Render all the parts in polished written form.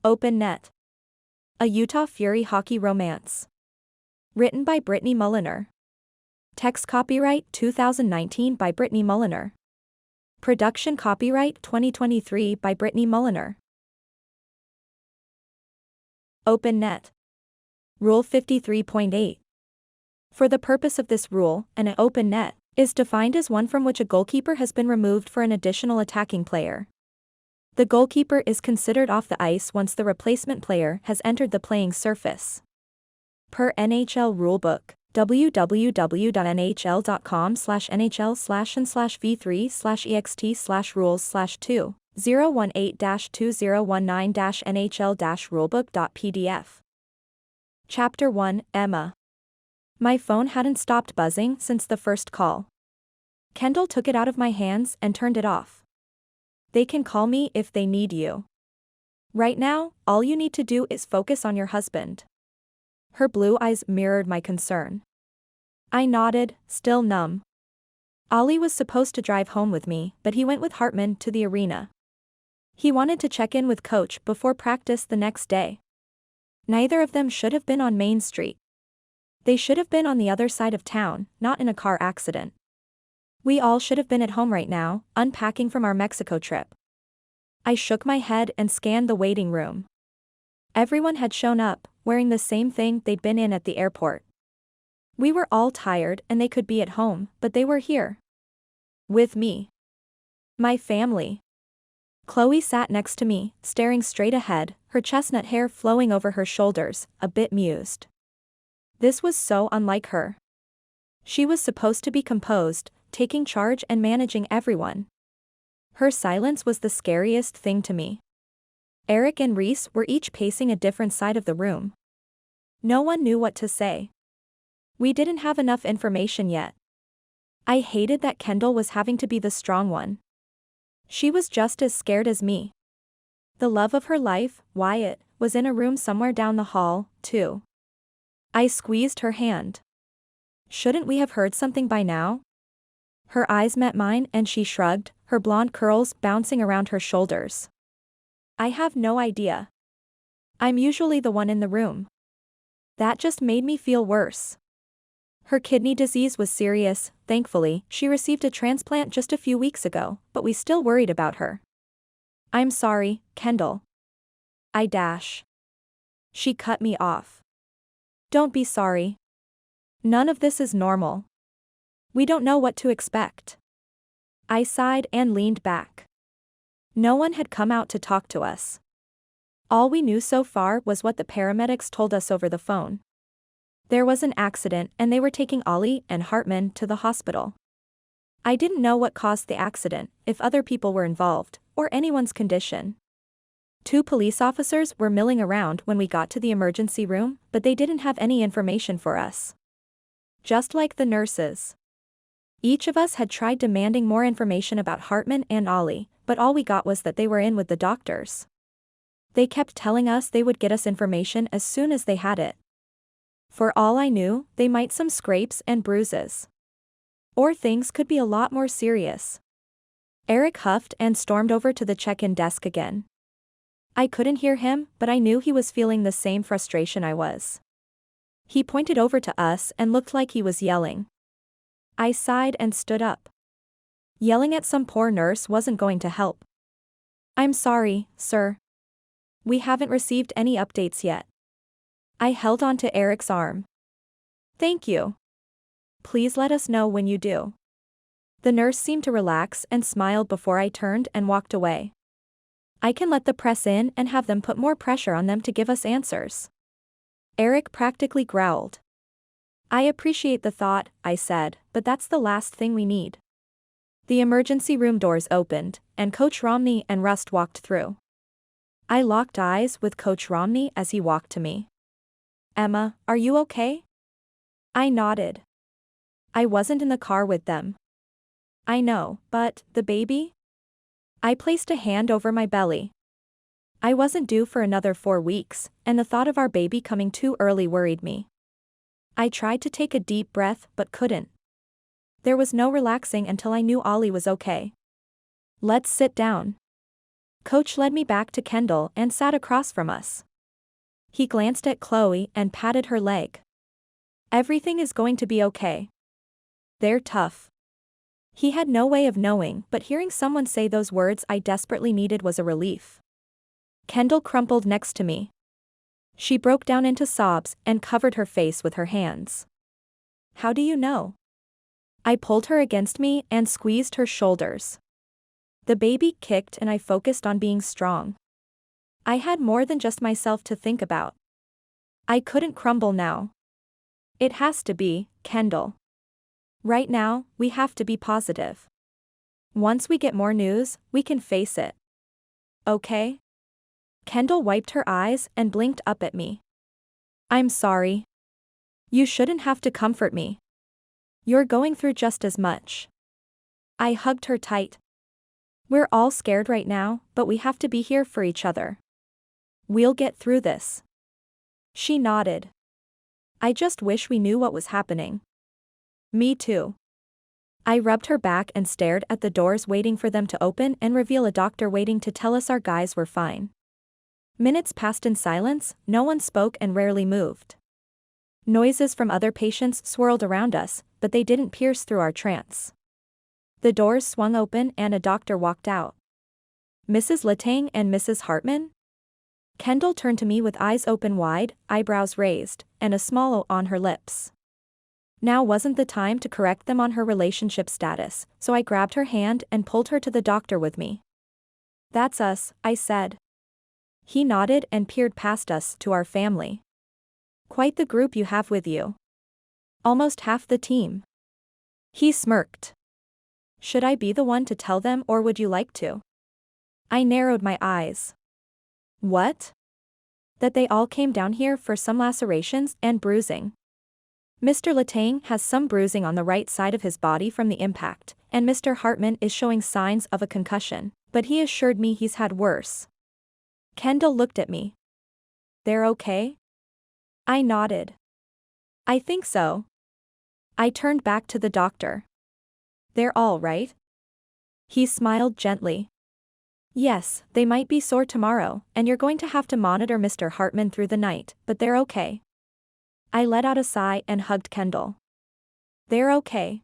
Open Net. A Utah Fury hockey romance. Written by Brittney Mulliner. Text copyright 2019 by Brittney Mulliner. Production copyright 2023 by Brittney Mulliner. Open Net. Rule 53.8. For the purpose of this rule, an open net is defined as one from which a goalkeeper has been removed for an additional attacking player. The goalkeeper is considered off the ice once the replacement player has entered the playing surface. Per NHL Rulebook, www.nhl.com/nhl/v3/ext/rules/2018-2019-NHL-rulebook.pdf. Chapter 1, Emma. My phone hadn't stopped buzzing since the first call. Kendall took it out of my hands and turned it off. They can call me if they need you. Right now, all you need to do is focus on your husband. Her blue eyes mirrored my concern. I nodded, still numb. Olli was supposed to drive home with me, but he went with Hartman to the arena. He wanted to check in with Coach before practice the next day. Neither of them should have been on Main Street. They should have been on the other side of town, not in a car accident. We all should have been at home right now, unpacking from our Mexico trip. I shook my head and scanned the waiting room. Everyone had shown up, wearing the same thing they'd been in at the airport. We were all tired and they could be at home, but they were here. With me. My family. Chloe sat next to me, staring straight ahead, her chestnut hair flowing over her shoulders, a bit mused. This was so unlike her. She was supposed to be composed, taking charge and managing everyone. Her silence was the scariest thing to me. Eric and Reese were each pacing a different side of the room. No one knew what to say. We didn't have enough information yet. I hated that Kendall was having to be the strong one. She was just as scared as me. The love of her life, Wyatt, was in a room somewhere down the hall, too. I squeezed her hand. Shouldn't we have heard something by now? Her eyes met mine and she shrugged, her blonde curls bouncing around her shoulders. I have no idea. I'm usually the one in the room. That just made me feel worse. Her kidney disease was serious, thankfully, she received a transplant just a few weeks ago, but we still worried about her. I'm sorry, Kendall. I dash. She cut me off. Don't be sorry. None of this is normal. We don't know what to expect. I sighed and leaned back. No one had come out to talk to us. All we knew so far was what the paramedics told us over the phone. There was an accident and they were taking Olli and Hartman to the hospital. I didn't know what caused the accident, if other people were involved, or anyone's condition. 2 police officers were milling around when we got to the emergency room, but they didn't have any information for us. Just like the nurses. Each of us had tried demanding more information about Hartman and Olli, but all we got was that they were in with the doctors. They kept telling us they would get us information as soon as they had it. For all I knew, they might some scrapes and bruises. Or things could be a lot more serious. Eric huffed and stormed over to the check-in desk again. I couldn't hear him, but I knew he was feeling the same frustration I was. He pointed over to us and looked like he was yelling. I sighed and stood up. Yelling at some poor nurse wasn't going to help. I'm sorry, sir. We haven't received any updates yet. I held on to Eric's arm. Thank you. Please let us know when you do. The nurse seemed to relax and smiled before I turned and walked away. I can let the press in and have them put more pressure on them to give us answers. Eric practically growled. I appreciate the thought, I said, but that's the last thing we need. The emergency room doors opened, and Coach Romney and Rust walked through. I locked eyes with Coach Romney as he walked to me. Emma, are you okay? I nodded. I wasn't in the car with them. I know, but, the baby? I placed a hand over my belly. I wasn't due for another 4 weeks, and the thought of our baby coming too early worried me. I tried to take a deep breath but couldn't. There was no relaxing until I knew Olli was okay. Let's sit down. Coach led me back to Kendall and sat across from us. He glanced at Chloe and patted her leg. Everything is going to be okay. They're tough. He had no way of knowing, but hearing someone say those words I desperately needed was a relief. Kendall crumpled next to me. She broke down into sobs and covered her face with her hands. How do you know? I pulled her against me and squeezed her shoulders. The baby kicked and I focused on being strong. I had more than just myself to think about. I couldn't crumble now. It has to be, Kendall. Right now, we have to be positive. Once we get more news, we can face it. Okay? Kendall wiped her eyes and blinked up at me. I'm sorry. You shouldn't have to comfort me. You're going through just as much. I hugged her tight. We're all scared right now, but we have to be here for each other. We'll get through this. She nodded. I just wish we knew what was happening. Me too. I rubbed her back and stared at the doors waiting for them to open and reveal a doctor waiting to tell us our guys were fine. Minutes passed in silence, no one spoke and rarely moved. Noises from other patients swirled around us, but they didn't pierce through our trance. The doors swung open and a doctor walked out. Mrs. Letang and Mrs. Hartman? Kendall turned to me with eyes open wide, eyebrows raised, and a smile on her lips. Now wasn't the time to correct them on her relationship status, so I grabbed her hand and pulled her to the doctor with me. That's us, I said. He nodded and peered past us to our family. Quite the group you have with you. Almost half the team. He smirked. Should I be the one to tell them or would you like to? I narrowed my eyes. What? That they all came down here for some lacerations and bruising. Mr. Letang has some bruising on the right side of his body from the impact, and Mr. Hartman is showing signs of a concussion, but he assured me he's had worse. Kendall looked at me. They're okay? I nodded. I think so. I turned back to the doctor. They're all right? He smiled gently. Yes, they might be sore tomorrow, and you're going to have to monitor Mr. Hartman through the night, but they're okay. I let out a sigh and hugged Kendall. They're okay.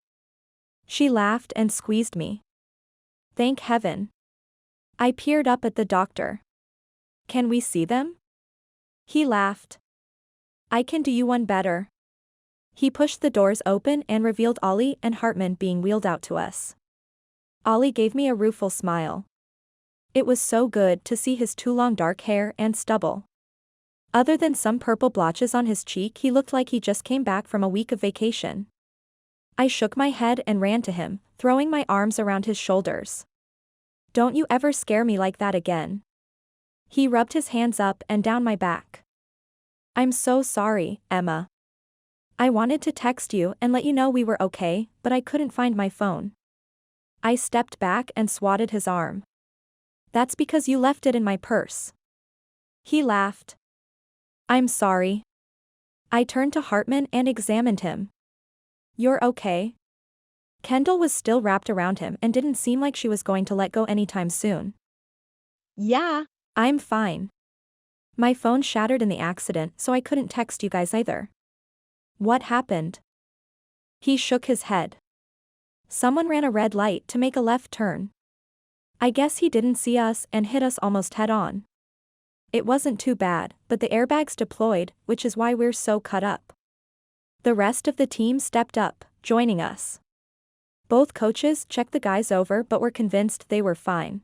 She laughed and squeezed me. Thank heaven. I peered up at the doctor. Can we see them? He laughed. I can do you one better. He pushed the doors open and revealed Olli and Hartman being wheeled out to us. Olli gave me a rueful smile. It was so good to see his too long dark hair and stubble. Other than some purple blotches on his cheek, he looked like he just came back from a week of vacation. I shook my head and ran to him, throwing my arms around his shoulders. Don't you ever scare me like that again. He rubbed his hands up and down my back. I'm so sorry, Emma. I wanted to text you and let you know we were okay, but I couldn't find my phone. I stepped back and swatted his arm. That's because you left it in my purse. He laughed. I'm sorry. I turned to Hartman and examined him. You're okay? Kendall was still wrapped around him and didn't seem like she was going to let go anytime soon. Yeah, I'm fine. My phone shattered in the accident, so I couldn't text you guys either. What happened? He shook his head. Someone ran a red light to make a left turn. I guess he didn't see us and hit us almost head on. It wasn't too bad, but the airbags deployed, which is why we're so cut up. The rest of the team stepped up, joining us. Both coaches checked the guys over but were convinced they were fine.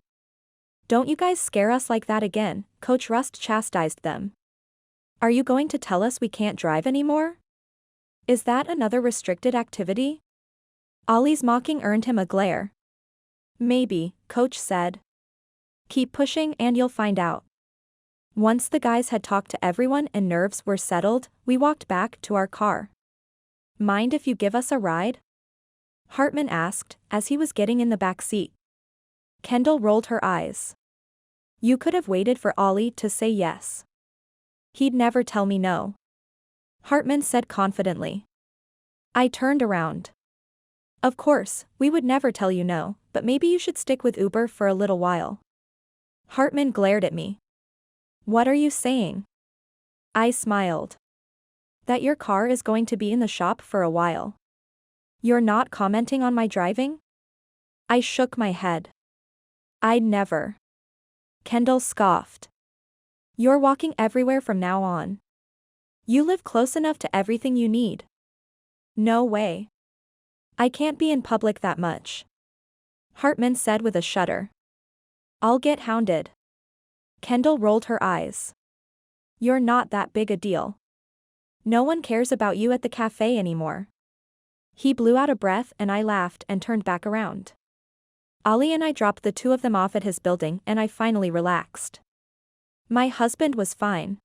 Don't you guys scare us like that again, Coach Rust chastised them. Are you going to tell us we can't drive anymore? Is that another restricted activity? Olli's mocking earned him a glare. Maybe, Coach said. Keep pushing and you'll find out. Once the guys had talked to everyone and nerves were settled, we walked back to our car. Mind if you give us a ride? Hartman asked, as he was getting in the back seat. Kendall rolled her eyes. You could have waited for Olli to say yes. He'd never tell me no. Hartman said confidently. I turned around. Of course, we would never tell you no, but maybe you should stick with Uber for a little while. Hartman glared at me. What are you saying? I smiled. That your car is going to be in the shop for a while. You're not commenting on my driving? I shook my head. I'd never. Kendall scoffed. You're walking everywhere from now on. You live close enough to everything you need. No way. I can't be in public that much. Hartman said with a shudder. I'll get hounded. Kendall rolled her eyes. You're not that big a deal. No one cares about you at the cafe anymore. He blew out a breath and I laughed and turned back around. Olli and I dropped the two of them off at his building and I finally relaxed. My husband was fine.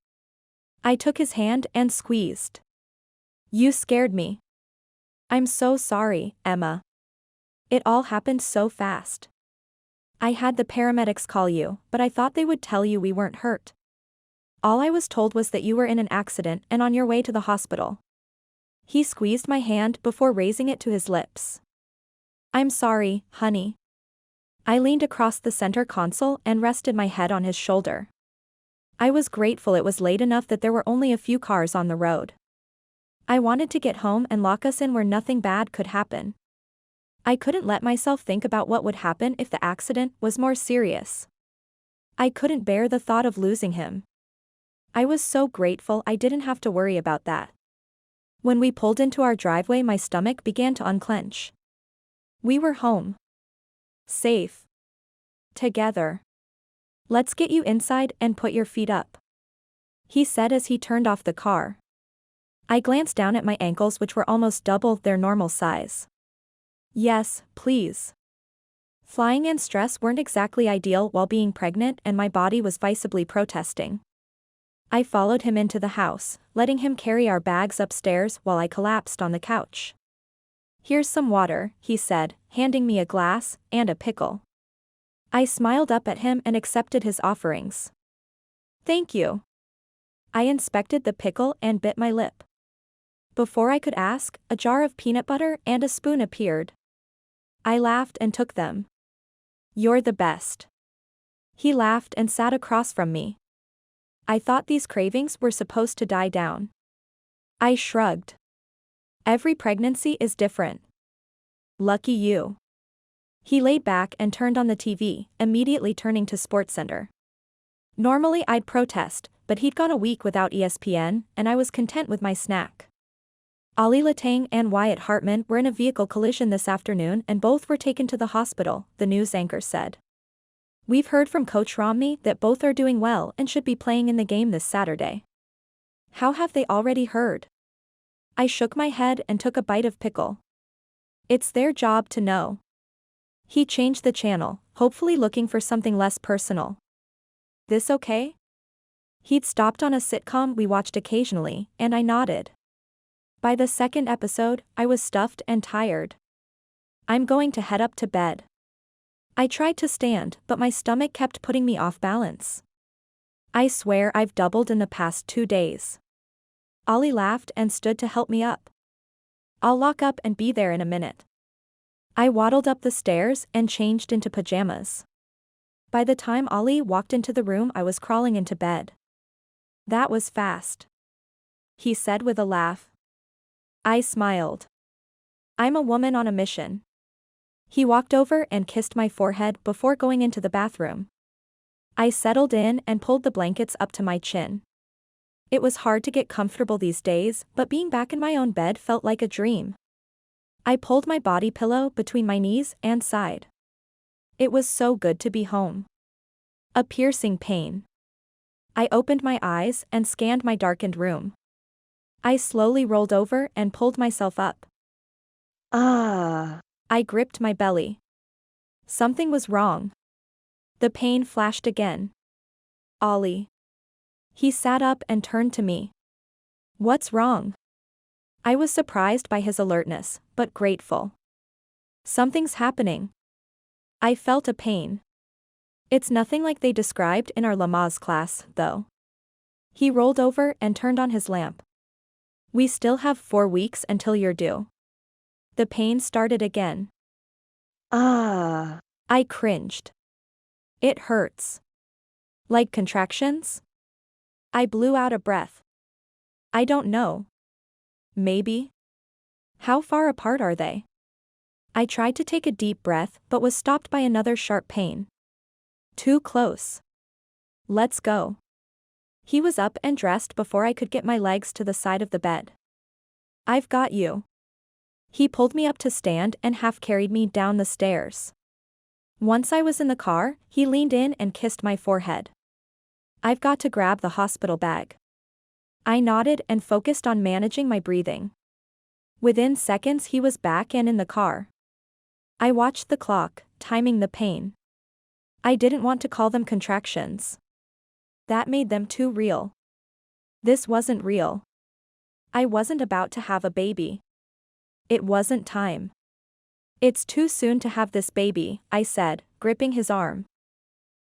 I took his hand and squeezed. You scared me. I'm so sorry, Emma. It all happened so fast. I had the paramedics call you, but I thought they would tell you we weren't hurt. All I was told was that you were in an accident and on your way to the hospital. He squeezed my hand before raising it to his lips. I'm sorry, honey. I leaned across the center console and rested my head on his shoulder. I was grateful it was late enough that there were only a few cars on the road. I wanted to get home and lock us in where nothing bad could happen. I couldn't let myself think about what would happen if the accident was more serious. I couldn't bear the thought of losing him. I was so grateful I didn't have to worry about that. When we pulled into our driveway, my stomach began to unclench. We were home. Safe. Together. Let's get you inside and put your feet up. He said as he turned off the car. I glanced down at my ankles, which were almost double their normal size. Yes, please. Flying and stress weren't exactly ideal while being pregnant, and my body was visibly protesting. I followed him into the house, letting him carry our bags upstairs while I collapsed on the couch. Here's some water, he said, handing me a glass and a pickle. I smiled up at him and accepted his offerings. Thank you. I inspected the pickle and bit my lip. Before I could ask, a jar of peanut butter and a spoon appeared. I laughed and took them. You're the best. He laughed and sat across from me. I thought these cravings were supposed to die down. I shrugged. Every pregnancy is different. Lucky you. He laid back and turned on the TV, immediately turning to SportsCenter. Normally I'd protest, but he'd gone a week without ESPN, and I was content with my snack. Olli Letang and Wyatt Hartman were in a vehicle collision this afternoon and both were taken to the hospital, the news anchor said. We've heard from Coach Romney that both are doing well and should be playing in the game this Saturday. How have they already heard? I shook my head and took a bite of pickle. It's their job to know. He changed the channel, hopefully looking for something less personal. This okay? He'd stopped on a sitcom we watched occasionally, and I nodded. By the second episode, I was stuffed and tired. I'm going to head up to bed. I tried to stand, but my stomach kept putting me off balance. I swear I've doubled in the past 2 days. Olli laughed and stood to help me up. I'll lock up and be there in a minute. I waddled up the stairs and changed into pajamas. By the time Olli walked into the room, I was crawling into bed. That was fast. He said with a laugh. I smiled. I'm a woman on a mission. He walked over and kissed my forehead before going into the bathroom. I settled in and pulled the blankets up to my chin. It was hard to get comfortable these days, but being back in my own bed felt like a dream. I pulled my body pillow between my knees and sighed. It was so good to be home. A piercing pain. I opened my eyes and scanned my darkened room. I slowly rolled over and pulled myself up. I gripped my belly. Something was wrong. The pain flashed again. Olli. He sat up and turned to me. What's wrong? I was surprised by his alertness, but grateful. Something's happening. I felt a pain. It's nothing like they described in our Lamaze class, though. He rolled over and turned on his lamp. We still have 4 weeks until you're due. The pain started again. I cringed. It hurts. Like contractions? I blew out a breath. I don't know. Maybe? How far apart are they? I tried to take a deep breath but was stopped by another sharp pain. Too close. Let's go. He was up and dressed before I could get my legs to the side of the bed. I've got you. He pulled me up to stand and half carried me down the stairs. Once I was in the car, he leaned in and kissed my forehead. I've got to grab the hospital bag. I nodded and focused on managing my breathing. Within seconds he was back and in the car. I watched the clock, timing the pain. I didn't want to call them contractions. That made them too real. This wasn't real. I wasn't about to have a baby. It wasn't time. It's too soon to have this baby, I said, gripping his arm.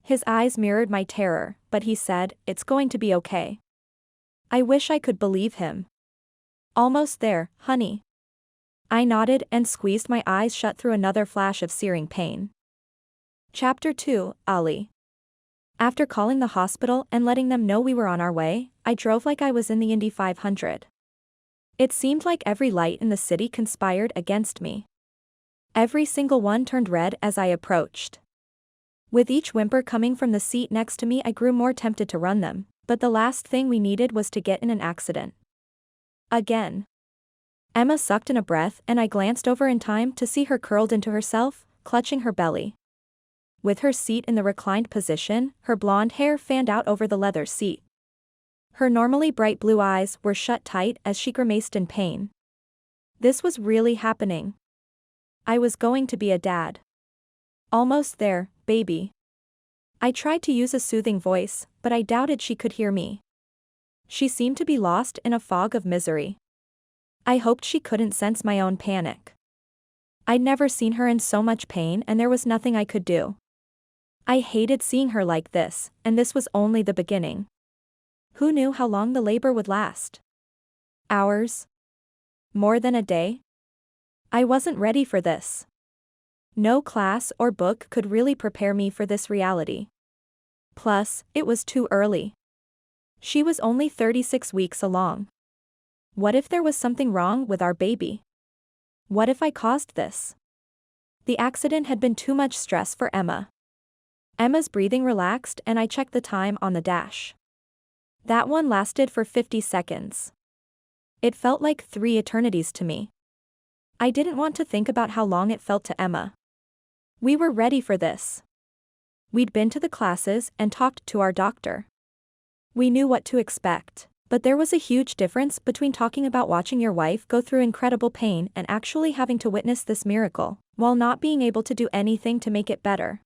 His eyes mirrored my terror, but he said, it's going to be okay. I wish I could believe him. Almost there, honey. I nodded and squeezed my eyes shut through another flash of searing pain. Chapter 2, Olli. After calling the hospital and letting them know we were on our way, I drove like I was in the Indy 500. It seemed like every light in the city conspired against me. Every single one turned red as I approached. With each whimper coming from the seat next to me, I grew more tempted to run them, but the last thing we needed was to get in an accident. Again. Emma sucked in a breath and I glanced over in time to see her curled into herself, clutching her belly. With her seat in the reclined position, her blonde hair fanned out over the leather seat. Her normally bright blue eyes were shut tight as she grimaced in pain. This was really happening. I was going to be a dad. Almost there, baby. I tried to use a soothing voice, but I doubted she could hear me. She seemed to be lost in a fog of misery. I hoped she couldn't sense my own panic. I'd never seen her in so much pain and there was nothing I could do. I hated seeing her like this, and this was only the beginning. Who knew how long the labor would last? Hours? More than a day? I wasn't ready for this. No class or book could really prepare me for this reality. Plus, it was too early. She was only 36 weeks along. What if there was something wrong with our baby? What if I caused this? The accident had been too much stress for Emma. Emma's breathing relaxed and I checked the time on the dash. That one lasted for 50 seconds. It felt like 3 eternities to me. I didn't want to think about how long it felt to Emma. We were ready for this. We'd been to the classes and talked to our doctor. We knew what to expect, but there was a huge difference between talking about watching your wife go through incredible pain and actually having to witness this miracle, while not being able to do anything to make it better.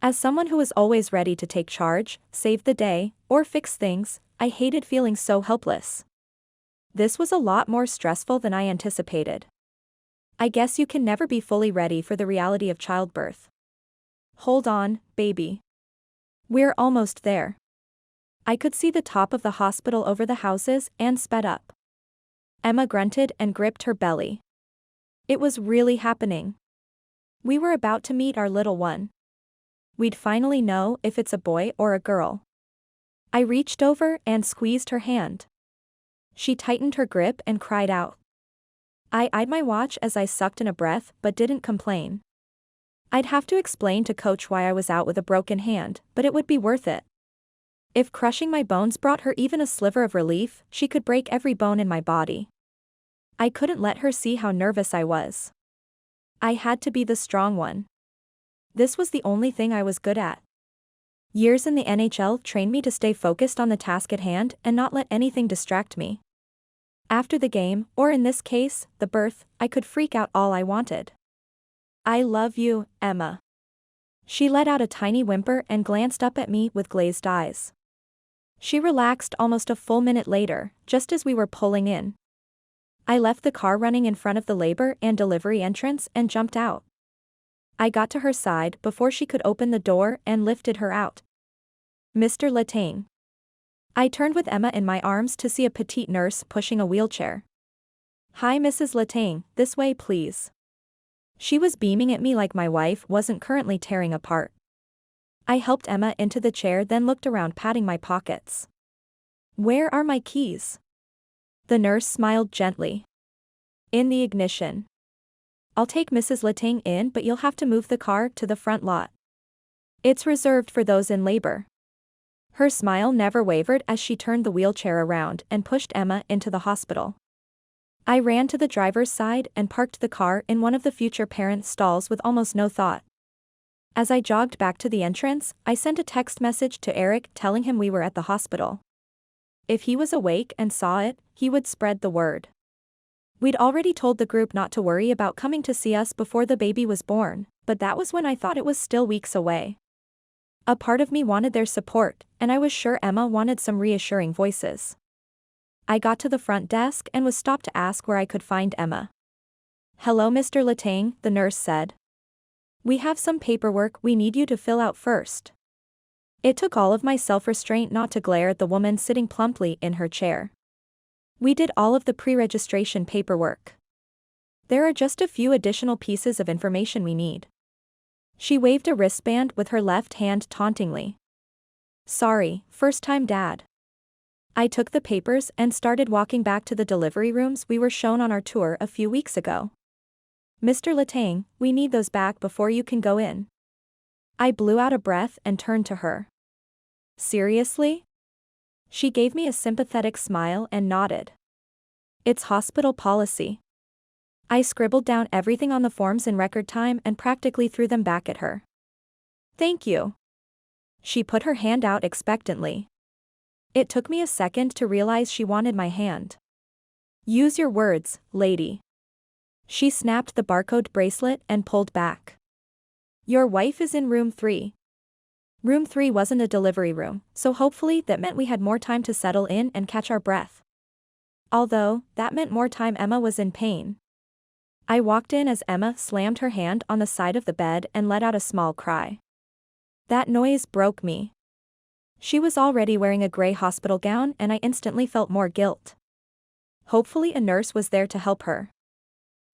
As someone who was always ready to take charge, save the day, or fix things, I hated feeling so helpless. This was a lot more stressful than I anticipated. I guess you can never be fully ready for the reality of childbirth. Hold on, baby. We're almost there. I could see the top of the hospital over the houses and sped up. Emma grunted and gripped her belly. It was really happening. We were about to meet our little one. We'd finally know if it's a boy or a girl. I reached over and squeezed her hand. She tightened her grip and cried out. I eyed my watch as I sucked in a breath but didn't complain. I'd have to explain to Coach why I was out with a broken hand, but it would be worth it. If crushing my bones brought her even a sliver of relief, she could break every bone in my body. I couldn't let her see how nervous I was. I had to be the strong one. This was the only thing I was good at. Years in the NHL trained me to stay focused on the task at hand and not let anything distract me. After the game, or in this case, the birth, I could freak out all I wanted. I love you, Emma. She let out a tiny whimper and glanced up at me with glazed eyes. She relaxed almost a full minute later, just as we were pulling in. I left the car running in front of the labor and delivery entrance and jumped out. I got to her side before she could open the door and lifted her out. Mr. Letang. I turned with Emma in my arms to see a petite nurse pushing a wheelchair. Hi Mrs. Letang, this way please. She was beaming at me like my wife wasn't currently tearing apart. I helped Emma into the chair, then looked around, patting my pockets. Where are my keys? The nurse smiled gently. In the ignition. I'll take Mrs. Letang in, but you'll have to move the car to the front lot. It's reserved for those in labor. Her smile never wavered as she turned the wheelchair around and pushed Emma into the hospital. I ran to the driver's side and parked the car in one of the future parents' stalls with almost no thought. As I jogged back to the entrance, I sent a text message to Eric telling him we were at the hospital. If he was awake and saw it, he would spread the word. We'd already told the group not to worry about coming to see us before the baby was born, but that was when I thought it was still weeks away. A part of me wanted their support, and I was sure Emma wanted some reassuring voices. I got to the front desk and was stopped to ask where I could find Emma. Hello, Mr. Letang, the nurse said. We have some paperwork we need you to fill out first. It took all of my self-restraint not to glare at the woman sitting plumply in her chair. We did all of the pre-registration paperwork. There are just a few additional pieces of information we need. She waved a wristband with her left hand tauntingly. Sorry, first-time dad. I took the papers and started walking back to the delivery rooms we were shown on our tour a few weeks ago. Mr. Letang, we need those back before you can go in. I blew out a breath and turned to her. Seriously? She gave me a sympathetic smile and nodded. It's hospital policy. I scribbled down everything on the forms in record time and practically threw them back at her. Thank you. She put her hand out expectantly. It took me a second to realize she wanted my hand. Use your words, lady. She snapped the barcode bracelet and pulled back. Your wife is in room 3. Room 3 wasn't a delivery room, so hopefully that meant we had more time to settle in and catch our breath. Although, that meant more time Emma was in pain. I walked in as Emma slammed her hand on the side of the bed and let out a small cry. That noise broke me. She was already wearing a gray hospital gown and I instantly felt more guilt. Hopefully a nurse was there to help her.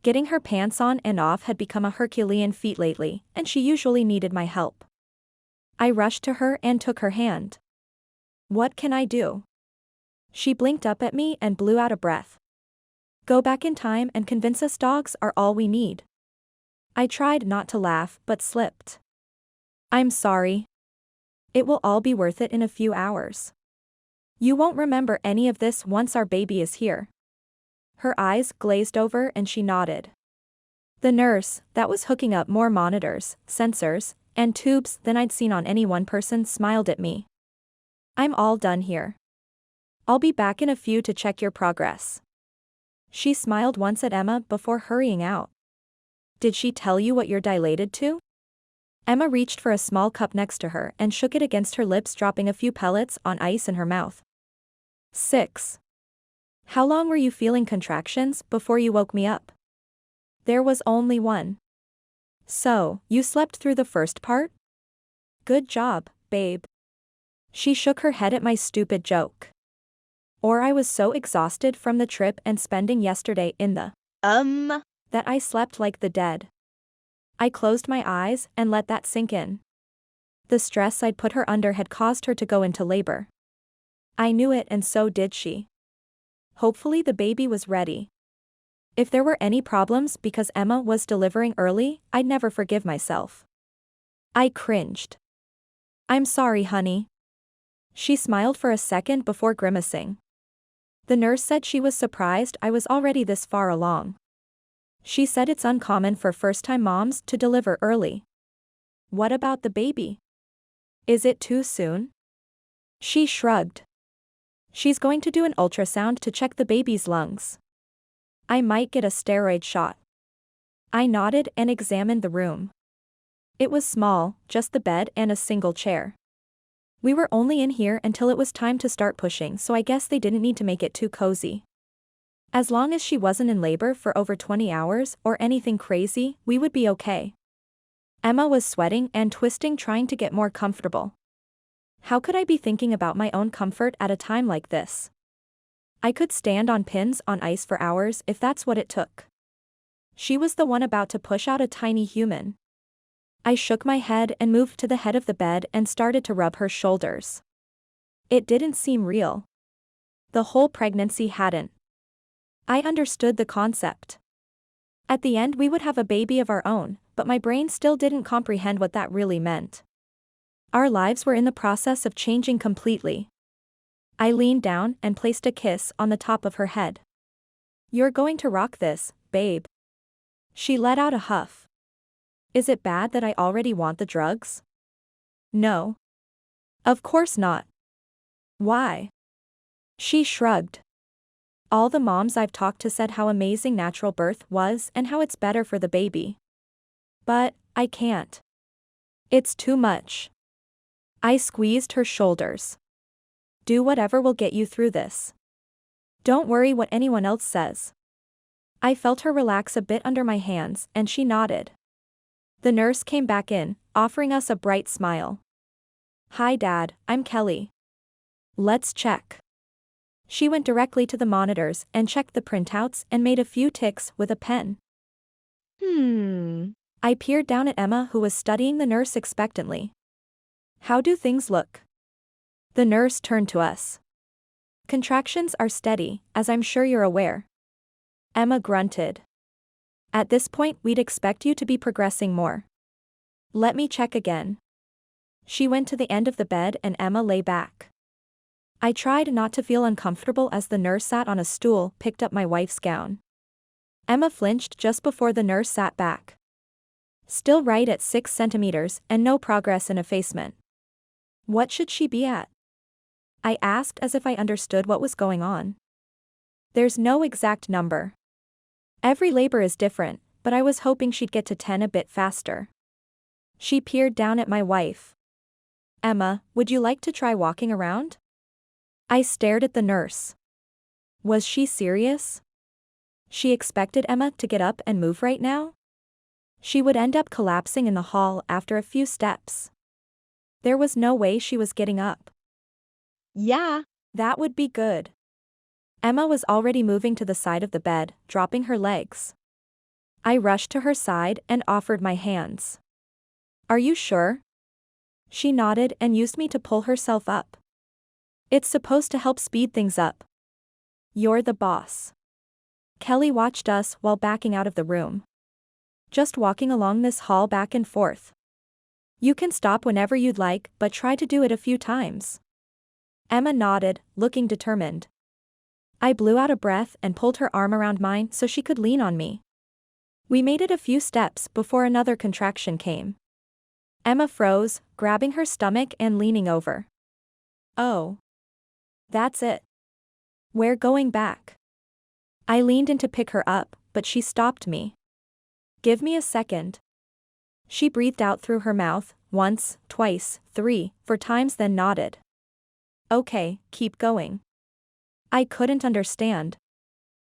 Getting her pants on and off had become a Herculean feat lately, and she usually needed my help. I rushed to her and took her hand. What can I do? She blinked up at me and blew out a breath. Go back in time and convince us dogs are all we need. I tried not to laugh but slipped. I'm sorry. It will all be worth it in a few hours. You won't remember any of this once our baby is here. Her eyes glazed over and she nodded. The nurse, that was hooking up more monitors, sensors, and tubes than I'd seen on any one person, smiled at me. I'm all done here. I'll be back in a few to check your progress. She smiled once at Emma before hurrying out. Did she tell you what you're dilated to? Emma reached for a small cup next to her and shook it against her lips, dropping a few pellets on ice in her mouth. 6. How long were you feeling contractions before you woke me up? There was only one. So, you slept through the first part? Good job, babe. She shook her head at my stupid joke. Or I was so exhausted from the trip and spending yesterday in the that I slept like the dead. I closed my eyes and let that sink in. The stress I'd put her under had caused her to go into labor. I knew it and so did she. Hopefully the baby was ready. If there were any problems because Emma was delivering early, I'd never forgive myself. I cringed. I'm sorry, honey. She smiled for a second before grimacing. The nurse said she was surprised I was already this far along. She said it's uncommon for first-time moms to deliver early. What about the baby? Is it too soon? She shrugged. She's going to do an ultrasound to check the baby's lungs. I might get a steroid shot. I nodded and examined the room. It was small, just the bed and a single chair. We were only in here until it was time to start pushing, so I guess they didn't need to make it too cozy. As long as she wasn't in labor for over 20 hours or anything crazy, we would be okay. Emma was sweating and twisting, trying to get more comfortable. How could I be thinking about my own comfort at a time like this? I could stand on pins on ice for hours if that's what it took. She was the one about to push out a tiny human. I shook my head and moved to the head of the bed and started to rub her shoulders. It didn't seem real. The whole pregnancy hadn't. I understood the concept. At the end we would have a baby of our own, but my brain still didn't comprehend what that really meant. Our lives were in the process of changing completely. I leaned down and placed a kiss on the top of her head. "You're going to rock this, babe." She let out a huff. "Is it bad that I already want the drugs?" "No. Of course not." "Why?" She shrugged. "All the moms I've talked to said how amazing natural birth was and how it's better for the baby. But, I can't. It's too much." I squeezed her shoulders. "Do whatever will get you through this. Don't worry what anyone else says." I felt her relax a bit under my hands and she nodded. The nurse came back in, offering us a bright smile. "Hi Dad, I'm Kelly. Let's check." She went directly to the monitors and checked the printouts and made a few ticks with a pen. I peered down at Emma who was studying the nurse expectantly. "How do things look?" The nurse turned to us. "Contractions are steady, as I'm sure you're aware." Emma grunted. "At this point we'd expect you to be progressing more. Let me check again." She went to the end of the bed and Emma lay back. I tried not to feel uncomfortable as the nurse sat on a stool, picked up my wife's gown. Emma flinched just before the nurse sat back. Still right at 6 centimeters and no progress in effacement. What should she be at? I asked as if I understood what was going on. There's no exact number. Every labor is different, but I was hoping she'd get to 10 a bit faster. She peered down at my wife. "Emma, would you like to try walking around?" I stared at the nurse. Was she serious? She expected Emma to get up and move right now? She would end up collapsing in the hall after a few steps. There was no way she was getting up. "Yeah, that would be good." Emma was already moving to the side of the bed, dropping her legs. I rushed to her side and offered my hands. "Are you sure?" She nodded and used me to pull herself up. "It's supposed to help speed things up." "You're the boss." Kelly watched us while backing out of the room. "Just walking along this hall back and forth. You can stop whenever you'd like, but try to do it a few times." Emma nodded, looking determined. I blew out a breath and pulled her arm around mine so she could lean on me. We made it a few steps before another contraction came. Emma froze, grabbing her stomach and leaning over. "Oh. That's it. We're going back." I leaned in to pick her up, but she stopped me. "Give me a second." She breathed out through her mouth, once, twice, 3, 4 times then nodded. "Okay, keep going." I couldn't understand.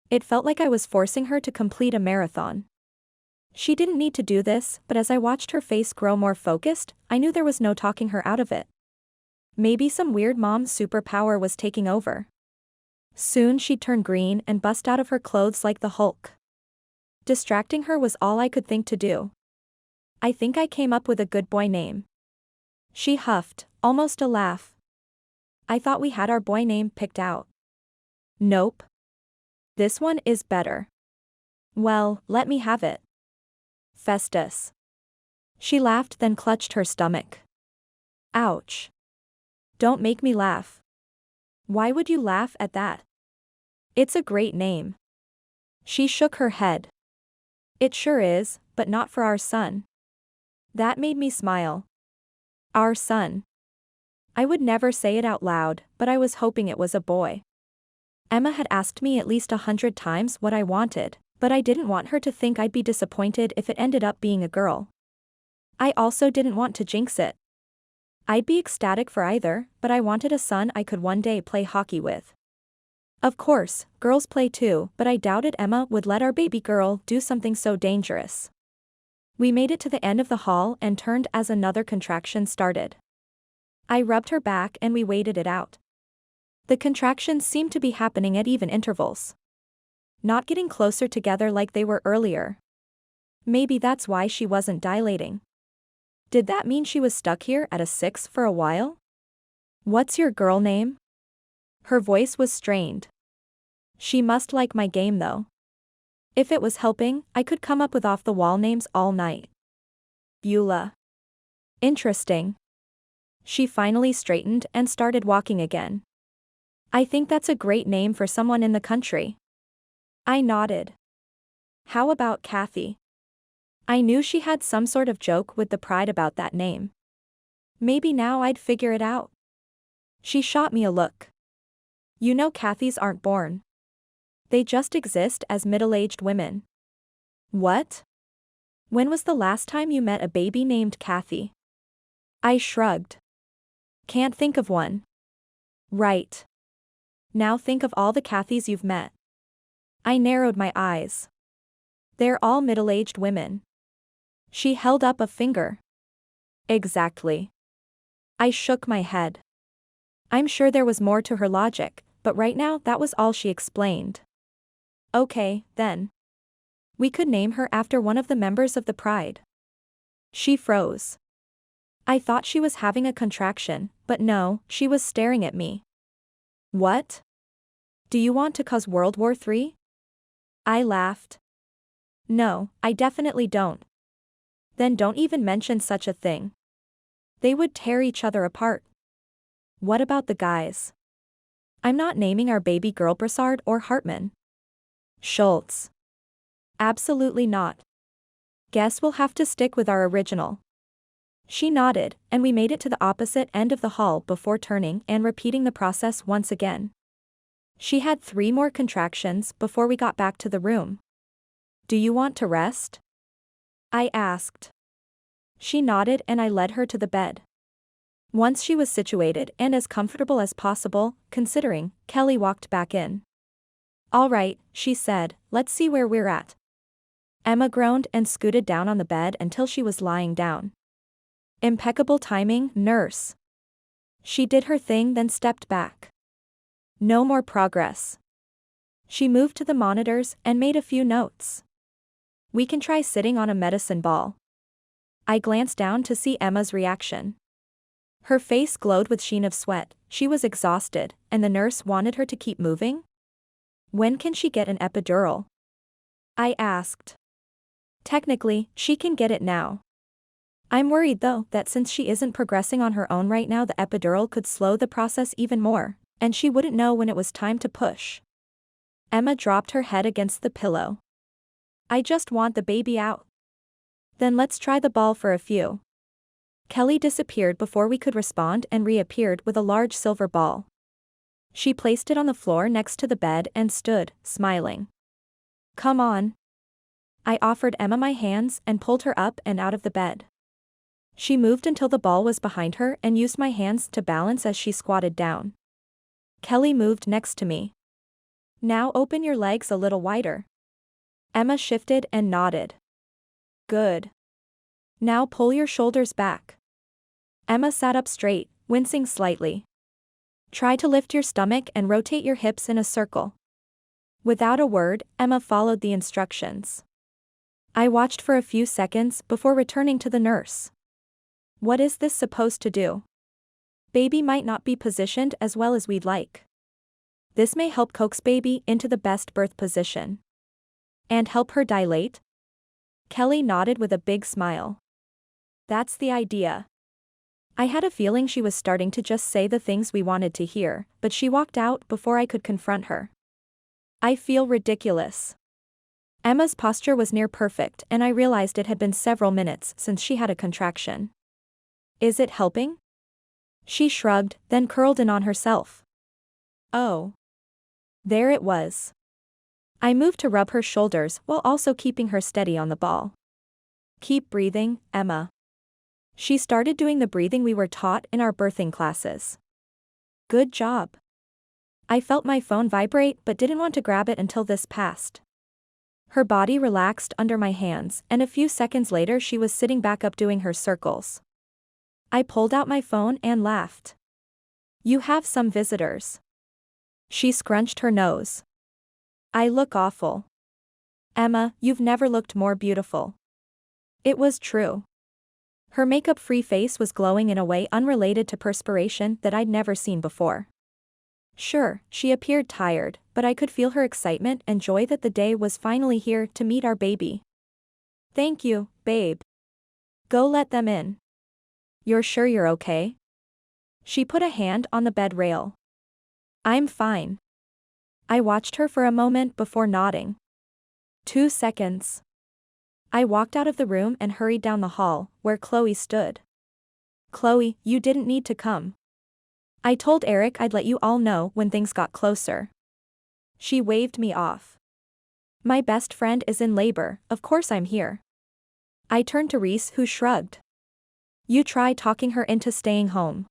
It felt like I was forcing her to complete a marathon. She didn't need to do this, but as I watched her face grow more focused, I knew there was no talking her out of it. Maybe some weird mom superpower was taking over. Soon she'd turn green and bust out of her clothes like the Hulk. Distracting her was all I could think to do. "I think I came up with a good boy name." She huffed, almost a laugh. "I thought we had our boy name picked out." "Nope. This one is better." "Well, let me have it." "Festus." She laughed then clutched her stomach. "Ouch. Don't make me laugh." "Why would you laugh at that? It's a great name." She shook her head. "It sure is, but not for our son." That made me smile. Our son. I would never say it out loud, but I was hoping it was a boy. Emma had asked me at least 100 times what I wanted, but I didn't want her to think I'd be disappointed if it ended up being a girl. I also didn't want to jinx it. I'd be ecstatic for either, but I wanted a son I could one day play hockey with. Of course, girls play too, but I doubted Emma would let our baby girl do something so dangerous. We made it to the end of the hall and turned as another contraction started. I rubbed her back and we waited it out. The contractions seemed to be happening at even intervals. Not getting closer together like they were earlier. Maybe that's why she wasn't dilating. Did that mean she was stuck here at a 6 for a while? What's your girl name? Her voice was strained. She must like my game though. If it was helping, I could come up with off-the-wall names all night. Beulah. Interesting. She finally straightened and started walking again. I think that's a great name for someone in the country. I nodded. How about Kathy? I knew she had some sort of joke with the pride about that name. Maybe now I'd figure it out. She shot me a look. You know Kathys aren't born. They just exist as middle-aged women. What? When was the last time you met a baby named Kathy? I shrugged. Can't think of one. Right. Now think of all the Kathys you've met. I narrowed my eyes. They're all middle-aged women. She held up a finger. Exactly. I shook my head. I'm sure there was more to her logic, but right now that was all she explained. Okay, then. We could name her after one of the members of the Pride. She froze. I thought she was having a contraction, but no, she was staring at me. What? Do you want to cause World War III? I laughed. No, I definitely don't. Then don't even mention such a thing. They would tear each other apart. What about the guys? I'm not naming our baby girl Brassard or Hartman. Schultz. Absolutely not. Guess we'll have to stick with our original. She nodded, and we made it to the opposite end of the hall before turning and repeating the process once again. She had 3 more contractions before we got back to the room. Do you want to rest? I asked. She nodded and I led her to the bed. Once she was situated and as comfortable as possible, considering, Kelly walked back in. All right, she said, let's see where we're at. Emma groaned and scooted down on the bed until she was lying down. Impeccable timing, nurse. She did her thing then stepped back. No more progress. She moved to the monitors and made a few notes. We can try sitting on a medicine ball. I glanced down to see Emma's reaction. Her face glowed with sheen of sweat, she was exhausted, and the nurse wanted her to keep moving? When can she get an epidural? I asked. Technically, she can get it now. I'm worried though that since she isn't progressing on her own right now the epidural could slow the process even more, and she wouldn't know when it was time to push. Emma dropped her head against the pillow. I just want the baby out. Then let's try the ball for a few. Kelly disappeared before we could respond and reappeared with a large silver ball. She placed it on the floor next to the bed and stood, smiling. Come on. I offered Emma my hands and pulled her up and out of the bed. She moved until the ball was behind her and used my hands to balance as she squatted down. Kelly moved next to me. Now open your legs a little wider. Emma shifted and nodded. Good. Now pull your shoulders back. Emma sat up straight, wincing slightly. Try to lift your stomach and rotate your hips in a circle. Without a word, Emma followed the instructions. I watched for a few seconds before returning to the nurse. What is this supposed to do? Baby might not be positioned as well as we'd like. This may help coax baby into the best birth position. And help her dilate? Kelly nodded with a big smile. That's the idea. I had a feeling she was starting to just say the things we wanted to hear, but she walked out before I could confront her. I feel ridiculous. Emma's posture was near perfect and I realized it had been several minutes since she had a contraction. Is it helping? She shrugged, then curled in on herself. Oh. There it was. I moved to rub her shoulders while also keeping her steady on the ball. Keep breathing, Emma. She started doing the breathing we were taught in our birthing classes. Good job. I felt my phone vibrate but didn't want to grab it until this passed. Her body relaxed under my hands and a few seconds later she was sitting back up doing her circles. I pulled out my phone and laughed. You have some visitors. She scrunched her nose. I look awful. Emma, you've never looked more beautiful. It was true. Her makeup-free face was glowing in a way unrelated to perspiration that I'd never seen before. Sure, she appeared tired, but I could feel her excitement and joy that the day was finally here to meet our baby. Thank you, babe. Go let them in. You're sure you're okay? She put a hand on the bed rail. I'm fine. I watched her for a moment before nodding. 2 seconds. I walked out of the room and hurried down the hall, where Chloe stood. Chloe, you didn't need to come. I told Eric I'd let you all know when things got closer. She waved me off. My best friend is in labor, of course I'm here. I turned to Reese, who shrugged. You try talking her into staying home.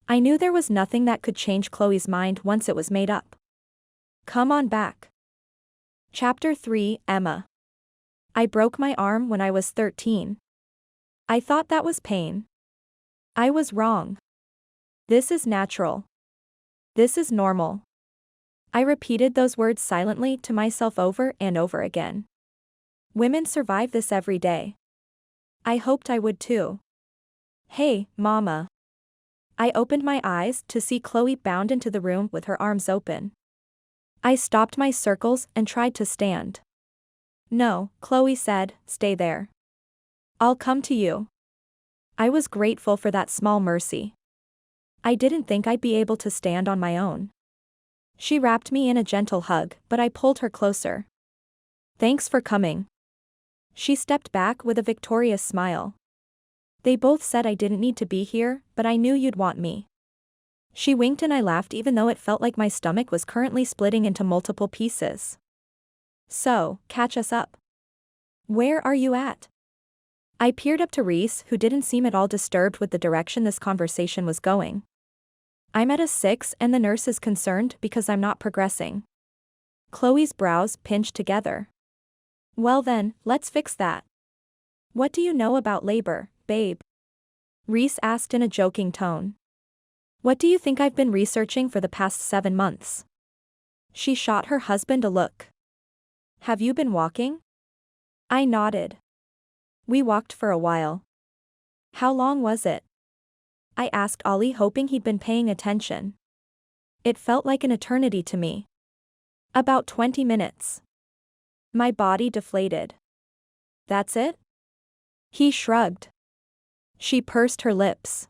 I knew there was nothing that could change Chloe's mind once it was made up. Come on back. Chapter 3, Emma. I broke my arm when I was 13. I thought that was pain. I was wrong. This is natural. This is normal. I repeated those words silently to myself over and over again. Women survive this every day. I hoped I would too. Hey, Mama. I opened my eyes to see Chloe bound into the room with her arms open. I stopped my circles and tried to stand. No, Chloe said, stay there. I'll come to you. I was grateful for that small mercy. I didn't think I'd be able to stand on my own. She wrapped me in a gentle hug, but I pulled her closer. Thanks for coming. She stepped back with a victorious smile. They both said I didn't need to be here, but I knew you'd want me. She winked and I laughed even though it felt like my stomach was currently splitting into multiple pieces. So, catch us up. Where are you at? I peered up to Reese, who didn't seem at all disturbed with the direction this conversation was going. I'm at a 6 and the nurse is concerned because I'm not progressing. Chloe's brows pinched together. Well then, let's fix that. What do you know about labor, babe? Reese asked in a joking tone. What do you think I've been researching for the past 7 months? She shot her husband a look. Have you been walking? I nodded. We walked for a while. How long was it? I asked Olli, hoping he'd been paying attention. It felt like an eternity to me. About 20 minutes. My body deflated. That's it? He shrugged. She pursed her lips.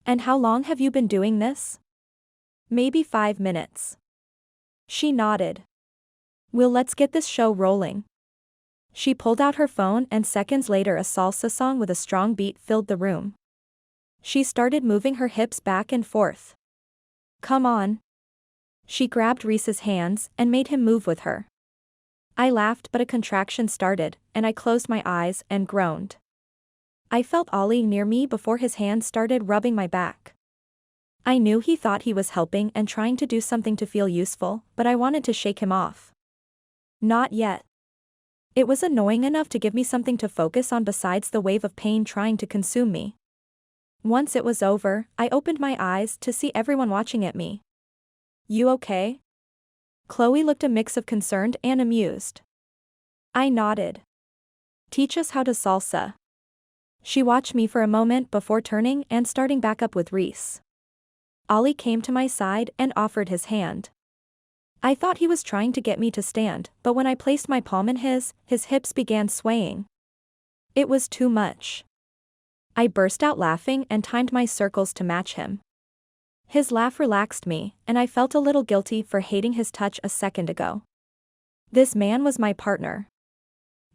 And how long have you been doing this? Maybe 5 minutes. She nodded. Well, let's get this show rolling. She pulled out her phone and seconds later a salsa song with a strong beat filled the room. She started moving her hips back and forth. Come on. She grabbed Reese's hands and made him move with her. I laughed, but a contraction started, and I closed my eyes and groaned. I felt Olli near me before his hands started rubbing my back. I knew he thought he was helping and trying to do something to feel useful, but I wanted to shake him off. Not yet. It was annoying enough to give me something to focus on besides the wave of pain trying to consume me. Once it was over, I opened my eyes to see everyone watching at me. You okay? Chloe looked a mix of concerned and amused. I nodded. Teach us how to salsa. She watched me for a moment before turning and starting back up with Reese. Olli came to my side and offered his hand. I thought he was trying to get me to stand, but when I placed my palm in his hips began swaying. It was too much. I burst out laughing and timed my circles to match him. His laugh relaxed me, and I felt a little guilty for hating his touch a second ago. This man was my partner.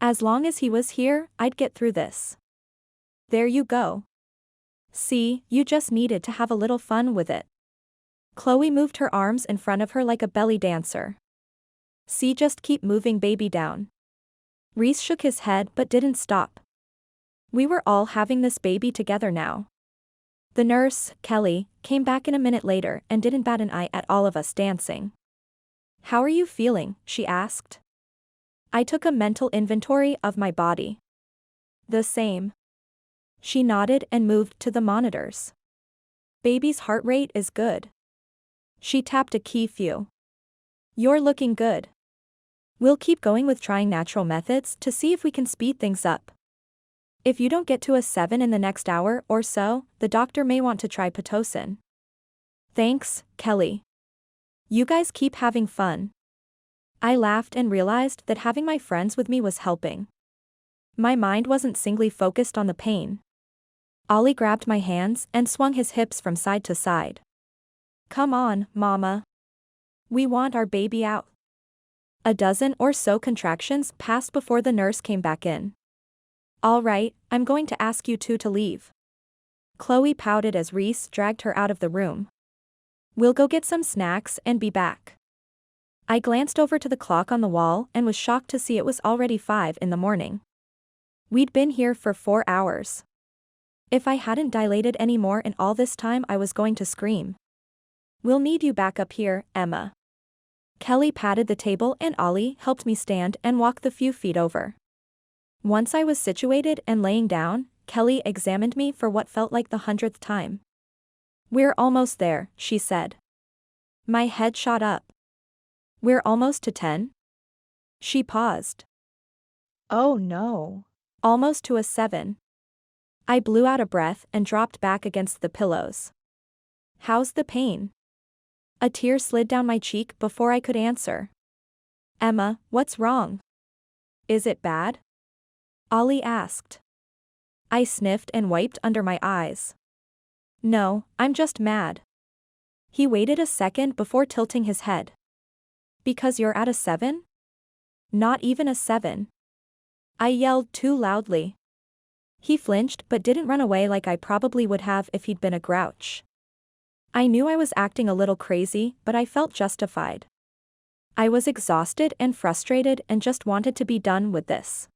As long as he was here, I'd get through this. There you go. See, you just needed to have a little fun with it. Chloe moved her arms in front of her like a belly dancer. See, just keep moving baby down. Reese shook his head but didn't stop. We were all having this baby together now. The nurse, Kelly, came back in a minute later and didn't bat an eye at all of us dancing. How are you feeling? She asked. I took a mental inventory of my body. The same. She nodded and moved to the monitors. Baby's heart rate is good. She tapped a key few. You're looking good. We'll keep going with trying natural methods to see if we can speed things up. If you don't get to a 7 in the next hour or so, the doctor may want to try Pitocin. Thanks, Kelly. You guys keep having fun. I laughed and realized that having my friends with me was helping. My mind wasn't singly focused on the pain. Olli grabbed my hands and swung his hips from side to side. Come on, Mama. We want our baby out. A dozen or so contractions passed before the nurse came back in. All right, I'm going to ask you two to leave. Chloe pouted as Reese dragged her out of the room. We'll go get some snacks and be back. I glanced over to the clock on the wall and was shocked to see it was already 5 in the morning. We'd been here for 4 hours. If I hadn't dilated any more in all this time, I was going to scream. We'll need you back up here, Emma. Kelly patted the table and Olli helped me stand and walk the few feet over. Once I was situated and laying down, Kelly examined me for what felt like the 100th time. We're almost there, she said. My head shot up. We're almost to 10? She paused. Oh no. Almost to a 7. I blew out a breath and dropped back against the pillows. How's the pain? A tear slid down my cheek before I could answer. Emma, what's wrong? Is it bad? Olli asked. I sniffed and wiped under my eyes. No, I'm just mad. He waited a second before tilting his head. Because you're at a 7? Not even a 7. I yelled too loudly. He flinched but didn't run away like I probably would have if he'd been a grouch. I knew I was acting a little crazy, but I felt justified. I was exhausted and frustrated and just wanted to be done with this.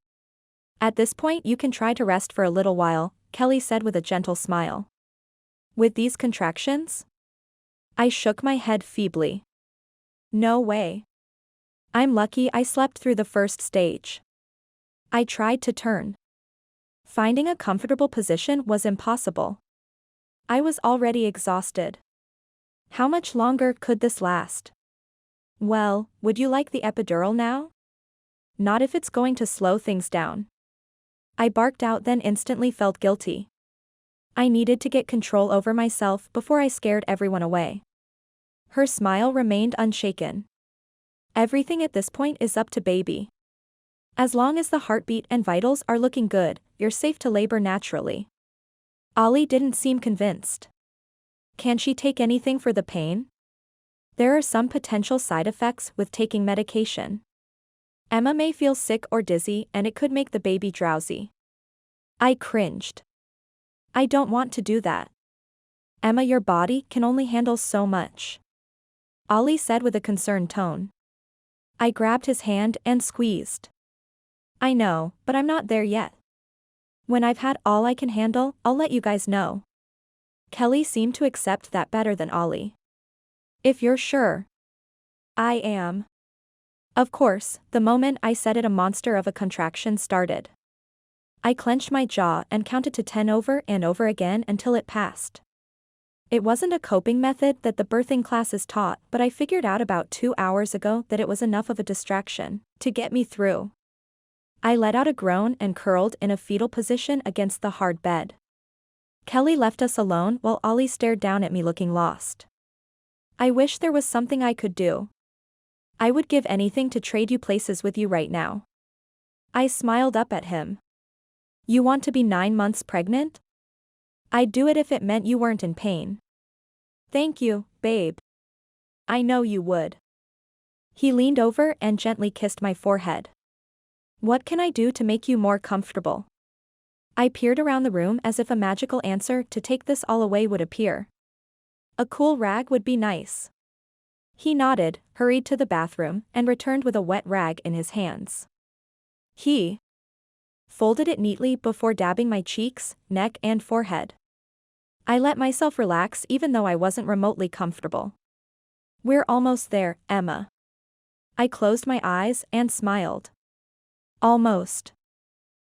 At this point you can try to rest for a little while, Kelly said with a gentle smile. With these contractions? I shook my head feebly. No way. I'm lucky I slept through the first stage. I tried to turn. Finding a comfortable position was impossible. I was already exhausted. How much longer could this last? Well, would you like the epidural now? Not if it's going to slow things down. I barked out, then instantly felt guilty. I needed to get control over myself before I scared everyone away. Her smile remained unshaken. Everything at this point is up to baby. As long as the heartbeat and vitals are looking good, you're safe to labor naturally. Olli didn't seem convinced. Can she take anything for the pain? There are some potential side effects with taking medication. Emma may feel sick or dizzy and it could make the baby drowsy. I cringed. I don't want to do that. Emma, your body can only handle so much. Olli said with a concerned tone. I grabbed his hand and squeezed. I know, but I'm not there yet. When I've had all I can handle, I'll let you guys know. Kelly seemed to accept that better than Olli. If you're sure. I am. Of course, the moment I said it, a monster of a contraction started. I clenched my jaw and counted to 10 over and over again until it passed. It wasn't a coping method that the birthing classes taught, but I figured out about 2 hours ago that it was enough of a distraction to get me through. I let out a groan and curled in a fetal position against the hard bed. Kelly left us alone while Olli stared down at me looking lost. I wish there was something I could do. I would give anything to trade you places with you right now. I smiled up at him. You want to be 9 months pregnant? I'd do it if it meant you weren't in pain. Thank you, babe. I know you would. He leaned over and gently kissed my forehead. What can I do to make you more comfortable? I peered around the room as if a magical answer to take this all away would appear. A cool rag would be nice. He nodded, hurried to the bathroom, and returned with a wet rag in his hands. He folded it neatly before dabbing my cheeks, neck, and forehead. I let myself relax even though I wasn't remotely comfortable. We're almost there, Emma. I closed my eyes and smiled. Almost.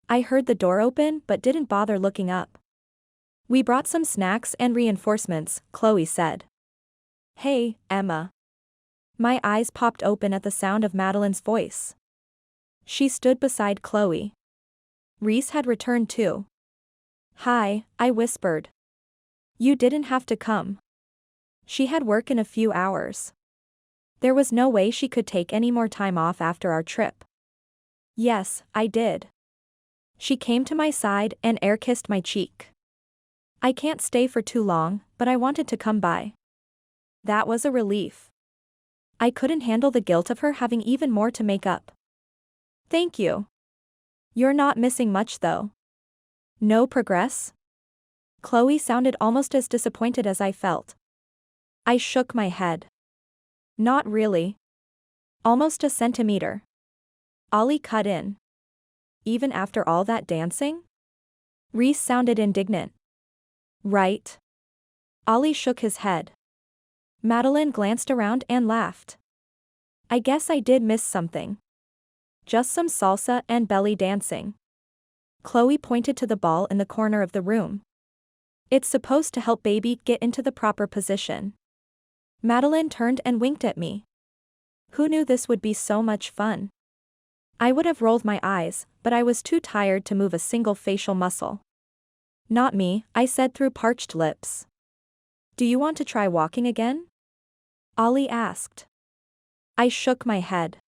I heard the door open but didn't bother looking up. We brought some snacks and reinforcements, Chloe said. Hey, Emma. My eyes popped open at the sound of Madeline's voice. She stood beside Chloe. Reese had returned too. "Hi," I whispered. "You didn't have to come." She had work in a few hours. There was no way she could take any more time off after our trip. "Yes, I did." She came to my side and air-kissed my cheek. "I can't stay for too long, but I wanted to come by." That was a relief. I couldn't handle the guilt of her having even more to make up. "Thank you. You're not missing much though." "No progress?" Chloe sounded almost as disappointed as I felt. I shook my head. "Not really. Almost a centimeter." Olli cut in. "Even after all that dancing?" Reese sounded indignant. "Right." Olli shook his head. Madeline glanced around and laughed. "I guess I did miss something. Just some salsa and belly dancing." Chloe pointed to the ball in the corner of the room. "It's supposed to help baby get into the proper position." Madeline turned and winked at me. Who knew this would be so much fun? I would have rolled my eyes, but I was too tired to move a single facial muscle. "Not me," I said through parched lips. "Do you want to try walking again?" Olli asked. I shook my head.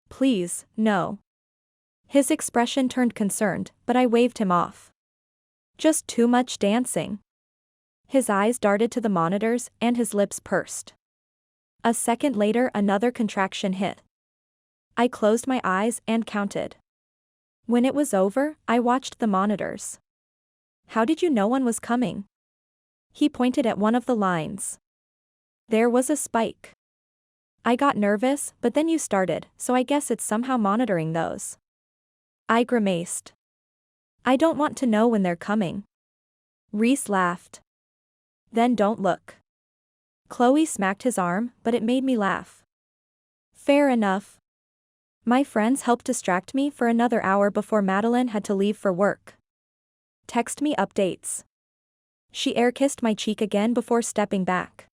"Please, no." His expression turned concerned, but I waved him off. "Just too much dancing." His eyes darted to the monitors and his lips pursed. A second later another contraction hit. I closed my eyes and counted. When it was over, I watched the monitors. "How did you know one was coming?" He pointed at one of the lines. There was a spike. "I got nervous, but then you started, so I guess it's somehow monitoring those." I grimaced. "I don't want to know when they're coming." Reese laughed. "Then don't look." Chloe smacked his arm, but it made me laugh. "Fair enough." My friends helped distract me for another hour before Madeline had to leave for work. "Text me updates." She air-kissed my cheek again before stepping back.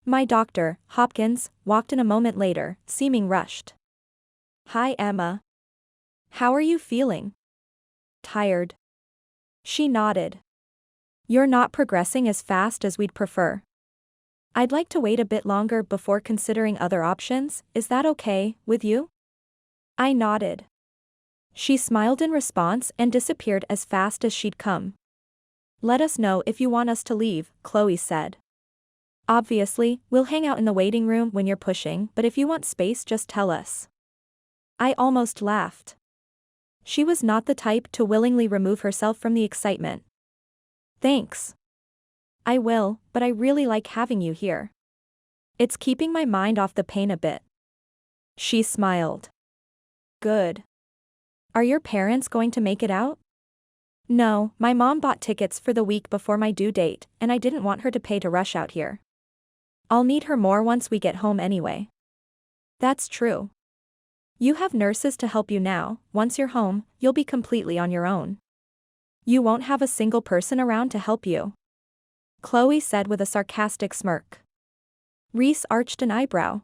My doctor, Hopkins, walked in a moment later, seeming rushed. "Hi Emma. How are you feeling?" "Tired." She nodded. "You're not progressing as fast as we'd prefer. I'd like to wait a bit longer before considering other options, is that okay with you?" I nodded. She smiled in response and disappeared as fast as she'd come. "Let us know if you want us to leave," Chloe said. "Obviously, we'll hang out in the waiting room when you're pushing, but if you want space just tell us." I almost laughed. She was not the type to willingly remove herself from the excitement. "Thanks. I will, but I really like having you here. It's keeping my mind off the pain a bit." She smiled. "Good. Are your parents going to make it out?" "No, my mom bought tickets for the week before my due date, and I didn't want her to pay to rush out here. I'll need her more once we get home anyway." "That's true. You have nurses to help you now, once you're home, you'll be completely on your own. You won't have a single person around to help you," Chloe said with a sarcastic smirk. Reese arched an eyebrow.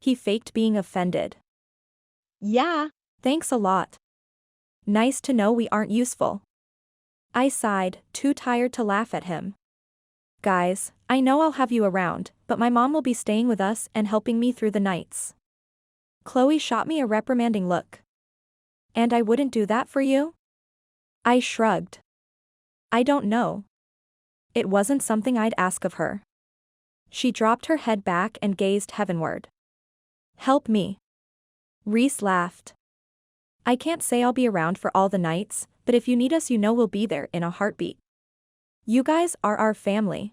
He faked being offended. "Yeah, thanks a lot. Nice to know we aren't useful." I sighed, too tired to laugh at him. "Guys, I know I'll have you around, but my mom will be staying with us and helping me through the nights." Chloe shot me a reprimanding look. "And I wouldn't do that for you?" I shrugged. "I don't know. It wasn't something I'd ask of her." She dropped her head back and gazed heavenward. "Help me." Reese laughed. "I can't say I'll be around for all the nights, but if you need us you know we'll be there in a heartbeat. You guys are our family."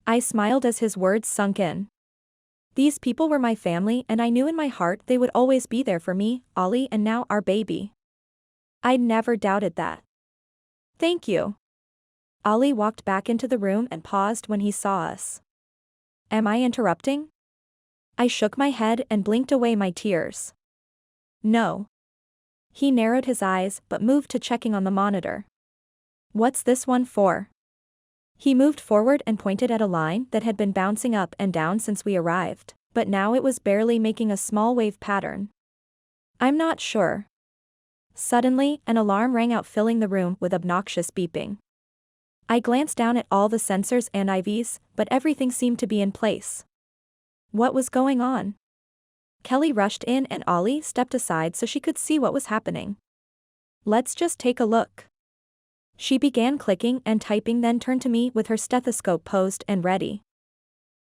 I smiled as his words sunk in. These people were my family and I knew in my heart they would always be there for me, Olli and now our baby. I'd never doubted that. "Thank you." Olli walked back into the room and paused when he saw us. "Am I interrupting?" I shook my head and blinked away my tears. "No." He narrowed his eyes but moved to checking on the monitor. "What's this one for?" He moved forward and pointed at a line that had been bouncing up and down since we arrived, but now it was barely making a small wave pattern. "I'm not sure." Suddenly, an alarm rang out, filling the room with obnoxious beeping. I glanced down at all the sensors and IVs, but everything seemed to be in place. What was going on? Kelly rushed in and Olli stepped aside so she could see what was happening. Let's just take a look. She began clicking and typing, then turned to me with her stethoscope posed and ready.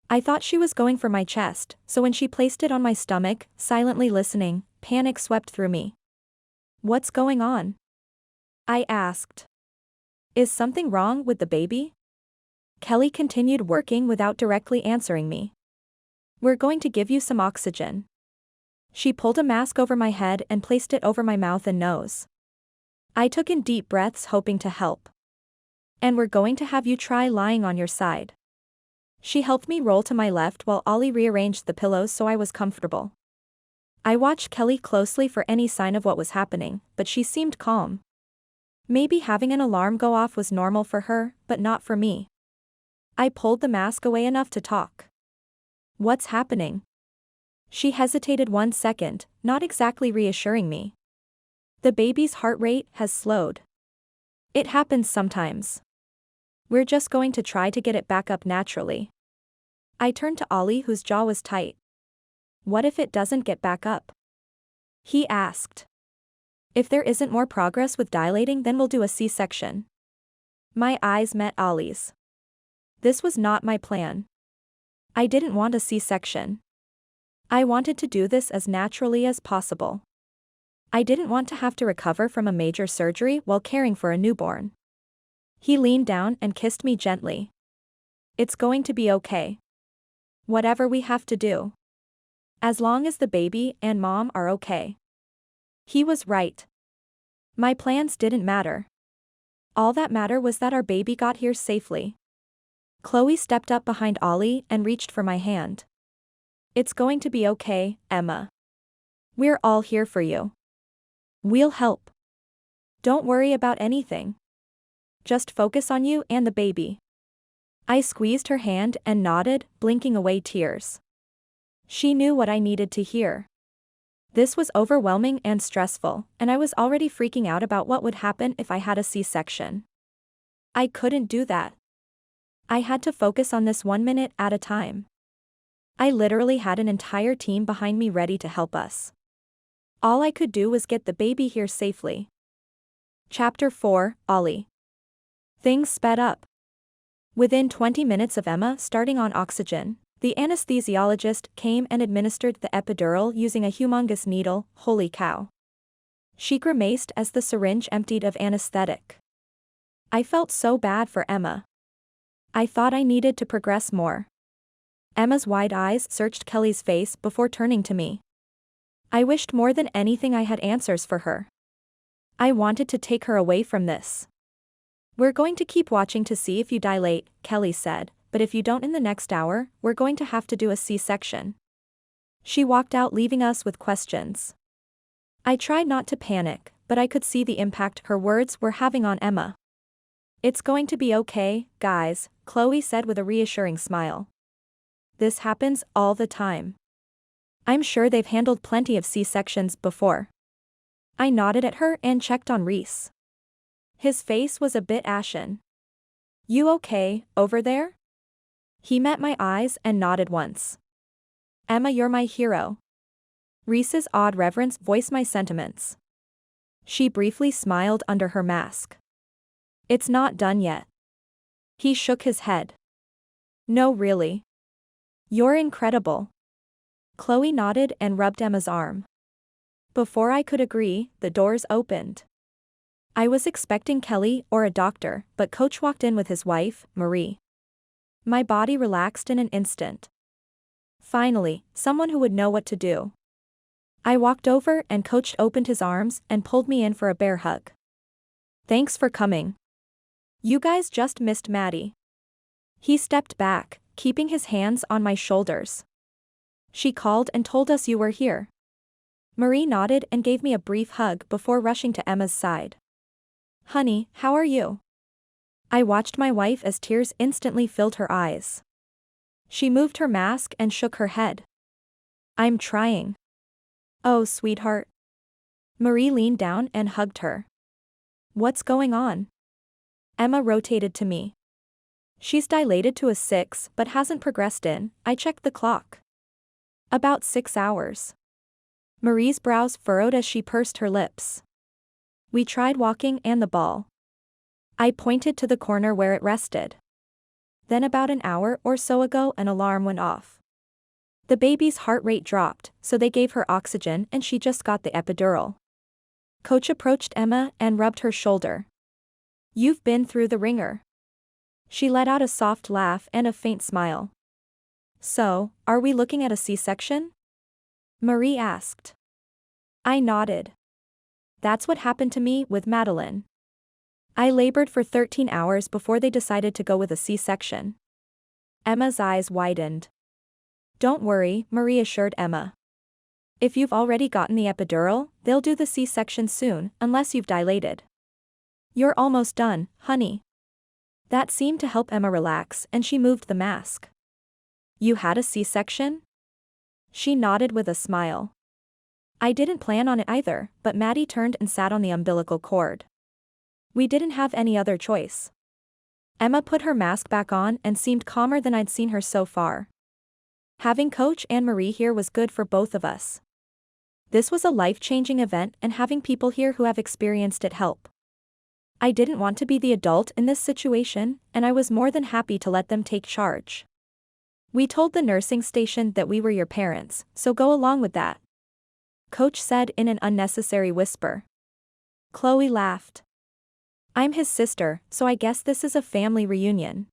I thought she was going for my chest, so when she placed it on my stomach, silently listening, panic swept through me. What's going on? I asked. Is something wrong with the baby? Kelly continued working without directly answering me. We're going to give you some oxygen. She pulled a mask over my head and placed it over my mouth and nose. I took in deep breaths, hoping to help. And we're going to have you try lying on your side. She helped me roll to my left while Olli rearranged the pillows so I was comfortable. I watched Kelly closely for any sign of what was happening, but she seemed calm. Maybe having an alarm go off was normal for her, but not for me. I pulled the mask away enough to talk. What's happening? She hesitated 1 second, not exactly reassuring me. The baby's heart rate has slowed. It happens sometimes. We're just going to try to get it back up naturally. I turned to Olli, whose jaw was tight. What if it doesn't get back up? He asked. If there isn't more progress with dilating, then we'll do a C-section. My eyes met Olli's. This was not my plan. I didn't want a C-section. I wanted to do this as naturally as possible. I didn't want to have to recover from a major surgery while caring for a newborn. He leaned down and kissed me gently. It's going to be okay. Whatever we have to do. As long as the baby and mom are okay. He was right. My plans didn't matter. All that mattered was that our baby got here safely. Chloe stepped up behind Olli and reached for my hand. It's going to be okay, Emma. We're all here for you. We'll help. Don't worry about anything. Just focus on you and the baby. I squeezed her hand and nodded, blinking away tears. She knew what I needed to hear. This was overwhelming and stressful, and I was already freaking out about what would happen if I had a C-section. I couldn't do that. I had to focus on this 1 minute at a time. I literally had an entire team behind me ready to help us. All I could do was get the baby here safely. Chapter 4, Olli. Things sped up. Within 20 minutes of Emma starting on oxygen, the anesthesiologist came and administered the epidural using a humongous needle. Holy cow. She grimaced as the syringe emptied of anesthetic. I felt so bad for Emma. I thought I needed to progress more. Emma's wide eyes searched Kelly's face before turning to me. I wished more than anything I had answers for her. I wanted to take her away from this. We're going to keep watching to see if you dilate, Kelly said, but if you don't in the next hour, we're going to have to do a C-section. She walked out, leaving us with questions. I tried not to panic, but I could see the impact her words were having on Emma. It's going to be okay, guys, Chloe said with a reassuring smile. This happens all the time. I'm sure they've handled plenty of C-sections before. I nodded at her and checked on Reese. His face was a bit ashen. You okay, over there? He met my eyes and nodded once. Emma, you're my hero. Reese's odd reverence voiced my sentiments. She briefly smiled under her mask. It's not done yet. He shook his head. No, really. You're incredible. Chloe nodded and rubbed Emma's arm. Before I could agree, the doors opened. I was expecting Kelly or a doctor, but Coach walked in with his wife, Marie. My body relaxed in an instant. Finally, someone who would know what to do. I walked over and Coach opened his arms and pulled me in for a bear hug. Thanks for coming. You guys just missed Maddie. He stepped back, keeping his hands on my shoulders. She called and told us you were here. Marie nodded and gave me a brief hug before rushing to Emma's side. Honey, how are you? I watched my wife as tears instantly filled her eyes. She moved her mask and shook her head. I'm trying. Oh, sweetheart. Marie leaned down and hugged her. What's going on? Emma rotated to me. She's dilated to a 6 but hasn't progressed in, I checked the clock. About 6 hours. Marie's brows furrowed as she pursed her lips. We tried walking and the ball. I pointed to the corner where it rested. Then about an hour or so ago an alarm went off. The baby's heart rate dropped, so they gave her oxygen and she just got the epidural. Coach approached Emma and rubbed her shoulder. You've been through the ringer. She let out a soft laugh and a faint smile. So, are we looking at a C-section? Marie asked. I nodded. That's what happened to me with Madeline. I labored for 13 hours before they decided to go with a C-section. Emma's eyes widened. Don't worry, Marie assured Emma. If you've already gotten the epidural, they'll do the C-section soon, unless you've dilated. You're almost done, honey. That seemed to help Emma relax and she moved the mask. You had a C-section? She nodded with a smile. I didn't plan on it either, but Maddie turned and sat on the umbilical cord. We didn't have any other choice. Emma put her mask back on and seemed calmer than I'd seen her so far. Having Coach and Marie here was good for both of us. This was a life-changing event and having people here who have experienced it help. I didn't want to be the adult in this situation, and I was more than happy to let them take charge. We told the nursing station that we were your parents, so go along with that. Coach said in an unnecessary whisper. Chloe laughed. I'm his sister, so I guess this is a family reunion.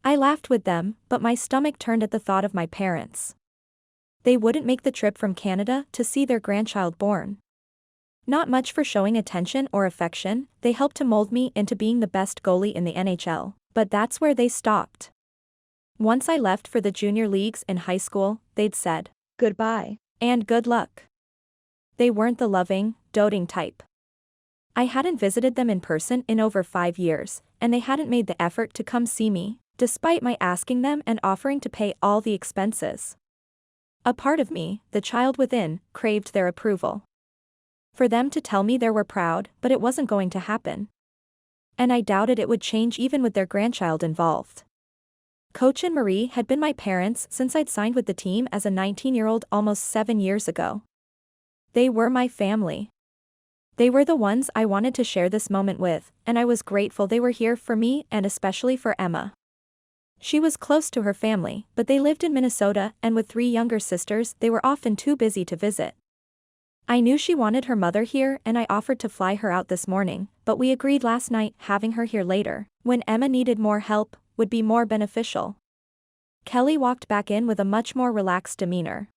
I laughed with them, but my stomach turned at the thought of my parents. They wouldn't make the trip from Canada to see their grandchild born. Not much for showing attention or affection, they helped to mold me into being the best goalie in the NHL, but that's where they stopped. Once I left for the junior leagues in high school, they'd said, goodbye, and good luck. They weren't the loving, doting type. I hadn't visited them in person in over 5 years, and they hadn't made the effort to come see me, despite my asking them and offering to pay all the expenses. A part of me, the child within, craved their approval. For them to tell me they were proud, but it wasn't going to happen. And I doubted it would change even with their grandchild involved. Coach and Marie had been my parents since I'd signed with the team as a 19-year-old almost 7 years ago. They were my family. They were the ones I wanted to share this moment with, and I was grateful they were here for me and especially for Emma. She was close to her family, but they lived in Minnesota and with 3 younger sisters they were often too busy to visit. I knew she wanted her mother here and I offered to fly her out this morning, but we agreed last night having her here later, when Emma needed more help, would be more beneficial. Kelly walked back in with a much more relaxed demeanor.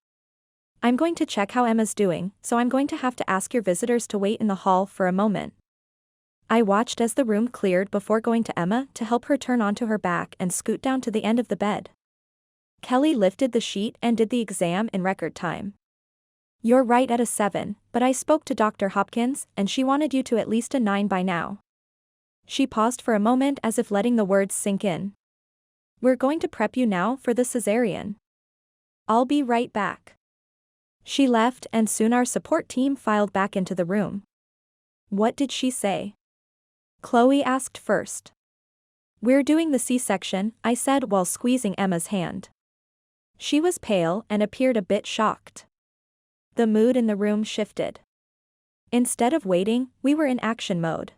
I'm going to check how Emma's doing, so I'm going to have to ask your visitors to wait in the hall for a moment. I watched as the room cleared before going to Emma to help her turn onto her back and scoot down to the end of the bed. Kelly lifted the sheet and did the exam in record time. You're right at a 7, but I spoke to Dr. Hopkins and she wanted you to at least a 9 by now. She paused for a moment as if letting the words sink in. We're going to prep you now for the cesarean. I'll be right back. She left and soon our support team filed back into the room. What did she say? Chloe asked first. We're doing the C-section, I said while squeezing Emma's hand. She was pale and appeared a bit shocked. The mood in the room shifted. Instead of waiting, we were in action mode.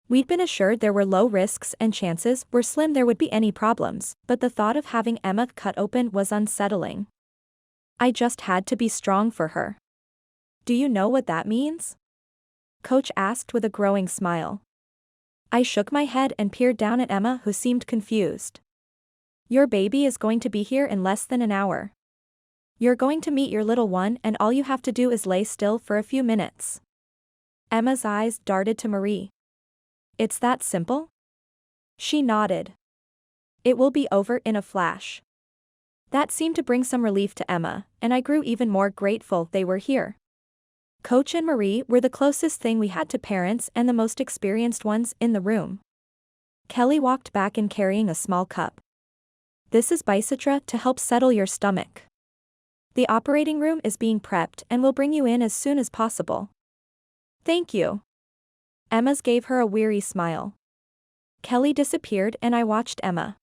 We'd been assured there were low risks and chances were slim there would be any problems, but the thought of having Emma cut open was unsettling. I just had to be strong for her. Do you know what that means? Coach asked with a growing smile. I shook my head and peered down at Emma, who seemed confused. Your baby is going to be here in less than an hour. You're going to meet your little one and all you have to do is lay still for a few minutes. Emma's eyes darted to Marie. It's that simple? She nodded. It will be over in a flash. That seemed to bring some relief to Emma, and I grew even more grateful they were here. Coach and Marie were the closest thing we had to parents and the most experienced ones in the room. Kelly walked back in carrying a small cup. This is Bicitra to help settle your stomach. The operating room is being prepped and we'll bring you in as soon as possible. Thank you. Emma's gave her a weary smile. Kelly disappeared and I watched Emma.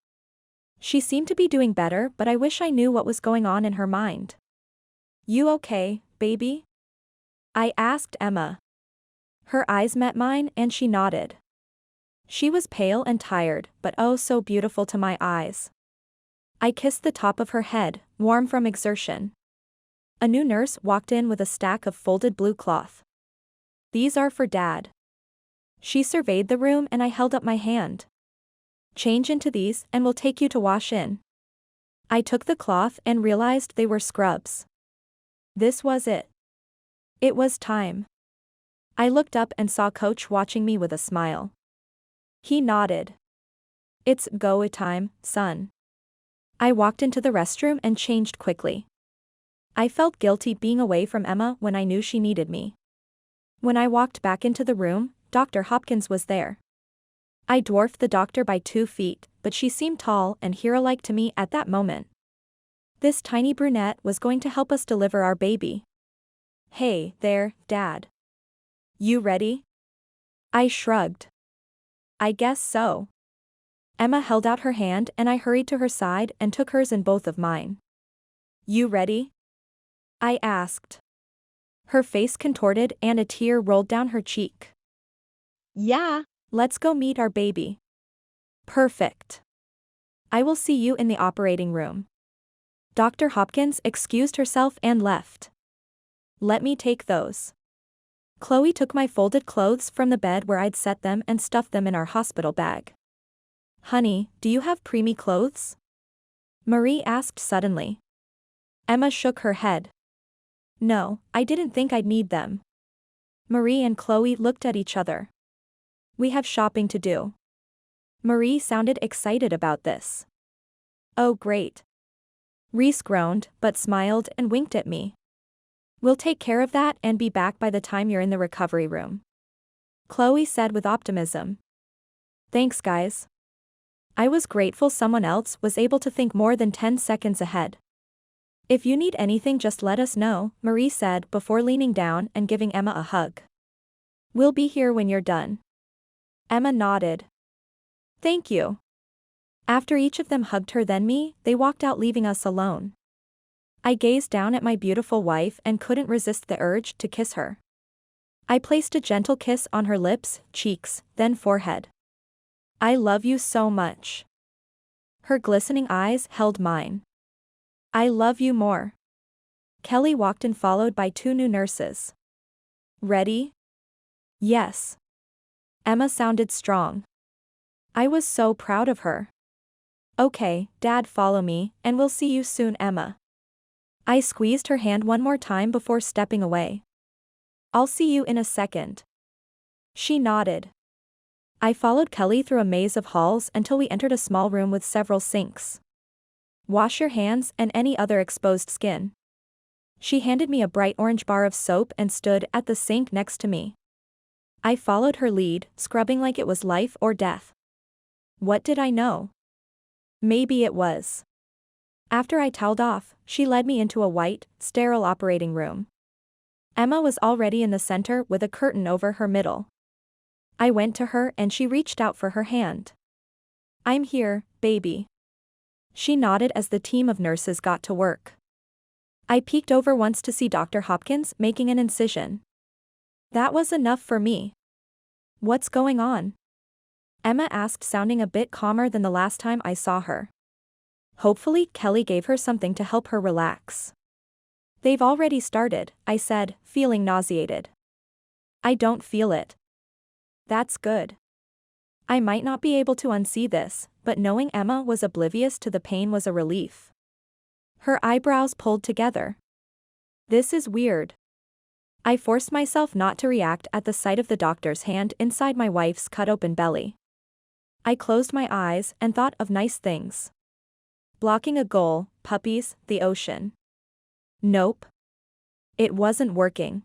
She seemed to be doing better, but I wish I knew what was going on in her mind. You okay, baby? I asked Emma. Her eyes met mine and she nodded. She was pale and tired, but oh so beautiful to my eyes. I kissed the top of her head, warm from exertion. A new nurse walked in with a stack of folded blue cloth. These are for Dad. She surveyed the room and I held up my hand. Change into these and we'll take you to wash in. I took the cloth and realized they were scrubs. This was it. It was time. I looked up and saw Coach watching me with a smile. He nodded. It's go time, son. I walked into the restroom and changed quickly. I felt guilty being away from Emma when I knew she needed me. When I walked back into the room, Dr. Hopkins was there. I dwarfed the doctor by 2 feet, but she seemed tall and hero-like to me at that moment. This tiny brunette was going to help us deliver our baby. Hey, there, Dad. You ready? I shrugged. I guess so. Emma held out her hand and I hurried to her side and took hers in both of mine. You ready? I asked. Her face contorted and a tear rolled down her cheek. Yeah, let's go meet our baby. Perfect. I will see you in the operating room. Dr. Hopkins excused herself and left. Let me take those. Chloe took my folded clothes from the bed where I'd set them and stuffed them in our hospital bag. Honey, do you have preemie clothes? Marie asked suddenly. Emma shook her head. No, I didn't think I'd need them. Marie and Chloe looked at each other. We have shopping to do. Marie sounded excited about this. Oh great. Reese groaned, but smiled and winked at me. We'll take care of that and be back by the time you're in the recovery room. Chloe said with optimism. Thanks guys. I was grateful someone else was able to think more than 10 seconds ahead. If you need anything just let us know, Marie said before leaning down and giving Emma a hug. We'll be here when you're done. Emma nodded. Thank you. After each of them hugged her then me, they walked out leaving us alone. I gazed down at my beautiful wife and couldn't resist the urge to kiss her. I placed a gentle kiss on her lips, cheeks, then forehead. I love you so much. Her glistening eyes held mine. I love you more. Kelly walked in followed by 2 new nurses. Ready? Yes. Emma sounded strong. I was so proud of her. Okay, Dad, follow me, and we'll see you soon, Emma. I squeezed her hand one more time before stepping away. I'll see you in a second. She nodded. I followed Kelly through a maze of halls until we entered a small room with several sinks. Wash your hands and any other exposed skin. She handed me a bright orange bar of soap and stood at the sink next to me. I followed her lead, scrubbing like it was life or death. What did I know? Maybe it was. After I toweled off, she led me into a white, sterile operating room. Emma was already in the center with a curtain over her middle. I went to her and she reached out for her hand. I'm here, baby. She nodded as the team of nurses got to work. I peeked over once to see Dr. Hopkins making an incision. That was enough for me. What's going on? Emma asked, sounding a bit calmer than the last time I saw her. Hopefully, Kelly gave her something to help her relax. They've already started, I said, feeling nauseated. I don't feel it. That's good. I might not be able to unsee this, but knowing Emma was oblivious to the pain was a relief. Her eyebrows pulled together. This is weird. I forced myself not to react at the sight of the doctor's hand inside my wife's cut-open belly. I closed my eyes and thought of nice things. Blocking a goal, puppies, the ocean. Nope. It wasn't working.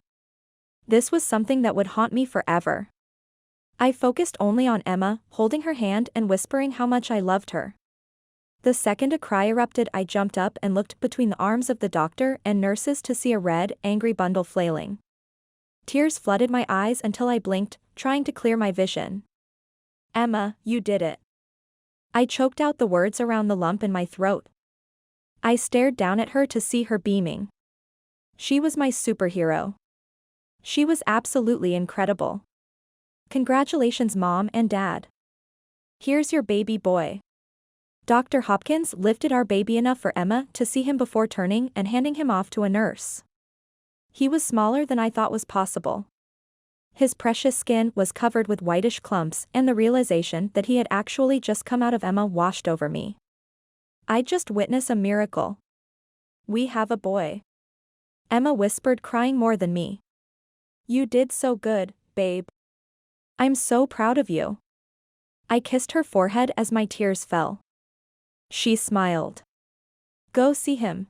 This was something that would haunt me forever. I focused only on Emma, holding her hand and whispering how much I loved her. The second a cry erupted, I jumped up and looked between the arms of the doctor and nurses to see a red, angry bundle flailing. Tears flooded my eyes until I blinked, trying to clear my vision. Emma, you did it. I choked out the words around the lump in my throat. I stared down at her to see her beaming. She was my superhero. She was absolutely incredible. Congratulations, Mom and Dad. Here's your baby boy. Dr. Hopkins lifted our baby enough for Emma to see him before turning and handing him off to a nurse. He was smaller than I thought was possible. His precious skin was covered with whitish clumps, and the realization that he had actually just come out of Emma washed over me. I'd just witnessed a miracle. We have a boy. Emma whispered, crying more than me. You did so good, babe. I'm so proud of you. I kissed her forehead as my tears fell. She smiled. Go see him.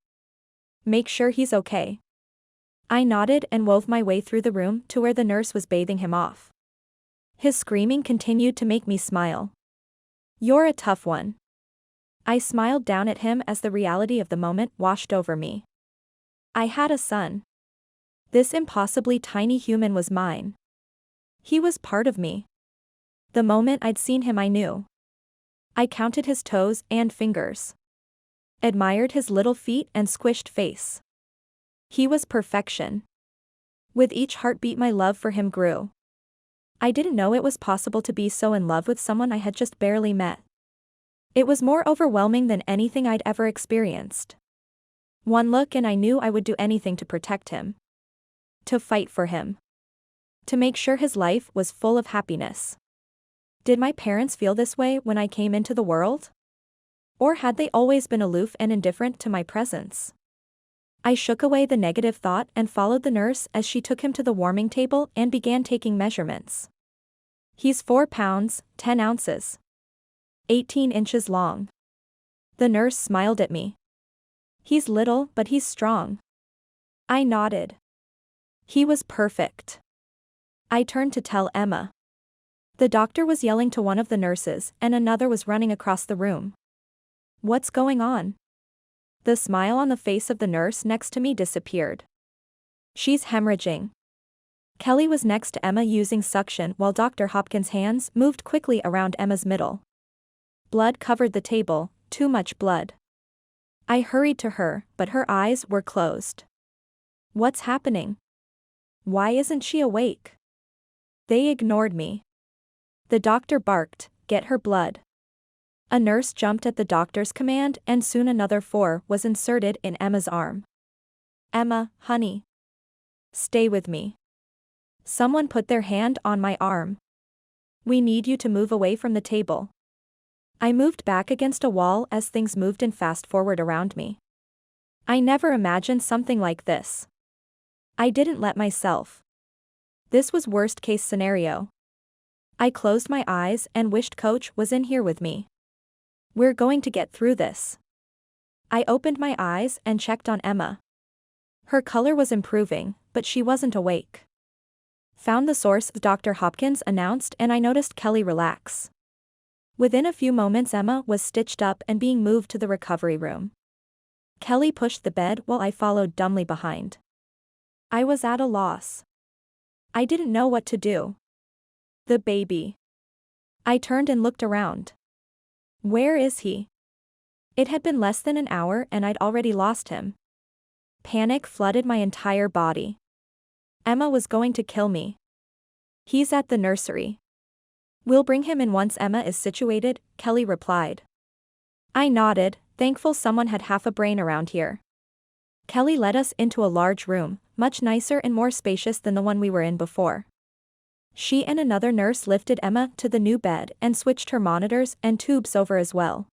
Make sure he's okay. I nodded and wove my way through the room to where the nurse was bathing him off. His screaming continued to make me smile. You're a tough one. I smiled down at him as the reality of the moment washed over me. I had a son. This impossibly tiny human was mine. He was part of me. The moment I'd seen him, I knew. I counted his toes and fingers. Admired his little feet and squished face. He was perfection. With each heartbeat, my love for him grew. I didn't know it was possible to be so in love with someone I had just barely met. It was more overwhelming than anything I'd ever experienced. One look and I knew I would do anything to protect him. To fight for him. To make sure his life was full of happiness. Did my parents feel this way when I came into the world? Or had they always been aloof and indifferent to my presence? I shook away the negative thought and followed the nurse as she took him to the warming table and began taking measurements. He's 4 pounds, 10 ounces. 18 inches long. The nurse smiled at me. He's little, but he's strong. I nodded. He was perfect. I turned to tell Emma. The doctor was yelling to one of the nurses, and another was running across the room. What's going on? The smile on the face of the nurse next to me disappeared. She's hemorrhaging. Kelly was next to Emma using suction while Dr. Hopkins' hands moved quickly around Emma's middle. Blood covered the table, too much blood. I hurried to her, but her eyes were closed. What's happening? Why isn't she awake? They ignored me. The doctor barked, get her blood. A nurse jumped at the doctor's command and soon another 4 was inserted in Emma's arm. Emma, honey. Stay with me. Someone put their hand on my arm. We need you to move away from the table. I moved back against a wall as things moved in fast forward around me. I never imagined something like this. I didn't let myself. This was worst case scenario. I closed my eyes and wished Coach was in here with me. We're going to get through this. I opened my eyes and checked on Emma. Her color was improving, but she wasn't awake. Found the source, Dr. Hopkins announced, and I noticed Kelly relax. Within a few moments Emma was stitched up and being moved to the recovery room. Kelly pushed the bed while I followed dumbly behind. I was at a loss. I didn't know what to do. The baby. I turned and looked around. Where is he? It had been less than an hour and I'd already lost him. Panic flooded my entire body. Emma was going to kill me. He's at the nursery. We'll bring him in once Emma is situated, Kelly replied. I nodded, thankful someone had half a brain around here. Kelly led us into a large room, much nicer and more spacious than the one we were in before. She and another nurse lifted Emma to the new bed and switched her monitors and tubes over as well.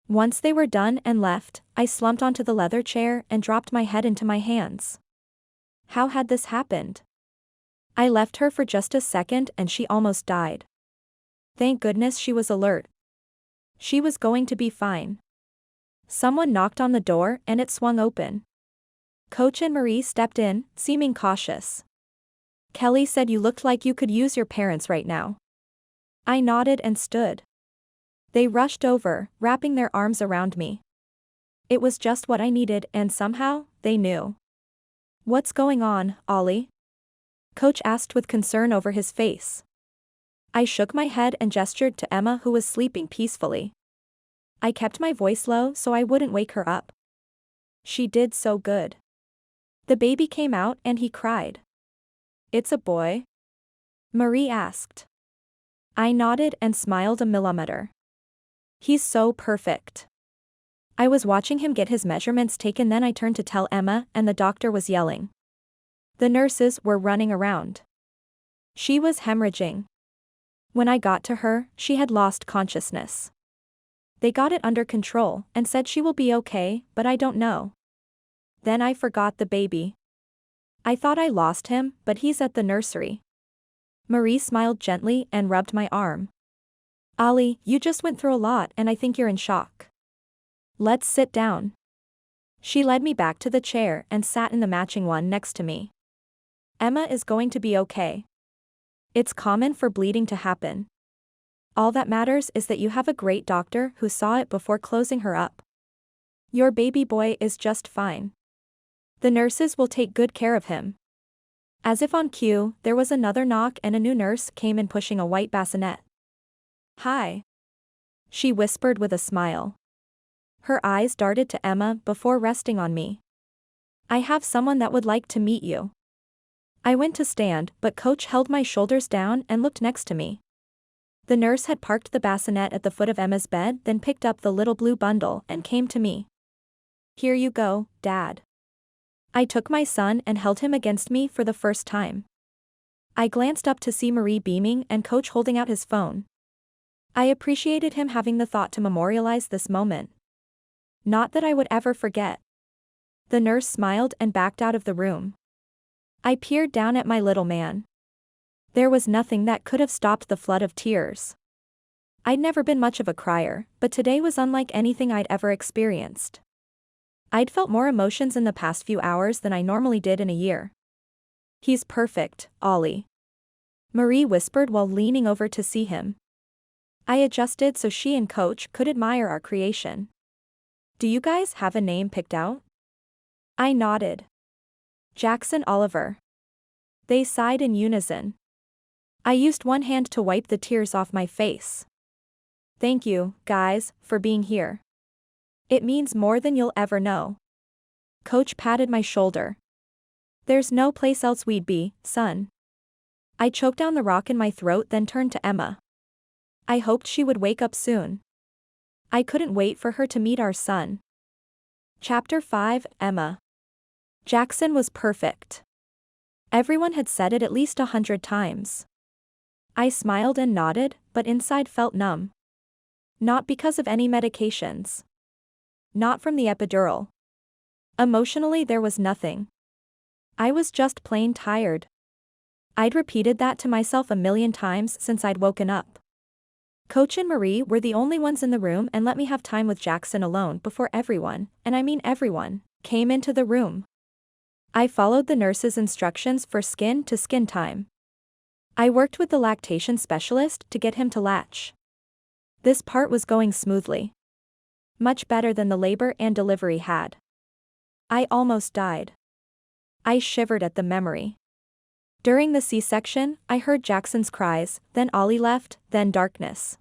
Once they were done and left, I slumped onto the leather chair and dropped my head into my hands. How had this happened? I left her for just a second and she almost died. Thank goodness she was alert. She was going to be fine. Someone knocked on the door and it swung open. Coach and Marie stepped in, seeming cautious. Kelly said you looked like you could use your parents right now. I nodded and stood. They rushed over, wrapping their arms around me. It was just what I needed and somehow, they knew. What's going on, Olli? Coach asked with concern over his face. I shook my head and gestured to Emma, who was sleeping peacefully. I kept my voice low so I wouldn't wake her up. She did so good. The baby came out and he cried. It's a boy? Marie asked. I nodded and smiled a millimeter. He's so perfect. I was watching him get his measurements taken, then I turned to tell Emma, and the doctor was yelling. The nurses were running around. She was hemorrhaging. When I got to her, she had lost consciousness. They got it under control and said she will be okay, but I don't know. Then I forgot the baby. I thought I lost him, but he's at the nursery. Marie smiled gently and rubbed my arm. Olli, you just went through a lot and I think you're in shock. Let's sit down. She led me back to the chair and sat in the matching one next to me. Emma is going to be okay. It's common for bleeding to happen. All that matters is that you have a great doctor who saw it before closing her up. Your baby boy is just fine. The nurses will take good care of him. As if on cue, there was another knock and a new nurse came in pushing a white bassinet. Hi. She whispered with a smile. Her eyes darted to Emma before resting on me. I have someone that would like to meet you. I went to stand, but Coach held my shoulders down and looked next to me. The nurse had parked the bassinet at the foot of Emma's bed, then picked up the little blue bundle and came to me. Here you go, Dad. I took my son and held him against me for the first time. I glanced up to see Marie beaming and Coach holding out his phone. I appreciated him having the thought to memorialize this moment. Not that I would ever forget. The nurse smiled and backed out of the room. I peered down at my little man. There was nothing that could have stopped the flood of tears. I'd never been much of a crier, but today was unlike anything I'd ever experienced. I'd felt more emotions in the past few hours than I normally did in a year. He's perfect, Olli. Marie whispered while leaning over to see him. I adjusted so she and Coach could admire our creation. Do you guys have a name picked out? I nodded. Jackson Oliver. They sighed in unison. I used one hand to wipe the tears off my face. Thank you, guys, for being here. It means more than you'll ever know. Coach patted my shoulder. There's no place else we'd be, son. I choked down the rock in my throat, then turned to Emma. I hoped she would wake up soon. I couldn't wait for her to meet our son. Chapter 5, Emma. Jackson was perfect. Everyone had said it at least 100 times. I smiled and nodded, but inside felt numb. Not because of any medications. Not from the epidural. Emotionally, there was nothing. I was just plain tired. I'd repeated that to myself a million times since I'd woken up. Coach and Marie were the only ones in the room and let me have time with Jackson alone before everyone, and I mean everyone, came into the room. I followed the nurse's instructions for skin-to-skin time. I worked with the lactation specialist to get him to latch. This part was going smoothly. Much better than the labor and delivery had. I almost died. I shivered at the memory. During the C-section, I heard Jackson's cries, then Olli left, then darkness.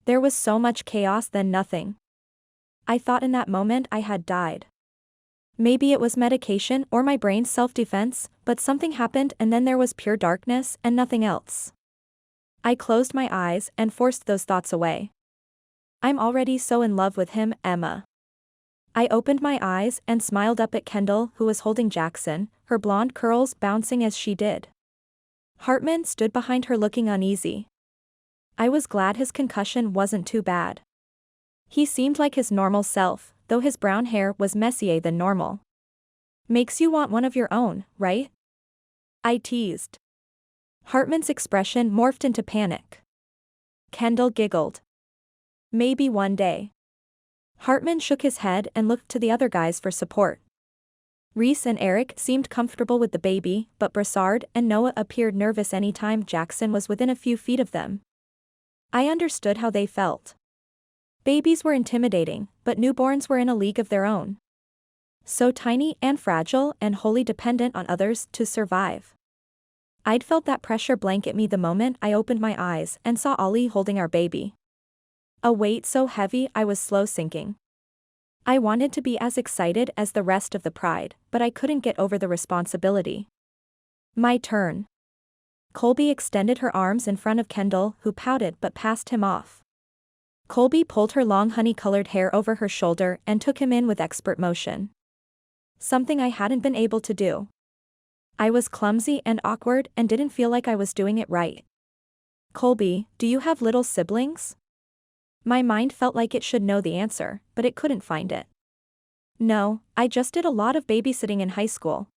There was so much chaos, then nothing. I thought in that moment I had died. Maybe it was medication or my brain's self-defense, but something happened and then there was pure darkness and nothing else. I closed my eyes and forced those thoughts away. I'm already so in love with him, Emma. I opened my eyes and smiled up at Kendall, who was holding Jackson, her blonde curls bouncing as she did. Hartman stood behind her looking uneasy. I was glad his concussion wasn't too bad. He seemed like his normal self, though his brown hair was messier than normal. Makes you want one of your own, right? I teased. Hartman's expression morphed into panic. Kendall giggled. Maybe one day. Hartman shook his head and looked to the other guys for support. Reese and Eric seemed comfortable with the baby, but Brassard and Noah appeared nervous anytime Jackson was within a few feet of them. I understood how they felt. Babies were intimidating, but newborns were in a league of their own. So tiny and fragile and wholly dependent on others to survive. I'd felt that pressure blanket me the moment I opened my eyes and saw Olli holding our baby. A weight so heavy I was slow sinking. I wanted to be as excited as the rest of the pride, but I couldn't get over the responsibility. My turn. Colby extended her arms in front of Kendall, who pouted but passed him off. Colby pulled her long honey-colored hair over her shoulder and took him in with expert motion. Something I hadn't been able to do. I was clumsy and awkward and didn't feel like I was doing it right. Colby, do you have little siblings? My mind felt like it should know the answer, but it couldn't find it. No, I just did a lot of babysitting in high school.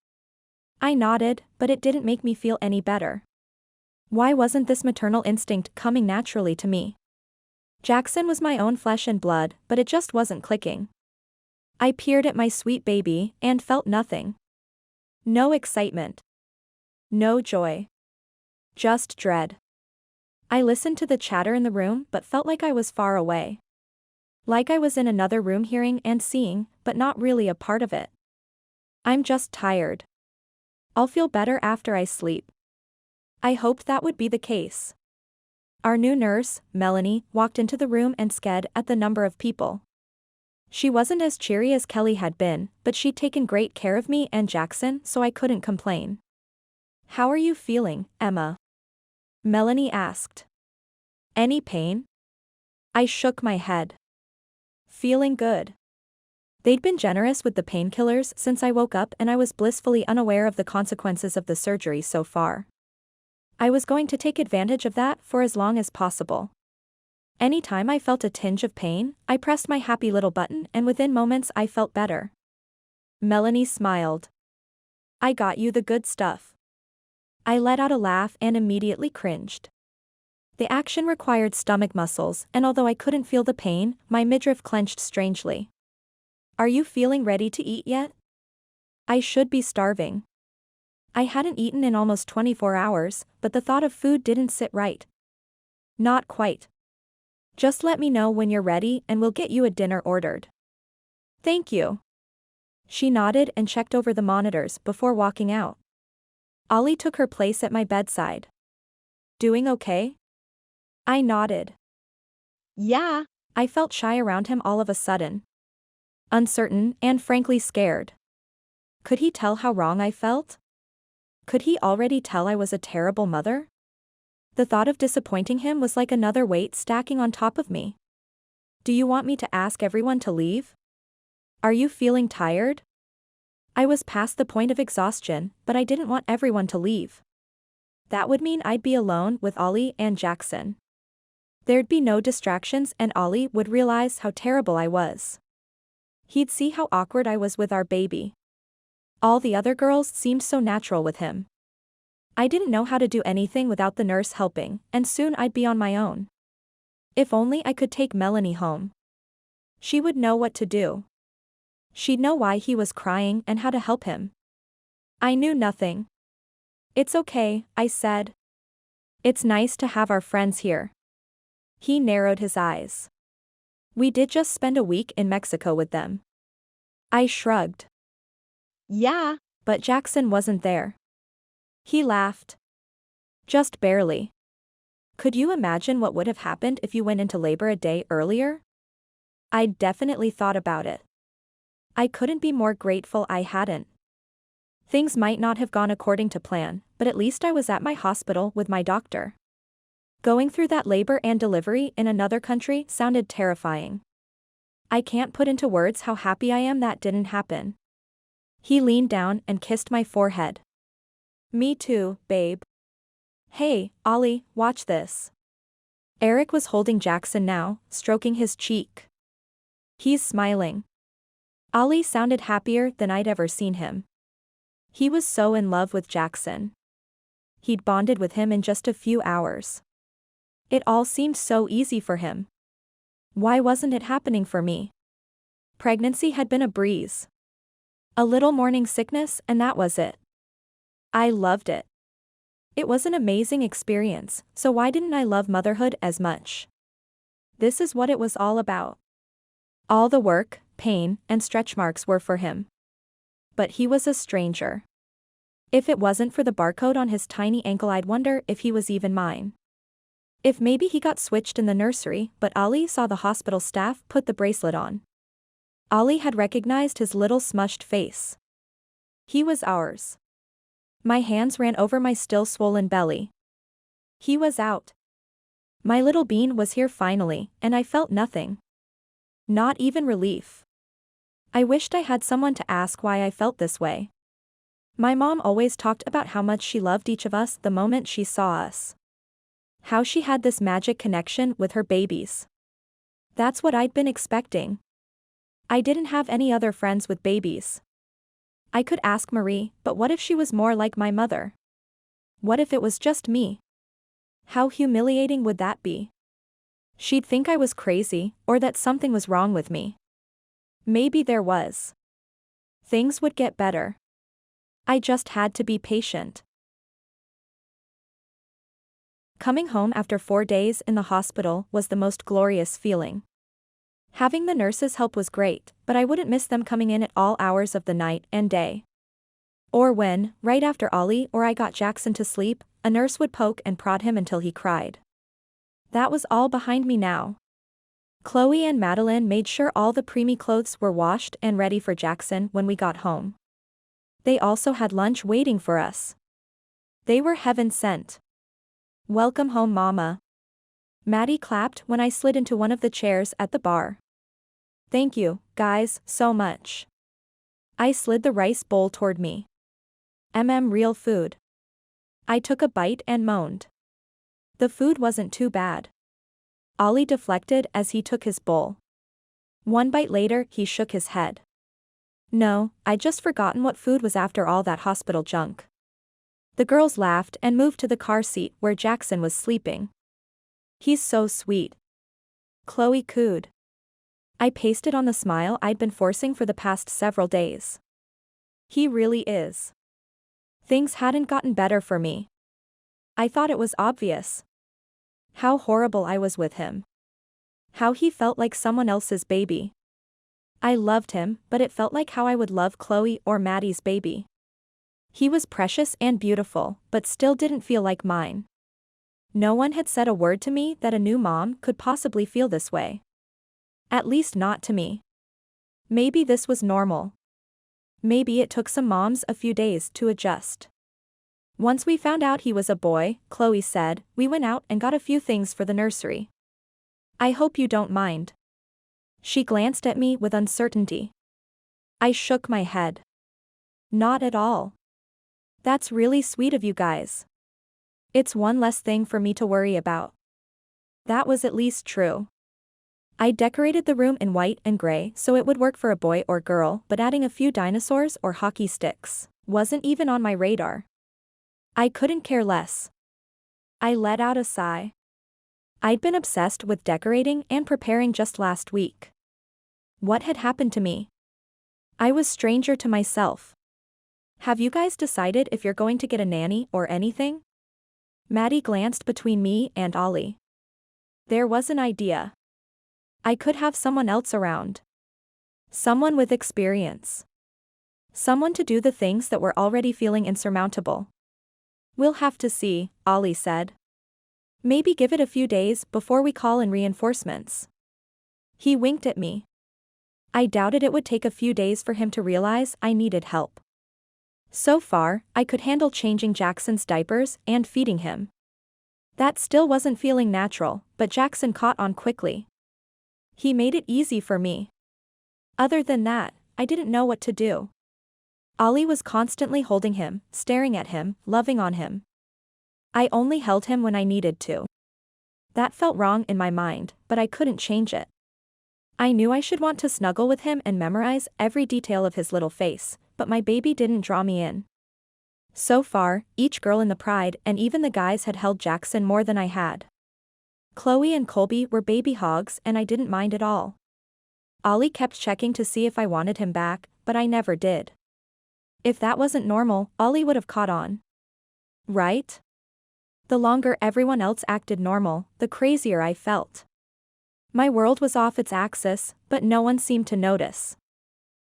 I nodded, but it didn't make me feel any better. Why wasn't this maternal instinct coming naturally to me? Jackson was my own flesh and blood, but it just wasn't clicking. I peered at my sweet baby and felt nothing. No excitement. No joy. Just dread. I listened to the chatter in the room but felt like I was far away. Like I was in another room hearing and seeing, but not really a part of it. I'm just tired. I'll feel better after I sleep. I hoped that would be the case. Our new nurse, Melanie, walked into the room and scared at the number of people. She wasn't as cheery as Kelly had been, but she'd taken great care of me and Jackson, so I couldn't complain. "How are you feeling, Emma?" Melanie asked. "Any pain?" I shook my head. "Feeling good." They'd been generous with the painkillers since I woke up and I was blissfully unaware of the consequences of the surgery so far. I was going to take advantage of that for as long as possible. Anytime I felt a tinge of pain, I pressed my happy little button and within moments I felt better. Melanie smiled. "I got you the good stuff." I let out a laugh and immediately cringed. The action required stomach muscles, and although I couldn't feel the pain, my midriff clenched strangely. "Are you feeling ready to eat yet?" I should be starving. I hadn't eaten in almost 24 hours, but the thought of food didn't sit right. "Not quite. Just let me know when you're ready and we'll get you a dinner ordered." "Thank you." She nodded and checked over the monitors before walking out. Olli took her place at my bedside. "Doing okay?" I nodded. "Yeah." I felt shy around him all of a sudden. Uncertain and frankly scared. Could he tell how wrong I felt? Could he already tell I was a terrible mother? The thought of disappointing him was like another weight stacking on top of me. "Do you want me to ask everyone to leave? Are you feeling tired?" I was past the point of exhaustion, but I didn't want everyone to leave. That would mean I'd be alone with Olli and Jackson. There'd be no distractions and Olli would realize how terrible I was. He'd see how awkward I was with our baby. All the other girls seemed so natural with him. I didn't know how to do anything without the nurse helping, and soon I'd be on my own. If only I could take Melanie home. She would know what to do. She'd know why he was crying and how to help him. I knew nothing. "It's okay," I said. "It's nice to have our friends here." He narrowed his eyes. "We did just spend a week in Mexico with them." I shrugged. "Yeah, but Jackson wasn't there." He laughed. "Just barely. Could you imagine what would have happened if you went into labor a day earlier?" I'd definitely thought about it. I couldn't be more grateful I hadn't. Things might not have gone according to plan, but at least I was at my hospital with my doctor. Going through that labor and delivery in another country sounded terrifying. I can't put into words how happy I am that didn't happen. He leaned down and kissed my forehead. "Me too, babe." "Hey, Olli, watch this." Eric was holding Jackson now, stroking his cheek. He's smiling. Olli sounded happier than I'd ever seen him. He was so in love with Jackson. He'd bonded with him in just a few hours. It all seemed so easy for him. Why wasn't it happening for me? Pregnancy had been a breeze. A little morning sickness and that was it. I loved it. It was an amazing experience, so why didn't I love motherhood as much? This is what it was all about. All the work, pain, and stretch marks were for him. But he was a stranger. If it wasn't for the barcode on his tiny ankle, I'd wonder if he was even mine. If maybe he got switched in the nursery, but Olli saw the hospital staff put the bracelet on. Olli had recognized his little smushed face. He was ours. My hands ran over my still swollen belly. He was out. My little bean was here finally, and I felt nothing. Not even relief. I wished I had someone to ask why I felt this way. My mom always talked about how much she loved each of us the moment she saw us. How she had this magic connection with her babies. That's what I'd been expecting. I didn't have any other friends with babies. I could ask Marie, but what if she was more like my mother? What if it was just me? How humiliating would that be? She'd think I was crazy, or that something was wrong with me. Maybe there was. Things would get better. I just had to be patient. Coming home after 4 days in the hospital was the most glorious feeling. Having the nurses help was great, but I wouldn't miss them coming in at all hours of the night and day. Or when, right after Olli or I got Jackson to sleep, a nurse would poke and prod him until he cried. That was all behind me now. Chloe and Madeline made sure all the preemie clothes were washed and ready for Jackson when we got home. They also had lunch waiting for us. They were heaven sent. Welcome home, Mama. Maddie clapped when I slid into one of the chairs at the bar. Thank you, guys, so much. I slid the rice bowl toward me. Real food. I took a bite and moaned. The food wasn't too bad. Olli deflected as he took his bowl. One bite later, he shook his head. No, I'd just forgotten what food was after all that hospital junk. The girls laughed and moved to the car seat where Jackson was sleeping. He's so sweet. Chloe cooed. I pasted on the smile I'd been forcing for the past several days. He really is. Things hadn't gotten better for me. I thought it was obvious. How horrible I was with him. How he felt like someone else's baby. I loved him, but it felt like how I would love Chloe or Maddie's baby. He was precious and beautiful, but still didn't feel like mine. No one had said a word to me that a new mom could possibly feel this way. At least not to me. Maybe this was normal. Maybe it took some moms a few days to adjust. Once we found out he was a boy, Chloe said, we went out and got a few things for the nursery. I hope you don't mind. She glanced at me with uncertainty. I shook my head. Not at all. That's really sweet of you guys. It's one less thing for me to worry about. That was at least true. I decorated the room in white and gray so it would work for a boy or girl, but adding a few dinosaurs or hockey sticks wasn't even on my radar. I couldn't care less. I let out a sigh. I'd been obsessed with decorating and preparing just last week. What had happened to me? I was stranger to myself. Have you guys decided if you're going to get a nanny or anything? Maddie glanced between me and Olli. There was an idea. I could have someone else around. Someone with experience. Someone to do the things that we're already feeling insurmountable. We'll have to see, Olli said. Maybe give it a few days before we call in reinforcements. He winked at me. I doubted it would take a few days for him to realize I needed help. So far, I could handle changing Jackson's diapers and feeding him. That still wasn't feeling natural, but Jackson caught on quickly. He made it easy for me. Other than that, I didn't know what to do. Olli was constantly holding him, staring at him, loving on him. I only held him when I needed to. That felt wrong in my mind, but I couldn't change it. I knew I should want to snuggle with him and memorize every detail of his little face, but my baby didn't draw me in. So far, each girl in the Pride and even the guys had held Jackson more than I had. Chloe and Colby were baby hogs and I didn't mind at all. Olli kept checking to see if I wanted him back, but I never did. If that wasn't normal, Olli would have caught on. Right? The longer everyone else acted normal, the crazier I felt. My world was off its axis, but no one seemed to notice.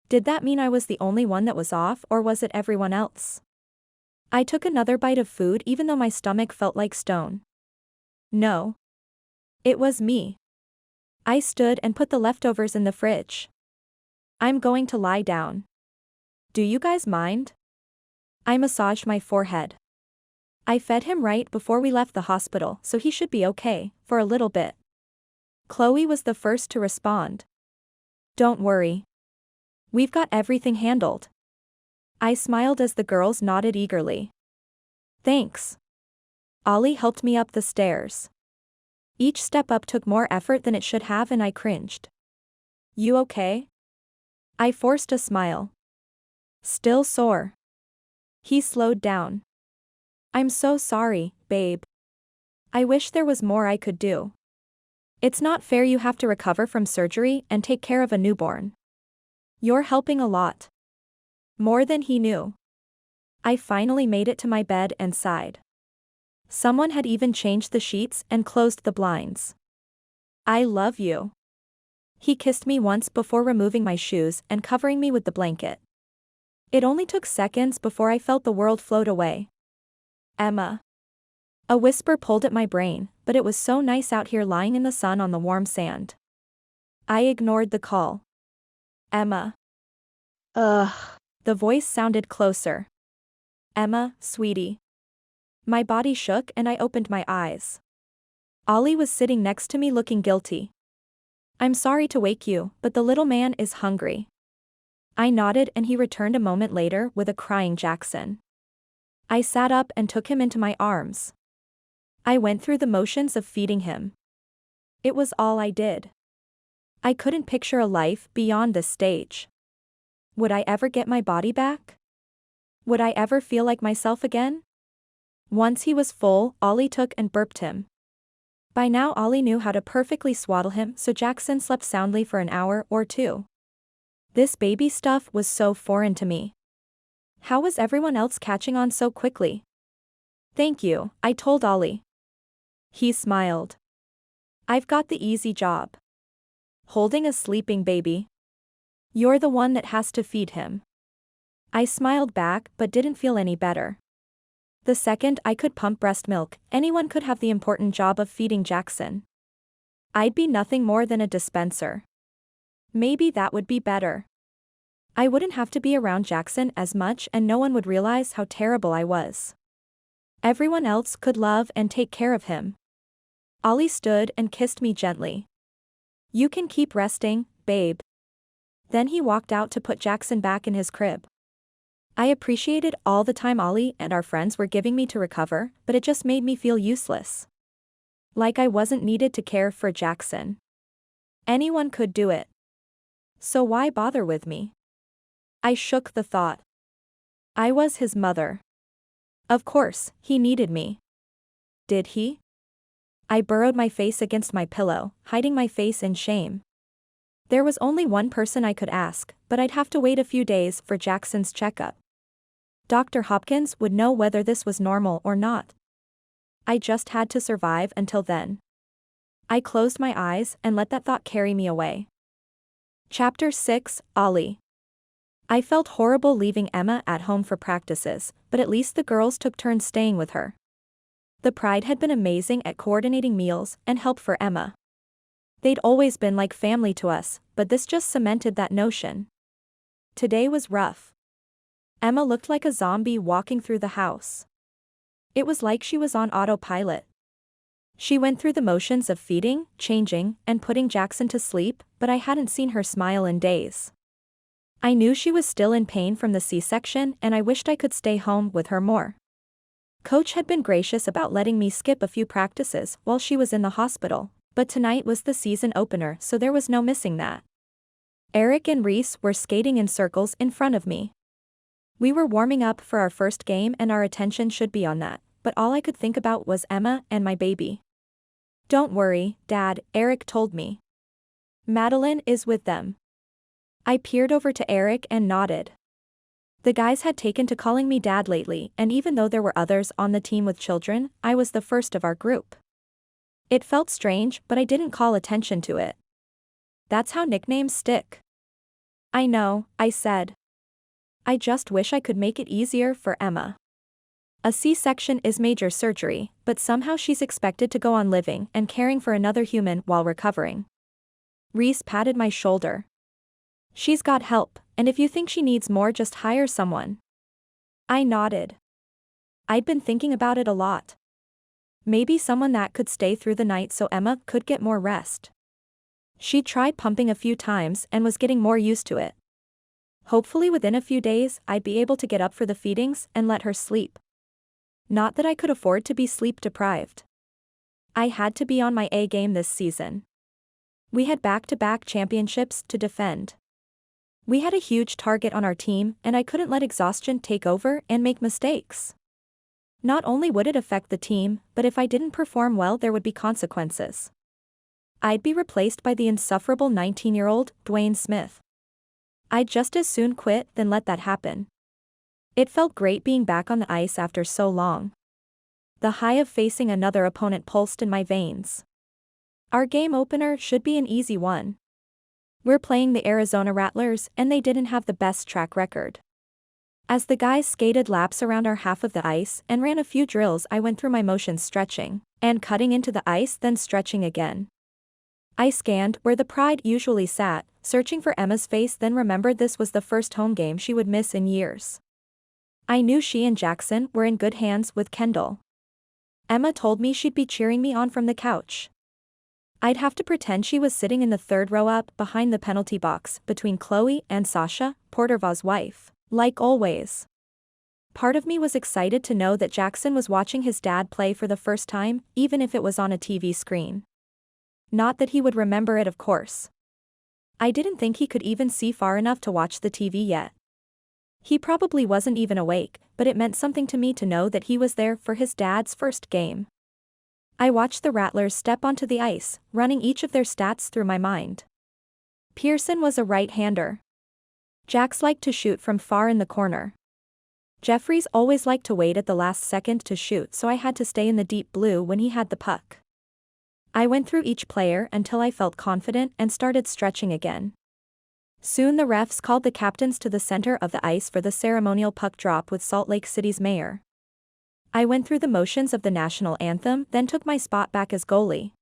Did that mean I was the only one that was off, or was it everyone else? I took another bite of food even though my stomach felt like stone. No. It was me. I stood and put the leftovers in the fridge. I'm going to lie down. Do you guys mind? I massaged my forehead. I fed him right before we left the hospital, so he should be okay, for a little bit. Chloe was the first to respond. Don't worry. We've got everything handled. I smiled as the girls nodded eagerly. Thanks. Olli helped me up the stairs. Each step up took more effort than it should have and I cringed. You okay? I forced a smile. Still sore. He slowed down. I'm so sorry, babe. I wish there was more I could do. It's not fair you have to recover from surgery and take care of a newborn. You're helping a lot. More than he knew. I finally made it to my bed and sighed. Someone had even changed the sheets and closed the blinds. I love you. He kissed me once before removing my shoes and covering me with the blanket. It only took seconds before I felt the world float away. Emma. A whisper pulled at my brain, but it was so nice out here lying in the sun on the warm sand. I ignored the call. Emma. Ugh. The voice sounded closer. Emma, sweetie. My body shook and I opened my eyes. Olli was sitting next to me looking guilty. I'm sorry to wake you, but the little man is hungry. I nodded and he returned a moment later with a crying Jackson. I sat up and took him into my arms. I went through the motions of feeding him. It was all I did. I couldn't picture a life beyond this stage. Would I ever get my body back? Would I ever feel like myself again? Once he was full, Olli took and burped him. By now Olli knew how to perfectly swaddle him, so Jackson slept soundly for an hour or two. This baby stuff was so foreign to me. How was everyone else catching on so quickly? Thank you, I told Olli. He smiled. I've got the easy job. Holding a sleeping baby. You're the one that has to feed him. I smiled back but didn't feel any better. The second I could pump breast milk, anyone could have the important job of feeding Jackson. I'd be nothing more than a dispenser. Maybe that would be better. I wouldn't have to be around Jackson as much and no one would realize how terrible I was. Everyone else could love and take care of him. Olli stood and kissed me gently. You can keep resting, babe. Then he walked out to put Jackson back in his crib. I appreciated all the time Olli and our friends were giving me to recover, but it just made me feel useless. Like I wasn't needed to care for Jackson. Anyone could do it. So why bother with me? I shook the thought. I was his mother. Of course, he needed me. Did he? I burrowed my face against my pillow, hiding my face in shame. There was only one person I could ask, but I'd have to wait a few days for Jackson's checkup. Dr. Hopkins would know whether this was normal or not. I just had to survive until then. I closed my eyes and let that thought carry me away. Chapter 6, Olli. I felt horrible leaving Emma at home for practices, but at least the girls took turns staying with her. The Pride had been amazing at coordinating meals and help for Emma. They'd always been like family to us, but this just cemented that notion. Today was rough. Emma looked like a zombie walking through the house. It was like she was on autopilot. She went through the motions of feeding, changing, and putting Jackson to sleep, but I hadn't seen her smile in days. I knew she was still in pain from the C-section and I wished I could stay home with her more. Coach had been gracious about letting me skip a few practices while she was in the hospital, but tonight was the season opener so there was no missing that. Eric and Reese were skating in circles in front of me. We were warming up for our first game and our attention should be on that, but all I could think about was Emma and my baby. Don't worry, Dad, Eric told me. Madeline is with them. I peered over to Eric and nodded. The guys had taken to calling me Dad lately, and even though there were others on the team with children, I was the first of our group. It felt strange, but I didn't call attention to it. That's how nicknames stick. I know, I said. I just wish I could make it easier for Emma. A C-section is major surgery, but somehow she's expected to go on living and caring for another human while recovering. Reese patted my shoulder. She's got help, and if you think she needs more, just hire someone. I nodded. I'd been thinking about it a lot. Maybe someone that could stay through the night so Emma could get more rest. She tried pumping a few times and was getting more used to it. Hopefully within a few days I'd be able to get up for the feedings and let her sleep. Not that I could afford to be sleep deprived. I had to be on my A game this season. We had back-to-back championships to defend. We had a huge target on our team, and I couldn't let exhaustion take over and make mistakes. Not only would it affect the team, but if I didn't perform well, there would be consequences. I'd be replaced by the insufferable 19-year-old Dwayne Smith. I'd just as soon quit than let that happen. It felt great being back on the ice after so long. The high of facing another opponent pulsed in my veins. Our game opener should be an easy one. We're playing the Arizona Rattlers, and they didn't have the best track record. As the guys skated laps around our half of the ice and ran a few drills, I went through my motions, stretching and cutting into the ice, then stretching again. I scanned where the Pride usually sat, searching for Emma's face, then remembered this was the first home game she would miss in years. I knew she and Jackson were in good hands with Kendall. Emma told me she'd be cheering me on from the couch. I'd have to pretend she was sitting in the third row up behind the penalty box between Chloe and Sasha, Portervaux's wife, like always. Part of me was excited to know that Jackson was watching his dad play for the first time, even if it was on a TV screen. Not that he would remember it, of course. I didn't think he could even see far enough to watch the TV yet. He probably wasn't even awake, but it meant something to me to know that he was there for his dad's first game. I watched the Rattlers step onto the ice, running each of their stats through my mind. Pearson was a right-hander. Jax liked to shoot from far in the corner. Jeffries always liked to wait at the last second to shoot, so I had to stay in the deep blue when he had the puck. I went through each player until I felt confident and started stretching again. Soon the refs called the captains to the center of the ice for the ceremonial puck drop with Salt Lake City's mayor. I went through the motions of the national anthem, then took my spot back as goalie.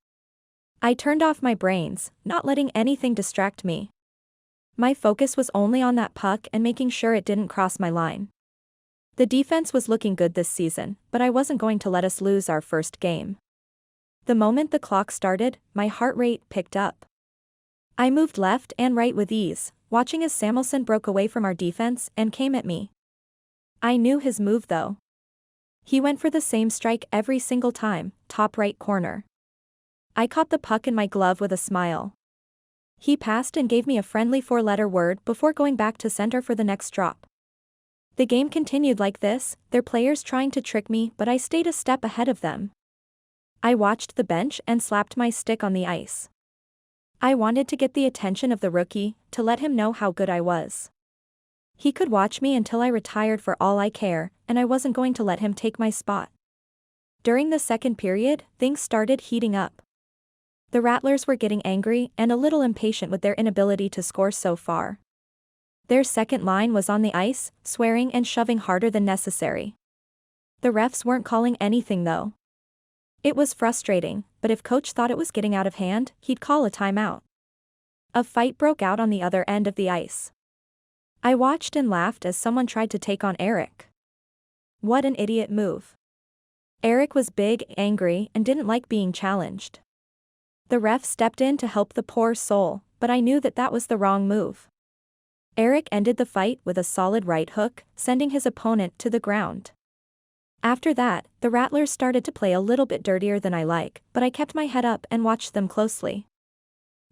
I turned off my brains, not letting anything distract me. My focus was only on that puck and making sure it didn't cross my line. The defense was looking good this season, but I wasn't going to let us lose our first game. The moment the clock started, my heart rate picked up. I moved left and right with ease, watching as Samuelsson broke away from our defense and came at me. I knew his move though. He went for the same strike every single time, top right corner. I caught the puck in my glove with a smile. He passed and gave me a friendly 4-letter word before going back to center for the next drop. The game continued like this, their players trying to trick me, but I stayed a step ahead of them. I watched the bench and slapped my stick on the ice. I wanted to get the attention of the rookie, to let him know how good I was. He could watch me until I retired for all I care, and I wasn't going to let him take my spot. During the second period, things started heating up. The Rattlers were getting angry and a little impatient with their inability to score so far. Their second line was on the ice, swearing and shoving harder than necessary. The refs weren't calling anything though. It was frustrating, but if coach thought it was getting out of hand, he'd call a timeout. A fight broke out on the other end of the ice. I watched and laughed as someone tried to take on Eric. What an idiot move. Eric was big, angry, and didn't like being challenged. The ref stepped in to help the poor soul, but I knew that that was the wrong move. Eric ended the fight with a solid right hook, sending his opponent to the ground. After that, the Rattlers started to play a little bit dirtier than I like, but I kept my head up and watched them closely.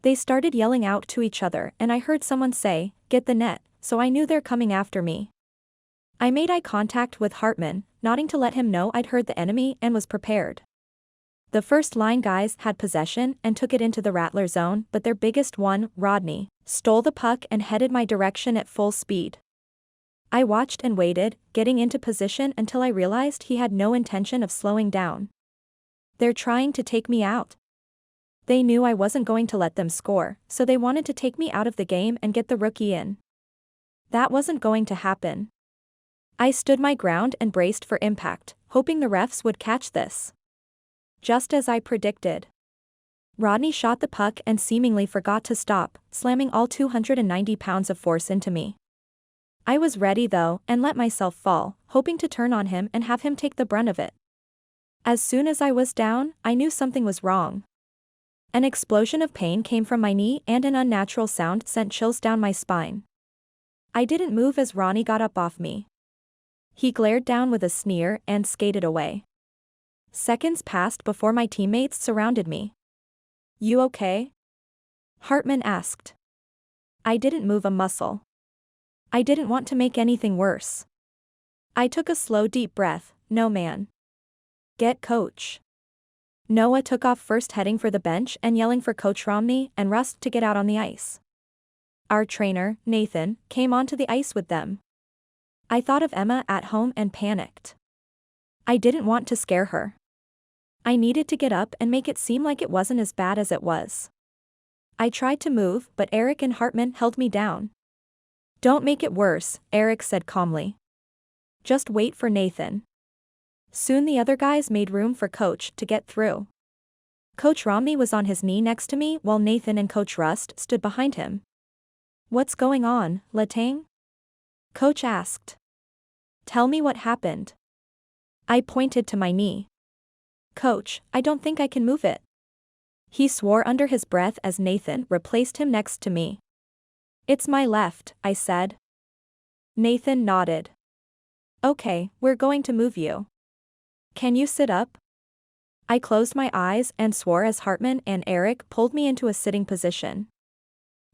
They started yelling out to each other and I heard someone say, "Get the net," so I knew they're coming after me. I made eye contact with Hartman, nodding to let him know I'd heard the enemy and was prepared. The first line guys had possession and took it into the Rattler zone, but their biggest one, Rodney, stole the puck and headed my direction at full speed. I watched and waited, getting into position until I realized he had no intention of slowing down. They're trying to take me out. They knew I wasn't going to let them score, so they wanted to take me out of the game and get the rookie in. That wasn't going to happen. I stood my ground and braced for impact, hoping the refs would catch this. Just as I predicted. Rodney shot the puck and seemingly forgot to stop, slamming all 290 pounds of force into me. I was ready though, and let myself fall, hoping to turn on him and have him take the brunt of it. As soon as I was down, I knew something was wrong. An explosion of pain came from my knee and an unnatural sound sent chills down my spine. I didn't move as Ronnie got up off me. He glared down with a sneer and skated away. Seconds passed before my teammates surrounded me. "You okay?" Hartman asked. I didn't move a muscle. I didn't want to make anything worse. I took a slow deep breath. "No man. Get coach." Noah took off first, heading for the bench and yelling for Coach Romney and Rust to get out on the ice. Our trainer, Nathan, came onto the ice with them. I thought of Emma at home and panicked. I didn't want to scare her. I needed to get up and make it seem like it wasn't as bad as it was. I tried to move, but Eric and Hartman held me down. "Don't make it worse," Eric said calmly. "Just wait for Nathan." Soon the other guys made room for Coach to get through. Coach Romney was on his knee next to me while Nathan and Coach Rust stood behind him. "What's going on, Letang?" Coach asked. "Tell me what happened." I pointed to my knee. "Coach, I don't think I can move it." He swore under his breath as Nathan replaced him next to me. "It's my left," I said. Nathan nodded. "Okay, we're going to move you. Can you sit up?" I closed my eyes and swore as Hartman and Eric pulled me into a sitting position.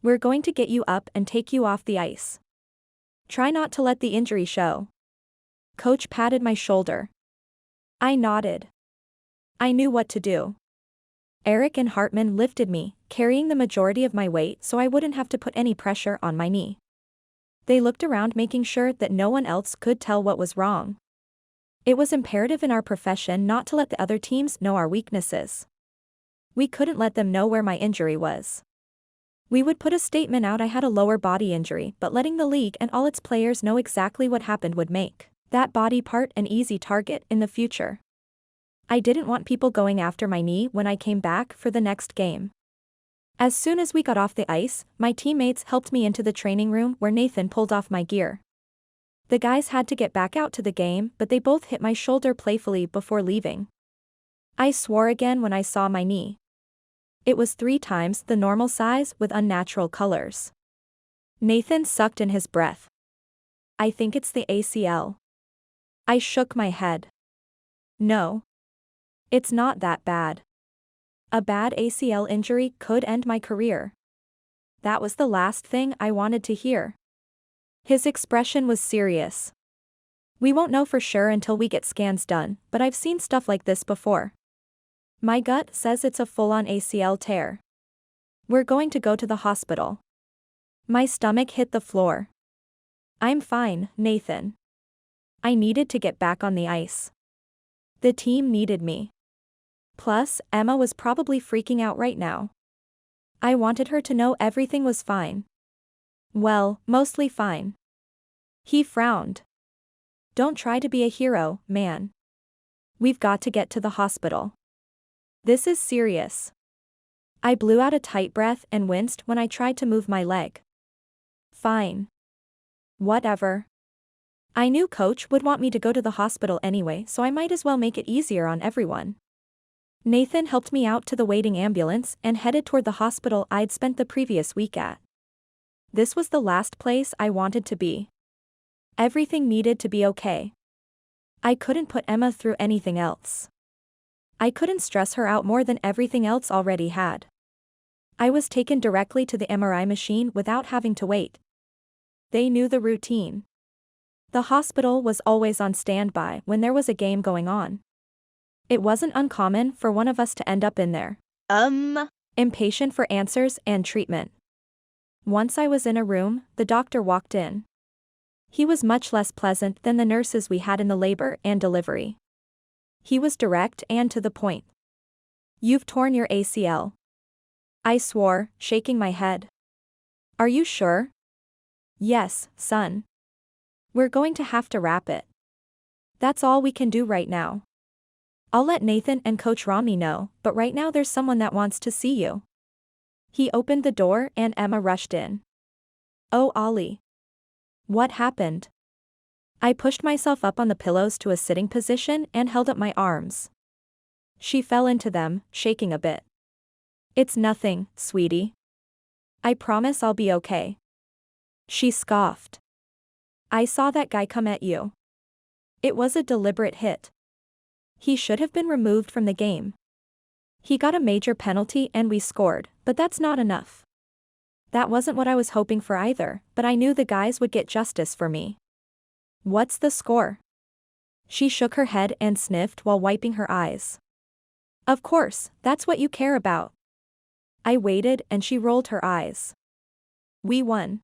"We're going to get you up and take you off the ice. Try not to let the injury show." Coach patted my shoulder. I nodded. I knew what to do. Eric and Hartman lifted me, carrying the majority of my weight so I wouldn't have to put any pressure on my knee. They looked around, making sure that no one else could tell what was wrong. It was imperative in our profession not to let the other teams know our weaknesses. We couldn't let them know where my injury was. We would put a statement out I had a lower body injury, but letting the league and all its players know exactly what happened would make that body part an easy target in the future. I didn't want people going after my knee when I came back for the next game. As soon as we got off the ice, my teammates helped me into the training room where Nathan pulled off my gear. The guys had to get back out to the game, but they both hit my shoulder playfully before leaving. I swore again when I saw my knee. It was 3 times the normal size with unnatural colors. Nathan sucked in his breath. "I think it's the ACL." I shook my head. "No. It's not that bad. A bad ACL injury could end my career." That was the last thing I wanted to hear. His expression was serious. "We won't know for sure until we get scans done, but I've seen stuff like this before. My gut says it's a full-on ACL tear. We're going to go to the hospital." My stomach hit the floor. "I'm fine, Nathan." I needed to get back on the ice. The team needed me. Plus, Emma was probably freaking out right now. I wanted her to know everything was fine. Well, mostly fine. He frowned. "Don't try to be a hero, man. We've got to get to the hospital. This is serious." I blew out a tight breath and winced when I tried to move my leg. "Fine. Whatever." I knew Coach would want me to go to the hospital anyway, so I might as well make it easier on everyone. Nathan helped me out to the waiting ambulance and headed toward the hospital I'd spent the previous week at. This was the last place I wanted to be. Everything needed to be okay. I couldn't put Emma through anything else. I couldn't stress her out more than everything else already had. I was taken directly to the MRI machine without having to wait. They knew the routine. The hospital was always on standby when there was a game going on. It wasn't uncommon for one of us to end up in there. Impatient for answers and treatment. Once I was in a room, the doctor walked in. He was much less pleasant than the nurses we had in the labor and delivery. He was direct and to the point. "You've torn your ACL." I swore, shaking my head. "Are you sure?" "Yes, son. We're going to have to wrap it. That's all we can do right now. I'll let Nathan and Coach Romney know, but right now there's someone that wants to see you. He opened the door and Emma rushed in. Oh, Olli. What happened? I pushed myself up on the pillows to a sitting position and held up my arms. She fell into them, shaking a bit. It's nothing, sweetie. I promise I'll be okay. She scoffed. I saw that guy come at you. It was a deliberate hit. He should have been removed from the game. He got a major penalty and we scored, but that's not enough. That wasn't what I was hoping for either, but I knew the guys would get justice for me. What's the score? She shook her head and sniffed while wiping her eyes. Of course, that's what you care about. I waited and she rolled her eyes. We won.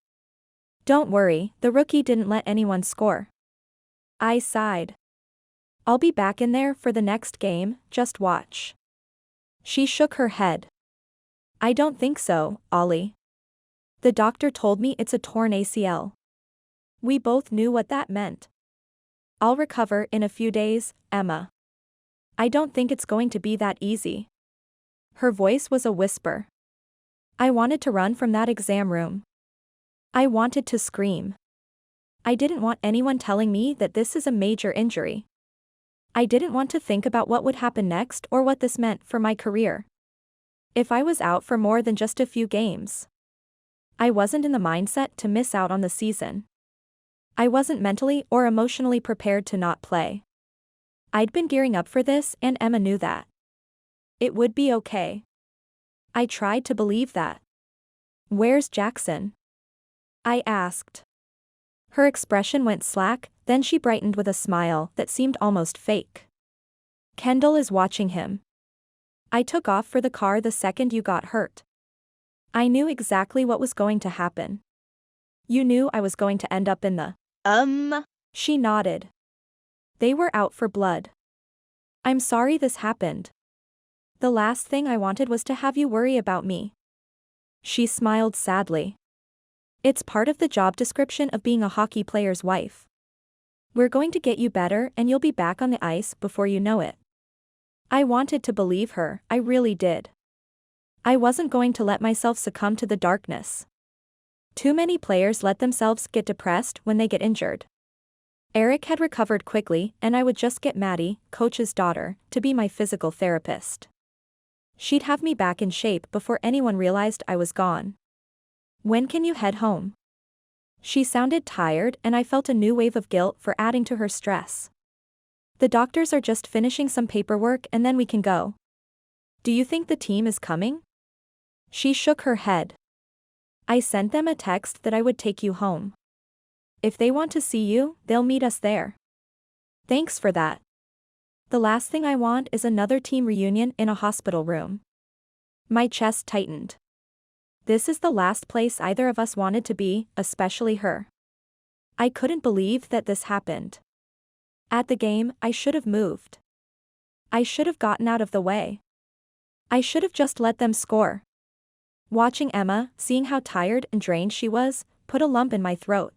Don't worry, the rookie didn't let anyone score. I sighed. I'll be back in there for the next game, just watch. She shook her head. I don't think so, Olli. The doctor told me it's a torn ACL. We both knew what that meant. I'll recover in a few days, Emma. I don't think it's going to be that easy. Her voice was a whisper. I wanted to run from that exam room. I wanted to scream. I didn't want anyone telling me that this is a major injury. I didn't want to think about what would happen next or what this meant for my career. If I was out for more than just a few games. I wasn't in the mindset to miss out on the season. I wasn't mentally or emotionally prepared to not play. I'd been gearing up for this and Emma knew that. It would be okay. I tried to believe that. Where's Jackson? I asked. Her expression went slack, then she brightened with a smile that seemed almost fake. Kendall is watching him. I took off for the car the second you got hurt. I knew exactly what was going to happen. You knew I was going to end up in the, She nodded. They were out for blood. I'm sorry this happened. The last thing I wanted was to have you worry about me. She smiled sadly. It's part of the job description of being a hockey player's wife. We're going to get you better and you'll be back on the ice before you know it. I wanted to believe her, I really did. I wasn't going to let myself succumb to the darkness. Too many players let themselves get depressed when they get injured. Eric had recovered quickly and I would just get Maddie, coach's daughter, to be my physical therapist. She'd have me back in shape before anyone realized I was gone. When can you head home? She sounded tired and I felt a new wave of guilt for adding to her stress. The doctors are just finishing some paperwork and then we can go. Do you think the team is coming? She shook her head. I sent them a text that I would take you home. If they want to see you, they'll meet us there. Thanks for that. The last thing I want is another team reunion in a hospital room. My chest tightened. This is the last place either of us wanted to be, especially her. I couldn't believe that this happened. At the game, I should have moved. I should have gotten out of the way. I should have just let them score. Watching Emma, seeing how tired and drained she was, put a lump in my throat.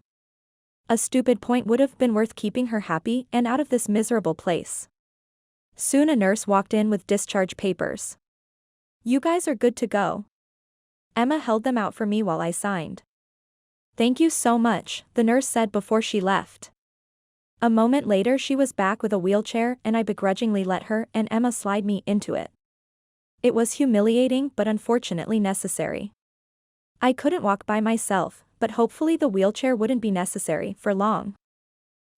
A stupid point would have been worth keeping her happy and out of this miserable place. Soon a nurse walked in with discharge papers. You guys are good to go. Emma held them out for me while I signed. Thank you so much, the nurse said before she left. A moment later she was back with a wheelchair and I begrudgingly let her and Emma slide me into it. It was humiliating but unfortunately necessary. I couldn't walk by myself, but hopefully the wheelchair wouldn't be necessary for long.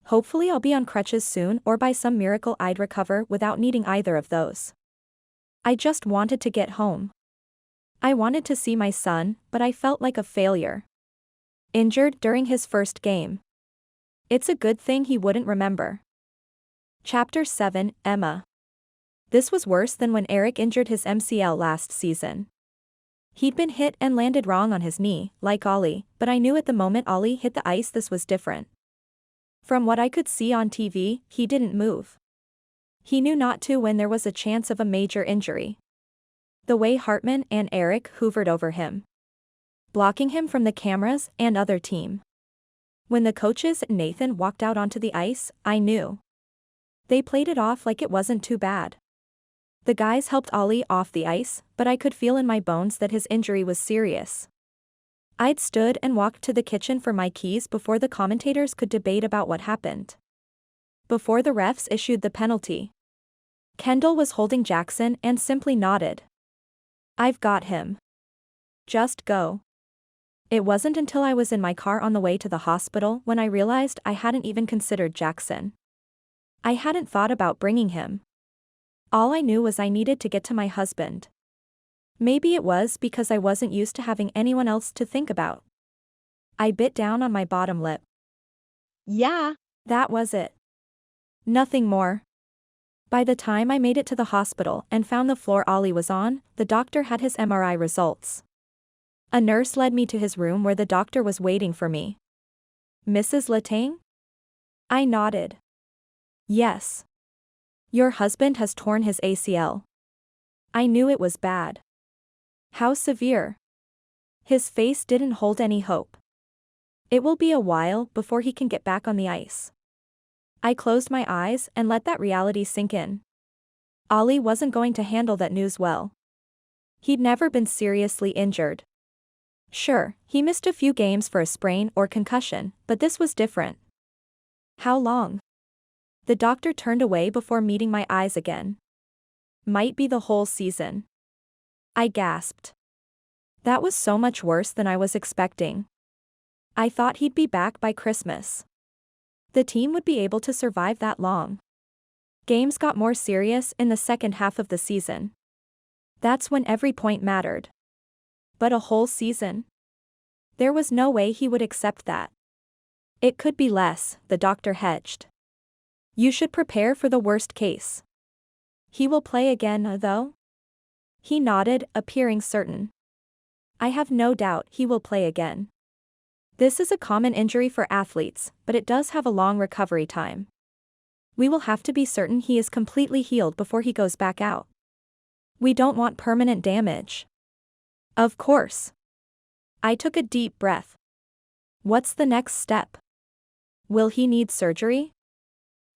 Hopefully I'll be on crutches soon or by some miracle I'd recover without needing either of those. I just wanted to get home. I wanted to see my son, but I felt like a failure. Injured during his first game. It's a good thing he wouldn't remember. Chapter 7, Emma. This was worse than when Eric injured his MCL last season. He'd been hit and landed wrong on his knee, like Olli, but I knew at the moment Olli hit the ice this was different. From what I could see on TV, he didn't move. He knew not to when there was a chance of a major injury. The way Hartman and Eric hoovered over him. Blocking him from the cameras and other team. When the coaches and Nathan walked out onto the ice, I knew. They played it off like it wasn't too bad. The guys helped Olli off the ice, but I could feel in my bones that his injury was serious. I'd stood and walked to the kitchen for my keys before the commentators could debate about what happened. Before the refs issued the penalty, Kendall was holding Jackson and simply nodded. "I've got him. Just go." It wasn't until I was in my car on the way to the hospital when I realized I hadn't even considered Jackson. I hadn't thought about bringing him. All I knew was I needed to get to my husband. Maybe it was because I wasn't used to having anyone else to think about. I bit down on my bottom lip. Yeah, that was it. Nothing more. By the time I made it to the hospital and found the floor Olli was on, the doctor had his MRI results. A nurse led me to his room where the doctor was waiting for me. "Mrs. Letang?" I nodded. "Yes. Your husband has torn his ACL." I knew it was bad. "How severe?" His face didn't hold any hope. "It will be a while before he can get back on the ice." I closed my eyes and let that reality sink in. Olli wasn't going to handle that news well. He'd never been seriously injured. Sure, he missed a few games for a sprain or concussion, but this was different. "How long?" The doctor turned away before meeting my eyes again. "Might be the whole season." I gasped. That was so much worse than I was expecting. I thought he'd be back by Christmas. The team would be able to survive that long. Games got more serious in the second half of the season. That's when every point mattered. But a whole season? There was no way he would accept that. "It could be less," the doctor hedged. "You should prepare for the worst case." "He will play again, though?" He nodded, appearing certain. "I have no doubt he will play again. This is a common injury for athletes, but it does have a long recovery time. We will have to be certain he is completely healed before he goes back out. We don't want permanent damage." "Of course." I took a deep breath. "What's the next step? Will he need surgery?"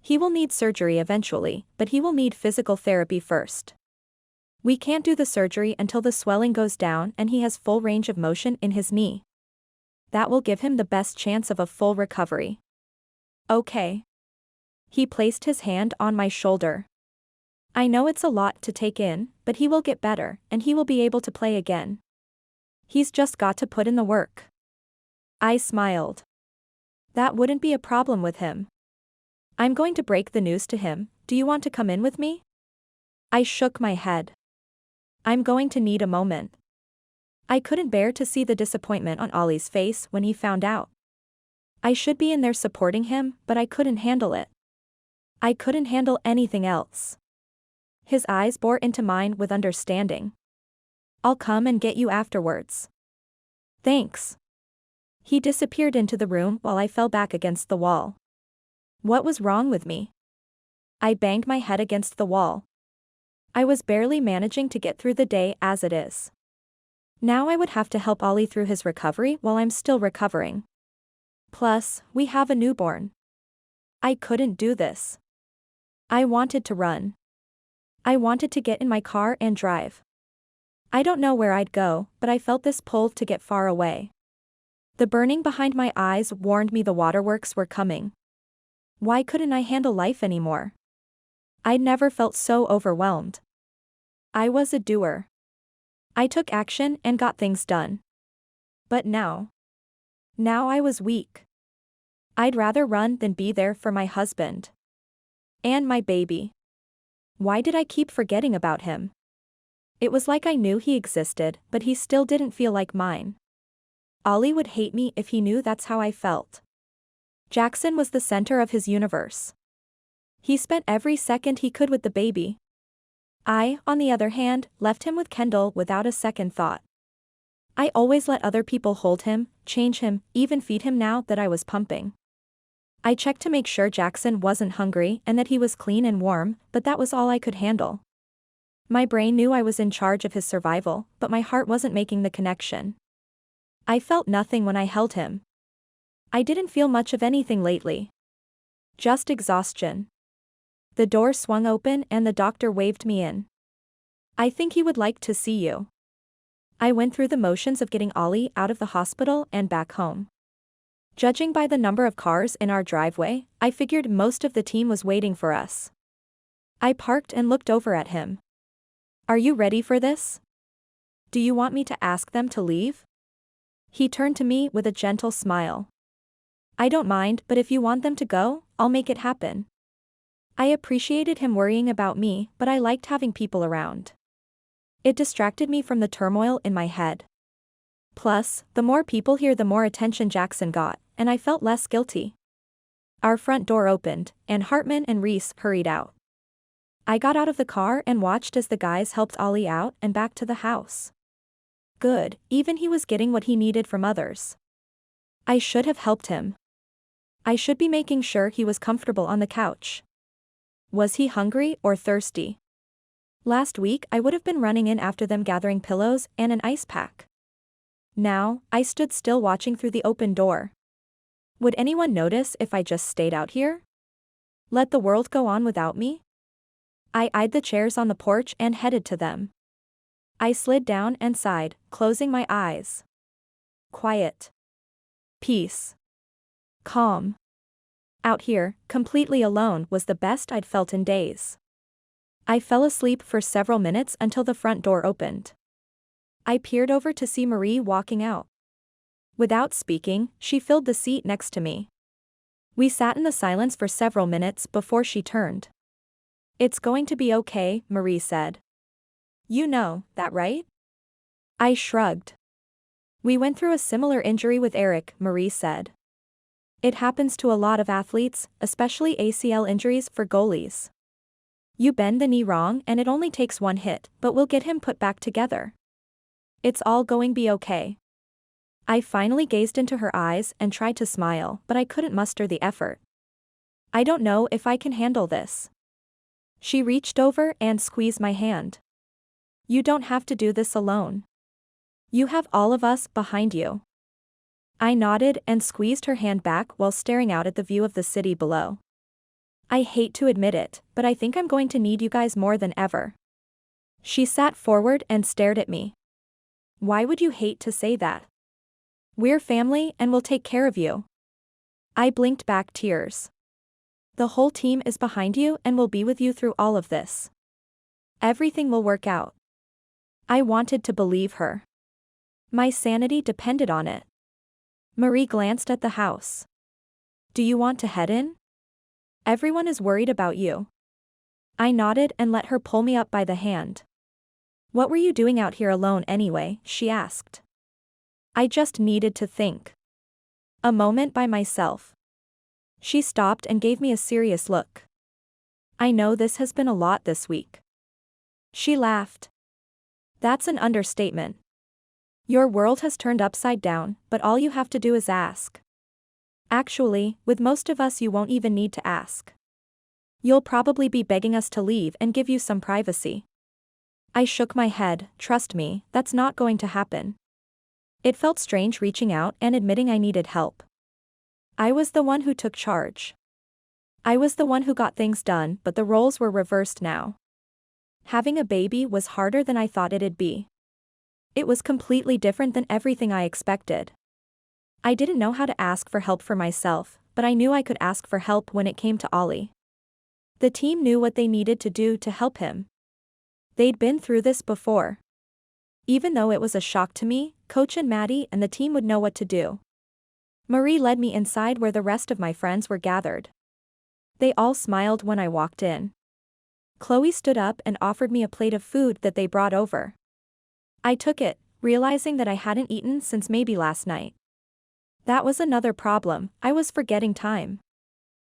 "He will need surgery eventually, but he will need physical therapy first. We can't do the surgery until the swelling goes down and he has full range of motion in his knee. That will give him the best chance of a full recovery." "Okay." He placed his hand on my shoulder. "I know it's a lot to take in, but he will get better, and he will be able to play again. He's just got to put in the work." I smiled. "That wouldn't be a problem with him. I'm going to break the news to him. Do you want to come in with me?" I shook my head. "I'm going to need a moment." I couldn't bear to see the disappointment on Olli's face when he found out. I should be in there supporting him, but I couldn't handle it. I couldn't handle anything else. His eyes bore into mine with understanding. "I'll come and get you afterwards." "Thanks." He disappeared into the room while I fell back against the wall. What was wrong with me? I banged my head against the wall. I was barely managing to get through the day as it is. Now I would have to help Olli through his recovery while I'm still recovering. Plus, we have a newborn. I couldn't do this. I wanted to run. I wanted to get in my car and drive. I don't know where I'd go, but I felt this pull to get far away. The burning behind my eyes warned me the waterworks were coming. Why couldn't I handle life anymore? I'd never felt so overwhelmed. I was a doer. I took action and got things done. But now I was weak. I'd rather run than be there for my husband. And my baby. Why did I keep forgetting about him? It was like I knew he existed, but he still didn't feel like mine. Olli would hate me if he knew that's how I felt. Jackson was the center of his universe. He spent every second he could with the baby. I, on the other hand, left him with Kendall without a second thought. I always let other people hold him, change him, even feed him now that I was pumping. I checked to make sure Jackson wasn't hungry and that he was clean and warm, but that was all I could handle. My brain knew I was in charge of his survival, but my heart wasn't making the connection. I felt nothing when I held him. I didn't feel much of anything lately. Just exhaustion. The door swung open and the doctor waved me in. I think he would like to see you. I went through the motions of getting Olli out of the hospital and back home. Judging by the number of cars in our driveway, I figured most of the team was waiting for us. I parked and looked over at him. Are you ready for this? Do you want me to ask them to leave? He turned to me with a gentle smile. I don't mind, but if you want them to go, I'll make it happen. I appreciated him worrying about me, but I liked having people around. It distracted me from the turmoil in my head. Plus, the more people here, the more attention Jackson got, and I felt less guilty. Our front door opened, and Hartman and Reese hurried out. I got out of the car and watched as the guys helped Olli out and back to the house. Good, even he was getting what he needed from others. I should have helped him. I should be making sure he was comfortable on the couch. Was he hungry or thirsty? Last week I would have been running in after them gathering pillows and an ice pack. Now, I stood still watching through the open door. Would anyone notice if I just stayed out here? Let the world go on without me? I eyed the chairs on the porch and headed to them. I slid down and sighed, closing my eyes. Quiet. Peace. Calm. Out here, completely alone, was the best I'd felt in days. I fell asleep for several minutes until the front door opened. I peered over to see Marie walking out. Without speaking, she filled the seat next to me. We sat in the silence for several minutes before she turned. It's going to be okay, Marie said. You know that, right? I shrugged. We went through a similar injury with Eric, Marie said. It happens to a lot of athletes, especially ACL injuries for goalies. You bend the knee wrong and it only takes one hit, but we'll get him put back together. It's all going to be okay. I finally gazed into her eyes and tried to smile, but I couldn't muster the effort. I don't know if I can handle this. She reached over and squeezed my hand. You don't have to do this alone. You have all of us behind you. I nodded and squeezed her hand back while staring out at the view of the city below. I hate to admit it, but I think I'm going to need you guys more than ever. She sat forward and stared at me. Why would you hate to say that? We're family and we'll take care of you. I blinked back tears. The whole team is behind you and will be with you through all of this. Everything will work out. I wanted to believe her. My sanity depended on it. Marie glanced at the house. Do you want to head in? Everyone is worried about you. I nodded and let her pull me up by the hand. What were you doing out here alone anyway? She asked. I just needed to think. A moment by myself. She stopped and gave me a serious look. I know this has been a lot this week. She laughed. That's an understatement. Your world has turned upside down, but all you have to do is ask. Actually, with most of us you won't even need to ask. You'll probably be begging us to leave and give you some privacy. I shook my head. Trust me, that's not going to happen. It felt strange reaching out and admitting I needed help. I was the one who took charge. I was the one who got things done, but the roles were reversed now. Having a baby was harder than I thought it'd be. It was completely different than everything I expected. I didn't know how to ask for help for myself, but I knew I could ask for help when it came to Olli. The team knew what they needed to do to help him. They'd been through this before. Even though it was a shock to me, Coach and Maddie and the team would know what to do. Marie led me inside where the rest of my friends were gathered. They all smiled when I walked in. Chloe stood up and offered me a plate of food that they brought over. I took it, realizing that I hadn't eaten since maybe last night. That was another problem, I was forgetting time.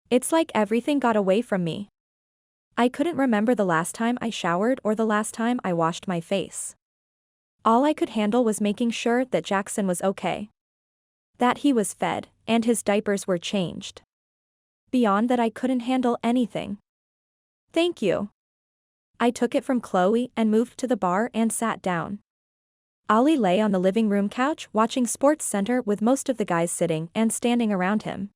It's like everything got away from me. I couldn't remember the last time I showered or the last time I washed my face. All I could handle was making sure that Jackson was okay. That he was fed, and his diapers were changed. Beyond that I couldn't handle anything. Thank you. I took it from Chloe and moved to the bar and sat down. Olli lay on the living room couch watching Sports Center with most of the guys sitting and standing around him.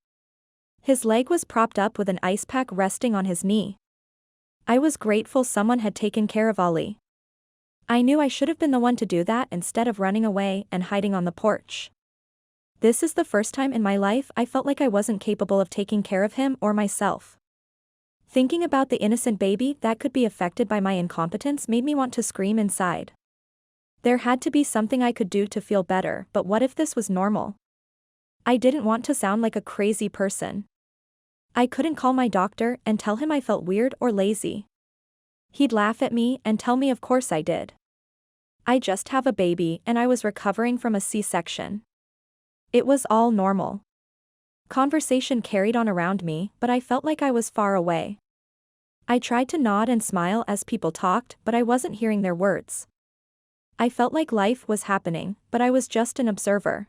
His leg was propped up with an ice pack resting on his knee. I was grateful someone had taken care of Olli. I knew I should have been the one to do that instead of running away and hiding on the porch. This is the first time in my life I felt like I wasn't capable of taking care of him or myself. Thinking about the innocent baby that could be affected by my incompetence made me want to scream inside. There had to be something I could do to feel better, but what if this was normal? I didn't want to sound like a crazy person. I couldn't call my doctor and tell him I felt weird or lazy. He'd laugh at me and tell me of course I did. I just have a baby and I was recovering from a C-section. It was all normal. Conversation carried on around me, but I felt like I was far away. I tried to nod and smile as people talked, but I wasn't hearing their words. I felt like life was happening, but I was just an observer.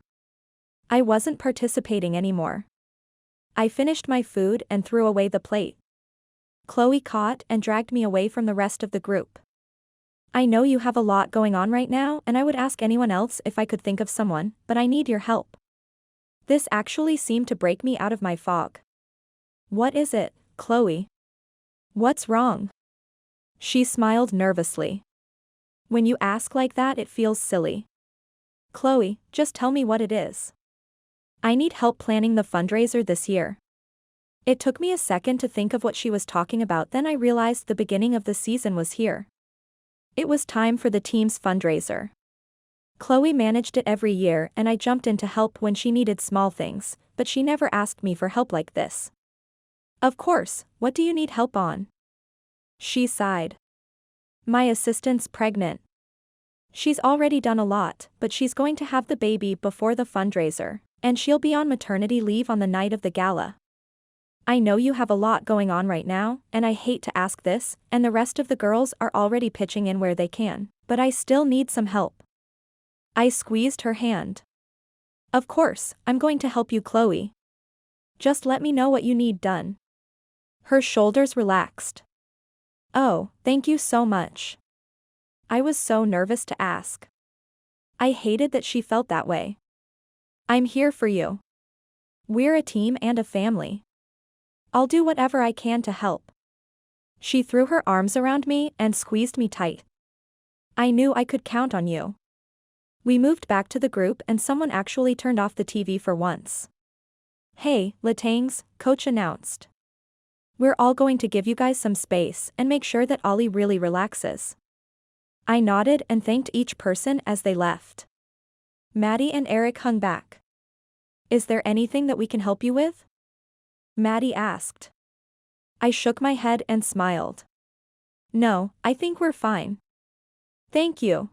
I wasn't participating anymore. I finished my food and threw away the plate. Chloe caught and dragged me away from the rest of the group. I know you have a lot going on right now and I would ask anyone else if I could think of someone, but I need your help. This actually seemed to break me out of my fog. What is it, Chloe? What's wrong? She smiled nervously. When you ask like that it feels silly. Chloe, just tell me what it is. I need help planning the fundraiser this year. It took me a second to think of what she was talking about, then I realized the beginning of the season was here. It was time for the team's fundraiser. Chloe managed it every year and I jumped in to help when she needed small things, but she never asked me for help like this. Of course, what do you need help on? She sighed. My assistant's pregnant. She's already done a lot, but she's going to have the baby before the fundraiser, and she'll be on maternity leave on the night of the gala. I know you have a lot going on right now, and I hate to ask this, and the rest of the girls are already pitching in where they can, but I still need some help. I squeezed her hand. Of course, I'm going to help you, Chloe. Just let me know what you need done. Her shoulders relaxed. Oh, thank you so much. I was so nervous to ask. I hated that she felt that way. I'm here for you. We're a team and a family. I'll do whatever I can to help. She threw her arms around me and squeezed me tight. I knew I could count on you. We moved back to the group and someone actually turned off the TV for once. Hey, Letangs, coach announced. We're all going to give you guys some space and make sure that Olli really relaxes. I nodded and thanked each person as they left. Maddie and Eric hung back. Is there anything that we can help you with? Maddie asked. I shook my head and smiled. No, I think we're fine. Thank you.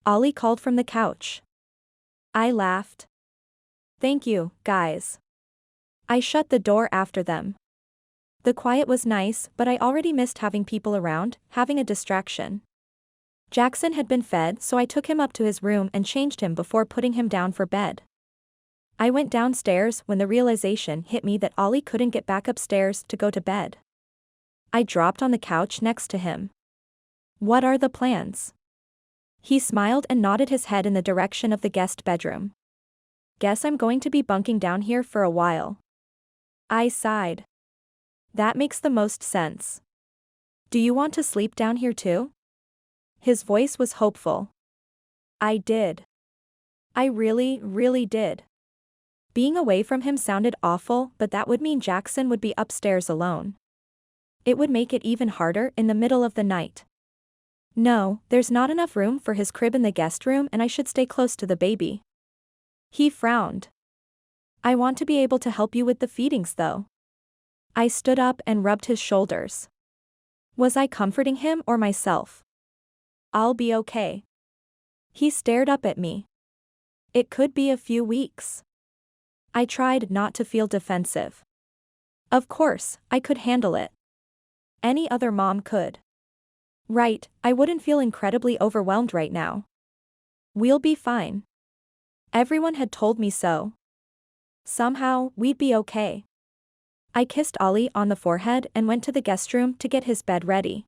Olli called from the couch. I laughed. Thank you, guys. I shut the door after them. The quiet was nice, but I already missed having people around, having a distraction. Jackson had been fed, so I took him up to his room and changed him before putting him down for bed. I went downstairs when the realization hit me that Olli couldn't get back upstairs to go to bed. I dropped on the couch next to him. What are the plans? He smiled and nodded his head in the direction of the guest bedroom. Guess I'm going to be bunking down here for a while. I sighed. That makes the most sense. Do you want to sleep down here too? His voice was hopeful. I did. I really did. Being away from him sounded awful, but that would mean Jackson would be upstairs alone. It would make it even harder in the middle of the night. No, there's not enough room for his crib in the guest room and I should stay close to the baby. He frowned. I want to be able to help you with the feedings though. I stood up and rubbed his shoulders. Was I comforting him or myself? I'll be okay. He stared up at me. It could be a few weeks. I tried not to feel defensive. Of course, I could handle it. Any other mom could. Right, I wouldn't feel incredibly overwhelmed right now. We'll be fine. Everyone had told me so. Somehow, we'd be okay. I kissed Olli on the forehead and went to the guest room to get his bed ready.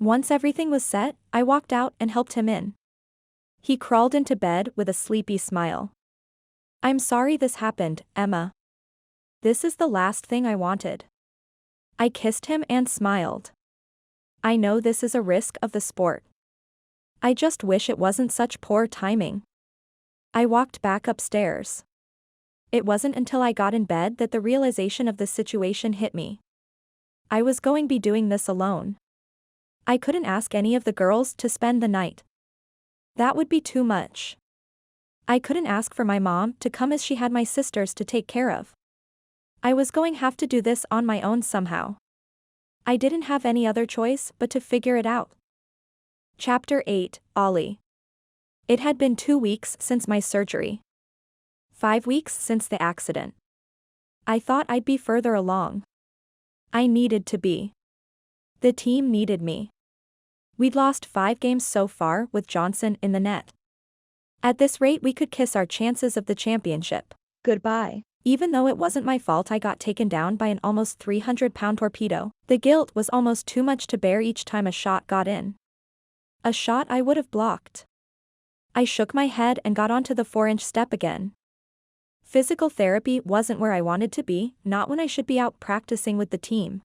Once everything was set, I walked out and helped him in. He crawled into bed with a sleepy smile. I'm sorry this happened, Emma. This is the last thing I wanted. I kissed him and smiled. I know this is a risk of the sport. I just wish it wasn't such poor timing. I walked back upstairs. It wasn't until I got in bed that the realization of the situation hit me. I was going to be doing this alone. I couldn't ask any of the girls to spend the night. That would be too much. I couldn't ask for my mom to come as she had my sisters to take care of. I was going to have to do this on my own somehow. I didn't have any other choice but to figure it out. Chapter 8, Olli. It had been 2 weeks since my surgery. 5 weeks since the accident. I thought I'd be further along. I needed to be. The team needed me. We'd lost 5 games so far with Johnson in the net. At this rate we could kiss our chances of the championship goodbye. Even though it wasn't my fault I got taken down by an almost 300-pound torpedo, the guilt was almost too much to bear each time a shot got in. A shot I would have blocked. I shook my head and got onto the 4-inch step again. Physical therapy wasn't where I wanted to be, not when I should be out practicing with the team.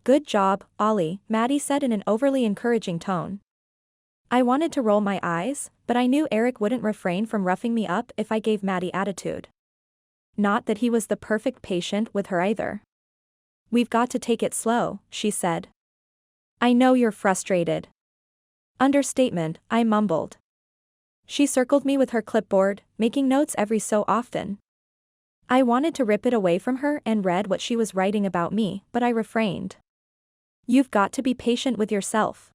Good job, Olli, Maddie said in an overly encouraging tone. I wanted to roll my eyes, but I knew Eric wouldn't refrain from roughing me up if I gave Maddie attitude. Not that he was the perfect patient with her either. We've got to take it slow, she said. I know you're frustrated. Understatement, I mumbled. She circled me with her clipboard, making notes every so often. I wanted to rip it away from her and read what she was writing about me, but I refrained. You've got to be patient with yourself.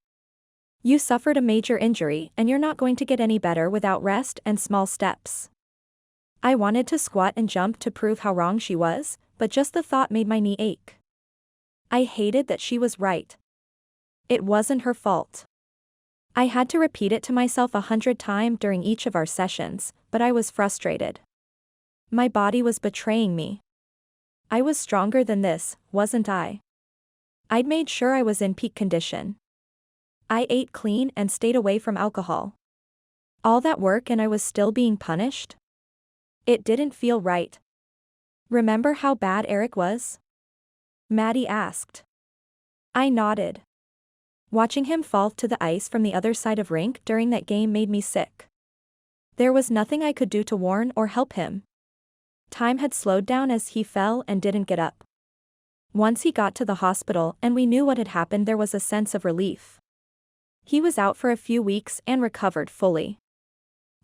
You suffered a major injury and you're not going to get any better without rest and small steps. I wanted to squat and jump to prove how wrong she was, but just the thought made my knee ache. I hated that she was right. It wasn't her fault. I had to repeat it to myself 100 times during each of our sessions, but I was frustrated. My body was betraying me. I was stronger than this, wasn't I? I'd made sure I was in peak condition. I ate clean and stayed away from alcohol. All that work and I was still being punished? It didn't feel right. Remember how bad Eric was? Maddie asked. I nodded. Watching him fall to the ice from the other side of rink during that game made me sick. There was nothing I could do to warn or help him. Time had slowed down as he fell and didn't get up. Once he got to the hospital and we knew what had happened, there was a sense of relief. He was out for a few weeks and recovered fully.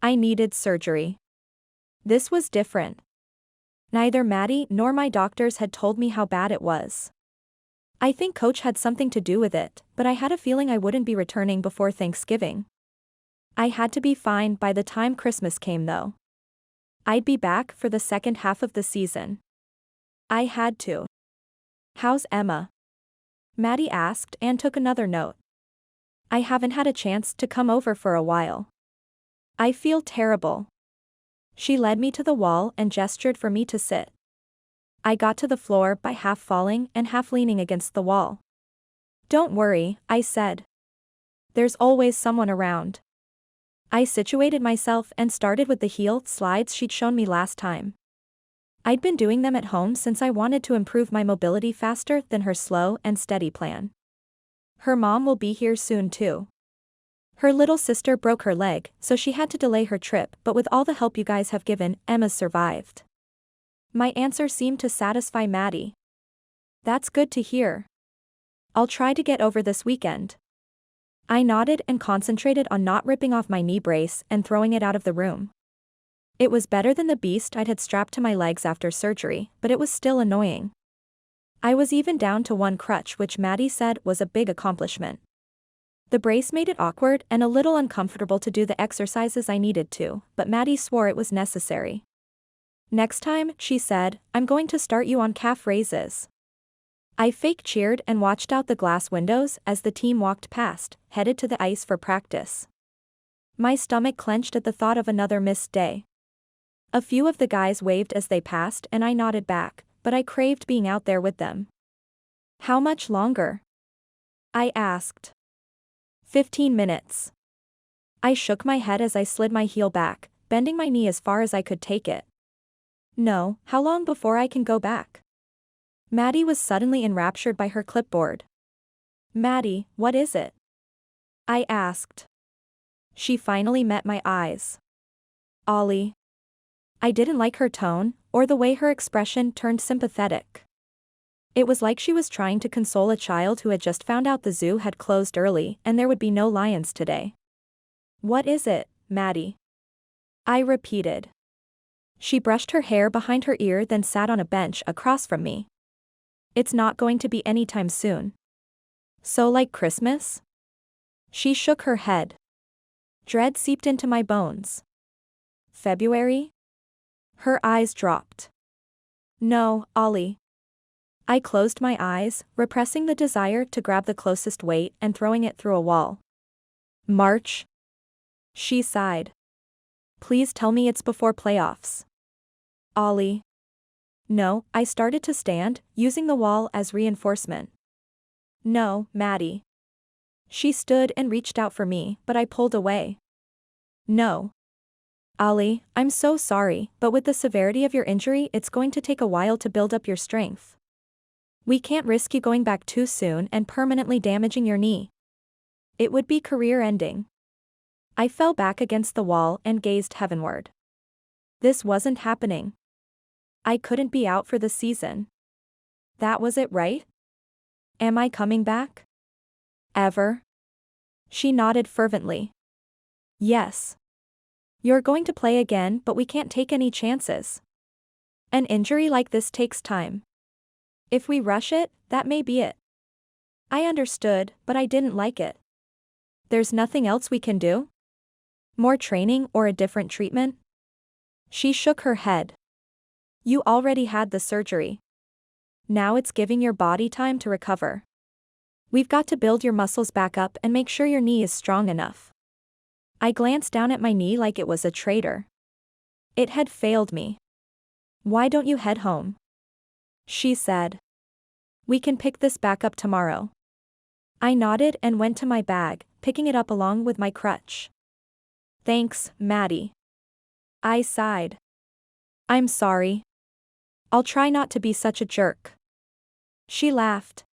I needed surgery. This was different. Neither Maddie nor my doctors had told me how bad it was. I think coach had something to do with it, but I had a feeling I wouldn't be returning before Thanksgiving. I had to be fine by the time Christmas came though. I'd be back for the second half of the season. I had to. How's Emma? Maddie asked and took another note. I haven't had a chance to come over for a while. I feel terrible. She led me to the wall and gestured for me to sit. I got to the floor by half falling and half leaning against the wall. Don't worry, I said. There's always someone around. I situated myself and started with the heel slides she'd shown me last time. I'd been doing them at home since I wanted to improve my mobility faster than her slow and steady plan. Her mom will be here soon too. Her little sister broke her leg, so she had to delay her trip, but with all the help you guys have given, Emma's survived. My answer seemed to satisfy Maddie. That's good to hear. I'll try to get over this weekend. I nodded and concentrated on not ripping off my knee brace and throwing it out of the room. It was better than the beast I'd had strapped to my legs after surgery, but it was still annoying. I was even down to one crutch, which Maddie said was a big accomplishment. The brace made it awkward and a little uncomfortable to do the exercises I needed to, but Maddie swore it was necessary. Next time, she said, I'm going to start you on calf raises. I fake cheered and watched out the glass windows as the team walked past, headed to the ice for practice. My stomach clenched at the thought of another missed day. A few of the guys waved as they passed and I nodded back, but I craved being out there with them. How much longer? I asked. 15 minutes. I shook my head as I slid my heel back, bending my knee as far as I could take it. No, how long before I can go back? Maddie was suddenly enraptured by her clipboard. Maddie, what is it? I asked. She finally met my eyes. Olli. I didn't like her tone, or the way her expression turned sympathetic. It was like she was trying to console a child who had just found out the zoo had closed early and there would be no lions today. What is it, Maddie? I repeated. She brushed her hair behind her ear, then sat on a bench across from me. It's not going to be anytime soon. So like Christmas? She shook her head. Dread seeped into my bones. February? Her eyes dropped. No, Olli. I closed my eyes, repressing the desire to grab the closest weight and throwing it through a wall. March? She sighed. Please tell me it's before playoffs. Olli. No, I started to stand, using the wall as reinforcement. No, Maddie. She stood and reached out for me, but I pulled away. No. Olli, I'm so sorry, but with the severity of your injury, it's going to take a while to build up your strength. We can't risk you going back too soon and permanently damaging your knee. It would be career-ending. I fell back against the wall and gazed heavenward. This wasn't happening. I couldn't be out for the season. That was it, right? Am I coming back? Ever? She nodded fervently. Yes. You're going to play again, but we can't take any chances. An injury like this takes time. If we rush it, that may be it. I understood, but I didn't like it. There's nothing else we can do? More training or a different treatment? She shook her head. You already had the surgery. Now it's giving your body time to recover. We've got to build your muscles back up and make sure your knee is strong enough. I glanced down at my knee like it was a traitor. It had failed me. Why don't you head home? She said. We can pick this back up tomorrow. I nodded and went to my bag, picking it up along with my crutch. Thanks, Maddie. I sighed. I'm sorry. I'll try not to be such a jerk. She laughed.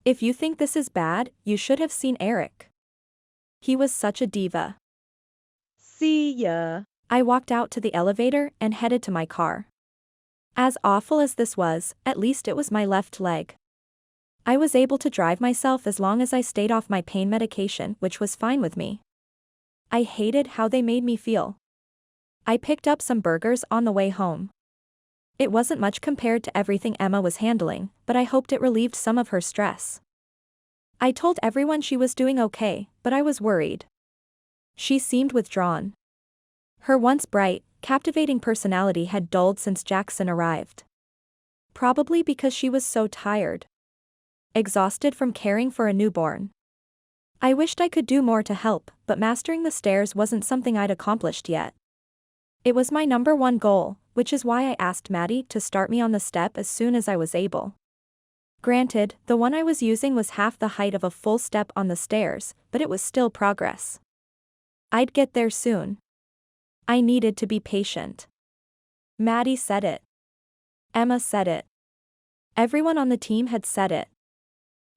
If you think this is bad, you should have seen Eric. He was such a diva. See ya. I walked out to the elevator and headed to my car. As awful as this was, at least it was my left leg. I was able to drive myself as long as I stayed off my pain medication, which was fine with me. I hated how they made me feel. I picked up some burgers on the way home. It wasn't much compared to everything Emma was handling, but I hoped it relieved some of her stress. I told everyone she was doing okay, but I was worried. She seemed withdrawn. Her once bright, captivating personality had dulled since Jackson arrived. Probably because she was so tired. Exhausted from caring for a newborn. I wished I could do more to help, but mastering the stairs wasn't something I'd accomplished yet. It was my #1 goal, which is why I asked Maddie to start me on the step as soon as I was able. Granted, the one I was using was half the height of a full step on the stairs, but it was still progress. I'd get there soon. I needed to be patient. Maddie said it. Emma said it. Everyone on the team had said it.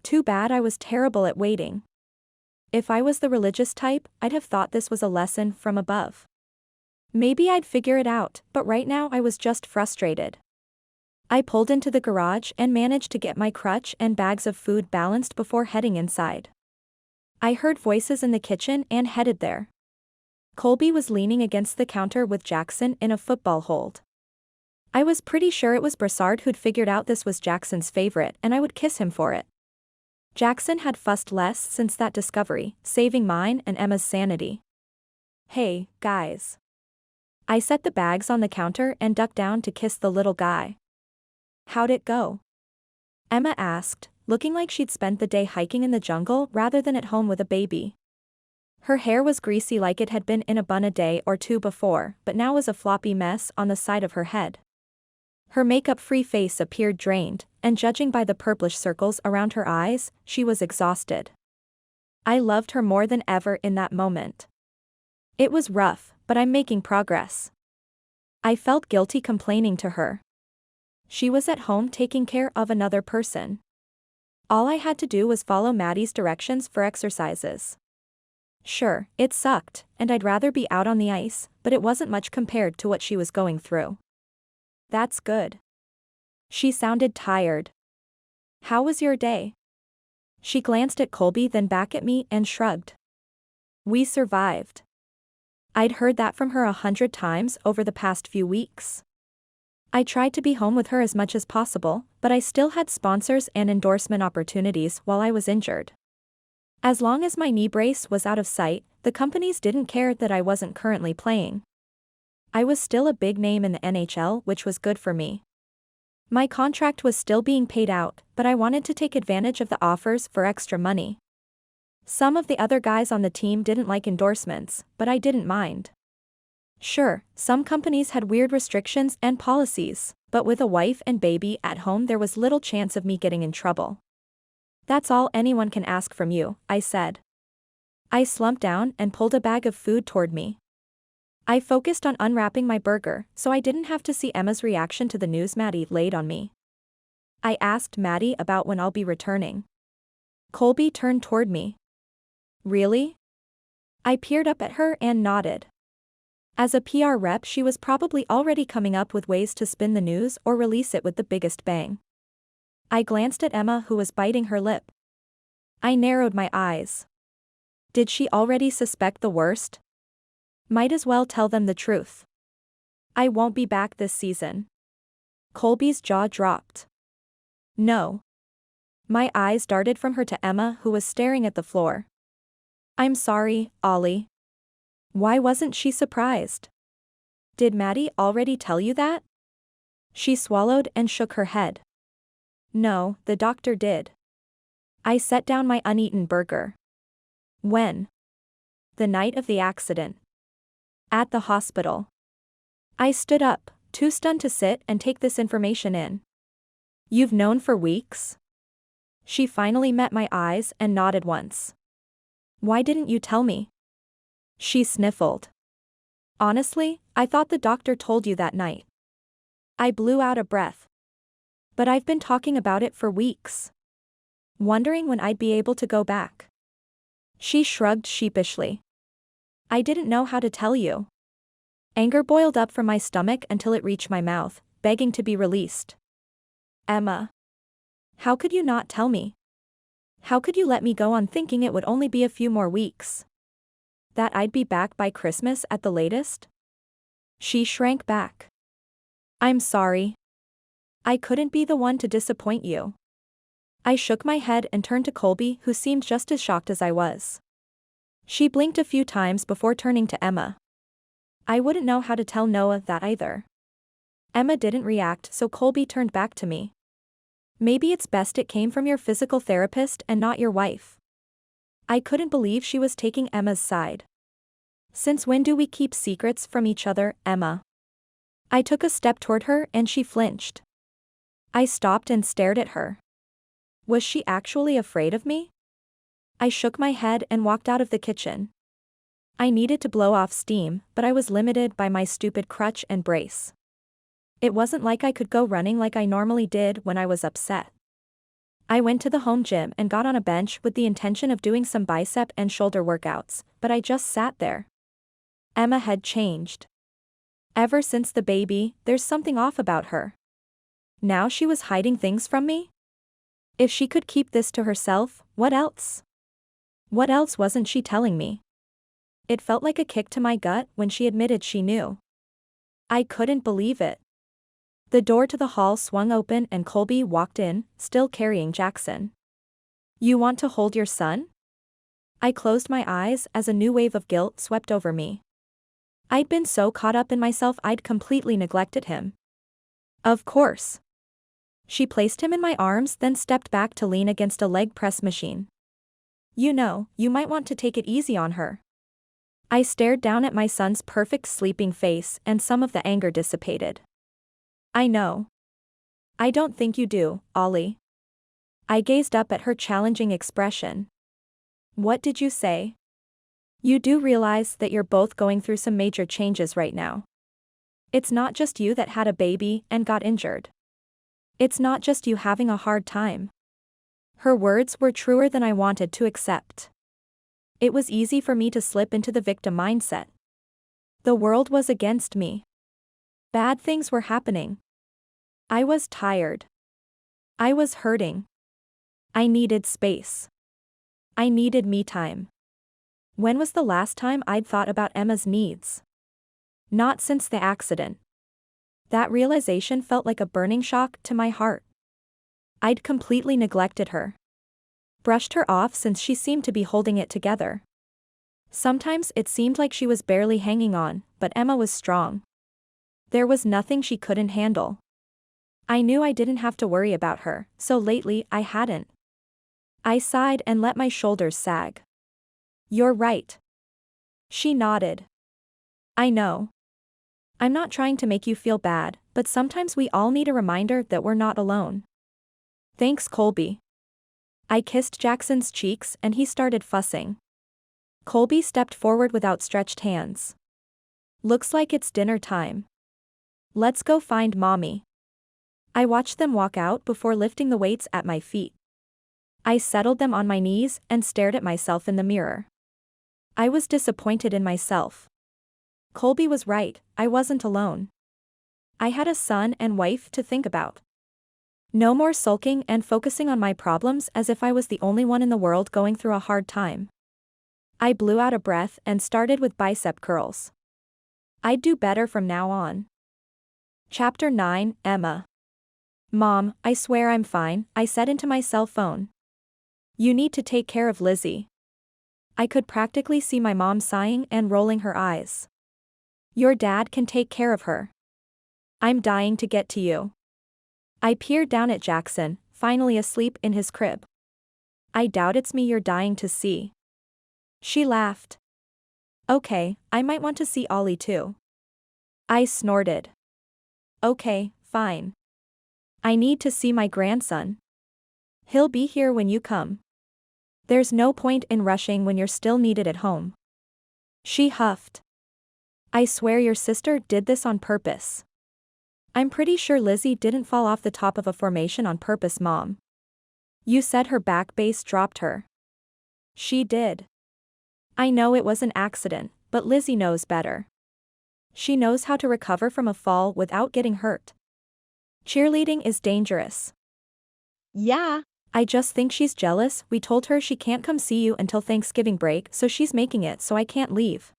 Too bad I was terrible at waiting. If I was the religious type, I'd have thought this was a lesson from above. Maybe I'd figure it out, but right now I was just frustrated. I pulled into the garage and managed to get my crutch and bags of food balanced before heading inside. I heard voices in the kitchen and headed there. Colby was leaning against the counter with Jackson in a football hold. I was pretty sure it was Brassard who'd figured out this was Jackson's favorite and I would kiss him for it. Jackson had fussed less since that discovery, saving mine and Emma's sanity. Hey, guys. I set the bags on the counter and ducked down to kiss the little guy. How'd it go? Emma asked, looking like she'd spent the day hiking in the jungle rather than at home with a baby. Her hair was greasy like it had been in a bun a day or two before, but now was a floppy mess on the side of her head. Her makeup-free face appeared drained, and judging by the purplish circles around her eyes, she was exhausted. I loved her more than ever in that moment. It was rough, but I'm making progress. I felt guilty complaining to her. She was at home taking care of another person. All I had to do was follow Maddie's directions for exercises. Sure, it sucked, and I'd rather be out on the ice, but it wasn't much compared to what she was going through. That's good. She sounded tired. How was your day? She glanced at Colby, then back at me and shrugged. We survived. I'd heard that from her 100 times over the past few weeks. I tried to be home with her as much as possible, but I still had sponsors and endorsement opportunities while I was injured. As long as my knee brace was out of sight, the companies didn't care that I wasn't currently playing. I was still a big name in the NHL, which was good for me. My contract was still being paid out, but I wanted to take advantage of the offers for extra money. Some of the other guys on the team didn't like endorsements, but I didn't mind. Sure, some companies had weird restrictions and policies, but with a wife and baby at home there was little chance of me getting in trouble. That's all anyone can ask from you, I said. I slumped down and pulled a bag of food toward me. I focused on unwrapping my burger, so I didn't have to see Emma's reaction to the news Maddie laid on me. I asked Maddie about when I'll be returning. Colby turned toward me. Really? I peered up at her and nodded. As a PR rep, she was probably already coming up with ways to spin the news or release it with the biggest bang. I glanced at Emma, who was biting her lip. I narrowed my eyes. Did she already suspect the worst? Might as well tell them the truth. I won't be back this season. Colby's jaw dropped. No. My eyes darted from her to Emma, who was staring at the floor. I'm sorry, Olli. Why wasn't she surprised? Did Maddie already tell you that? She swallowed and shook her head. No, the doctor did. I set down my uneaten burger. When? The night of the accident. At the hospital. I stood up, too stunned to sit and take this information in. You've known for weeks? She finally met my eyes and nodded once. Why didn't you tell me? She sniffled. Honestly, I thought the doctor told you that night. I blew out a breath. But I've been talking about it for weeks. Wondering when I'd be able to go back. She shrugged sheepishly. I didn't know how to tell you. Anger boiled up from my stomach until it reached my mouth, begging to be released. Emma. How could you not tell me? How could you let me go on thinking it would only be a few more weeks? That I'd be back by Christmas at the latest? She shrank back. I'm sorry. I couldn't be the one to disappoint you. I shook my head and turned to Colby, who seemed just as shocked as I was. She blinked a few times before turning to Emma. I wouldn't know how to tell Noah that either. Emma didn't react, so Colby turned back to me. Maybe it's best it came from your physical therapist and not your wife. I couldn't believe she was taking Emma's side. Since when do we keep secrets from each other, Emma? I took a step toward her and she flinched. I stopped and stared at her. Was she actually afraid of me? I shook my head and walked out of the kitchen. I needed to blow off steam, but I was limited by my stupid crutch and brace. It wasn't like I could go running like I normally did when I was upset. I went to the home gym and got on a bench with the intention of doing some bicep and shoulder workouts, but I just sat there. Emma had changed. Ever since the baby, there's something off about her. Now she was hiding things from me? If she could keep this to herself, what else? What else wasn't she telling me? It felt like a kick to my gut when she admitted she knew. I couldn't believe it. The door to the hall swung open and Colby walked in, still carrying Jackson. You want to hold your son? I closed my eyes as a new wave of guilt swept over me. I'd been so caught up in myself I'd completely neglected him. Of course. She placed him in my arms, then stepped back to lean against a leg press machine. You know, you might want to take it easy on her. I stared down at my son's perfect sleeping face and some of the anger dissipated. I know. I don't think you do, Olli. I gazed up at her challenging expression. What did you say? You do realize that you're both going through some major changes right now. It's not just you that had a baby and got injured. It's not just you having a hard time. Her words were truer than I wanted to accept. It was easy for me to slip into the victim mindset. The world was against me. Bad things were happening. I was tired. I was hurting. I needed space. I needed me time. When was the last time I'd thought about Emma's needs? Not since the accident. That realization felt like a burning shock to my heart. I'd completely neglected her. Brushed her off since she seemed to be holding it together. Sometimes it seemed like she was barely hanging on, but Emma was strong. There was nothing she couldn't handle. I knew I didn't have to worry about her, so lately I hadn't. I sighed and let my shoulders sag. You're right. She nodded. I know. I'm not trying to make you feel bad, but sometimes we all need a reminder that we're not alone. Thanks, Colby. I kissed Jackson's cheeks and he started fussing. Colby stepped forward with outstretched hands. Looks like it's dinner time. Let's go find Mommy. I watched them walk out before lifting the weights at my feet. I settled them on my knees and stared at myself in the mirror. I was disappointed in myself. Colby was right, I wasn't alone. I had a son and wife to think about. No more sulking and focusing on my problems as if I was the only one in the world going through a hard time. I blew out a breath and started with bicep curls. I'd do better from now on. Chapter 9, Emma. Mom, I swear I'm fine, I said into my cell phone. You need to take care of Lizzie. I could practically see my mom sighing and rolling her eyes. Your dad can take care of her. I'm dying to get to you. I peered down at Jackson, finally asleep in his crib. I doubt it's me you're dying to see. She laughed. Okay, I might want to see Olli too. I snorted. Okay, fine. I need to see my grandson. He'll be here when you come. There's no point in rushing when you're still needed at home. She huffed. I swear your sister did this on purpose. I'm pretty sure Lizzie didn't fall off the top of a formation on purpose, Mom. You said her back base dropped her. She did. I know it was an accident, but Lizzie knows better. She knows how to recover from a fall without getting hurt. Cheerleading is dangerous. Yeah. I just think she's jealous. We told her she can't come see you until Thanksgiving break, so she's making it so I can't leave.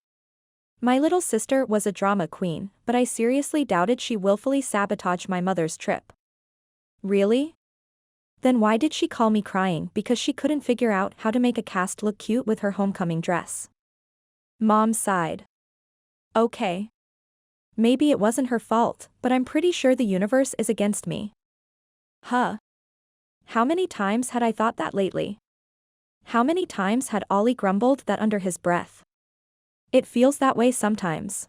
My little sister was a drama queen, but I seriously doubted she willfully sabotaged my mother's trip. Really? Then why did she call me crying because she couldn't figure out how to make a cast look cute with her homecoming dress? Mom sighed. Okay. Maybe it wasn't her fault, but I'm pretty sure the universe is against me. Huh. How many times had I thought that lately? How many times had Olli grumbled that under his breath? It feels that way sometimes.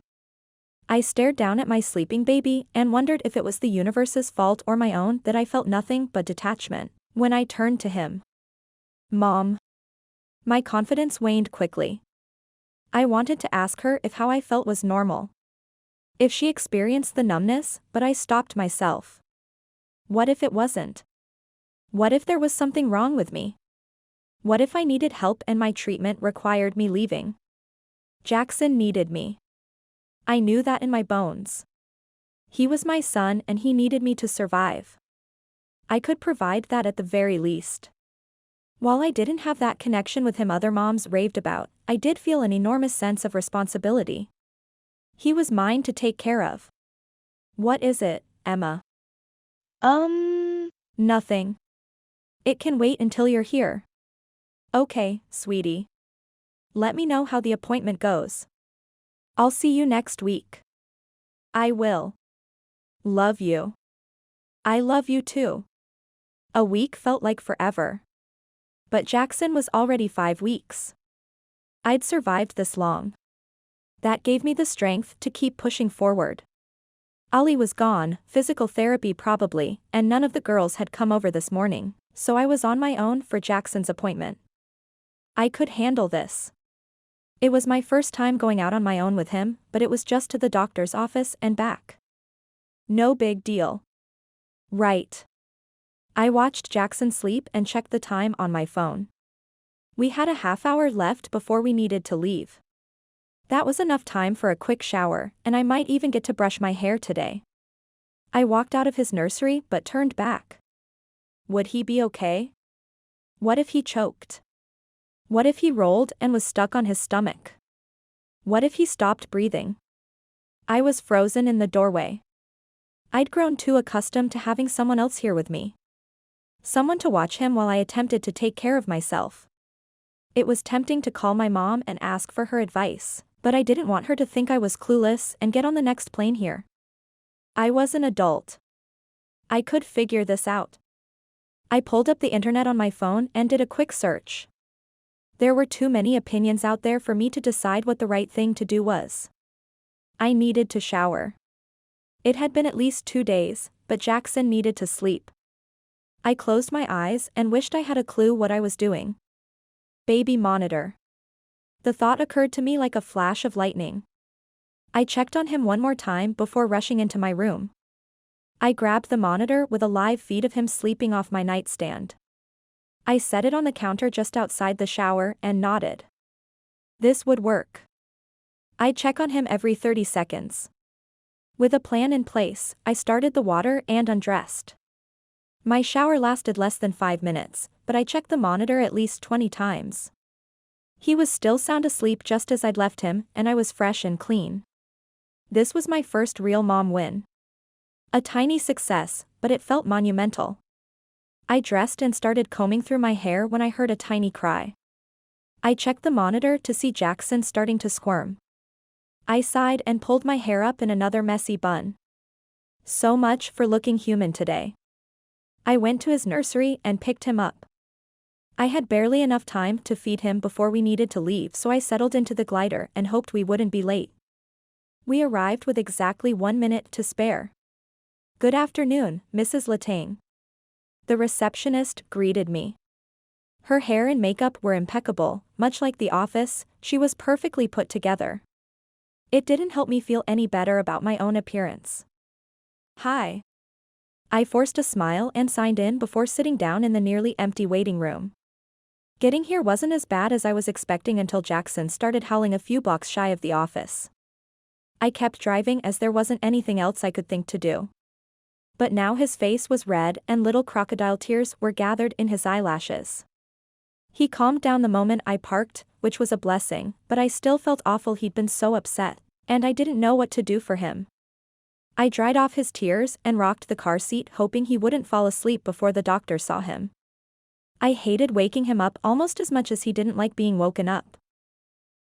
I stared down at my sleeping baby and wondered if it was the universe's fault or my own that I felt nothing but detachment when I turned to him. Mom. My confidence waned quickly. I wanted to ask her if how I felt was normal. If she experienced the numbness, but I stopped myself. What if it wasn't? What if there was something wrong with me? What if I needed help and my treatment required me leaving? Jackson needed me. I knew that in my bones. He was my son and he needed me to survive. I could provide that at the very least. While I didn't have that connection with him other moms raved about, I did feel an enormous sense of responsibility. He was mine to take care of. What is it, Emma? Nothing. It can wait until you're here. Okay, sweetie. Let me know how the appointment goes. I'll see you next week. I will. Love you. I love you too. A week felt like forever. But Jackson was already 5 weeks. I'd survived this long. That gave me the strength to keep pushing forward. Olli was gone, physical therapy probably, and none of the girls had come over this morning, so I was on my own for Jackson's appointment. I could handle this. It was my first time going out on my own with him, but it was just to the doctor's office and back. No big deal. Right. I watched Jackson sleep and checked the time on my phone. We had a half-hour left before we needed to leave. That was enough time for a quick shower, and I might even get to brush my hair today. I walked out of his nursery but turned back. Would he be okay? What if he choked? What if he rolled and was stuck on his stomach? What if he stopped breathing? I was frozen in the doorway. I'd grown too accustomed to having someone else here with me. Someone to watch him while I attempted to take care of myself. It was tempting to call my mom and ask for her advice, but I didn't want her to think I was clueless and get on the next plane here. I was an adult. I could figure this out. I pulled up the internet on my phone and did a quick search. There were too many opinions out there for me to decide what the right thing to do was. I needed to shower. It had been at least 2 days, but Jackson needed to sleep. I closed my eyes and wished I had a clue what I was doing. Baby monitor. The thought occurred to me like a flash of lightning. I checked on him one more time before rushing into my room. I grabbed the monitor with a live feed of him sleeping off my nightstand. I set it on the counter just outside the shower and nodded. This would work. I'd check on him every 30 seconds. With a plan in place, I started the water and undressed. My shower lasted less than 5 minutes, but I checked the monitor at least 20 times. He was still sound asleep just as I'd left him, and I was fresh and clean. This was my first real mom win. A tiny success, but it felt monumental. I dressed and started combing through my hair when I heard a tiny cry. I checked the monitor to see Jackson starting to squirm. I sighed and pulled my hair up in another messy bun. So much for looking human today. I went to his nursery and picked him up. I had barely enough time to feed him before we needed to leave, so I settled into the glider and hoped we wouldn't be late. We arrived with exactly 1 minute to spare. Good afternoon, Mrs. Letang. The receptionist greeted me. Her hair and makeup were impeccable, much like the office, she was perfectly put together. It didn't help me feel any better about my own appearance. Hi. I forced a smile and signed in before sitting down in the nearly empty waiting room. Getting here wasn't as bad as I was expecting until Jackson started howling a few blocks shy of the office. I kept driving as there wasn't anything else I could think to do. But now his face was red and little crocodile tears were gathered in his eyelashes. He calmed down the moment I parked, which was a blessing, but I still felt awful. He'd been so upset, and I didn't know what to do for him. I dried off his tears and rocked the car seat, hoping he wouldn't fall asleep before the doctor saw him. I hated waking him up almost as much as he didn't like being woken up.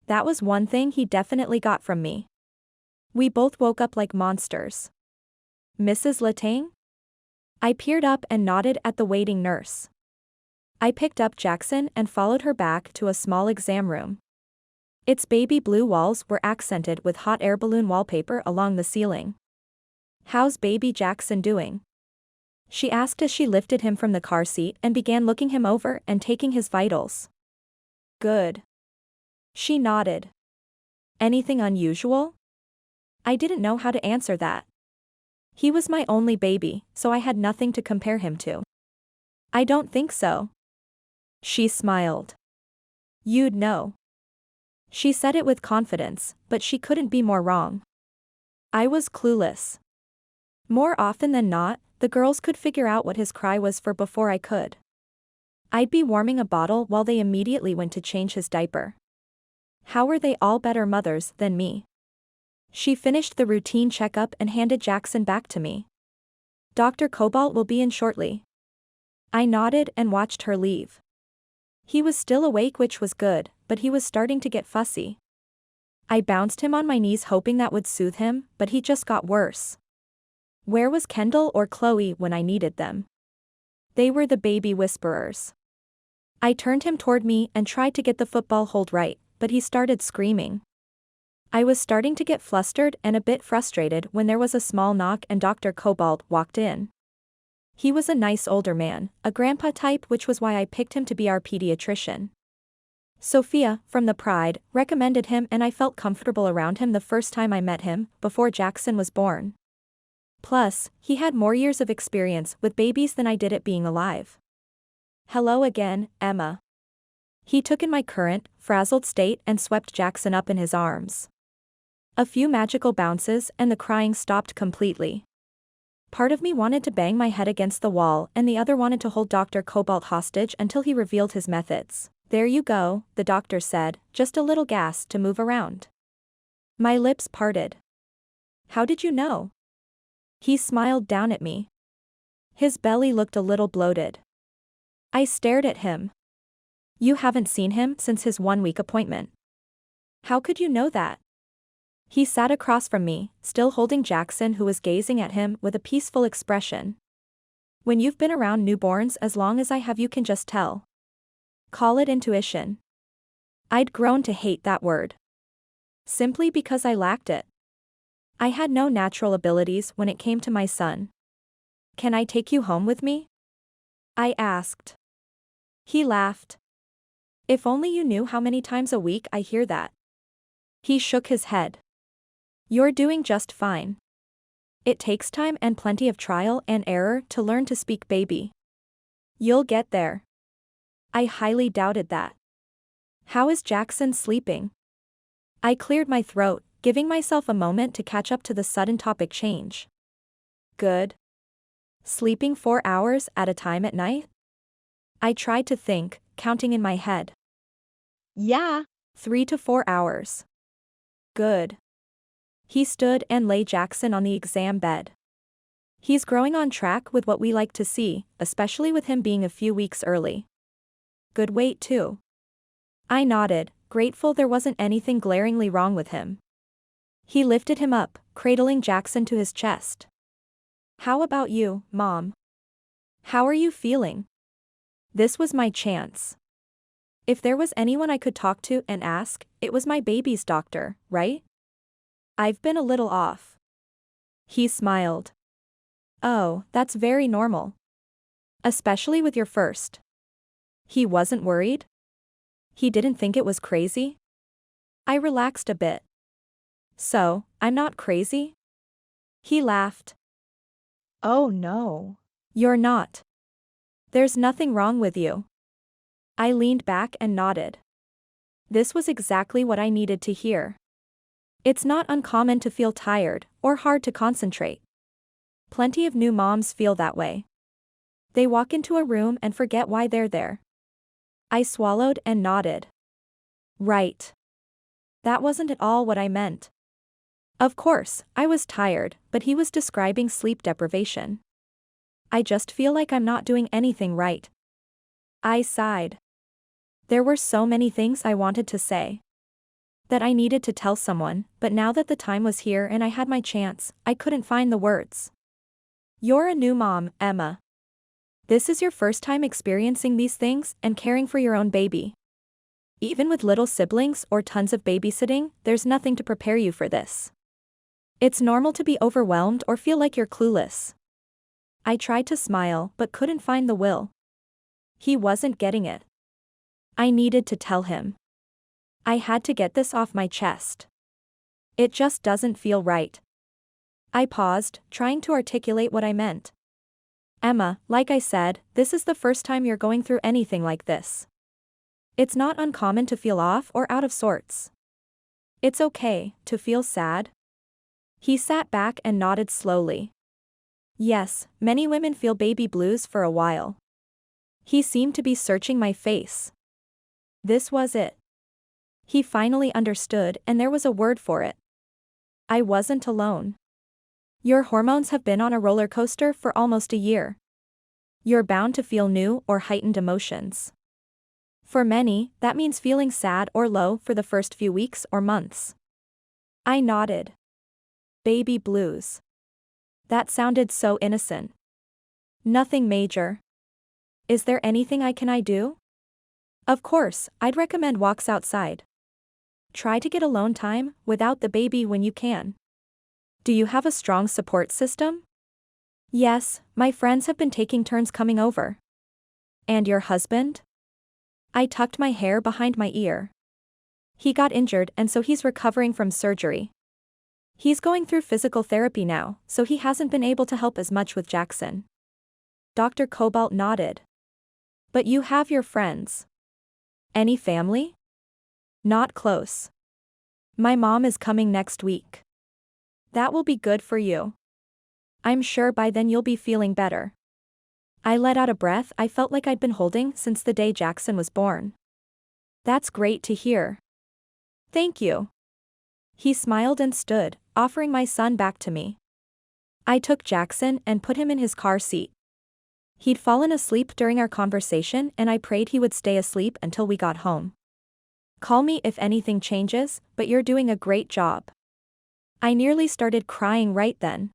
That was one thing he definitely got from me. We both woke up like monsters. Mrs. Letang? I peered up and nodded at the waiting nurse. I picked up Jackson and followed her back to a small exam room. Its baby blue walls were accented with hot air balloon wallpaper along the ceiling. How's baby Jackson doing? She asked as she lifted him from the car seat and began looking him over and taking his vitals. Good. She nodded. Anything unusual? I didn't know how to answer that. He was my only baby, so I had nothing to compare him to. I don't think so. She smiled. You'd know. She said it with confidence, but she couldn't be more wrong. I was clueless. More often than not, the girls could figure out what his cry was for before I could. I'd be warming a bottle while they immediately went to change his diaper. How were they all better mothers than me? She finished the routine checkup and handed Jackson back to me. Dr. Cobalt will be in shortly. I nodded and watched her leave. He was still awake, which was good, but he was starting to get fussy. I bounced him on my knees hoping that would soothe him, but he just got worse. Where was Kendall or Chloe when I needed them? They were the baby whisperers. I turned him toward me and tried to get the football hold right, but he started screaming. I was starting to get flustered and a bit frustrated when there was a small knock and Dr. Cobalt walked in. He was a nice older man, a grandpa type, which was why I picked him to be our pediatrician. Sophia, from the Pride, recommended him and I felt comfortable around him the first time I met him, before Jackson was born. Plus, he had more years of experience with babies than I did at being alive. Hello again, Emma. He took in my current, frazzled state and swept Jackson up in his arms. A few magical bounces and the crying stopped completely. Part of me wanted to bang my head against the wall and the other wanted to hold Dr. Cobalt hostage until he revealed his methods. There you go, the doctor said, just a little gas to move around. My lips parted. How did you know? He smiled down at me. His belly looked a little bloated. I stared at him. You haven't seen him since his 1-week appointment. How could you know that? He sat across from me, still holding Jackson, who was gazing at him with a peaceful expression. When you've been around newborns as long as I have, you can just tell. Call it intuition. I'd grown to hate that word. Simply because I lacked it. I had no natural abilities when it came to my son. Can I take you home with me? I asked. He laughed. If only you knew how many times a week I hear that. He shook his head. You're doing just fine. It takes time and plenty of trial and error to learn to speak baby. You'll get there. I highly doubted that. How is Jackson sleeping? I cleared my throat, giving myself a moment to catch up to the sudden topic change. Good. Sleeping 4 hours at a time at night? I tried to think, counting in my head. Yeah, 3 to 4 hours. Good. He stood and laid Jackson on the exam bed. He's growing on track with what we like to see, especially with him being a few weeks early. Good weight too. I nodded, grateful there wasn't anything glaringly wrong with him. He lifted him up, cradling Jackson to his chest. How about you, Mom? How are you feeling? This was my chance. If there was anyone I could talk to and ask, it was my baby's doctor, right? I've been a little off. He smiled. Oh, that's very normal. Especially with your first. He wasn't worried? He didn't think it was crazy? I relaxed a bit. So, I'm not crazy? He laughed. Oh no. You're not. There's nothing wrong with you. I leaned back and nodded. This was exactly what I needed to hear. It's not uncommon to feel tired or hard to concentrate. Plenty of new moms feel that way. They walk into a room and forget why they're there. I swallowed and nodded. Right. That wasn't at all what I meant. Of course, I was tired, but he was describing sleep deprivation. I just feel like I'm not doing anything right. I sighed. There were so many things I wanted to say. That I needed to tell someone, but now that the time was here and I had my chance, I couldn't find the words. You're a new mom, Emma. This is your first time experiencing these things and caring for your own baby. Even with little siblings or tons of babysitting, there's nothing to prepare you for this. It's normal to be overwhelmed or feel like you're clueless. I tried to smile but couldn't find the will. He wasn't getting it. I needed to tell him. I had to get this off my chest. It just doesn't feel right. I paused, trying to articulate what I meant. Emma, like I said, this is the first time you're going through anything like this. It's not uncommon to feel off or out of sorts. It's okay to feel sad. He sat back and nodded slowly. Yes, many women feel baby blues for a while. He seemed to be searching my face. This was it. He finally understood and there was a word for it. I wasn't alone. Your hormones have been on a roller coaster for almost a year. You're bound to feel new or heightened emotions. For many, that means feeling sad or low for the first few weeks or months. I nodded. Baby blues. That sounded so innocent. Nothing major. Is there anything I do? Of course, I'd recommend walks outside. Try to get alone time without the baby when you can. Do you have a strong support system? Yes, my friends have been taking turns coming over. And your husband? I tucked my hair behind my ear. He got injured and so he's recovering from surgery. He's going through physical therapy now, so he hasn't been able to help as much with Jackson. Dr. Cobalt nodded. But you have your friends. Any family? Not close. My mom is coming next week. That will be good for you. I'm sure by then you'll be feeling better. I let out a breath I felt like I'd been holding since the day Jackson was born. That's great to hear. Thank you. He smiled and stood, offering my son back to me. I took Jackson and put him in his car seat. He'd fallen asleep during our conversation and I prayed he would stay asleep until we got home. Call me if anything changes, but you're doing a great job. I nearly started crying right then.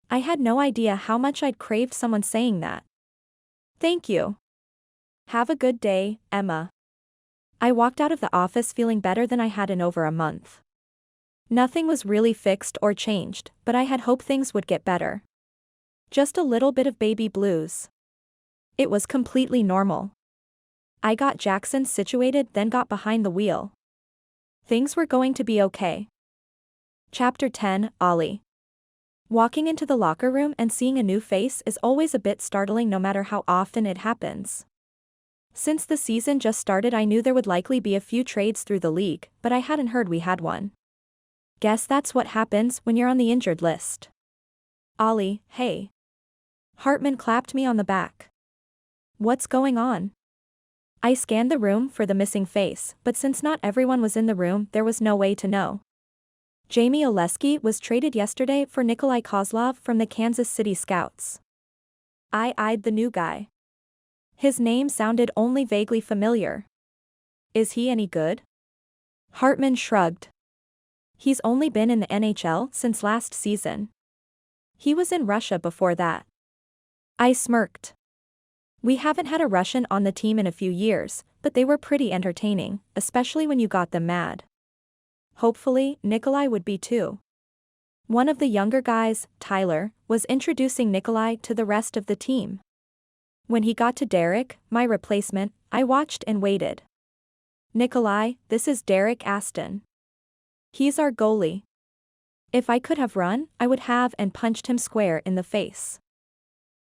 I had no idea how much I'd craved someone saying that. Thank you. Have a good day, Emma. I walked out of the office feeling better than I had in over a month. Nothing was really fixed or changed, but I had hoped things would get better. Just a little bit of baby blues. It was completely normal. I got Jackson situated, then got behind the wheel. Things were going to be okay. Chapter 10, Olli. Walking into the locker room and seeing a new face is always a bit startling no matter how often it happens. Since the season just started I knew there would likely be a few trades through the league, but I hadn't heard we had one. Guess that's what happens when you're on the injured list. Olli, hey. Hartman clapped me on the back. What's going on? I scanned the room for the missing face, but since not everyone was in the room there was no way to know. Jamie Oleski was traded yesterday for Nikolai Kozlov from the Kansas City Scouts. I eyed the new guy. His name sounded only vaguely familiar. Is he any good? Hartman shrugged. He's only been in the NHL since last season. He was in Russia before that. I smirked. We haven't had a Russian on the team in a few years, but they were pretty entertaining, especially when you got them mad. Hopefully, Nikolai would be too. One of the younger guys, Tyler, was introducing Nikolai to the rest of the team. When he got to Derek, my replacement, I watched and waited. Nikolai, this is Derek Aston. He's our goalie. If I could have run, I would have and punched him square in the face.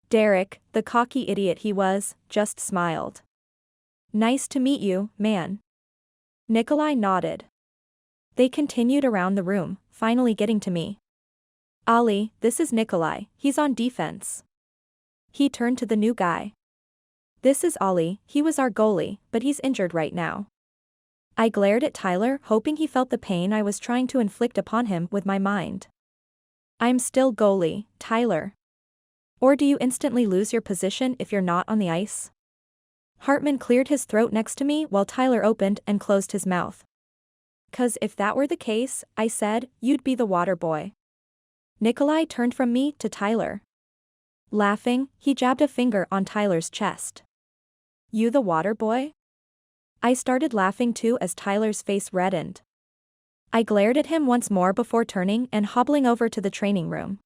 Derek, the cocky idiot he was, just smiled. Nice to meet you, man. Nikolai nodded. They continued around the room, finally getting to me. Olli, this is Nikolai, he's on defense. He turned to the new guy. This is Olli, he was our goalie, but he's injured right now. I glared at Tyler, hoping he felt the pain I was trying to inflict upon him with my mind. I'm still goalie, Tyler. Or do you instantly lose your position if you're not on the ice? Hartman cleared his throat next to me while Tyler opened and closed his mouth. 'Cause if that were the case, I said, you'd be the water boy. Nikolai turned from me to Tyler. Laughing, he jabbed a finger on Tyler's chest. You the water boy? I started laughing too as Tyler's face reddened. I glared at him once more before turning and hobbling over to the training room.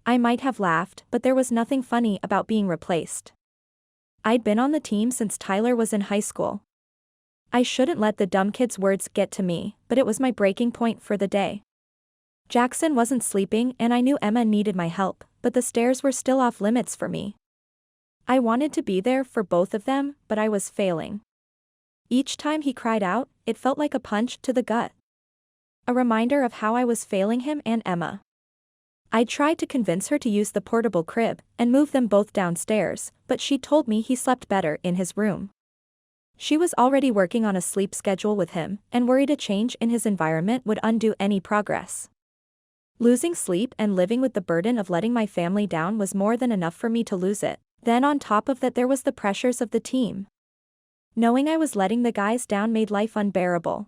I might have laughed, but there was nothing funny about being replaced. I'd been on the team since Tyler was in high school. I shouldn't let the dumb kid's words get to me, but it was my breaking point for the day. Jackson wasn't sleeping and I knew Emma needed my help, but the stairs were still off limits for me. I wanted to be there for both of them, but I was failing. Each time he cried out, it felt like a punch to the gut. A reminder of how I was failing him and Emma. I tried to convince her to use the portable crib and move them both downstairs, but she told me he slept better in his room. She was already working on a sleep schedule with him and worried a change in his environment would undo any progress. Losing sleep and living with the burden of letting my family down was more than enough for me to lose it. Then on top of that there was the pressures of the team. Knowing I was letting the guys down made life unbearable.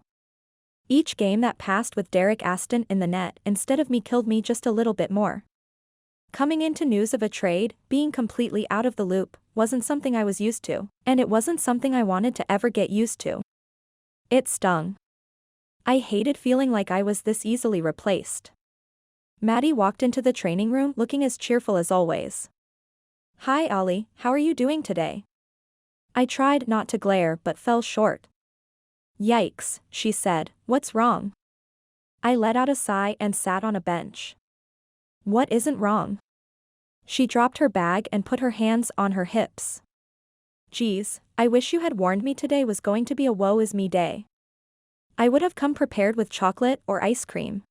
Each game that passed with Derek Aston in the net instead of me killed me just a little bit more. Coming into news of a trade, being completely out of the loop, wasn't something I was used to, and it wasn't something I wanted to ever get used to. It stung. I hated feeling like I was this easily replaced. Maddie walked into the training room looking as cheerful as always. Hi Olli, how are you doing today? I tried not to glare but fell short. Yikes, she said, what's wrong? I let out a sigh and sat on a bench. What isn't wrong? She dropped her bag and put her hands on her hips. Geez, I wish you had warned me today was going to be a woe-is-me day. I would have come prepared with chocolate or ice cream.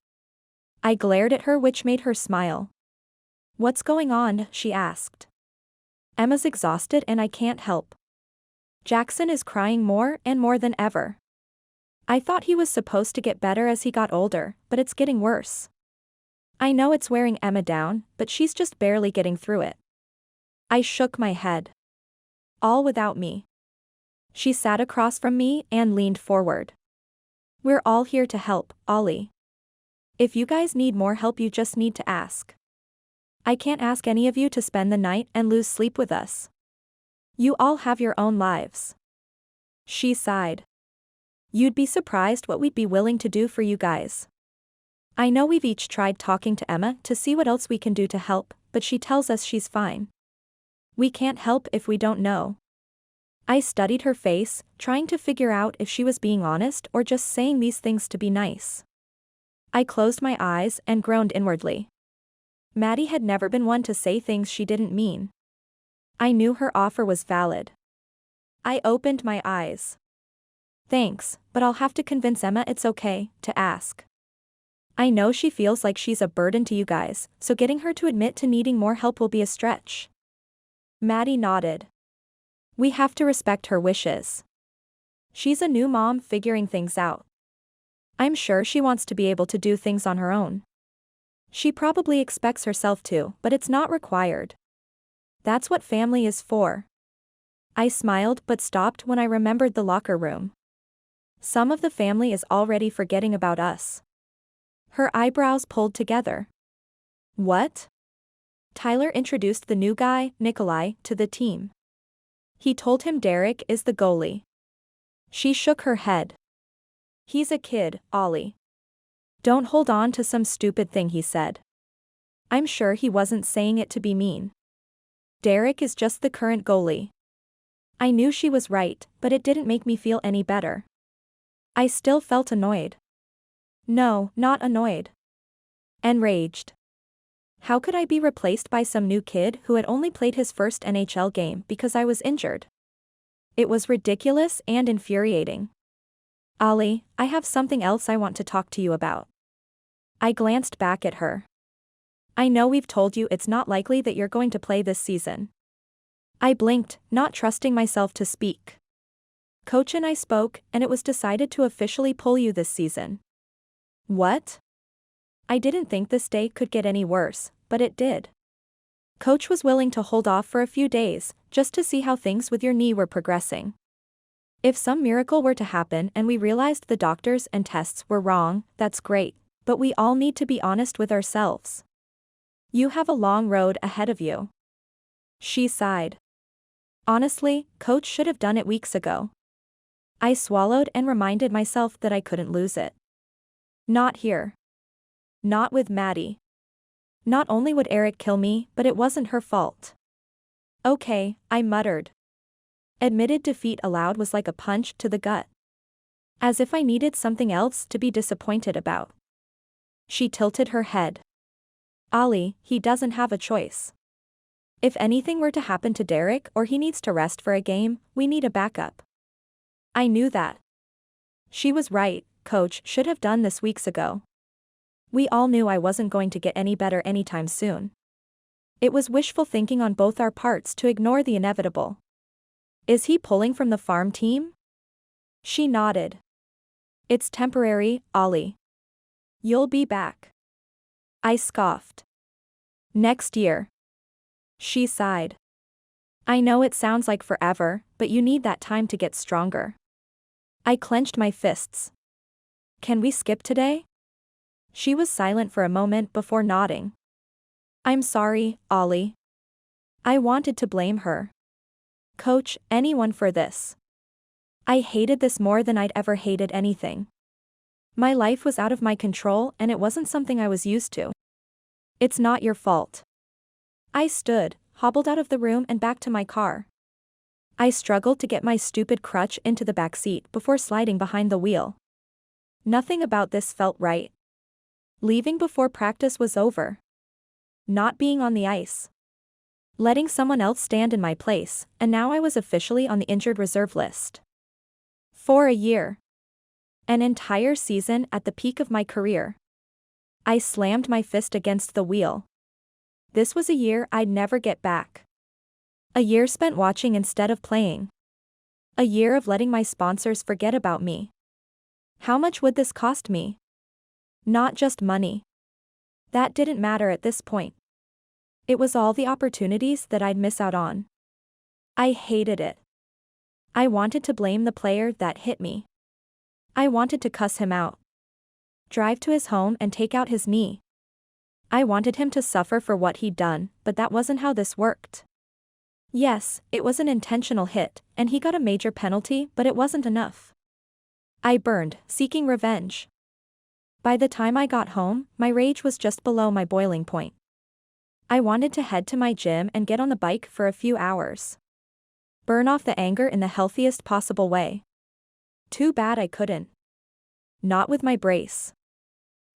I glared at her, which made her smile. What's going on? She asked. Emma's exhausted and I can't help. Jackson is crying more and more than ever. I thought he was supposed to get better as he got older, but it's getting worse. I know it's wearing Emma down, but she's just barely getting through it. I shook my head. All without me. She sat across from me and leaned forward. We're all here to help, Olli. If you guys need more help, you just need to ask. I can't ask any of you to spend the night and lose sleep with us. You all have your own lives. She sighed. You'd be surprised what we'd be willing to do for you guys. I know we've each tried talking to Emma to see what else we can do to help, but she tells us she's fine. We can't help if we don't know. I studied her face, trying to figure out if she was being honest or just saying these things to be nice. I closed my eyes and groaned inwardly. Maddie had never been one to say things she didn't mean. I knew her offer was valid. I opened my eyes. Thanks, but I'll have to convince Emma it's okay to ask. I know she feels like she's a burden to you guys, so getting her to admit to needing more help will be a stretch. Maddie nodded. We have to respect her wishes. She's a new mom figuring things out. I'm sure she wants to be able to do things on her own. She probably expects herself to, but it's not required. That's what family is for. I smiled but stopped when I remembered the locker room. Some of the family is already forgetting about us. Her eyebrows pulled together. What? Tyler introduced the new guy, Nikolai, to the team. He told him Derek is the goalie. She shook her head. He's a kid, Olli. Don't hold on to some stupid thing he said. I'm sure he wasn't saying it to be mean. Derek is just the current goalie. I knew she was right, but it didn't make me feel any better. I still felt annoyed. No, not annoyed. Enraged. How could I be replaced by some new kid who had only played his first NHL game because I was injured? It was ridiculous and infuriating. Olli, I have something else I want to talk to you about. I glanced back at her. I know we've told you it's not likely that you're going to play this season. I blinked, not trusting myself to speak. Coach and I spoke, and it was decided to officially pull you this season. What? I didn't think this day could get any worse, but it did. Coach was willing to hold off for a few days, just to see how things with your knee were progressing. If some miracle were to happen and we realized the doctors and tests were wrong, that's great, but we all need to be honest with ourselves. You have a long road ahead of you. She sighed. Honestly, Coach should have done it weeks ago. I swallowed and reminded myself that I couldn't lose it. Not here. Not with Maddie. Not only would Eric kill me, but it wasn't her fault. Okay, I muttered. Admitted defeat aloud was like a punch to the gut. As if I needed something else to be disappointed about. She tilted her head. Olli, he doesn't have a choice. If anything were to happen to Derek or he needs to rest for a game, we need a backup. I knew that. She was right, Coach should have done this weeks ago. We all knew I wasn't going to get any better anytime soon. It was wishful thinking on both our parts to ignore the inevitable. Is he pulling from the farm team? She nodded. It's temporary, Olli. You'll be back. I scoffed. Next year. She sighed. I know it sounds like forever, but you need that time to get stronger. I clenched my fists. Can we skip today? She was silent for a moment before nodding. I'm sorry, Olli. I wanted to blame her. Coach, anyone for this. I hated this more than I'd ever hated anything. My life was out of my control and it wasn't something I was used to. It's not your fault. I stood, hobbled out of the room and back to my car. I struggled to get my stupid crutch into the back seat before sliding behind the wheel. Nothing about this felt right. Leaving before practice was over. Not being on the ice. Letting someone else stand in my place, and now I was officially on the injured reserve list. For a year. An entire season at the peak of my career. I slammed my fist against the wheel. This was a year I'd never get back. A year spent watching instead of playing. A year of letting my sponsors forget about me. How much would this cost me? Not just money. That didn't matter at this point. It was all the opportunities that I'd miss out on. I hated it. I wanted to blame the player that hit me. I wanted to cuss him out. Drive to his home and take out his knee. I wanted him to suffer for what he'd done, but that wasn't how this worked. Yes, it was an intentional hit, and he got a major penalty, but it wasn't enough. I burned, seeking revenge. By the time I got home, my rage was just below my boiling point. I wanted to head to my gym and get on the bike for a few hours. Burn off the anger in the healthiest possible way. Too bad I couldn't. Not with my brace.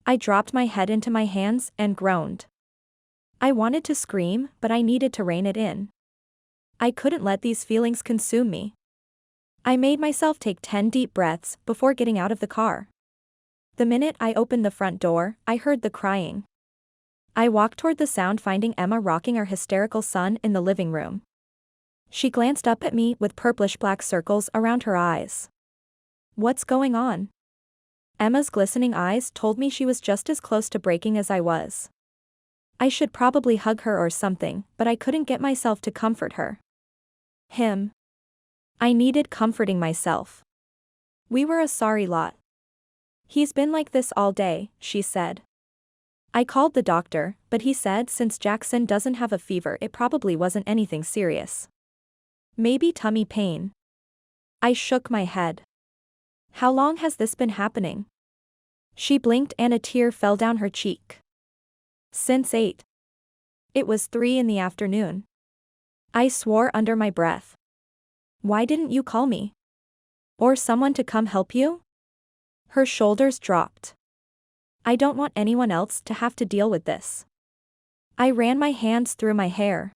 I dropped my head into my hands and groaned. I wanted to scream, but I needed to rein it in. I couldn't let these feelings consume me. I made myself take 10 deep breaths before getting out of the car. The minute I opened the front door, I heard the crying. I walked toward the sound, finding Emma rocking our hysterical son in the living room. She glanced up at me with purplish-black circles around her eyes. What's going on? Emma's glistening eyes told me she was just as close to breaking as I was. I should probably hug her or something, but I couldn't get myself to comfort her. Him. I needed comforting myself. We were a sorry lot. He's been like this all day, she said. I called the doctor, but he said since Jackson doesn't have a fever, it probably wasn't anything serious. Maybe tummy pain. I shook my head. How long has this been happening? She blinked and a tear fell down her cheek. Since 8. It was 3 in the afternoon. I swore under my breath. Why didn't you call me? Or someone to come help you? Her shoulders dropped. I don't want anyone else to have to deal with this. I ran my hands through my hair.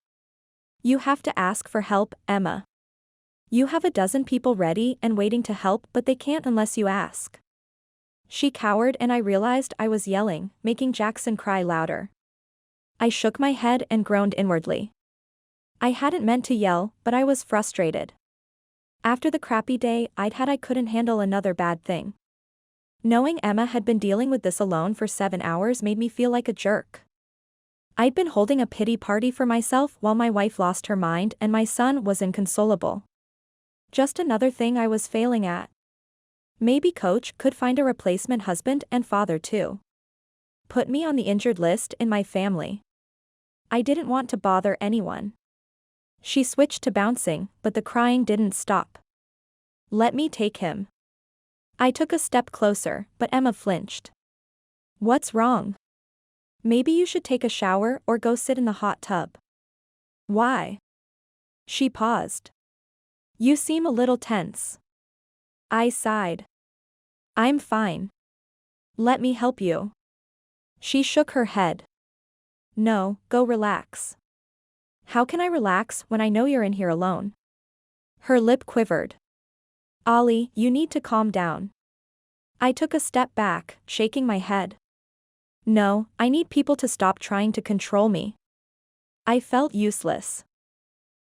You have to ask for help, Emma. You have a dozen people ready and waiting to help, but they can't unless you ask. She cowered and I realized I was yelling, making Jackson cry louder. I shook my head and groaned inwardly. I hadn't meant to yell, but I was frustrated. After the crappy day I'd had, I couldn't handle another bad thing. Knowing Emma had been dealing with this alone for 7 hours made me feel like a jerk. I'd been holding a pity party for myself while my wife lost her mind and my son was inconsolable. Just another thing I was failing at. Maybe Coach could find a replacement husband and father too. Put me on the injured list in my family. I didn't want to bother anyone. She switched to bouncing, but the crying didn't stop. Let me take him. I took a step closer, but Emma flinched. What's wrong? Maybe you should take a shower or go sit in the hot tub. Why? She paused. You seem a little tense. I sighed. I'm fine. Let me help you. She shook her head. No, go relax. How can I relax when I know you're in here alone? Her lip quivered. Olli, you need to calm down. I took a step back, shaking my head. No, I need people to stop trying to control me. I felt useless.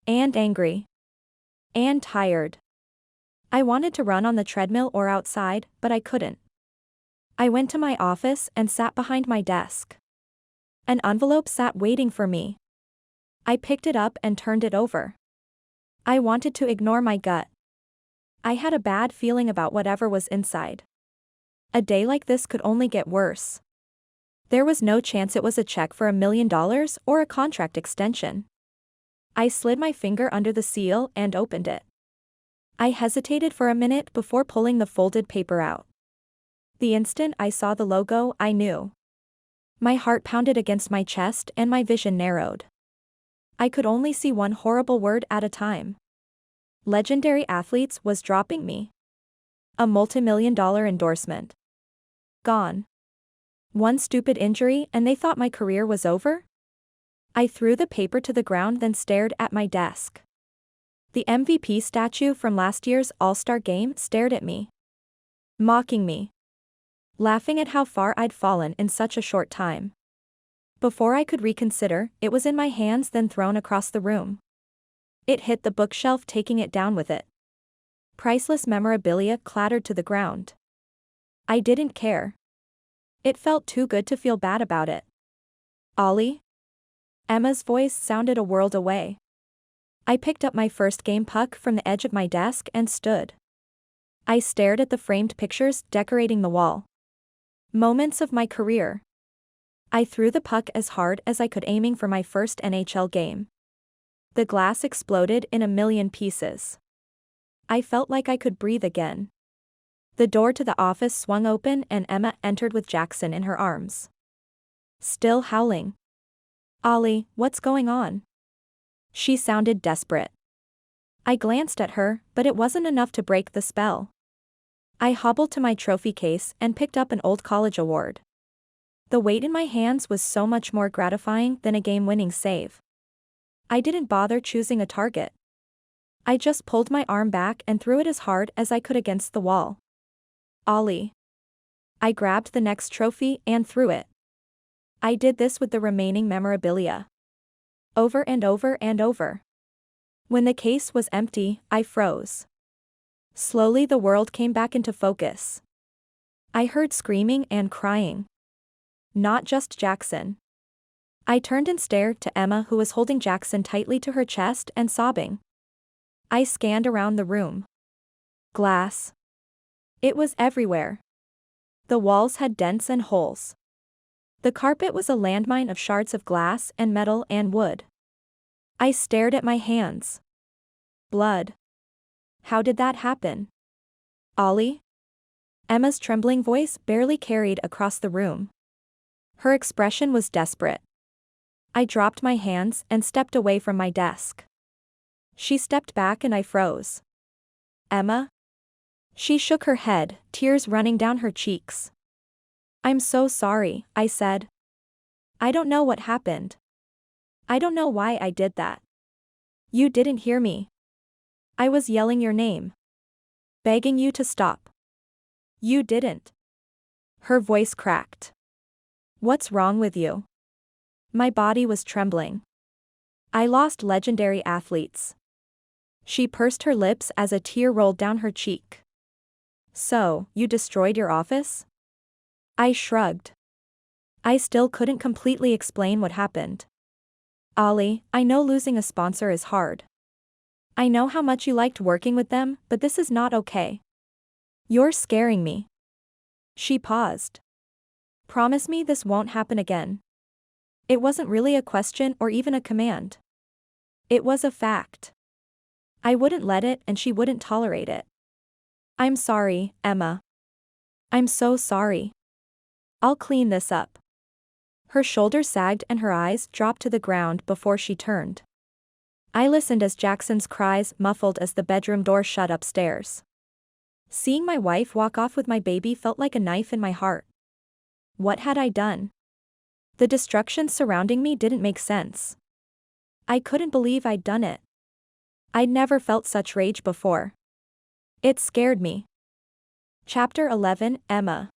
And angry. And tired. I wanted to run on the treadmill or outside, but I couldn't. I went to my office and sat behind my desk. An envelope sat waiting for me. I picked it up and turned it over. I wanted to ignore my gut. I had a bad feeling about whatever was inside. A day like this could only get worse. There was no chance it was a check for $1 million or a contract extension. I slid my finger under the seal and opened it. I hesitated for a minute before pulling the folded paper out. The instant I saw the logo, I knew. My heart pounded against my chest and my vision narrowed. I could only see one horrible word at a time. Legendary Athletes was dropping me. A multimillion-dollar endorsement. Gone. One stupid injury and they thought my career was over? I threw the paper to the ground then stared at my desk. The MVP statue from last year's All-Star game stared at me. Mocking me. Laughing at how far I'd fallen in such a short time. Before I could reconsider, it was in my hands then thrown across the room. It hit the bookshelf, taking it down with it. Priceless memorabilia clattered to the ground. I didn't care. It felt too good to feel bad about it. Olli? Emma's voice sounded a world away. I picked up my first game puck from the edge of my desk and stood. I stared at the framed pictures decorating the wall. Moments of my career. I threw the puck as hard as I could, aiming for my first NHL game. The glass exploded in a million pieces. I felt like I could breathe again. The door to the office swung open and Emma entered with Jackson in her arms. Still howling. Olli, what's going on? She sounded desperate. I glanced at her, but it wasn't enough to break the spell. I hobbled to my trophy case and picked up an old college award. The weight in my hands was so much more gratifying than a game-winning save. I didn't bother choosing a target. I just pulled my arm back and threw it as hard as I could against the wall. Olli. I grabbed the next trophy and threw it. I did this with the remaining memorabilia. Over and over and over. When the case was empty, I froze. Slowly the world came back into focus. I heard screaming and crying. Not just Jackson. I turned and stared to Emma, who was holding Jackson tightly to her chest and sobbing. I scanned around the room. Glass. It was everywhere. The walls had dents and holes. The carpet was a landmine of shards of glass and metal and wood. I stared at my hands. Blood. How did that happen? Olli? Emma's trembling voice barely carried across the room. Her expression was desperate. I dropped my hands and stepped away from my desk. She stepped back and I froze. Emma? She shook her head, tears running down her cheeks. I'm so sorry, I said. I don't know what happened. I don't know why I did that. You didn't hear me. I was yelling your name. Begging you to stop. You didn't. Her voice cracked. What's wrong with you? My body was trembling. I lost legendary athletes. She pursed her lips as a tear rolled down her cheek. So, you destroyed your office? I shrugged. I still couldn't completely explain what happened. Olli, I know losing a sponsor is hard. I know how much you liked working with them, but this is not okay. You're scaring me. She paused. Promise me this won't happen again. It wasn't really a question or even a command. It was a fact. I wouldn't let it and she wouldn't tolerate it. I'm sorry, Emma. I'm so sorry. I'll clean this up. Her shoulders sagged and her eyes dropped to the ground before she turned. I listened as Jackson's cries muffled as the bedroom door shut upstairs. Seeing my wife walk off with my baby felt like a knife in my heart. What had I done? The destruction surrounding me didn't make sense. I couldn't believe I'd done it. I'd never felt such rage before. It scared me. Chapter 11, Emma.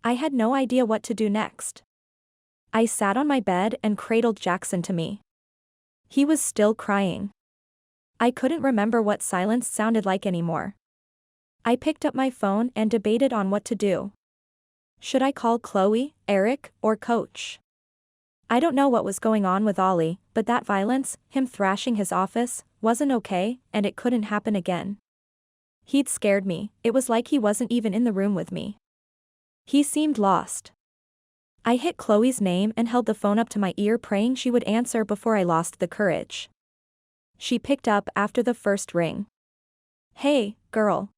I had no idea what to do next. I sat on my bed and cradled Jackson to me. He was still crying. I couldn't remember what silence sounded like anymore. I picked up my phone and debated on what to do. Should I call Chloe, Eric, or Coach? I don't know what was going on with Olli, but that violence, him thrashing his office, wasn't okay, and it couldn't happen again. He'd scared me. It was like he wasn't even in the room with me. He seemed lost. I hit Chloe's name and held the phone up to my ear, praying she would answer before I lost the courage. She picked up after the first ring. Hey, girl.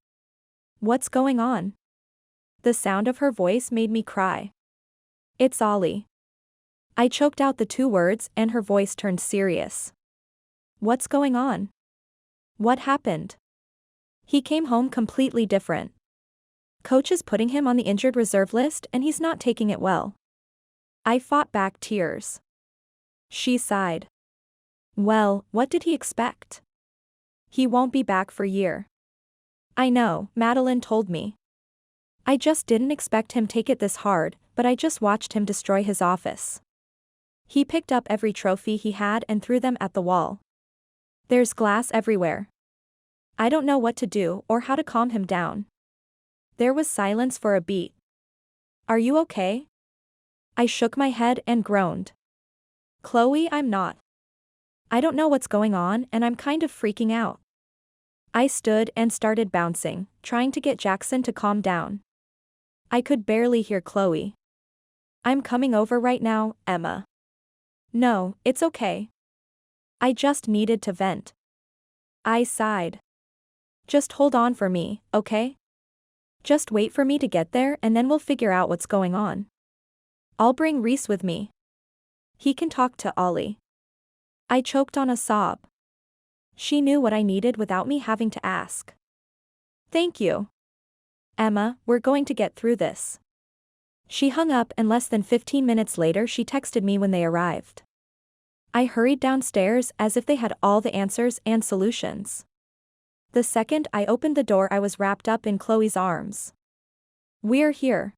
What's going on? The sound of her voice made me cry. It's Olli. I choked out the two words and her voice turned serious. What's going on? What happened? He came home completely different. Coach is putting him on the injured reserve list and he's not taking it well. I fought back tears. She sighed. Well, what did he expect? He won't be back for a year. I know, Madeline told me. I just didn't expect him take it this hard, but I just watched him destroy his office. He picked up every trophy he had and threw them at the wall. There's glass everywhere. I don't know what to do or how to calm him down. There was silence for a beat. Are you okay? I shook my head and groaned. Chloe, I'm not. I don't know what's going on and I'm kind of freaking out. I stood and started bouncing, trying to get Jackson to calm down. I could barely hear Chloe. I'm coming over right now, Emma. No, it's okay. I just needed to vent. I sighed. Just hold on for me, okay? Just wait for me to get there and then we'll figure out what's going on. I'll bring Reese with me. He can talk to Olli. I choked on a sob. She knew what I needed without me having to ask. Thank you. Emma, we're going to get through this. She hung up and less than 15 minutes later she texted me when they arrived. I hurried downstairs as if they had all the answers and solutions. The second I opened the door I was wrapped up in Chloe's arms. We're here.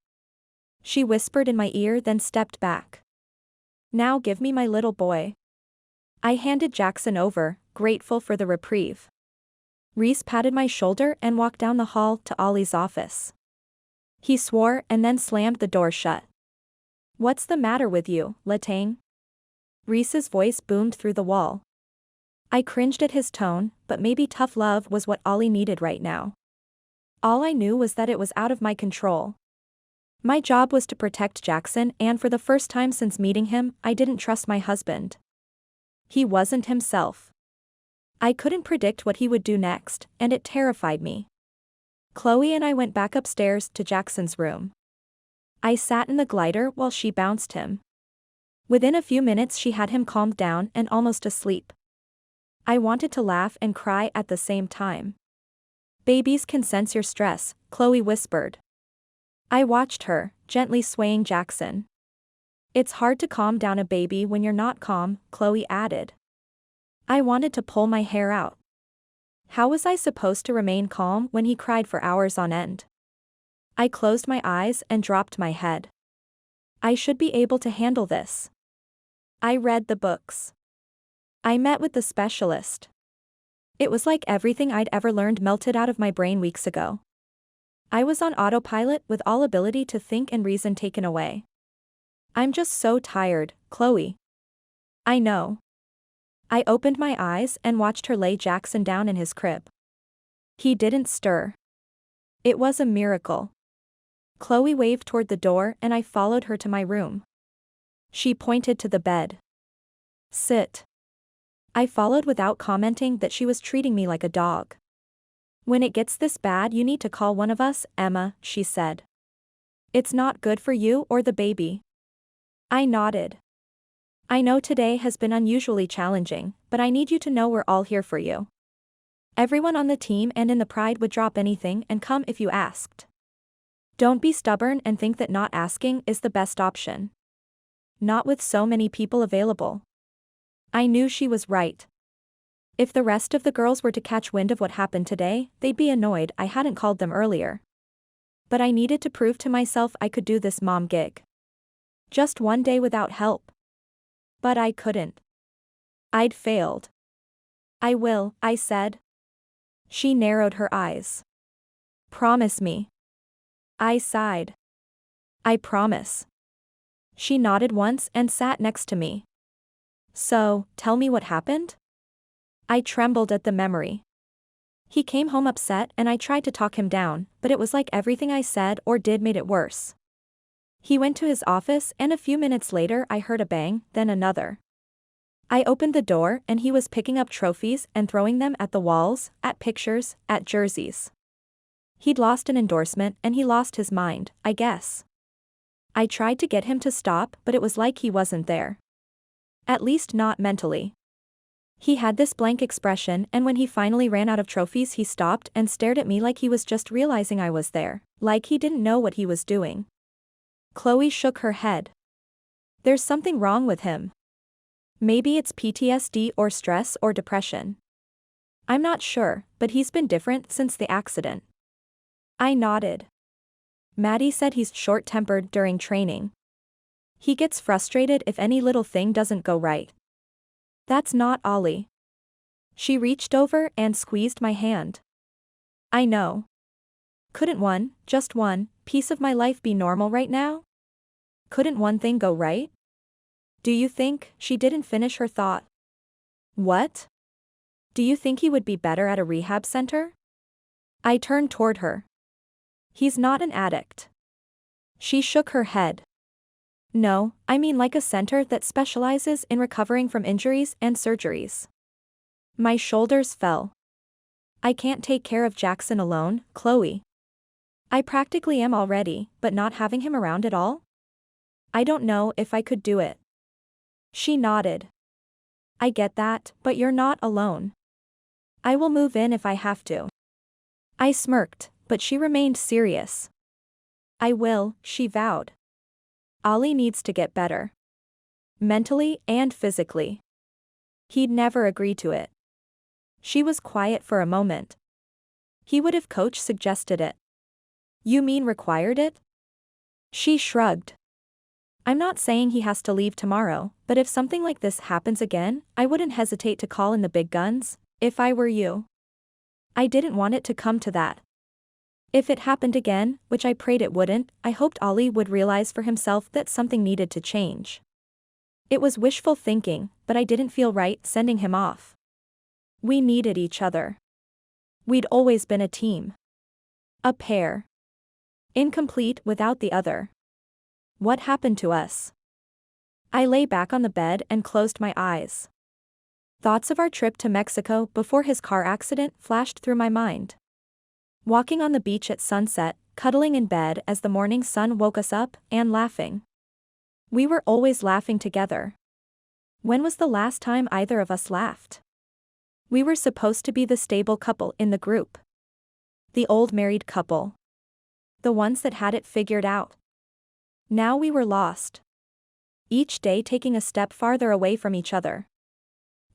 She whispered in my ear then stepped back. Now give me my little boy. I handed Jackson over, grateful for the reprieve. Reese patted my shoulder and walked down the hall to Olli's office. He swore and then slammed the door shut. What's the matter with you, Letang? Reese's voice boomed through the wall. I cringed at his tone, but maybe tough love was what Olli needed right now. All I knew was that it was out of my control. My job was to protect Jackson and for the first time since meeting him, I didn't trust my husband. He wasn't himself. I couldn't predict what he would do next, and it terrified me. Chloe and I went back upstairs to Jackson's room. I sat in the glider while she bounced him. Within a few minutes she had him calmed down and almost asleep. I wanted to laugh and cry at the same time. Babies can sense your stress, Chloe whispered. I watched her, gently swaying Jackson. It's hard to calm down a baby when you're not calm, Chloe added. I wanted to pull my hair out. How was I supposed to remain calm when he cried for hours on end? I closed my eyes and dropped my head. I should be able to handle this. I read the books. I met with the specialist. It was like everything I'd ever learned melted out of my brain weeks ago. I was on autopilot with all ability to think and reason taken away. I'm just so tired, Chloe. I know. I opened my eyes and watched her lay Jackson down in his crib. He didn't stir. It was a miracle. Chloe waved toward the door and I followed her to my room. She pointed to the bed. Sit. I followed without commenting that she was treating me like a dog. When it gets this bad you need to call one of us, Emma, she said. It's not good for you or the baby. I nodded. I know today has been unusually challenging, but I need you to know we're all here for you. Everyone on the team and in the Pride would drop anything and come if you asked. Don't be stubborn and think that not asking is the best option. Not with so many people available. I knew she was right. If the rest of the girls were to catch wind of what happened today, they'd be annoyed I hadn't called them earlier. But I needed to prove to myself I could do this mom gig. Just one day without help. But I couldn't. I'd failed. I will, I said. She narrowed her eyes. Promise me. I sighed. I promise. She nodded once and sat next to me. So, tell me what happened? I trembled at the memory. He came home upset and I tried to talk him down, but it was like everything I said or did made it worse. He went to his office and a few minutes later I heard a bang, then another. I opened the door and he was picking up trophies and throwing them at the walls, at pictures, at jerseys. He'd lost an endorsement and he lost his mind, I guess. I tried to get him to stop but it was like he wasn't there. At least not mentally. He had this blank expression, and when he finally ran out of trophies he stopped and stared at me like he was just realizing I was there, like he didn't know what he was doing. Chloe shook her head. There's something wrong with him. Maybe it's PTSD or stress or depression. I'm not sure, but he's been different since the accident. I nodded. Maddie said he's short-tempered during training. He gets frustrated if any little thing doesn't go right. That's not Olli. She reached over and squeezed my hand. I know. Couldn't just one, piece of my life be normal right now? Couldn't one thing go right? Do you think, she didn't finish her thought. What? Do you think he would be better at a rehab center? I turned toward her. He's not an addict. She shook her head. No, I mean like a center that specializes in recovering from injuries and surgeries. My shoulders fell. I can't take care of Jackson alone, Chloe. I practically am already, but not having him around at all? I don't know if I could do it. She nodded. I get that, but you're not alone. I will move in if I have to. I smirked, but she remained serious. I will, she vowed. Olli needs to get better. Mentally and physically. He'd never agree to it. She was quiet for a moment. He would if coach suggested it. You mean required it? She shrugged. I'm not saying he has to leave tomorrow, but if something like this happens again, I wouldn't hesitate to call in the big guns, if I were you. I didn't want it to come to that. If it happened again, which I prayed it wouldn't, I hoped Olli would realize for himself that something needed to change. It was wishful thinking, but I didn't feel right sending him off. We needed each other. We'd always been a team. A pair. Incomplete without the other. What happened to us? I lay back on the bed and closed my eyes. Thoughts of our trip to Mexico before his car accident flashed through my mind. Walking on the beach at sunset, cuddling in bed as the morning sun woke us up, and laughing. We were always laughing together. When was the last time either of us laughed? We were supposed to be the stable couple in the group. The old married couple. The ones that had it figured out. Now we were lost. Each day taking a step farther away from each other.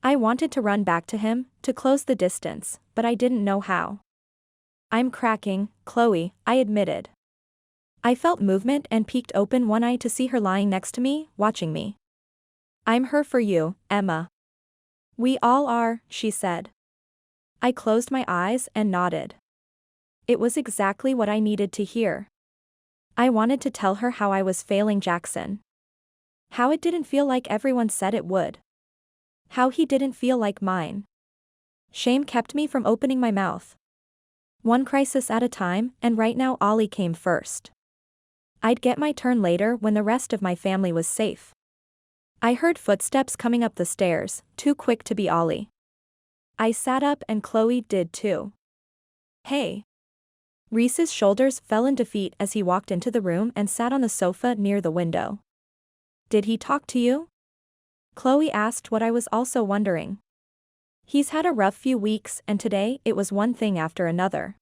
I wanted to run back to him, to close the distance, but I didn't know how. I'm cracking, Chloe, I admitted. I felt movement and peeked open one eye to see her lying next to me, watching me. I'm her for you, Emma. We all are, she said. I closed my eyes and nodded. It was exactly what I needed to hear. I wanted to tell her how I was failing Jackson. How it didn't feel like everyone said it would. How he didn't feel like mine. Shame kept me from opening my mouth. One crisis at a time, and right now Olli came first. I'd get my turn later when the rest of my family was safe. I heard footsteps coming up the stairs, too quick to be Olli. I sat up and Chloe did too. Hey. Reese's shoulders fell in defeat as he walked into the room and sat on the sofa near the window. Did he talk to you? Chloe asked what I was also wondering. He's had a rough few weeks and today it was one thing after another.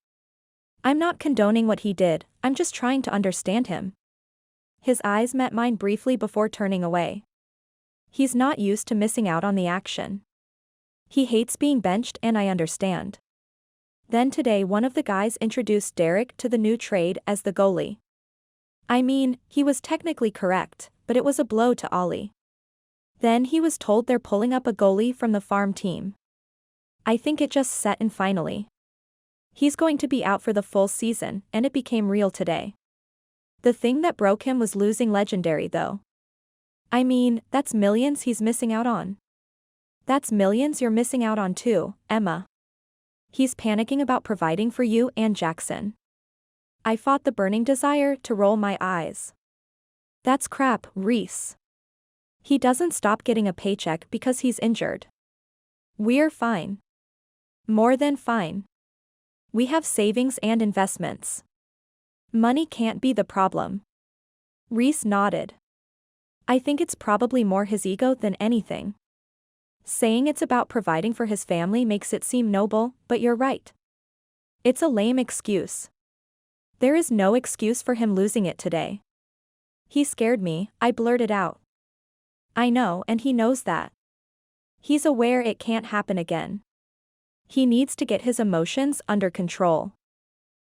I'm not condoning what he did, I'm just trying to understand him. His eyes met mine briefly before turning away. He's not used to missing out on the action. He hates being benched and I understand. Then today one of the guys introduced Derek to the new trade as the goalie. I mean, he was technically correct, but it was a blow to Olli. Then he was told they're pulling up a goalie from the farm team. I think it just set in finally. He's going to be out for the full season, and it became real today. The thing that broke him was losing Legendary though. I mean, that's millions he's missing out on. That's millions you're missing out on too, Emma. He's panicking about providing for you and Jackson. I fought the burning desire to roll my eyes. That's crap, Reese. He doesn't stop getting a paycheck because he's injured. We're fine. More than fine. We have savings and investments. Money can't be the problem. Reese nodded. I think it's probably more his ego than anything. Saying it's about providing for his family makes it seem noble, but you're right. It's a lame excuse. There is no excuse for him losing it today. He scared me, I blurted out. I know, and he knows that. He's aware it can't happen again. He needs to get his emotions under control.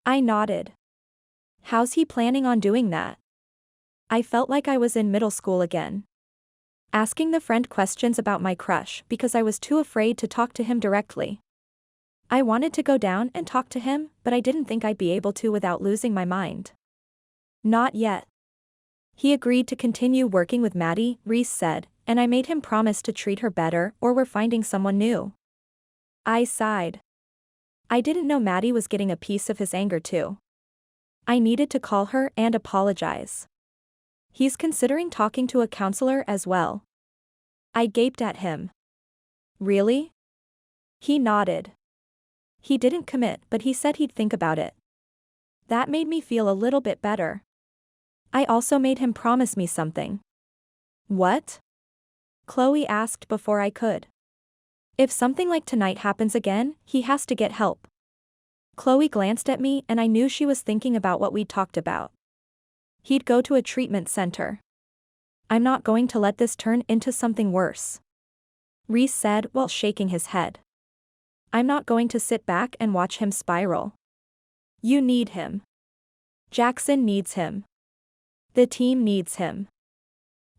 I nodded. How's he planning on doing that? I felt like I was in middle school again. Asking the friend questions about my crush because I was too afraid to talk to him directly. I wanted to go down and talk to him, but I didn't think I'd be able to without losing my mind. Not yet. He agreed to continue working with Maddie, Reese said, and I made him promise to treat her better or we're finding someone new. I sighed. I didn't know Maddie was getting a piece of his anger too. I needed to call her and apologize. He's considering talking to a counselor as well. I gaped at him. Really? He nodded. He didn't commit, but he said he'd think about it. That made me feel a little bit better. I also made him promise me something. What? Chloe asked before I could. If something like tonight happens again, he has to get help. Chloe glanced at me and I knew she was thinking about what we'd talked about. He'd go to a treatment center. I'm not going to let this turn into something worse. Reese said while shaking his head. I'm not going to sit back and watch him spiral. You need him. Jackson needs him. The team needs him.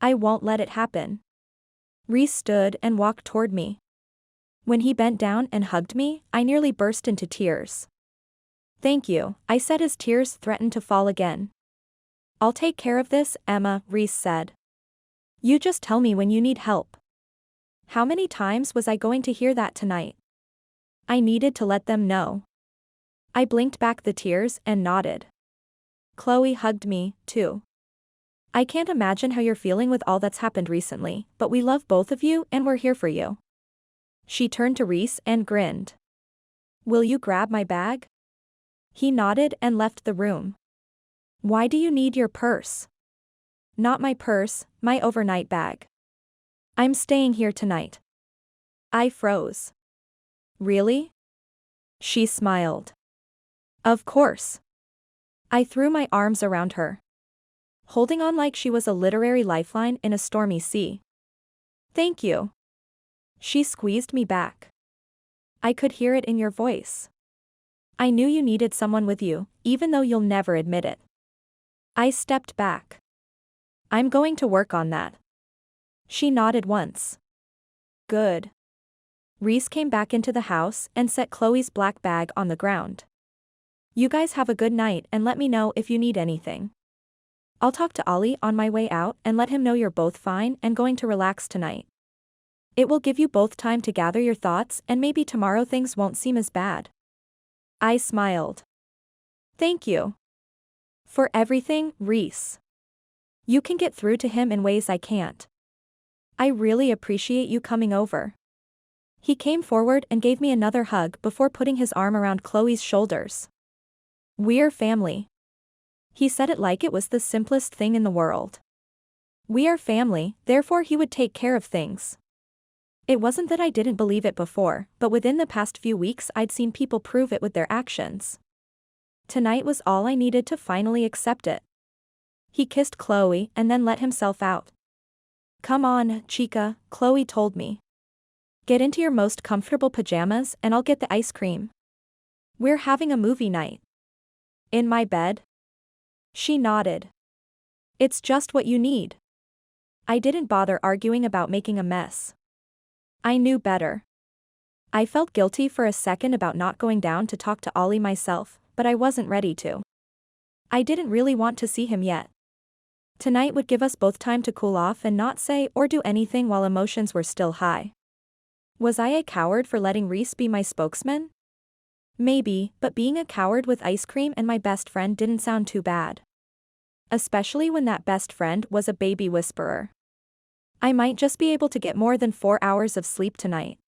I won't let it happen. Reese stood and walked toward me. When he bent down and hugged me, I nearly burst into tears. Thank you, I said as tears threatened to fall again. I'll take care of this, Emma, Reese said. You just tell me when you need help. How many times was I going to hear that tonight? I needed to let them know. I blinked back the tears and nodded. Chloe hugged me, too. I can't imagine how you're feeling with all that's happened recently, but we love both of you and we're here for you. She turned to Reese and grinned. Will you grab my bag? He nodded and left the room. Why do you need your purse? Not my purse, my overnight bag. I'm staying here tonight. I froze. Really? She smiled. Of course. I threw my arms around her, holding on like she was a literary lifeline in a stormy sea. Thank you. She squeezed me back. I could hear it in your voice. I knew you needed someone with you, even though you'll never admit it. I stepped back. I'm going to work on that. She nodded once. Good. Reese came back into the house and set Chloe's black bag on the ground. You guys have a good night and let me know if you need anything. I'll talk to Olli on my way out and let him know you're both fine and going to relax tonight. It will give you both time to gather your thoughts and maybe tomorrow things won't seem as bad. I smiled. Thank you. For everything, Reese. You can get through to him in ways I can't. I really appreciate you coming over. He came forward and gave me another hug before putting his arm around Chloe's shoulders. We're family. He said it like it was the simplest thing in the world. We are family, therefore he would take care of things. It wasn't that I didn't believe it before, but within the past few weeks I'd seen people prove it with their actions. Tonight was all I needed to finally accept it. He kissed Chloe and then let himself out. Come on, chica, Chloe told me. Get into your most comfortable pajamas and I'll get the ice cream. We're having a movie night. In my bed? She nodded. It's just what you need. I didn't bother arguing about making a mess. I knew better. I felt guilty for a second about not going down to talk to Olli myself, but I wasn't ready to. I didn't really want to see him yet. Tonight would give us both time to cool off and not say or do anything while emotions were still high. Was I a coward for letting Reese be my spokesman? Maybe, but being a coward with ice cream and my best friend didn't sound too bad. Especially when that best friend was a baby whisperer. I might just be able to get more than 4 hours of sleep tonight.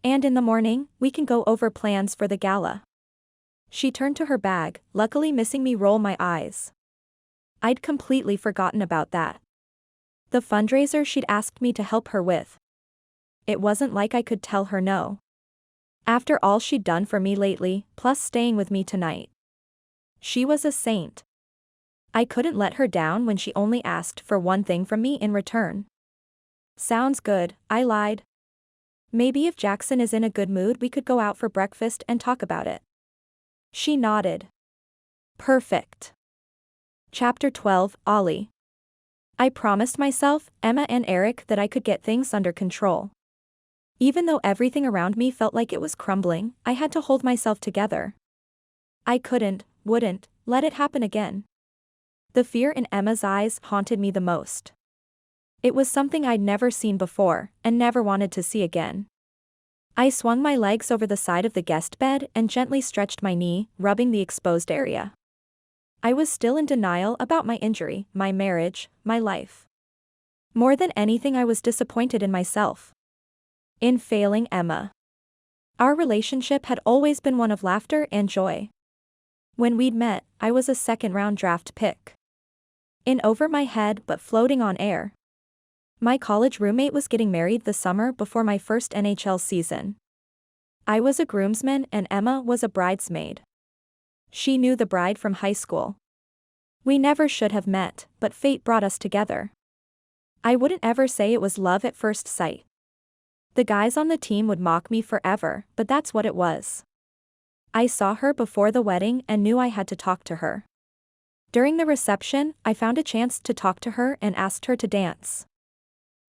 And in the morning, we can go over plans for the gala. She turned to her bag, luckily missing me roll my eyes. I'd completely forgotten about that. The fundraiser she'd asked me to help her with. It wasn't like I could tell her no. After all she'd done for me lately, plus staying with me tonight. She was a saint. I couldn't let her down when she only asked for one thing from me in return. Sounds good, I lied. Maybe if Jackson is in a good mood we could go out for breakfast and talk about it. She nodded. Perfect. Chapter 12, Olli. I promised myself, Emma and Eric, that I could get things under control. Even though everything around me felt like it was crumbling, I had to hold myself together. I wouldn't, let it happen again. The fear in Emma's eyes haunted me the most. It was something I'd never seen before, and never wanted to see again. I swung my legs over the side of the guest bed and gently stretched my knee, rubbing the exposed area. I was still in denial about my injury, my marriage, my life. More than anything, I was disappointed in myself. In failing Emma. Our relationship had always been one of laughter and joy. When we'd met, I was a second-round draft pick. In over my head but floating on air. My college roommate was getting married the summer before my first NHL season. I was a groomsman and Emma was a bridesmaid. She knew the bride from high school. We never should have met, but fate brought us together. I wouldn't ever say it was love at first sight. The guys on the team would mock me forever, but that's what it was. I saw her before the wedding and knew I had to talk to her. During the reception, I found a chance to talk to her and asked her to dance.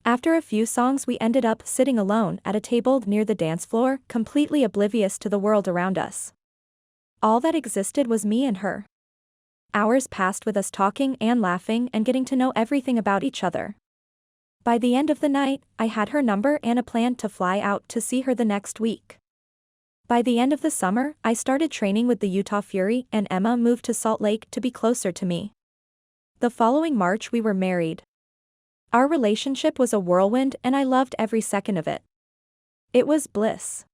After a few songs we ended up sitting alone at a table near the dance floor, completely oblivious to the world around us. All that existed was me and her. Hours passed with us talking and laughing and getting to know everything about each other. By the end of the night, I had her number and a plan to fly out to see her the next week. By the end of the summer, I started training with the Utah Fury and Emma moved to Salt Lake to be closer to me. The following March we were married. Our relationship was a whirlwind and I loved every second of it. It was bliss.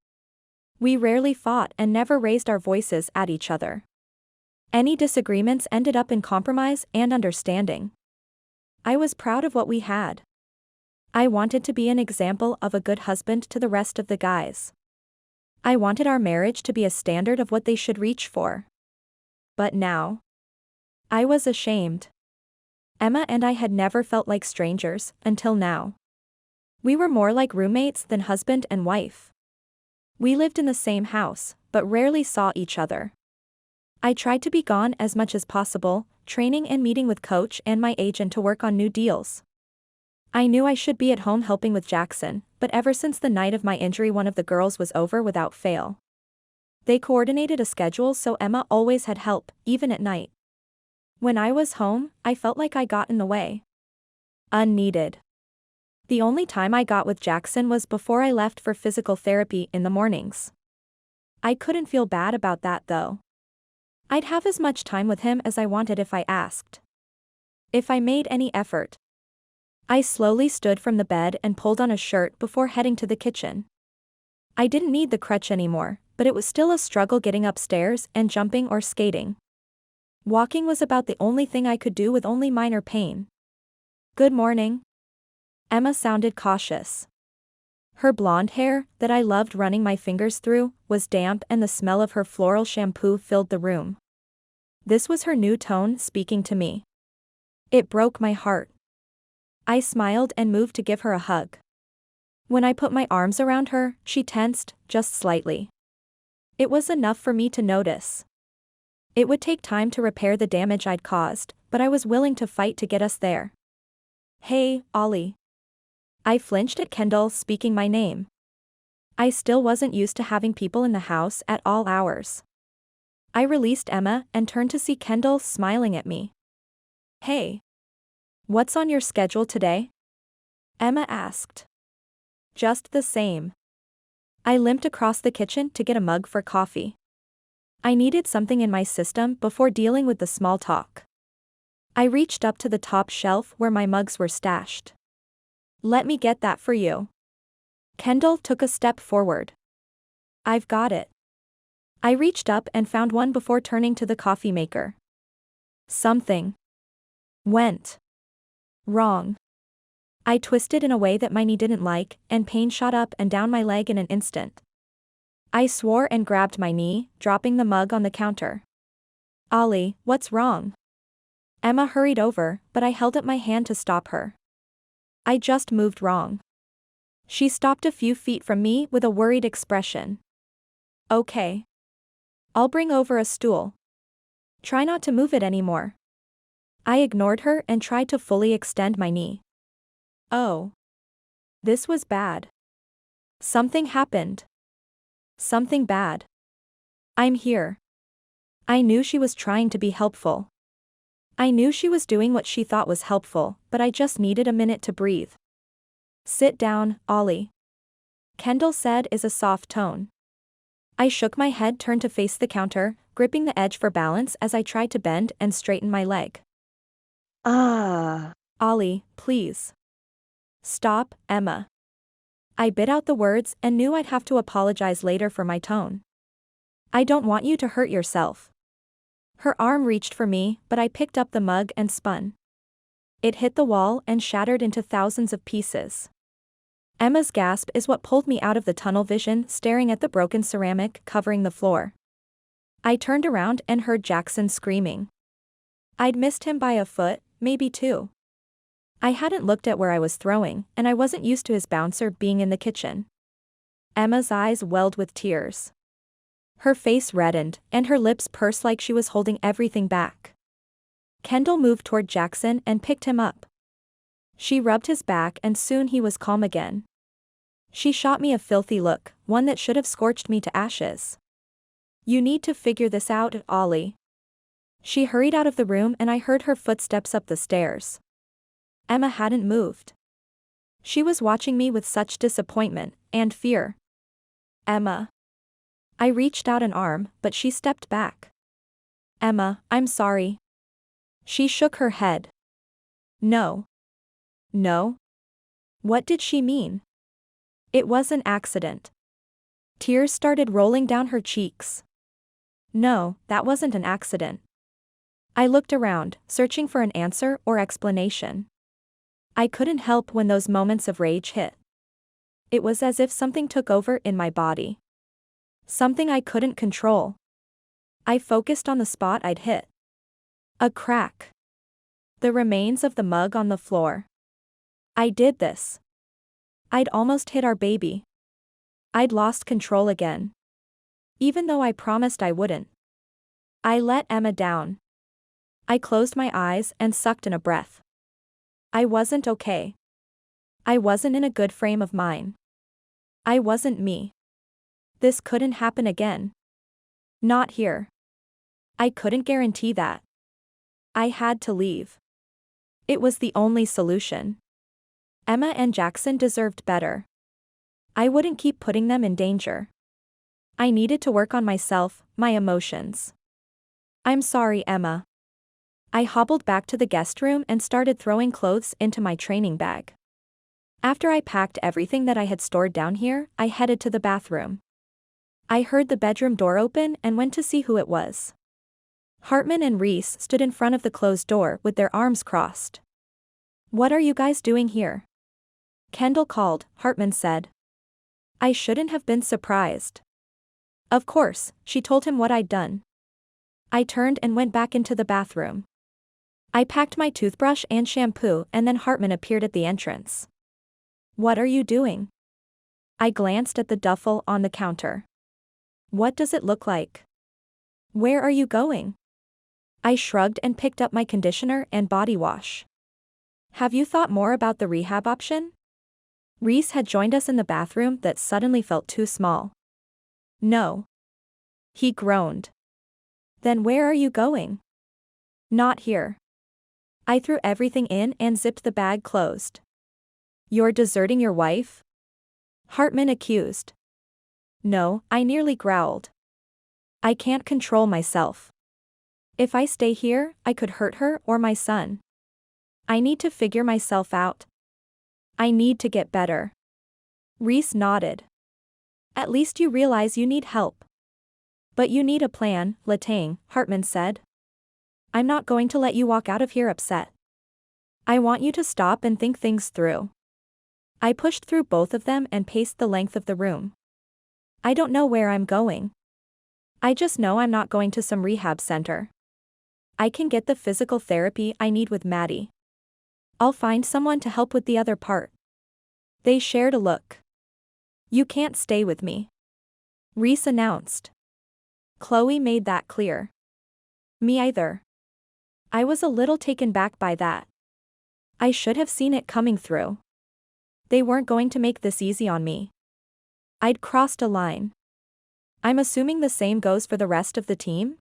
We rarely fought and never raised our voices at each other. Any disagreements ended up in compromise and understanding. I was proud of what we had. I wanted to be an example of a good husband to the rest of the guys. I wanted our marriage to be a standard of what they should reach for. But now, I was ashamed. Emma and I had never felt like strangers, until now. We were more like roommates than husband and wife. We lived in the same house, but rarely saw each other. I tried to be gone as much as possible, training and meeting with coach and my agent to work on new deals. I knew I should be at home helping with Jackson, but ever since the night of my injury one of the girls was over without fail. They coordinated a schedule so Emma always had help, even at night. When I was home, I felt like I got in the way. Unneeded. The only time I got with Jackson was before I left for physical therapy in the mornings. I couldn't feel bad about that though. I'd have as much time with him as I wanted if I asked. If I made any effort. I slowly stood from the bed and pulled on a shirt before heading to the kitchen. I didn't need the crutch anymore, but it was still a struggle getting upstairs and jumping or skating. Walking was about the only thing I could do with only minor pain. Good morning. Emma sounded cautious. Her blonde hair, that I loved running my fingers through, was damp and the smell of her floral shampoo filled the room. This was her new tone speaking to me. It broke my heart. I smiled and moved to give her a hug. When I put my arms around her, she tensed, just slightly. It was enough for me to notice. It would take time to repair the damage I'd caused, but I was willing to fight to get us there. Hey, Olli. I flinched at Kendall speaking my name. I still wasn't used to having people in the house at all hours. I released Emma and turned to see Kendall smiling at me. Hey. What's on your schedule today? Emma asked. Just the same. I limped across the kitchen to get a mug for coffee. I needed something in my system before dealing with the small talk. I reached up to the top shelf where my mugs were stashed. Let me get that for you. Kendall took a step forward. I've got it. I reached up and found one before turning to the coffee maker. Something went wrong. I twisted in a way that my knee didn't like, and pain shot up and down my leg in an instant. I swore and grabbed my knee, dropping the mug on the counter. Olli, what's wrong? Emma hurried over, but I held up my hand to stop her. I just moved wrong. She stopped a few feet from me with a worried expression. Okay. I'll bring over a stool. Try not to move it anymore. I ignored her and tried to fully extend my knee. Oh. This was bad. Something happened. Something bad. I'm here. I knew she was trying to be helpful. I knew she was doing what she thought was helpful, but I just needed a minute to breathe. Sit down, Olli. Kendall said in a soft tone. I shook my head, turned to face the counter, gripping the edge for balance as I tried to bend and straighten my leg. Olli, please. Stop, Emma. I bit out the words and knew I'd have to apologize later for my tone. I don't want you to hurt yourself. Her arm reached for me, but I picked up the mug and spun. It hit the wall and shattered into thousands of pieces. Emma's gasp is what pulled me out of the tunnel vision, staring at the broken ceramic covering the floor. I turned around and heard Jackson screaming. I'd missed him by a foot, maybe two. I hadn't looked at where I was throwing, and I wasn't used to his bouncer being in the kitchen. Emma's eyes welled with tears. Her face reddened, and her lips pursed like she was holding everything back. Kendall moved toward Jackson and picked him up. She rubbed his back and soon he was calm again. She shot me a filthy look, one that should have scorched me to ashes. You need to figure this out, Olli. She hurried out of the room and I heard her footsteps up the stairs. Emma hadn't moved. She was watching me with such disappointment and fear. Emma. I reached out an arm, but she stepped back. Emma, I'm sorry. She shook her head. No. No? What did she mean? It was an accident. Tears started rolling down her cheeks. No, that wasn't an accident. I looked around, searching for an answer or explanation. I couldn't help when those moments of rage hit. It was as if something took over in my body. Something I couldn't control. I focused on the spot I'd hit. A crack. The remains of the mug on the floor. I did this. I'd almost hit our baby. I'd lost control again. Even though I promised I wouldn't. I let Emma down. I closed my eyes and sucked in a breath. I wasn't okay. I wasn't in a good frame of mind. I wasn't me. This couldn't happen again. Not here. I couldn't guarantee that. I had to leave. It was the only solution. Emma and Jackson deserved better. I wouldn't keep putting them in danger. I needed to work on myself, my emotions. I'm sorry, Emma. I hobbled back to the guest room and started throwing clothes into my training bag. After I packed everything that I had stored down here, I headed to the bathroom. I heard the bedroom door open and went to see who it was. Hartman and Reese stood in front of the closed door with their arms crossed. What are you guys doing here? Kendall called, Hartman said. I shouldn't have been surprised. Of course, she told him what I'd done. I turned and went back into the bathroom. I packed my toothbrush and shampoo and then Hartman appeared at the entrance. What are you doing? I glanced at the duffel on the counter. What does it look like? Where are you going? I shrugged and picked up my conditioner and body wash. Have you thought more about the rehab option? Reese had joined us in the bathroom that suddenly felt too small. No. He groaned. Then where are you going? Not here. I threw everything in and zipped the bag closed. You're deserting your wife? Hartman accused. No, I nearly growled. I can't control myself. If I stay here, I could hurt her or my son. I need to figure myself out. I need to get better. Reese nodded. At least you realize you need help. But you need a plan, Letang, Hartman said. I'm not going to let you walk out of here upset. I want you to stop and think things through. I pushed through both of them and paced the length of the room. I don't know where I'm going. I just know I'm not going to some rehab center. I can get the physical therapy I need with Maddie. I'll find someone to help with the other part. They shared a look. You can't stay with me, Reese announced. Chloe made that clear. Me either. I was a little taken back by that. I should have seen it coming through. They weren't going to make this easy on me. I'd crossed a line. I'm assuming the same goes for the rest of the team?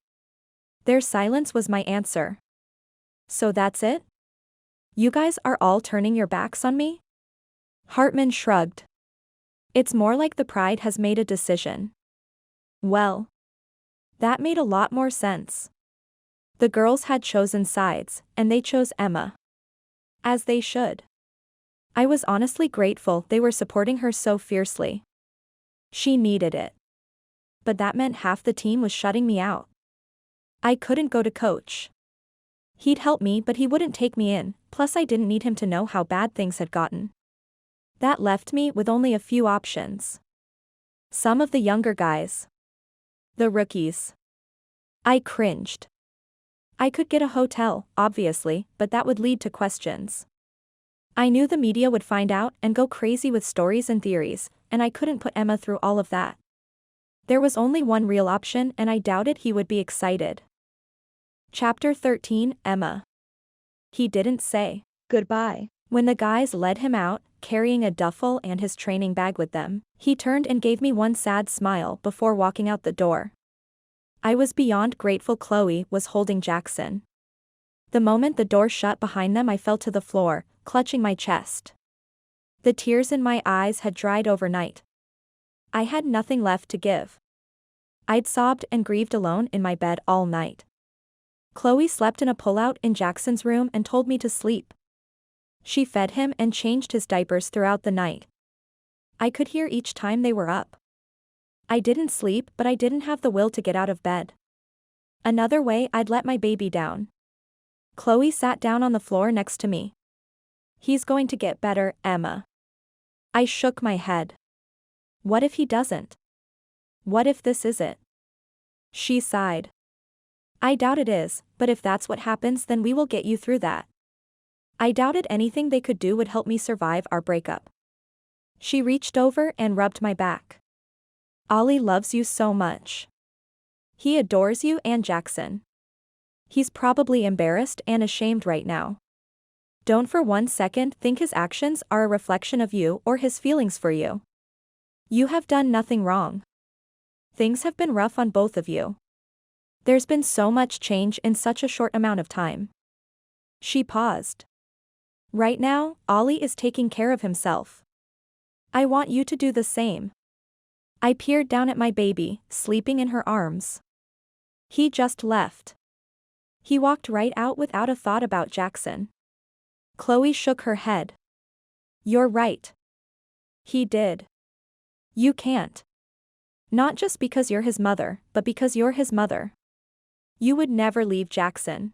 Their silence was my answer. So that's it? You guys are all turning your backs on me? Hartman shrugged. It's more like the pride has made a decision. Well, that made a lot more sense. The girls had chosen sides, and they chose Emma. As they should. I was honestly grateful they were supporting her so fiercely. She needed it. But that meant half the team was shutting me out. I couldn't go to coach. He'd help me, but he wouldn't take me in, plus I didn't need him to know how bad things had gotten. That left me with only a few options. Some of the younger guys. The rookies. I cringed. I could get a hotel, obviously, but that would lead to questions. I knew the media would find out and go crazy with stories and theories, and I couldn't put Emma through all of that. There was only one real option, and I doubted he would be excited. Chapter 13, Emma. He didn't say goodbye. When the guys led him out, carrying a duffel and his training bag with them, he turned and gave me one sad smile before walking out the door. I was beyond grateful Chloe was holding Jackson. The moment the door shut behind them, I fell to the floor, clutching my chest. The tears in my eyes had dried overnight. I had nothing left to give. I'd sobbed and grieved alone in my bed all night. Chloe slept in a pullout in Jackson's room and told me to sleep. She fed him and changed his diapers throughout the night. I could hear each time they were up. I didn't sleep, but I didn't have the will to get out of bed. Another way I'd let my baby down. Chloe sat down on the floor next to me. He's going to get better, Emma. I shook my head. What if he doesn't? What if this is it? She sighed. I doubt it is, but if that's what happens, then we will get you through that. I doubted anything they could do would help me survive our breakup. She reached over and rubbed my back. Olli loves you so much. He adores you and Jackson. He's probably embarrassed and ashamed right now. Don't for 1 second think his actions are a reflection of you or his feelings for you. You have done nothing wrong. Things have been rough on both of you. There's been so much change in such a short amount of time. She paused. Right now, Olli is taking care of himself. I want you to do the same. I peered down at my baby, sleeping in her arms. He just left. He walked right out without a thought about Jackson. Chloe shook her head. You're right. He did. You can't. Not just because you're his mother, but because you're his mother. You would never leave Jackson.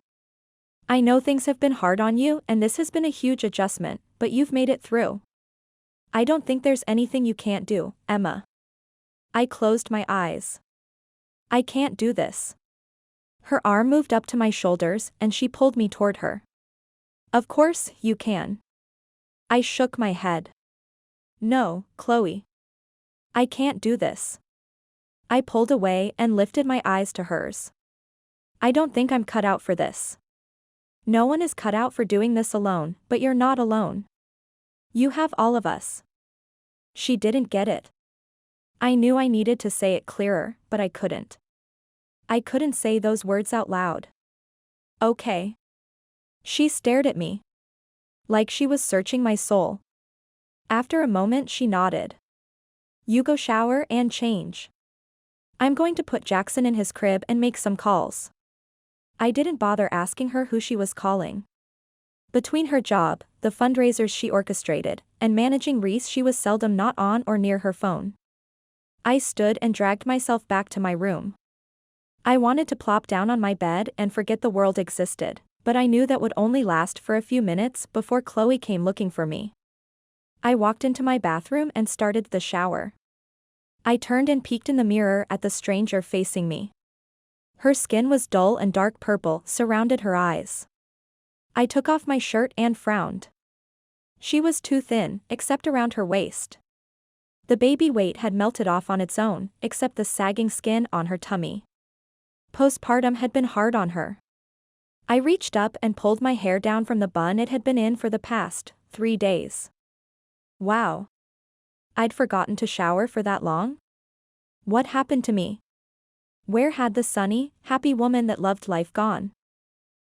I know things have been hard on you and this has been a huge adjustment, but you've made it through. I don't think there's anything you can't do, Emma. I closed my eyes. I can't do this. Her arm moved up to my shoulders and she pulled me toward her. Of course, you can. I shook my head. No, Chloe. I can't do this. I pulled away and lifted my eyes to hers. I don't think I'm cut out for this. No one is cut out for doing this alone, but you're not alone. You have all of us. She didn't get it. I knew I needed to say it clearer, but I couldn't. I couldn't say those words out loud. Okay. She stared at me. Like she was searching my soul. After a moment she nodded. You go shower and change. I'm going to put Jackson in his crib and make some calls. I didn't bother asking her who she was calling. Between her job, the fundraisers she orchestrated, and managing Reese, she was seldom not on or near her phone. I stood and dragged myself back to my room. I wanted to plop down on my bed and forget the world existed, but I knew that would only last for a few minutes before Chloe came looking for me. I walked into my bathroom and started the shower. I turned and peeked in the mirror at the stranger facing me. Her skin was dull and dark purple surrounded her eyes. I took off my shirt and frowned. She was too thin, except around her waist. The baby weight had melted off on its own, except the sagging skin on her tummy. Postpartum had been hard on her. I reached up and pulled my hair down from the bun it had been in for the past 3 days. Wow. I'd forgotten to shower for that long? What happened to me? Where had the sunny, happy woman that loved life gone?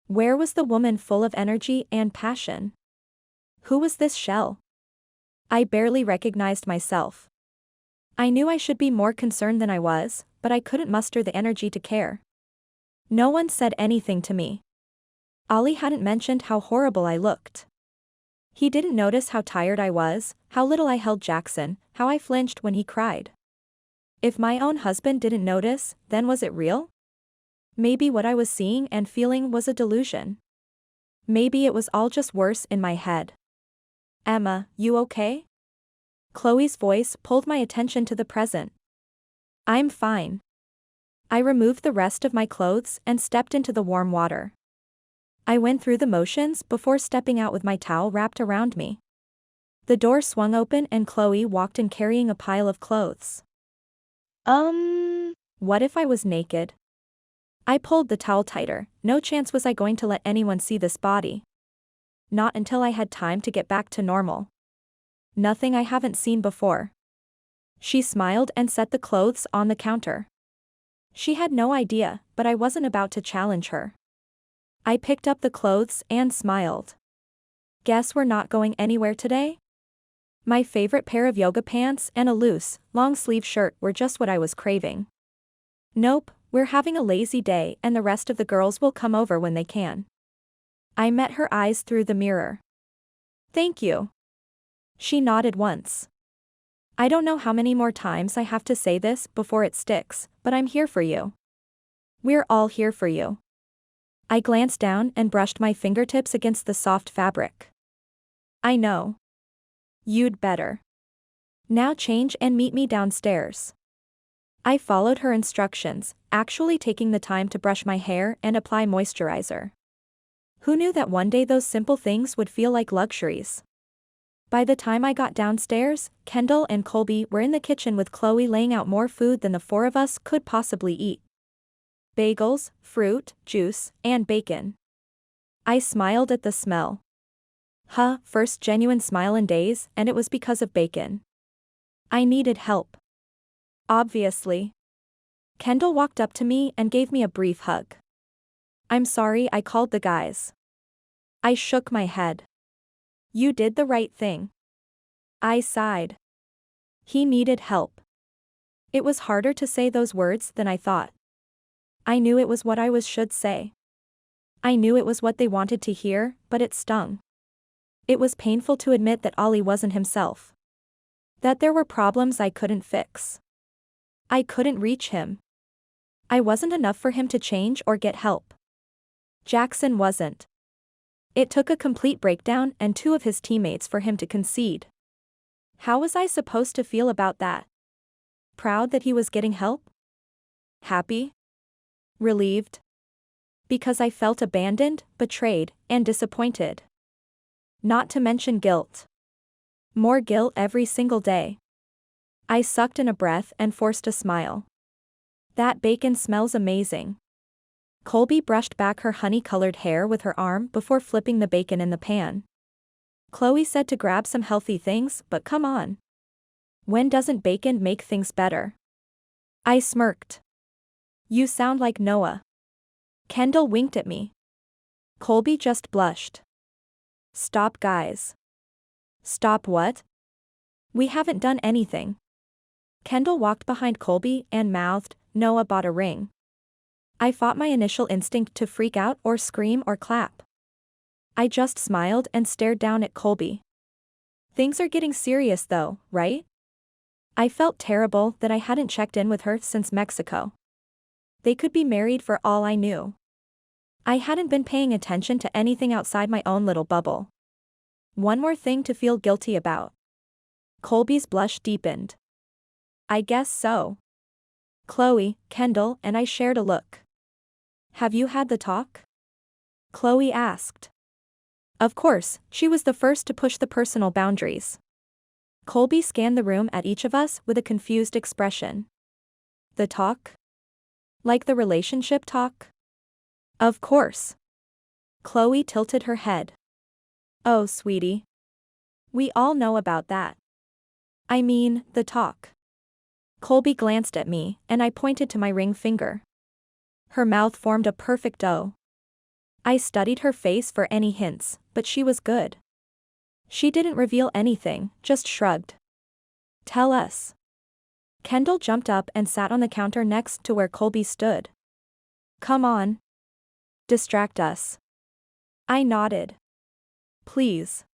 Where was the woman full of energy and passion? Who was this shell? I barely recognized myself. I knew I should be more concerned than I was, but I couldn't muster the energy to care. No one said anything to me. Olli hadn't mentioned how horrible I looked. He didn't notice how tired I was, how little I held Jackson, how I flinched when he cried. If my own husband didn't notice, then was it real? Maybe what I was seeing and feeling was a delusion. Maybe it was all just worse in my head. Emma, you okay? Chloe's voice pulled my attention to the present. I'm fine. I removed the rest of my clothes and stepped into the warm water. I went through the motions before stepping out with my towel wrapped around me. The door swung open and Chloe walked in carrying a pile of clothes. What if I was naked? I pulled the towel tighter. No chance was I going to let anyone see this body. Not until I had time to get back to normal. Nothing I haven't seen before. She smiled and set the clothes on the counter. She had no idea, but I wasn't about to challenge her. I picked up the clothes and smiled. Guess we're not going anywhere today? My favorite pair of yoga pants and a loose, long-sleeve shirt were just what I was craving. Nope, we're having a lazy day and the rest of the girls will come over when they can. I met her eyes through the mirror. Thank you. She nodded once. I don't know how many more times I have to say this before it sticks, but I'm here for you. We're all here for you. I glanced down and brushed my fingertips against the soft fabric. I know. You'd better. Now change and meet me downstairs. I followed her instructions, actually taking the time to brush my hair and apply moisturizer. Who knew that one day those simple things would feel like luxuries? By the time I got downstairs, Kendall and Colby were in the kitchen with Chloe laying out more food than the 4 of us could possibly eat. Bagels, fruit, juice, and bacon. I smiled at the smell. First genuine smile in days, and it was because of bacon. I needed help. Obviously. Kendall walked up to me and gave me a brief hug. I'm sorry I called the guys. I shook my head. You did the right thing. I sighed. He needed help. It was harder to say those words than I thought. I knew it was what I should say. I knew it was what they wanted to hear, but it stung. It was painful to admit that Olli wasn't himself. That there were problems I couldn't fix. I couldn't reach him. I wasn't enough for him to change or get help. Jackson wasn't. It took a complete breakdown and 2 of his teammates for him to concede. How was I supposed to feel about that? Proud that he was getting help? Happy? Relieved? Because I felt abandoned, betrayed, and disappointed. Not to mention guilt. More guilt every single day. I sucked in a breath and forced a smile. That bacon smells amazing. Colby brushed back her honey-colored hair with her arm before flipping the bacon in the pan. Chloe said to grab some healthy things, but come on. When doesn't bacon make things better? I smirked. You sound like Noah. Kendall winked at me. Colby just blushed. Stop, guys. Stop what? We haven't done anything. Kendall walked behind Colby and mouthed, Noah bought a ring. I fought my initial instinct to freak out or scream or clap. I just smiled and stared down at Colby. Things are getting serious though, right? I felt terrible that I hadn't checked in with her since Mexico. They could be married for all I knew. I hadn't been paying attention to anything outside my own little bubble. One more thing to feel guilty about. Colby's blush deepened. I guess so. Chloe, Kendall, and I shared a look. Have you had the talk? Chloe asked. Of course, she was the first to push the personal boundaries. Colby scanned the room at each of us with a confused expression. The talk? Like the relationship talk? Of course. Chloe tilted her head. Oh, sweetie. We all know about that. I mean, the talk. Colby glanced at me, and I pointed to my ring finger. Her mouth formed a perfect O. I studied her face for any hints, but she was good. She didn't reveal anything, just shrugged. Tell us. Kendall jumped up and sat on the counter next to where Colby stood. Come on. Distract us. I nodded. Please.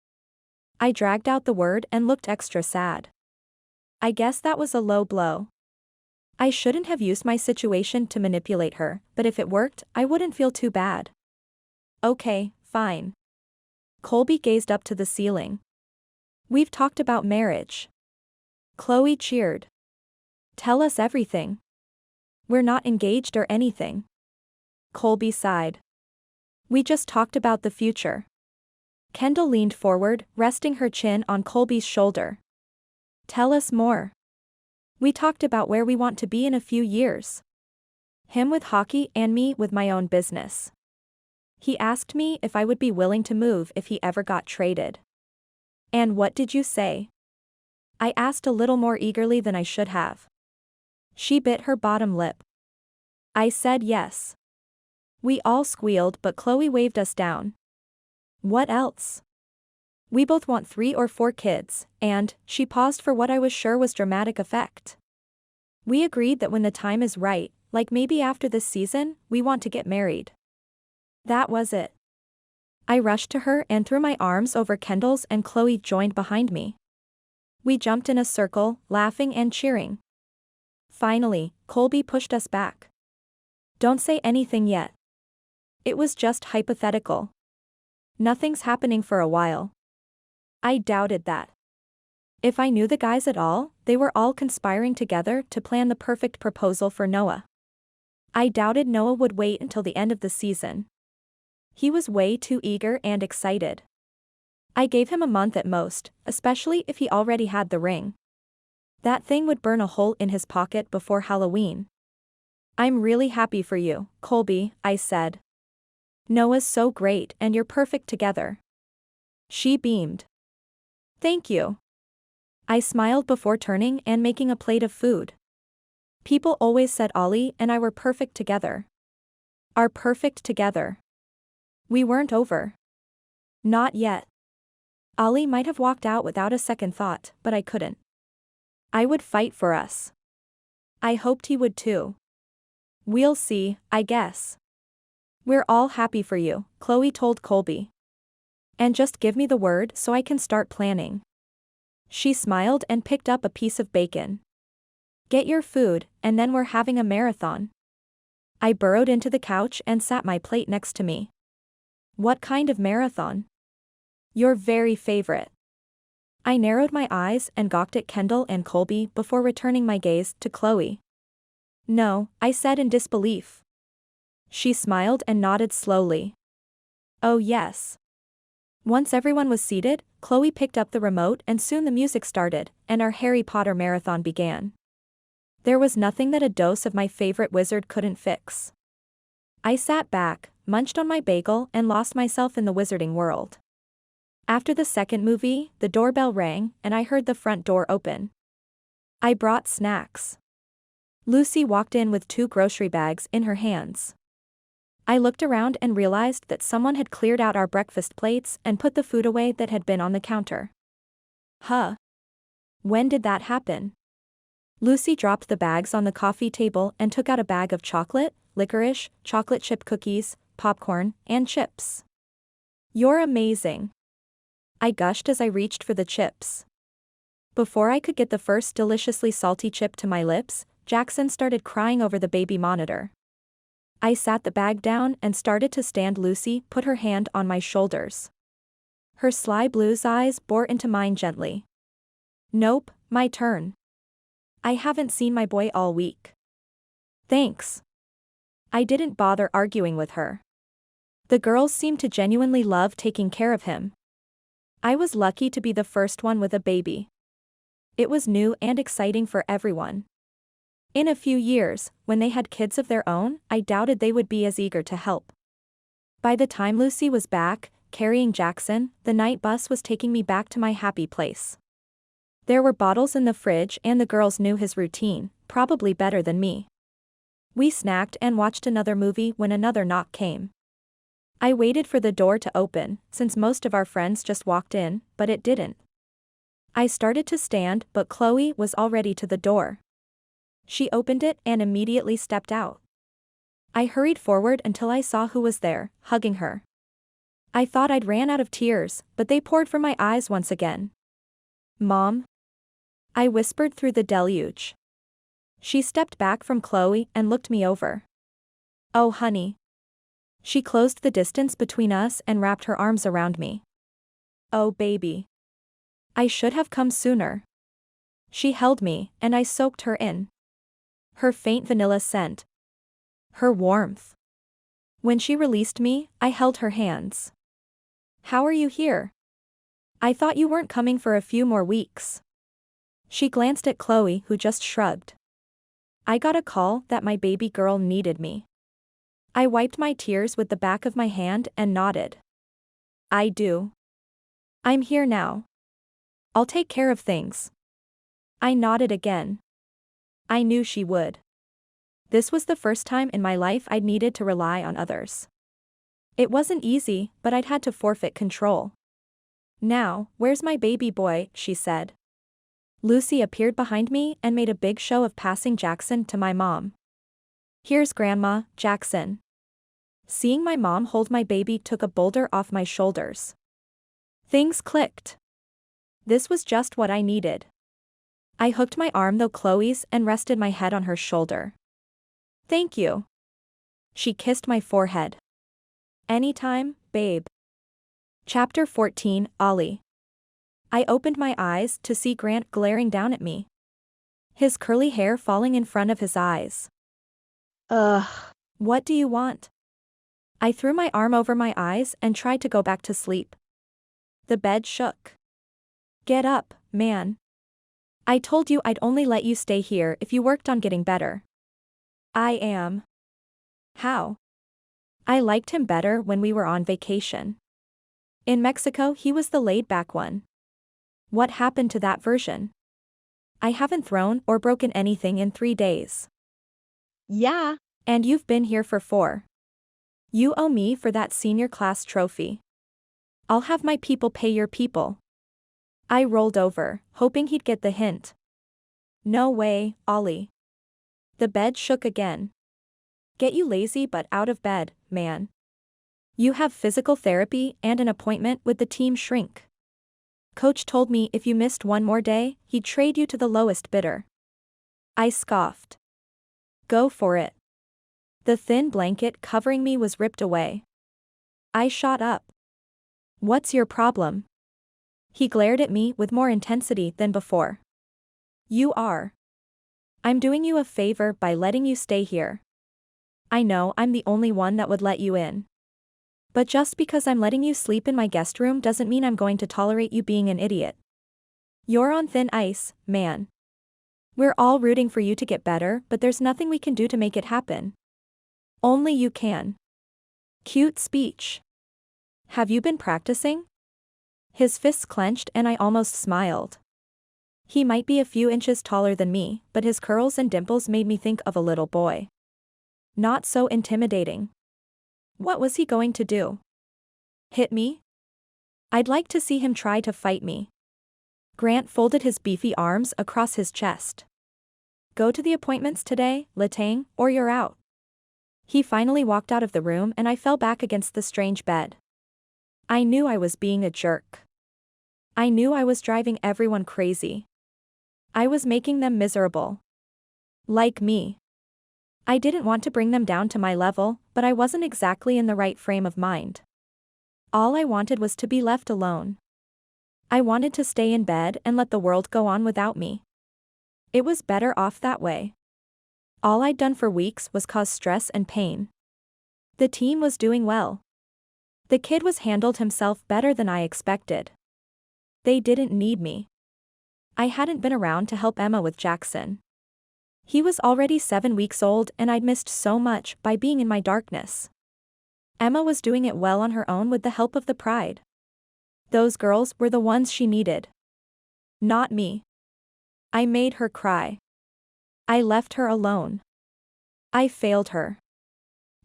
I dragged out the word and looked extra sad. I guess that was a low blow. I shouldn't have used my situation to manipulate her, but if it worked, I wouldn't feel too bad. Okay, fine. Colby gazed up to the ceiling. We've talked about marriage. Chloe cheered. Tell us everything. We're not engaged or anything. Colby sighed. We just talked about the future. Kendall leaned forward, resting her chin on Colby's shoulder. Tell us more. We talked about where we want to be in a few years. Him with hockey and me with my own business. He asked me if I would be willing to move if he ever got traded. And what did you say? I asked a little more eagerly than I should have. She bit her bottom lip. I said yes. We all squealed, but Chloe waved us down. What else? We both want 3 or 4 kids, and, she paused for what I was sure was dramatic effect. We agreed that when the time is right, like maybe after this season, we want to get married. That was it. I rushed to her and threw my arms over Kendall's, and Chloe joined behind me. We jumped in a circle, laughing and cheering. Finally, Colby pushed us back. Don't say anything yet. It was just hypothetical. Nothing's happening for a while. I doubted that. If I knew the guys at all, they were all conspiring together to plan the perfect proposal for Noah. I doubted Noah would wait until the end of the season. He was way too eager and excited. I gave him a month at most, especially if he already had the ring. That thing would burn a hole in his pocket before Halloween. I'm really happy for you, Colby, I said. Noah's so great and you're perfect together. She beamed. Thank you. I smiled before turning and making a plate of food. People always said Olli and I were perfect together. Are perfect together. We weren't over. Not yet. Olli might have walked out without a second thought, but I couldn't. I would fight for us. I hoped he would too. We'll see, I guess. We're all happy for you, Chloe told Colby. And just give me the word so I can start planning. She smiled and picked up a piece of bacon. Get your food, and then we're having a marathon. I burrowed into the couch and sat my plate next to me. What kind of marathon? Your very favorite. I narrowed my eyes and gawked at Kendall and Colby before returning my gaze to Chloe. No, I said in disbelief. She smiled and nodded slowly. Oh yes. Once everyone was seated, Chloe picked up the remote and soon the music started, and our Harry Potter marathon began. There was nothing that a dose of my favorite wizard couldn't fix. I sat back, munched on my bagel and lost myself in the wizarding world. After the second movie, the doorbell rang and I heard the front door open. I brought snacks. Lucy walked in with 2 grocery bags in her hands. I looked around and realized that someone had cleared out our breakfast plates and put the food away that had been on the counter. Huh? When did that happen? Lucy dropped the bags on the coffee table and took out a bag of chocolate, licorice, chocolate chip cookies, popcorn, and chips. You're amazing. I gushed as I reached for the chips. Before I could get the first deliciously salty chip to my lips, Jackson started crying over the baby monitor. I sat the bag down and started to stand. Lucy put her hand on my shoulders. Her sly blues eyes bore into mine gently. Nope, my turn. I haven't seen my boy all week. Thanks. I didn't bother arguing with her. The girls seemed to genuinely love taking care of him. I was lucky to be the first one with a baby. It was new and exciting for everyone. In a few years, when they had kids of their own, I doubted they would be as eager to help. By the time Lucy was back, carrying Jackson, the night bus was taking me back to my happy place. There were bottles in the fridge and the girls knew his routine, probably better than me. We snacked and watched another movie when another knock came. I waited for the door to open, since most of our friends just walked in, but it didn't. I started to stand, but Chloe was already to the door. She opened it and immediately stepped out. I hurried forward until I saw who was there, hugging her. I thought I'd ran out of tears, but they poured from my eyes once again. Mom? I whispered through the deluge. She stepped back from Chloe and looked me over. Oh honey. She closed the distance between us and wrapped her arms around me. Oh baby. I should have come sooner. She held me, and I soaked her in. Her faint vanilla scent. Her warmth. When she released me, I held her hands. How are you here? I thought you weren't coming for a few more weeks. She glanced at Chloe, who just shrugged. I got a call that my baby girl needed me. I wiped my tears with the back of my hand and nodded. I do. I'm here now. I'll take care of things. I nodded again. I knew she would. This was the first time in my life I'd needed to rely on others. It wasn't easy, but I'd had to forfeit control. Now, where's my baby boy? She said. Lucy appeared behind me and made a big show of passing Jackson to my mom. Here's Grandma, Jackson. Seeing my mom hold my baby took a boulder off my shoulders. Things clicked. This was just what I needed. I hooked my arm through Chloe's and rested my head on her shoulder. Thank you. She kissed my forehead. Anytime, babe. Chapter 14, Olli. I opened my eyes to see Grant glaring down at me. His curly hair falling in front of his eyes. Ugh. What do you want? I threw my arm over my eyes and tried to go back to sleep. The bed shook. Get up, man. I told you I'd only let you stay here if you worked on getting better. I am. How? I liked him better when we were on vacation. In Mexico he was the laid-back one. What happened to that version? I haven't thrown or broken anything in 3 days. Yeah. And you've been here for 4. You owe me for that senior class trophy. I'll have my people pay your people. I rolled over, hoping he'd get the hint. No way, Olli. The bed shook again. Get you lazy but out of bed, man. You have physical therapy and an appointment with the team shrink. Coach told me if you missed one more day, he'd trade you to the lowest bidder. I scoffed. Go for it. The thin blanket covering me was ripped away. I shot up. What's your problem? He glared at me with more intensity than before. You are. I'm doing you a favor by letting you stay here. I know I'm the only one that would let you in. But just because I'm letting you sleep in my guest room doesn't mean I'm going to tolerate you being an idiot. You're on thin ice, man. We're all rooting for you to get better, but there's nothing we can do to make it happen. Only you can. Cute speech. Have you been practicing? His fists clenched and I almost smiled. He might be a few inches taller than me, but his curls and dimples made me think of a little boy. Not so intimidating. What was he going to do? Hit me? I'd like to see him try to fight me. Grant folded his beefy arms across his chest. Go to the appointments today, Letang, or you're out. He finally walked out of the room and I fell back against the strange bed. I knew I was being a jerk. I knew I was driving everyone crazy. I was making them miserable. Like me. I didn't want to bring them down to my level, but I wasn't exactly in the right frame of mind. All I wanted was to be left alone. I wanted to stay in bed and let the world go on without me. It was better off that way. All I'd done for weeks was cause stress and pain. The team was doing well. The kid was handled himself better than I expected. They didn't need me. I hadn't been around to help Emma with Jackson. He was already 7 weeks old and I'd missed so much by being in my darkness. Emma was doing it well on her own with the help of the pride. Those girls were the ones she needed. Not me. I made her cry. I left her alone. I failed her.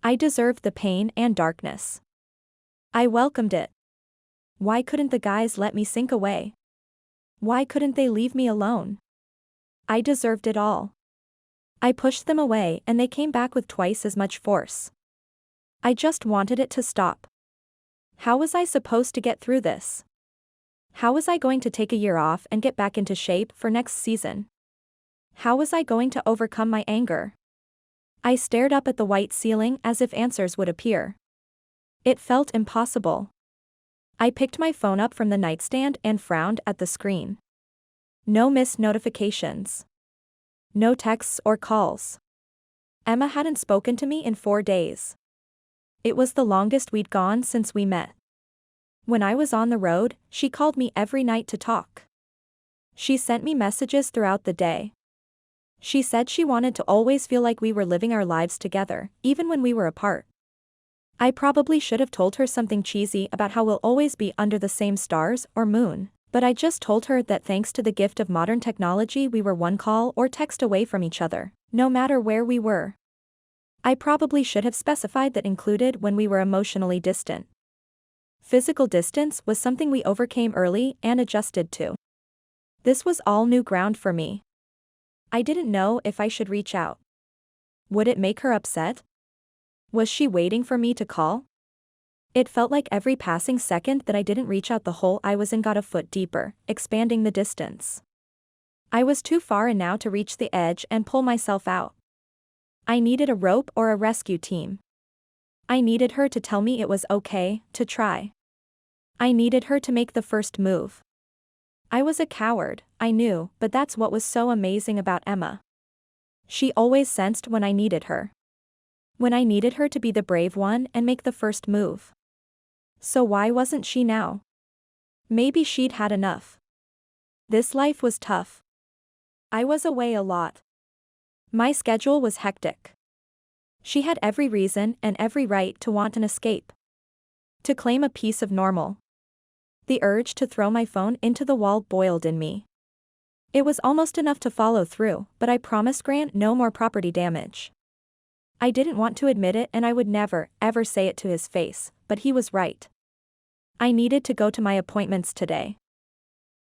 I deserved the pain and darkness. I welcomed it. Why couldn't the guys let me sink away? Why couldn't they leave me alone? I deserved it all. I pushed them away and they came back with twice as much force. I just wanted it to stop. How was I supposed to get through this? How was I going to take a year off and get back into shape for next season? How was I going to overcome my anger? I stared up at the white ceiling as if answers would appear. It felt impossible. I picked my phone up from the nightstand and frowned at the screen. No missed notifications. No texts or calls. Emma hadn't spoken to me in 4 days. It was the longest we'd gone since we met. When I was on the road, she called me every night to talk. She sent me messages throughout the day. She said she wanted to always feel like we were living our lives together, even when we were apart. I probably should have told her something cheesy about how we'll always be under the same stars or moon, but I just told her that thanks to the gift of modern technology we were one call or text away from each other, no matter where we were. I probably should have specified that included when we were emotionally distant. Physical distance was something we overcame early and adjusted to. This was all new ground for me. I didn't know if I should reach out. Would it make her upset? Was she waiting for me to call? It felt like every passing second that I didn't reach out, the hole I was in got a foot deeper, expanding the distance. I was too far in now to reach the edge and pull myself out. I needed a rope or a rescue team. I needed her to tell me it was okay to try. I needed her to make the first move. I was a coward, I knew, but that's what was so amazing about Emma. She always sensed when I needed her. When I needed her to be the brave one and make the first move. So why wasn't she now? Maybe she'd had enough. This life was tough. I was away a lot. My schedule was hectic. She had every reason and every right to want an escape. To claim a piece of normal. The urge to throw my phone into the wall boiled in me. It was almost enough to follow through, but I promised Grant no more property damage. I didn't want to admit it and I would never, ever say it to his face, but he was right. I needed to go to my appointments today.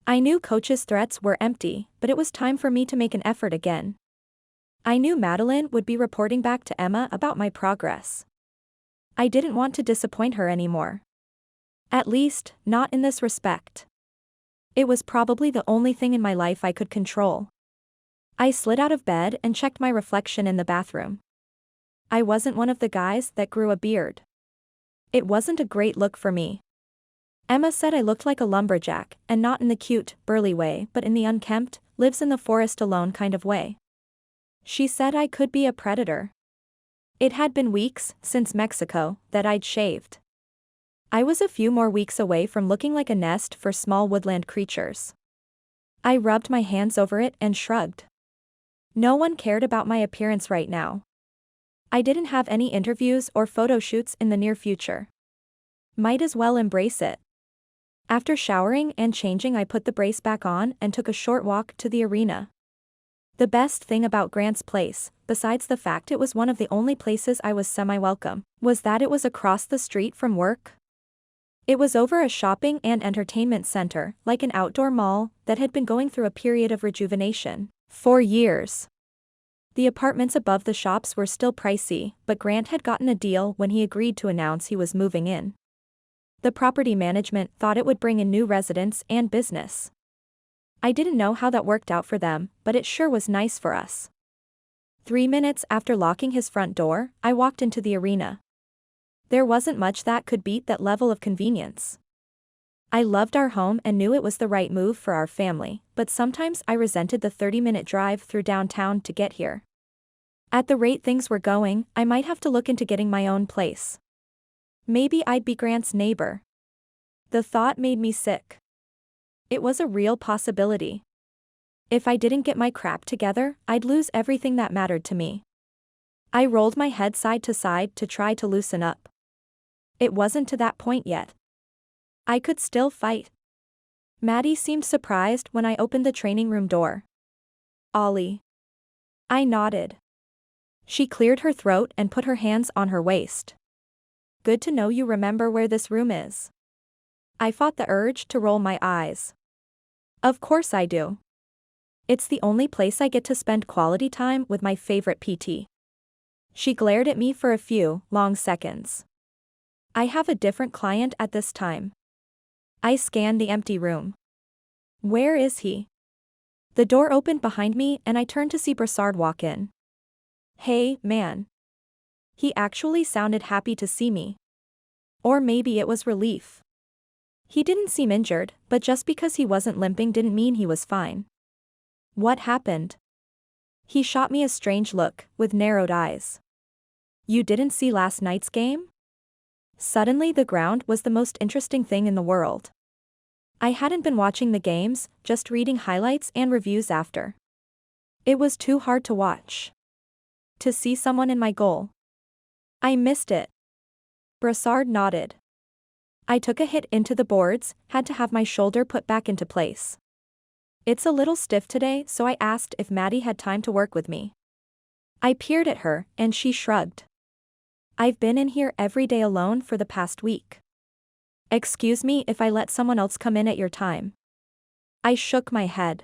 I knew Coach's threats were empty, but it was time for me to make an effort again. I knew Madeline would be reporting back to Emma about my progress. I didn't want to disappoint her anymore. At least, not in this respect. It was probably the only thing in my life I could control. I slid out of bed and checked my reflection in the bathroom. I wasn't one of the guys that grew a beard. It wasn't a great look for me. Emma said I looked like a lumberjack, and not in the cute, burly way but in the unkempt, lives in the forest alone kind of way. She said I could be a predator. It had been weeks since Mexico that I'd shaved. I was a few more weeks away from looking like a nest for small woodland creatures. I rubbed my hands over it and shrugged. No one cared about my appearance right now. I didn't have any interviews or photo shoots in the near future. Might as well embrace it. After showering and changing, I put the brace back on and took a short walk to the arena. The best thing about Grant's place, besides the fact it was one of the only places I was semi-welcome, was that it was across the street from work. It was over a shopping and entertainment center, like an outdoor mall, that had been going through a period of rejuvenation for years. The apartments above the shops were still pricey, but Grant had gotten a deal when he agreed to announce he was moving in. The property management thought it would bring in new residents and business. I didn't know how that worked out for them, but it sure was nice for us. 3 minutes after locking his front door, I walked into the arena. There wasn't much that could beat that level of convenience. I loved our home and knew it was the right move for our family, but sometimes I resented the 30-minute drive through downtown to get here. At the rate things were going, I might have to look into getting my own place. Maybe I'd be Grant's neighbor. The thought made me sick. It was a real possibility. If I didn't get my crap together, I'd lose everything that mattered to me. I rolled my head side to side to try to loosen up. It wasn't to that point yet. I could still fight. Maddie seemed surprised when I opened the training room door. Olli. I nodded. She cleared her throat and put her hands on her waist. Good to know you remember where this room is. I fought the urge to roll my eyes. Of course I do. It's the only place I get to spend quality time with my favorite PT. She glared at me for a few long seconds. I have a different client at this time. I scanned the empty room. Where is he? The door opened behind me and I turned to see Brassard walk in. Hey, man. He actually sounded happy to see me. Or maybe it was relief. He didn't seem injured, but just because he wasn't limping didn't mean he was fine. What happened? He shot me a strange look, with narrowed eyes. You didn't see last night's game? Suddenly the ground was the most interesting thing in the world. I hadn't been watching the games, just reading highlights and reviews after. It was too hard to watch. To see someone in my goal. I missed it. Brassard nodded. I took a hit into the boards, had to have my shoulder put back into place. It's a little stiff today, so I asked if Maddie had time to work with me. I peered at her, and she shrugged. I've been in here every day alone for the past week. Excuse me if I let someone else come in at your time. I shook my head.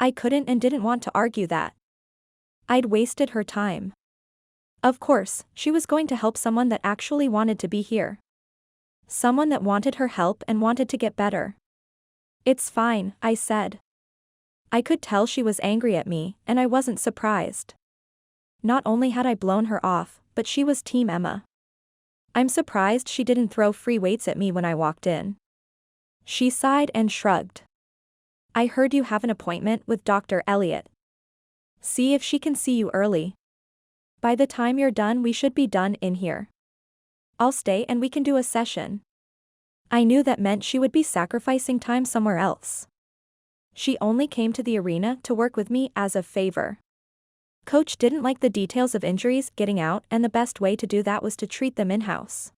I couldn't and didn't want to argue that. I'd wasted her time. Of course, she was going to help someone that actually wanted to be here. Someone that wanted her help and wanted to get better. It's fine, I said. I could tell she was angry at me, and I wasn't surprised. Not only had I blown her off, but she was Team Emma. I'm surprised she didn't throw free weights at me when I walked in. She sighed and shrugged. I heard you have an appointment with Dr. Elliott. See if she can see you early. By the time you're done we should be done in here. I'll stay and we can do a session. I knew that meant she would be sacrificing time somewhere else. She only came to the arena to work with me as a favor. Coach didn't like the details of injuries getting out, and the best way to do that was to treat them in-house.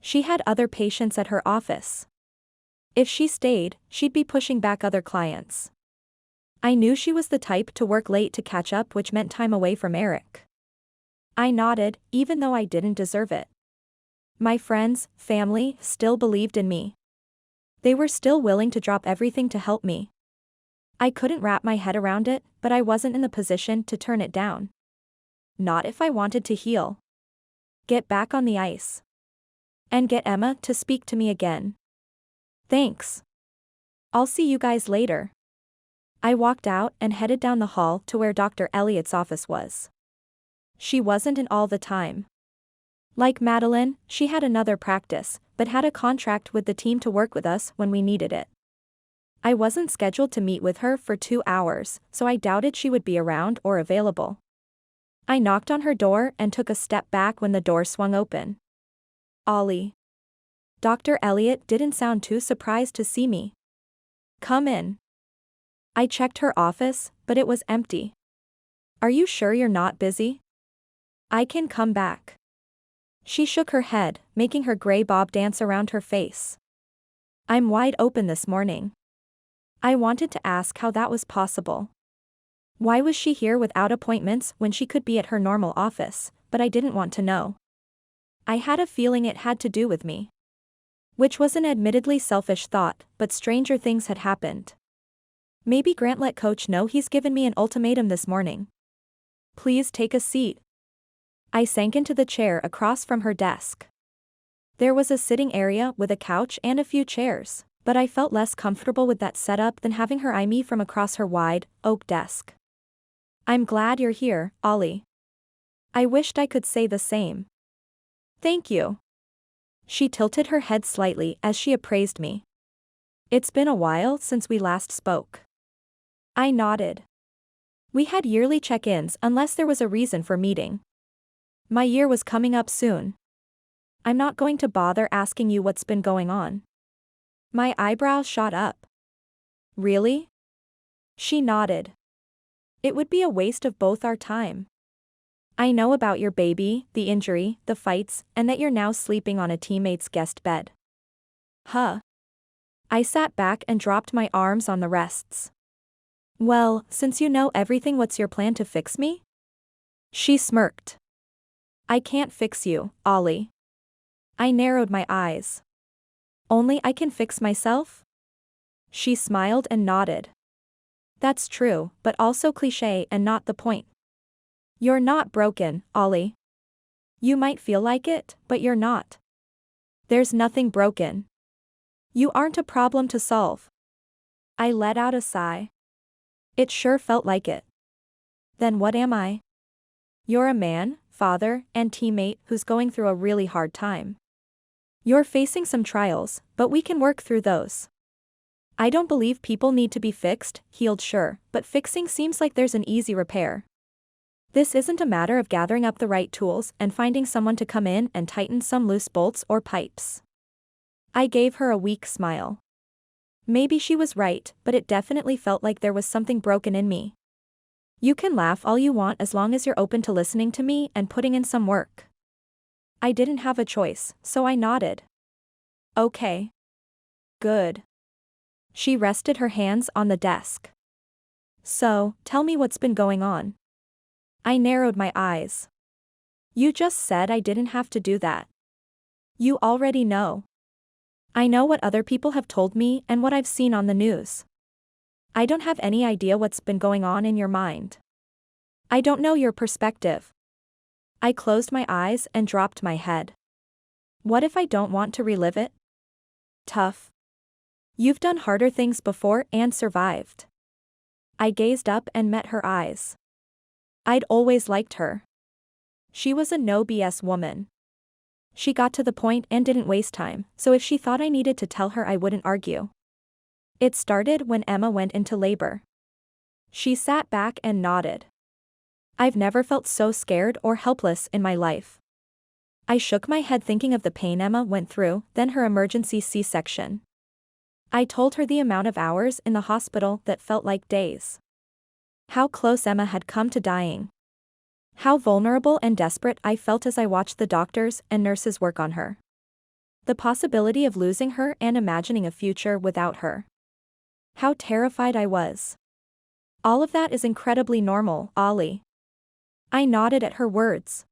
She had other patients at her office. If she stayed, she'd be pushing back other clients. I knew she was the type to work late to catch up, which meant time away from Eric. I nodded, even though I didn't deserve it. My friends, family, still believed in me. They were still willing to drop everything to help me. I couldn't wrap my head around it, but I wasn't in the position to turn it down. Not if I wanted to heal. Get back on the ice. And get Emma to speak to me again. Thanks. I'll see you guys later. I walked out and headed down the hall to where Dr. Elliott's office was. She wasn't in all the time. Like Madeline, she had another practice, but had a contract with the team to work with us when we needed it. I wasn't scheduled to meet with her for 2 hours, so I doubted she would be around or available. I knocked on her door and took a step back when the door swung open. Olli. Dr. Elliott didn't sound too surprised to see me. Come in. I checked her office, but it was empty. Are you sure you're not busy? I can come back. She shook her head, making her gray bob dance around her face. I'm wide open this morning. I wanted to ask how that was possible. Why was she here without appointments when she could be at her normal office, but I didn't want to know. I had a feeling it had to do with me. Which was an admittedly selfish thought, but stranger things had happened. Maybe Grant let Coach know he's given me an ultimatum this morning. Please take a seat. I sank into the chair across from her desk. There was a sitting area with a couch and a few chairs, but I felt less comfortable with that setup than having her eye me from across her wide, oak desk. I'm glad you're here, Olli. I wished I could say the same. Thank you. She tilted her head slightly as she appraised me. It's been a while since we last spoke. I nodded. We had yearly check-ins unless there was a reason for meeting. My year was coming up soon. I'm not going to bother asking you what's been going on. My eyebrows shot up. Really? She nodded. It would be a waste of both our time. I know about your baby, the injury, the fights, and that you're now sleeping on a teammate's guest bed. Huh. I sat back and dropped my arms on the rests. Well, since you know everything, what's your plan to fix me? She smirked. I can't fix you, Olli. I narrowed my eyes. Only I can fix myself? She smiled and nodded. That's true, but also cliché and not the point. You're not broken, Olli. You might feel like it, but you're not. There's nothing broken. You aren't a problem to solve. I let out a sigh. It sure felt like it. Then what am I? You're a man, father, and teammate who's going through a really hard time. You're facing some trials, but we can work through those. I don't believe people need to be fixed, healed sure, but fixing seems like there's an easy repair. This isn't a matter of gathering up the right tools and finding someone to come in and tighten some loose bolts or pipes. I gave her a weak smile. Maybe she was right, but it definitely felt like there was something broken in me. You can laugh all you want as long as you're open to listening to me and putting in some work. I didn't have a choice, so I nodded. Okay. Good. She rested her hands on the desk. So, tell me what's been going on. I narrowed my eyes. You just said I didn't have to do that. You already know. I know what other people have told me and what I've seen on the news. I don't have any idea what's been going on in your mind. I don't know your perspective. I closed my eyes and dropped my head. What if I don't want to relive it? Tough. You've done harder things before and survived. I gazed up and met her eyes. I'd always liked her. She was a no BS woman. She got to the point and didn't waste time, so if she thought I needed to tell her, I wouldn't argue. It started when Emma went into labor. She sat back and nodded. I've never felt so scared or helpless in my life. I shook my head thinking of the pain Emma went through, then her emergency C-section. I told her the amount of hours in the hospital that felt like days. How close Emma had come to dying. How vulnerable and desperate I felt as I watched the doctors and nurses work on her. The possibility of losing her and imagining a future without her. How terrified I was. All of that is incredibly normal, Olli. I nodded at her words.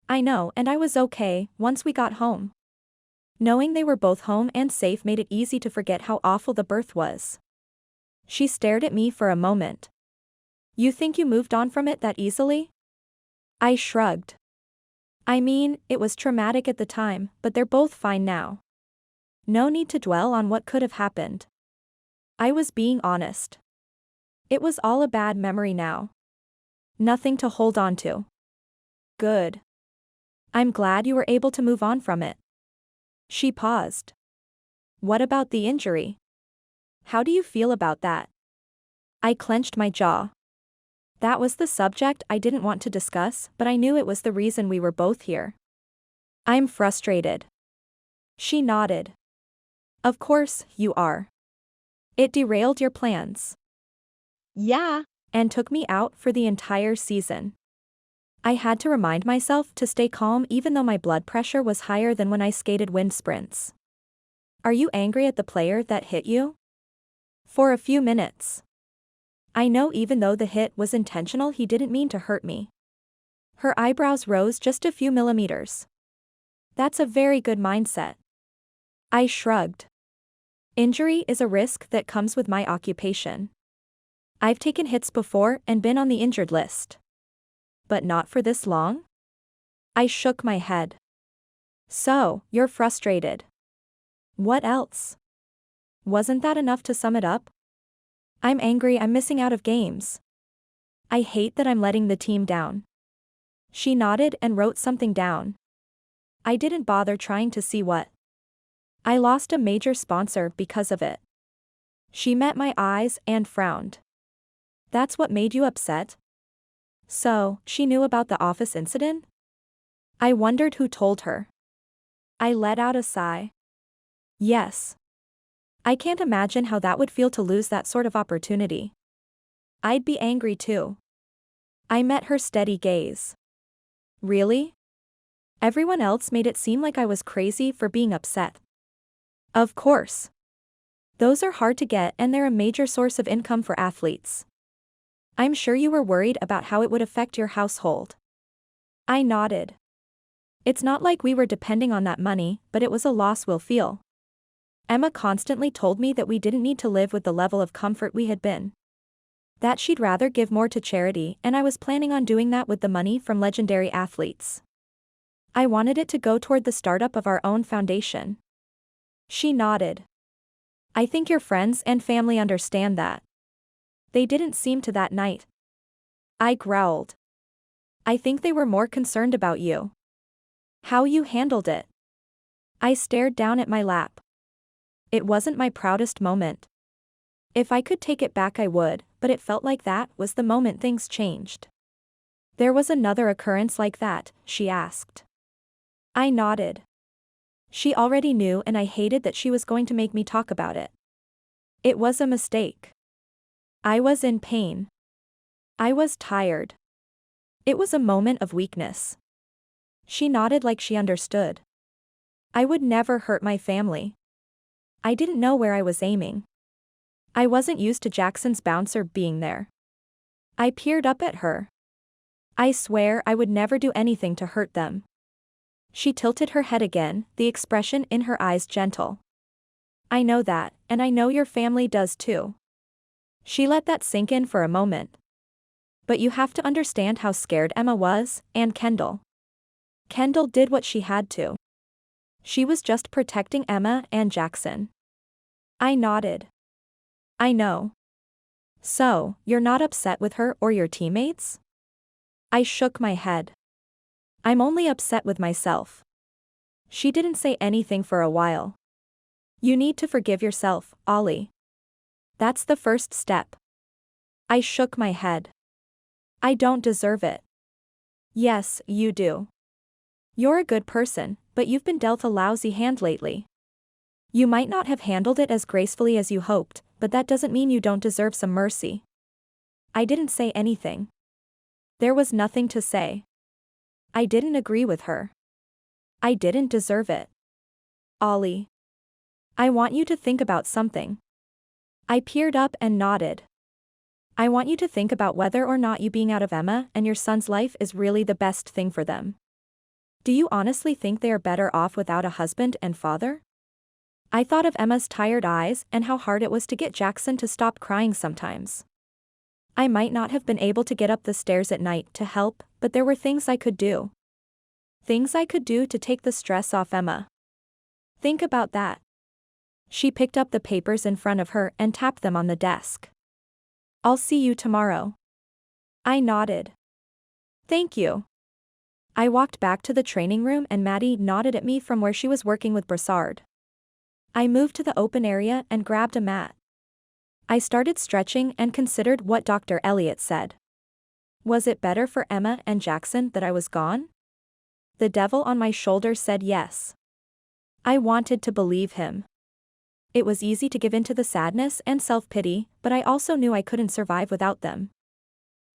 I know, and I was okay once we got home. Knowing they were both home and safe made it easy to forget how awful the birth was. She stared at me for a moment. You think you moved on from it that easily? I shrugged. I mean, it was traumatic at the time, but they're both fine now. No need to dwell on what could have happened. I was being honest. It was all a bad memory now. Nothing to hold on to. Good. I'm glad you were able to move on from it. She paused. What about the injury? How do you feel about that? I clenched my jaw. That was the subject I didn't want to discuss, but I knew it was the reason we were both here. I'm frustrated. She nodded. Of course, you are. It derailed your plans. Yeah, and took me out for the entire season. I had to remind myself to stay calm even though my blood pressure was higher than when I skated wind sprints. Are you angry at the player that hit you? For a few minutes. I know even though the hit was intentional, he didn't mean to hurt me. Her eyebrows rose just a few millimeters. That's a very good mindset. I shrugged. Injury is a risk that comes with my occupation. I've taken hits before and been on the injured list. But not for this long? I shook my head. So, you're frustrated. What else? Wasn't that enough to sum it up? I'm angry I'm missing out of games. I hate that I'm letting the team down. She nodded and wrote something down. I didn't bother trying to see what. I lost a major sponsor because of it. She met my eyes and frowned. That's what made you upset? So, she knew about the office incident? I wondered who told her. I let out a sigh. Yes. I can't imagine how that would feel to lose that sort of opportunity. I'd be angry too. I met her steady gaze. Really? Everyone else made it seem like I was crazy for being upset. Of course. Those are hard to get and they're a major source of income for athletes. I'm sure you were worried about how it would affect your household. I nodded. It's not like we were depending on that money, but it was a loss we'll feel. Emma constantly told me that we didn't need to live with the level of comfort we had been. That she'd rather give more to charity, and I was planning on doing that with the money from legendary athletes. I wanted it to go toward the startup of our own foundation. She nodded. I think your friends and family understand that. They didn't seem to that night. I growled. I think they were more concerned about you. How you handled it. I stared down at my lap. It wasn't my proudest moment. If I could take it back I would, but it felt like that was the moment things changed. There was another occurrence like that, she asked. I nodded. She already knew and I hated that she was going to make me talk about it. It was a mistake. I was in pain. I was tired. It was a moment of weakness. She nodded like she understood. I would never hurt my family. I didn't know where I was aiming. I wasn't used to Jackson's bouncer being there. I peered up at her. I swear I would never do anything to hurt them. She tilted her head again, the expression in her eyes gentle. I know that, and I know your family does too. She let that sink in for a moment. But you have to understand how scared Emma was, and Kendall. Kendall did what she had to. She was just protecting Emma and Jackson. I nodded. I know. So, you're not upset with her or your teammates? I shook my head. I'm only upset with myself. She didn't say anything for a while. You need to forgive yourself, Olli. That's the first step. I shook my head. I don't deserve it. Yes, you do. You're a good person, but you've been dealt a lousy hand lately. You might not have handled it as gracefully as you hoped, but that doesn't mean you don't deserve some mercy. I didn't say anything. There was nothing to say. I didn't agree with her. I didn't deserve it. Olli. I want you to think about something. I peered up and nodded. I want you to think about whether or not you being out of Emma and your son's life is really the best thing for them. Do you honestly think they are better off without a husband and father? I thought of Emma's tired eyes and how hard it was to get Jackson to stop crying sometimes. I might not have been able to get up the stairs at night to help, but there were things I could do. Things I could do to take the stress off Emma. Think about that. She picked up the papers in front of her and tapped them on the desk. I'll see you tomorrow. I nodded. Thank you. I walked back to the training room and Maddie nodded at me from where she was working with Brassard. I moved to the open area and grabbed a mat. I started stretching and considered what Dr. Elliott said. Was it better for Emma and Jackson that I was gone? The devil on my shoulder said yes. I wanted to believe him. It was easy to give in to the sadness and self-pity, but I also knew I couldn't survive without them.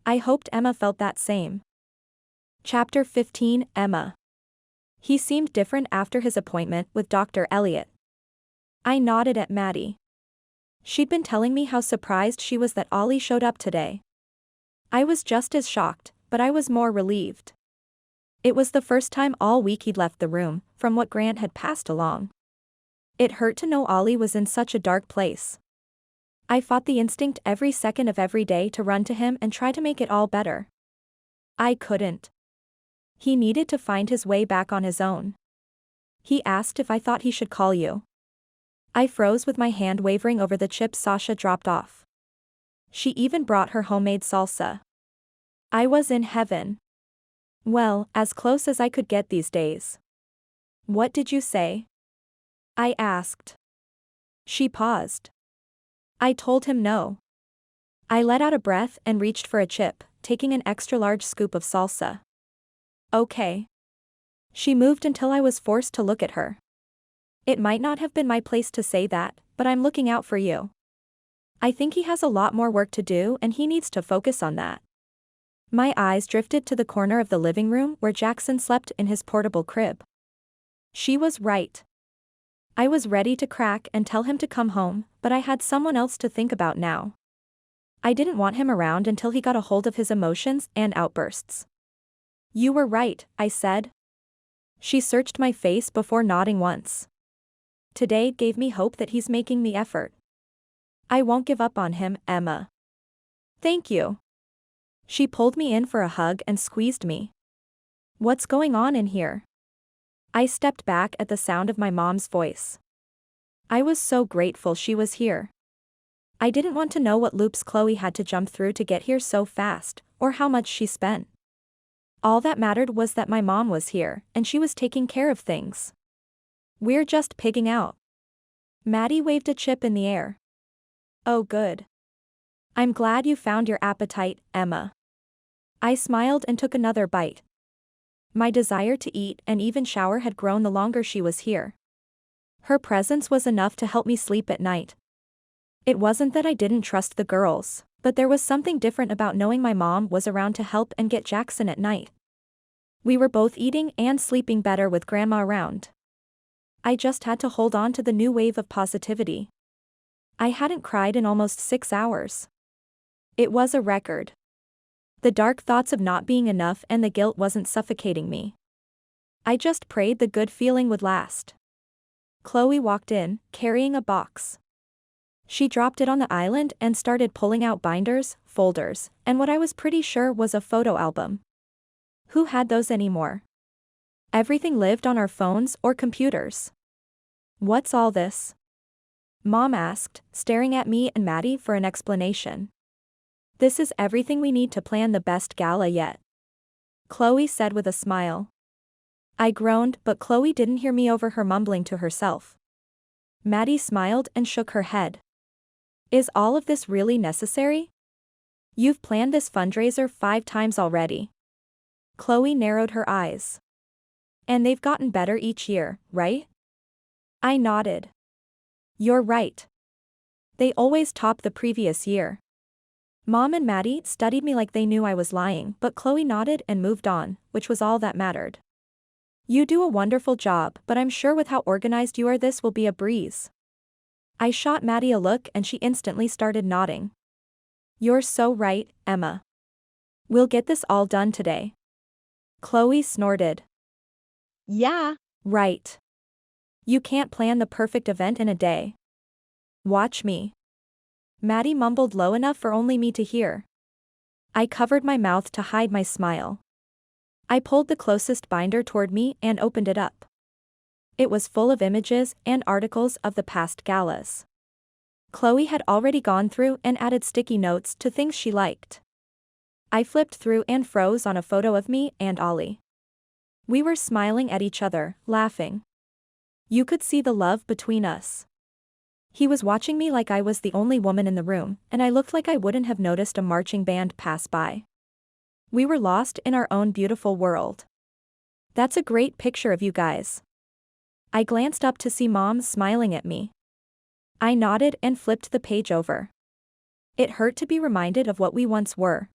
I hoped Emma felt that same. Chapter 15, Emma. He seemed different after his appointment with Dr. Elliott. I nodded at Maddie. She'd been telling me how surprised she was that Olli showed up today. I was just as shocked, but I was more relieved. It was the first time all week he'd left the room, from what Grant had passed along. It hurt to know Olli was in such a dark place. I fought the instinct every second of every day to run to him and try to make it all better. I couldn't. He needed to find his way back on his own. He asked if I thought he should call you. I froze with my hand wavering over the chips Sasha dropped off. She even brought her homemade salsa. I was in heaven. Well, as close as I could get these days. What did you say? I asked. She paused. I told him no. I let out a breath and reached for a chip, taking an extra large scoop of salsa. Okay. She moved until I was forced to look at her. It might not have been my place to say that, but I'm looking out for you. I think he has a lot more work to do and he needs to focus on that. My eyes drifted to the corner of the living room where Jackson slept in his portable crib. She was right. I was ready to crack and tell him to come home, but I had someone else to think about now. I didn't want him around until he got a hold of his emotions and outbursts. You were right, I said. She searched my face before nodding once. Today gave me hope that he's making the effort. I won't give up on him, Emma. Thank you. She pulled me in for a hug and squeezed me. What's going on in here? I stepped back at the sound of my mom's voice. I was so grateful she was here. I didn't want to know what loops Chloe had to jump through to get here so fast, or how much she spent. All that mattered was that my mom was here, and she was taking care of things. We're just pigging out. Maddie waved a chip in the air. Oh good. I'm glad you found your appetite, Emma. I smiled and took another bite. My desire to eat and even shower had grown the longer she was here. Her presence was enough to help me sleep at night. It wasn't that I didn't trust the girls, but there was something different about knowing my mom was around to help and get Jackson at night. We were both eating and sleeping better with Grandma around. I just had to hold on to the new wave of positivity. I hadn't cried in almost 6 hours. It was a record. The dark thoughts of not being enough and the guilt wasn't suffocating me. I just prayed the good feeling would last. Chloe walked in, carrying a box. She dropped it on the island and started pulling out binders, folders, and what I was pretty sure was a photo album. Who had those anymore? Everything lived on our phones or computers. What's all this? Mom asked, staring at me and Maddie for an explanation. This is everything we need to plan the best gala yet. Chloe said with a smile. I groaned, but Chloe didn't hear me over her mumbling to herself. Maddie smiled and shook her head. Is all of this really necessary? You've planned this fundraiser 5 times already. Chloe narrowed her eyes. And they've gotten better each year, right? I nodded. You're right. They always top the previous year. Mom and Maddie studied me like they knew I was lying, but Chloe nodded and moved on, which was all that mattered. You do a wonderful job, but I'm sure with how organized you are this will be a breeze. I shot Maddie a look and she instantly started nodding. You're so right, Emma. We'll get this all done today. Chloe snorted. Yeah, right. You can't plan the perfect event in a day. Watch me. Maddie mumbled low enough for only me to hear. I covered my mouth to hide my smile. I pulled the closest binder toward me and opened it up. It was full of images and articles of the past galas. Chloe had already gone through and added sticky notes to things she liked. I flipped through and froze on a photo of me and Olli. We were smiling at each other, laughing. You could see the love between us. He was watching me like I was the only woman in the room, and I looked like I wouldn't have noticed a marching band pass by. We were lost in our own beautiful world. That's a great picture of you guys. I glanced up to see Mom smiling at me. I nodded and flipped the page over. It hurt to be reminded of what we once were.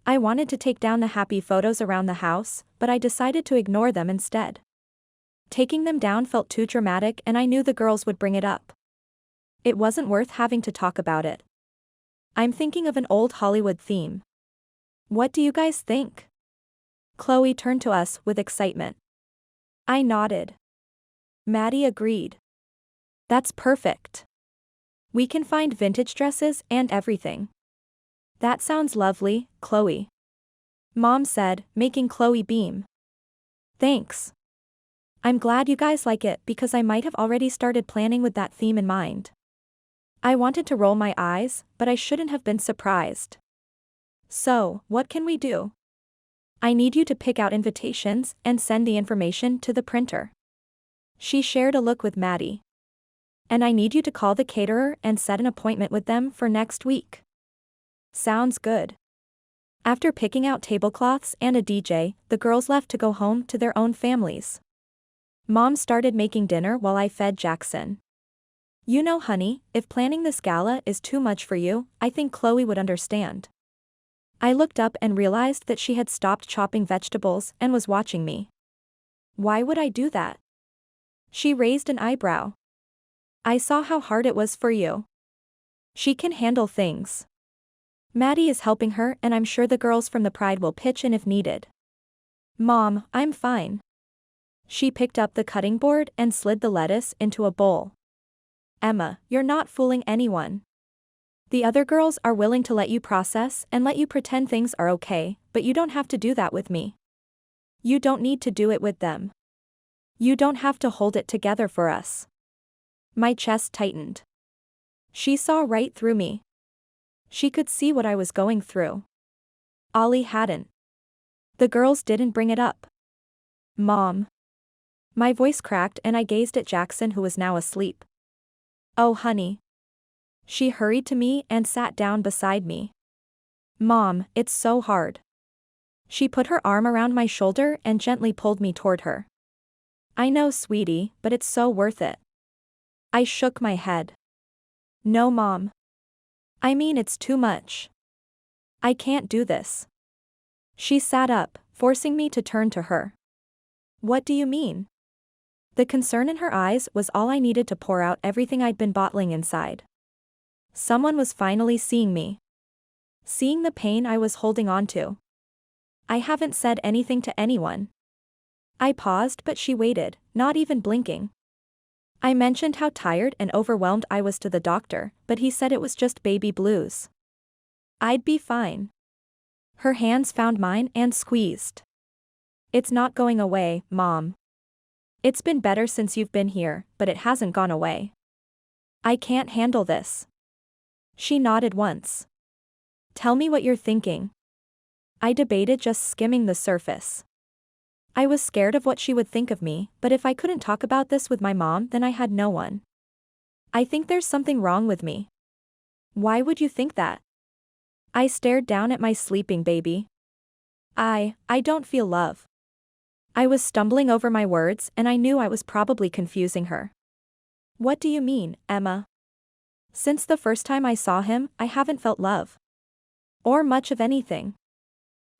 I wanted to take down the happy photos around the house, but I decided to ignore them instead. Taking them down felt too dramatic and I knew the girls would bring it up. It wasn't worth having to talk about it. I'm thinking of an old Hollywood theme. What do you guys think? Chloe turned to us with excitement. I nodded. Maddie agreed. That's perfect. We can find vintage dresses and everything. That sounds lovely, Chloe. Mom said, making Chloe beam. Thanks. I'm glad you guys like it because I might have already started planning with that theme in mind. I wanted to roll my eyes, but I shouldn't have been surprised. So, what can we do? I need you to pick out invitations and send the information to the printer. She shared a look with Maddie. And I need you to call the caterer and set an appointment with them for next week. Sounds good. After picking out tablecloths and a DJ, the girls left to go home to their own families. Mom started making dinner while I fed Jackson. You know, honey, if planning this gala is too much for you, I think Chloe would understand. I looked up and realized that she had stopped chopping vegetables and was watching me. Why would I do that? She raised an eyebrow. I saw how hard it was for you. She can handle things. Maddie is helping her, and I'm sure the girls from the Pride will pitch in if needed. Mom, I'm fine. She picked up the cutting board and slid the lettuce into a bowl. Emma, you're not fooling anyone. The other girls are willing to let you process and let you pretend things are okay, but you don't have to do that with me. You don't need to do it with them. You don't have to hold it together for us. My chest tightened. She saw right through me. She could see what I was going through. Olli hadn't. The girls didn't bring it up. Mom. My voice cracked and I gazed at Jackson, who was now asleep. Oh, honey. She hurried to me and sat down beside me. Mom, it's so hard. She put her arm around my shoulder and gently pulled me toward her. I know, sweetie, but it's so worth it. I shook my head. No, Mom. I mean, it's too much. I can't do this. She sat up, forcing me to turn to her. What do you mean? The concern in her eyes was all I needed to pour out everything I'd been bottling inside. Someone was finally seeing me. Seeing the pain I was holding on to. I haven't said anything to anyone. I paused, but she waited, not even blinking. I mentioned how tired and overwhelmed I was to the doctor, but he said it was just baby blues. I'd be fine. Her hands found mine and squeezed. It's not going away, Mom. It's been better since you've been here, but it hasn't gone away. I can't handle this. She nodded once. Tell me what you're thinking. I debated, just skimming the surface. I was scared of what she would think of me, but if I couldn't talk about this with my mom, then I had no one. I think there's something wrong with me. Why would you think that? I stared down at my sleeping baby. I don't feel love. I was stumbling over my words and I knew I was probably confusing her. What do you mean, Emma? Since the first time I saw him, I haven't felt love. Or much of anything.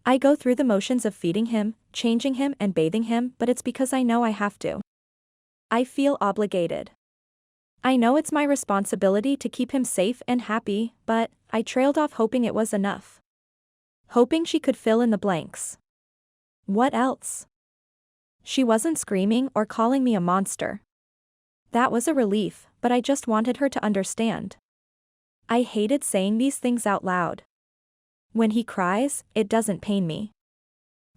I go through the motions of feeding him, changing him and bathing him, but it's because I know I have to. I feel obligated. I know it's my responsibility to keep him safe and happy, but I trailed off, hoping it was enough. Hoping she could fill in the blanks. What else? She wasn't screaming or calling me a monster. That was a relief, but I just wanted her to understand. I hated saying these things out loud. When he cries, it doesn't pain me.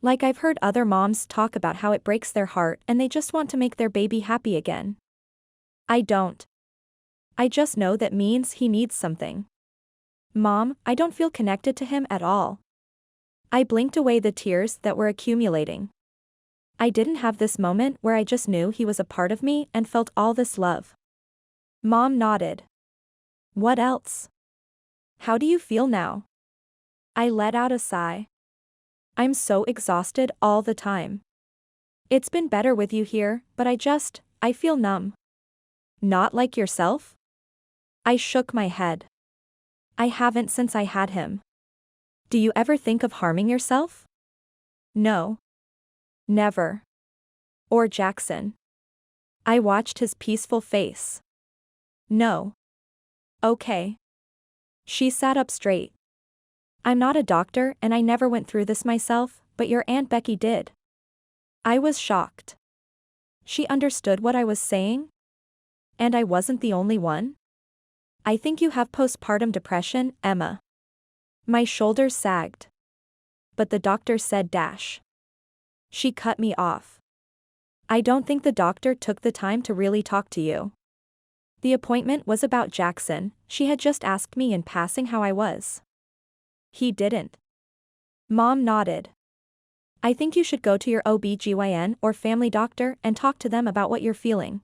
Like I've heard other moms talk about how it breaks their heart and they just want to make their baby happy again. I don't. I just know that means he needs something. Mom, I don't feel connected to him at all. I blinked away the tears that were accumulating. I didn't have this moment where I just knew he was a part of me and felt all this love. Mom nodded. What else? How do you feel now? I let out a sigh. I'm so exhausted all the time. It's been better with you here, but I feel numb. Not like yourself? I shook my head. I haven't since I had him. Do you ever think of harming yourself? No. Never. Or Jackson. I watched his peaceful face. No. Okay. She sat up straight. I'm not a doctor and I never went through this myself, but your Aunt Becky did. I was shocked. She understood what I was saying? And I wasn't the only one? I think you have postpartum depression, Emma. My shoulders sagged. But the doctor said dash. She cut me off. I don't think the doctor took the time to really talk to you. The appointment was about Jackson, she had just asked me in passing how I was. He didn't. Mom nodded. I think you should go to your OB/GYN or family doctor and talk to them about what you're feeling.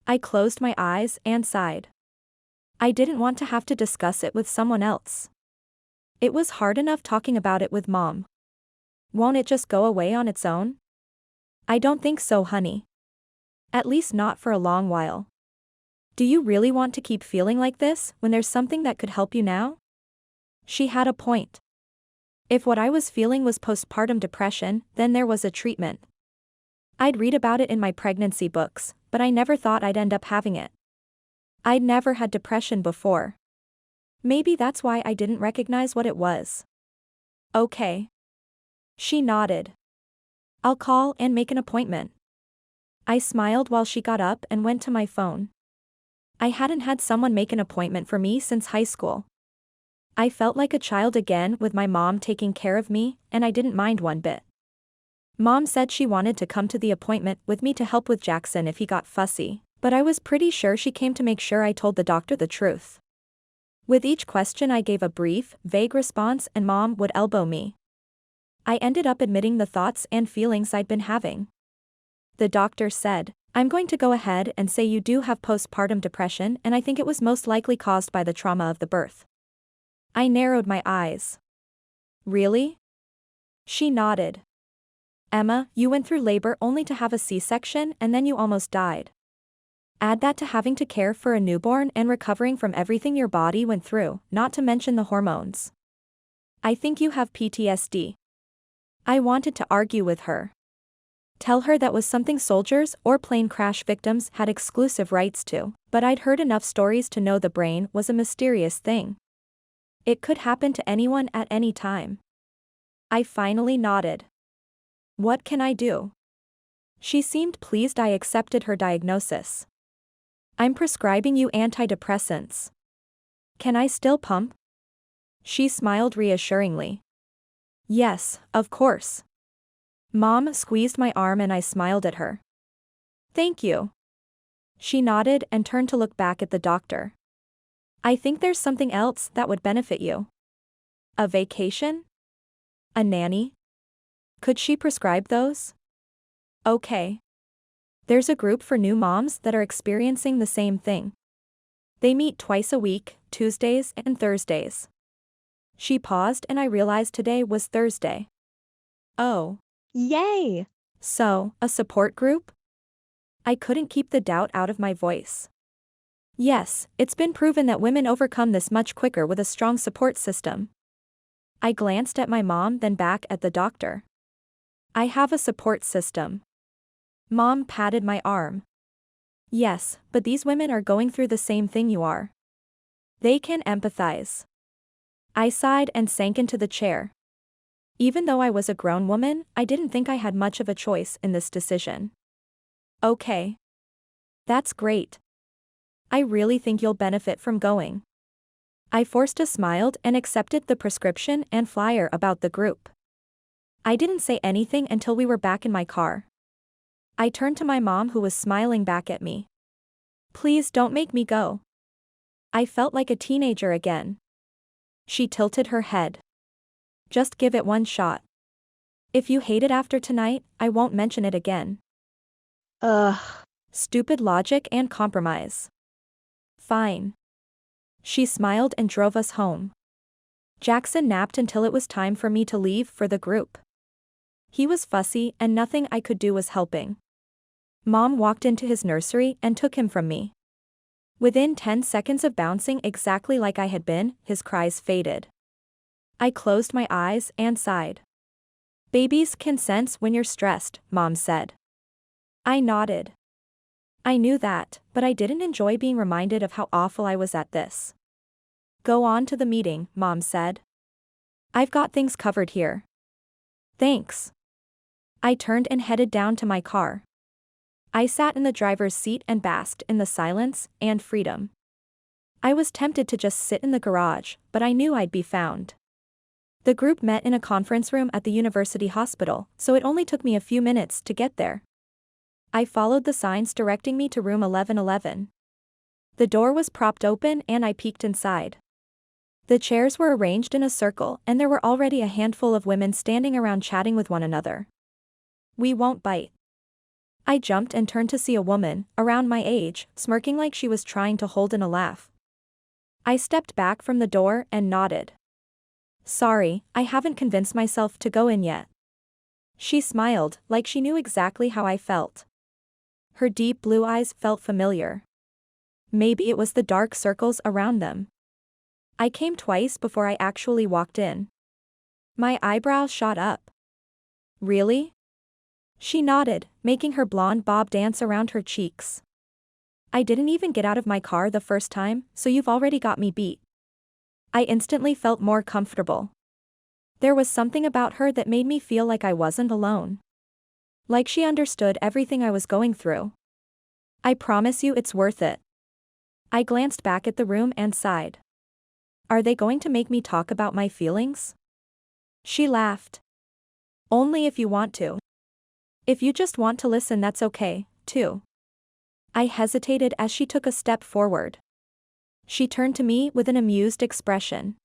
I closed my eyes and sighed. I didn't want to have to discuss it with someone else. It was hard enough talking about it with Mom. Won't it just go away on its own? I don't think so, honey. At least not for a long while. Do you really want to keep feeling like this when there's something that could help you now? She had a point. If what I was feeling was postpartum depression, then there was a treatment. I'd read about it in my pregnancy books, but I never thought I'd end up having it. I'd never had depression before. Maybe that's why I didn't recognize what it was. Okay. She nodded. I'll call and make an appointment. I smiled while she got up and went to my phone. I hadn't had someone make an appointment for me since high school. I felt like a child again with my mom taking care of me, and I didn't mind one bit. Mom said she wanted to come to the appointment with me to help with Jackson if he got fussy, but I was pretty sure she came to make sure I told the doctor the truth. With each question I gave a brief, vague response and Mom would elbow me. I ended up admitting the thoughts and feelings I'd been having. The doctor said, I'm going to go ahead and say you do have postpartum depression and I think it was most likely caused by the trauma of the birth. I narrowed my eyes. Really? She nodded. Emma, you went through labor only to have a C-section and then you almost died. Add that to having to care for a newborn and recovering from everything your body went through, not to mention the hormones. I think you have PTSD. I wanted to argue with her. Tell her that was something soldiers or plane crash victims had exclusive rights to, but I'd heard enough stories to know the brain was a mysterious thing. It could happen to anyone at any time. I finally nodded. What can I do? She seemed pleased I accepted her diagnosis. I'm prescribing you antidepressants. Can I still pump? She smiled reassuringly. Yes, of course. Mom squeezed my arm and I smiled at her. Thank you. She nodded and turned to look back at the doctor. I think there's something else that would benefit you. A vacation? A nanny? Could she prescribe those? Okay. There's a group for new moms that are experiencing the same thing. They meet twice a week, Tuesdays and Thursdays. She paused and I realized today was Thursday. Oh. Yay! So, a support group? I couldn't keep the doubt out of my voice. Yes, it's been proven that women overcome this much quicker with a strong support system. I glanced at my mom then back at the doctor. I have a support system. Mom patted my arm. Yes, but these women are going through the same thing you are. They can empathize. I sighed and sank into the chair. Even though I was a grown woman, I didn't think I had much of a choice in this decision. Okay. That's great. I really think you'll benefit from going. I forced a smile and accepted the prescription and flyer about the group. I didn't say anything until we were back in my car. I turned to my mom who was smiling back at me. Please don't make me go. I felt like a teenager again. She tilted her head. Just give it one shot. If you hate it after tonight, I won't mention it again. Ugh. Stupid logic and compromise. Fine. She smiled and drove us home. Jackson napped until it was time for me to leave for the group. He was fussy and nothing I could do was helping. Mom walked into his nursery and took him from me. Within 10 seconds of bouncing exactly like I had been, his cries faded. I closed my eyes and sighed. Babies can sense when you're stressed, Mom said. I nodded. I knew that, but I didn't enjoy being reminded of how awful I was at this. Go on to the meeting, Mom said. I've got things covered here. Thanks. I turned and headed down to my car. I sat in the driver's seat and basked in the silence and freedom. I was tempted to just sit in the garage, but I knew I'd be found. The group met in a conference room at the university hospital, so it only took me a few minutes to get there. I followed the signs directing me to room 1111. The door was propped open and I peeked inside. The chairs were arranged in a circle and there were already a handful of women standing around chatting with one another. "We won't bite." I jumped and turned to see a woman, around my age, smirking like she was trying to hold in a laugh. I stepped back from the door and nodded. "Sorry, I haven't convinced myself to go in yet." She smiled, like she knew exactly how I felt. Her deep blue eyes felt familiar. Maybe it was the dark circles around them. I came twice before I actually walked in. My eyebrows shot up. "Really?" She nodded, making her blonde bob dance around her cheeks. "I didn't even get out of my car the first time, so you've already got me beat." I instantly felt more comfortable. There was something about her that made me feel like I wasn't alone. Like she understood everything I was going through. "I promise you it's worth it." I glanced back at the room and sighed. "Are they going to make me talk about my feelings?" She laughed. "Only if you want to. If you just want to listen, that's okay, too." I hesitated as she took a step forward. She turned to me with an amused expression.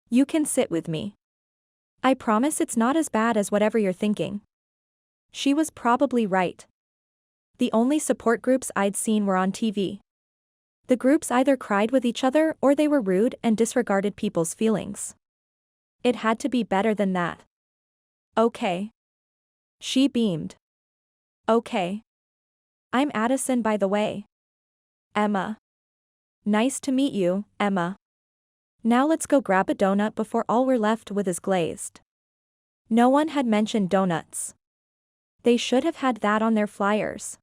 "You can sit with me. I promise it's not as bad as whatever you're thinking." She was probably right. The only support groups I'd seen were on TV. The groups either cried with each other or they were rude and disregarded people's feelings. It had to be better than that. "Okay." She beamed. "Okay. I'm Addison, by the way." "Emma." "Nice to meet you, Emma. Now let's go grab a donut before all we're left with is glazed." No one had mentioned donuts. They should have had that on their flyers.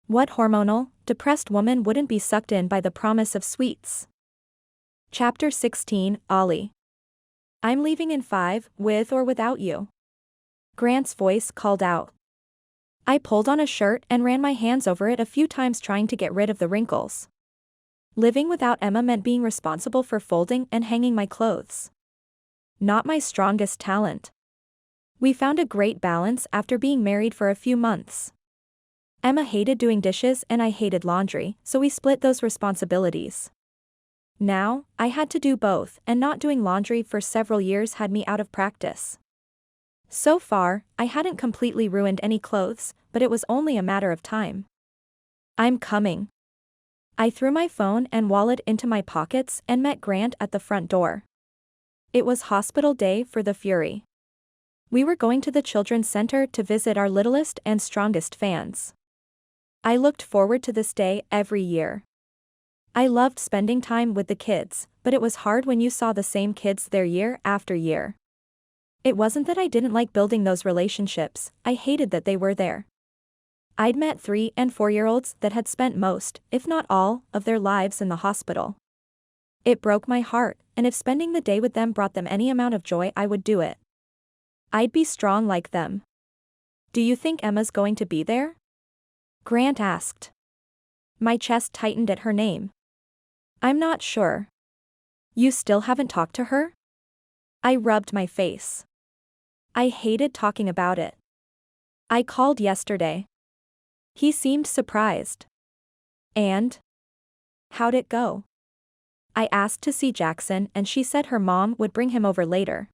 What hormonal, depressed woman wouldn't be sucked in by the promise of sweets? Chapter 16, Olli. "I'm leaving in 5, with or without you." Grant's voice called out. I pulled on a shirt and ran my hands over it a few times trying to get rid of the wrinkles. Living without Emma meant being responsible for folding and hanging my clothes. Not my strongest talent. We found a great balance after being married for a few months. Emma hated doing dishes and I hated laundry, so we split those responsibilities. Now, I had to do both, and not doing laundry for several years had me out of practice. So far, I hadn't completely ruined any clothes, but it was only a matter of time. "I'm coming." I threw my phone and wallet into my pockets and met Grant at the front door. It was hospital day for the Fury. We were going to the children's center to visit our littlest and strongest fans. I looked forward to this day every year. I loved spending time with the kids, but it was hard when you saw the same kids there year after year. It wasn't that I didn't like building those relationships, I hated that they were there. I'd met 3- and 4-year-olds that had spent most, if not all, of their lives in the hospital. It broke my heart, and if spending the day with them brought them any amount of joy, I would do it. I'd be strong like them. "Do you think Emma's going to be there?" Grant asked. My chest tightened at her name. "I'm not sure." "You still haven't talked to her?" I rubbed my face. I hated talking about it. "I called yesterday." He seemed surprised. "And? How'd it go?" I asked to see Jackson and she said her mom would bring him over later.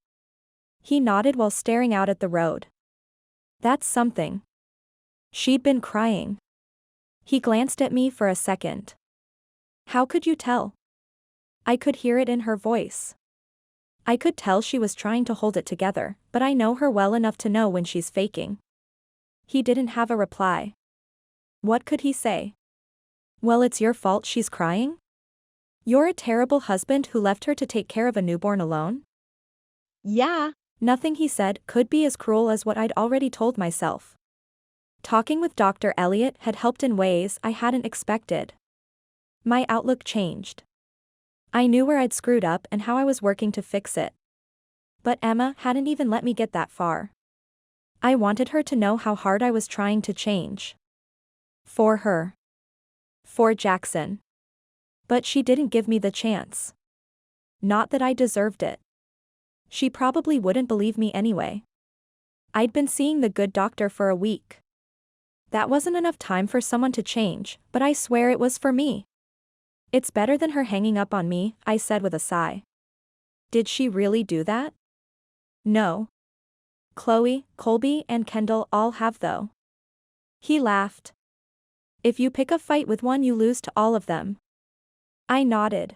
He nodded while staring out at the road. "That's something." She'd been crying. He glanced at me for a second. "How could you tell?" I could hear it in her voice. I could tell she was trying to hold it together, but I know her well enough to know when she's faking. He didn't have a reply. What could he say? "Well, it's your fault she's crying? You're a terrible husband who left her to take care of a newborn alone?" Yeah. Nothing he said could be as cruel as what I'd already told myself. Talking with Dr. Elliot had helped in ways I hadn't expected. My outlook changed. I knew where I'd screwed up and how I was working to fix it. But Emma hadn't even let me get that far. I wanted her to know how hard I was trying to change. For her. For Jackson. But she didn't give me the chance. Not that I deserved it. She probably wouldn't believe me anyway. I'd been seeing the good doctor for a week. That wasn't enough time for someone to change, but I swear it was for me. "It's better than her hanging up on me," I said with a sigh. Did she really do that? No. Chloe, Colby, and Kendall all have though. He laughed. If you pick a fight with one, you lose to all of them. I nodded.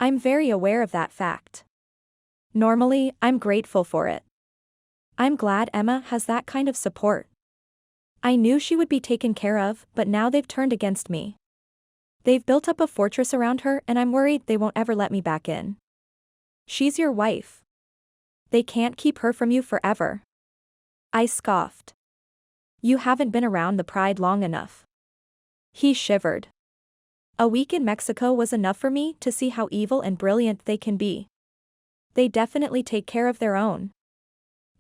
I'm very aware of that fact. Normally, I'm grateful for it. I'm glad Emma has that kind of support. I knew she would be taken care of, but now they've turned against me. They've built up a fortress around her, and I'm worried they won't ever let me back in. She's your wife. They can't keep her from you forever. I scoffed. You haven't been around the Pride long enough. He shivered. A week in Mexico was enough for me to see how evil and brilliant they can be. They definitely take care of their own.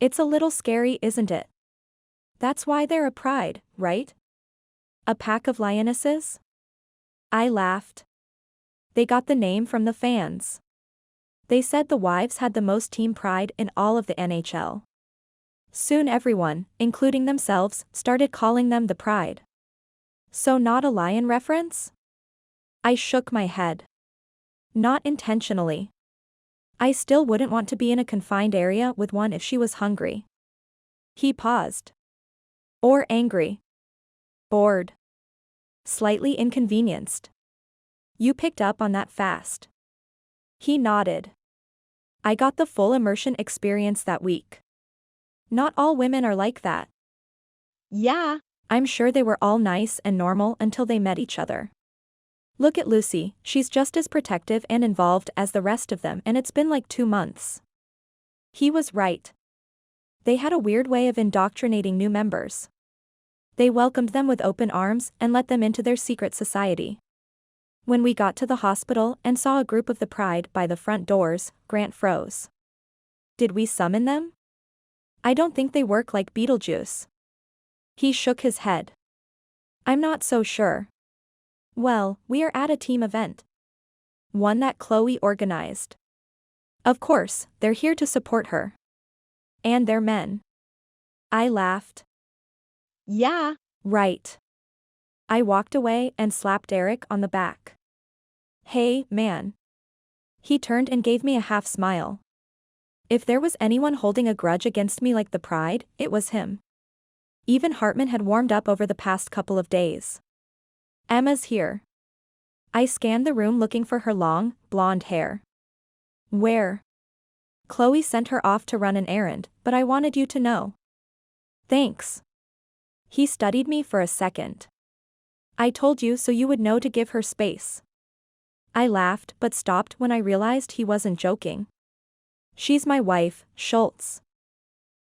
It's a little scary, isn't it? That's why they're a pride, right? A pack of lionesses? I laughed. They got the name from the fans. They said the wives had the most team pride in all of the NHL. Soon everyone, including themselves, started calling them the Pride. So not a lion reference? I shook my head. Not intentionally. I still wouldn't want to be in a confined area with one if she was hungry. He paused. Or angry. Bored. Slightly inconvenienced. You picked up on that fast. He nodded. I got the full immersion experience that week. Not all women are like that. Yeah. I'm sure they were all nice and normal until they met each other. Look at Lucy, she's just as protective and involved as the rest of them, and it's been like 2 months. He was right. They had a weird way of indoctrinating new members. They welcomed them with open arms and let them into their secret society. When we got to the hospital and saw a group of the Pride by the front doors, Grant froze. Did we summon them? I don't think they work like Beetlejuice. He shook his head. I'm not so sure. Well, we are at a team event. One that Chloe organized. Of course, they're here to support her. And they're men. I laughed. Yeah. Right. I walked away and slapped Eric on the back. Hey, man. He turned and gave me a half smile. If there was anyone holding a grudge against me like the Pride, it was him. Even Hartman had warmed up over the past couple of days. Emma's here. I scanned the room looking for her long, blonde hair. Where? Chloe sent her off to run an errand, but I wanted you to know. Thanks. He studied me for a second. I told you so you would know to give her space. I laughed but stopped when I realized he wasn't joking. She's my wife, Schultz.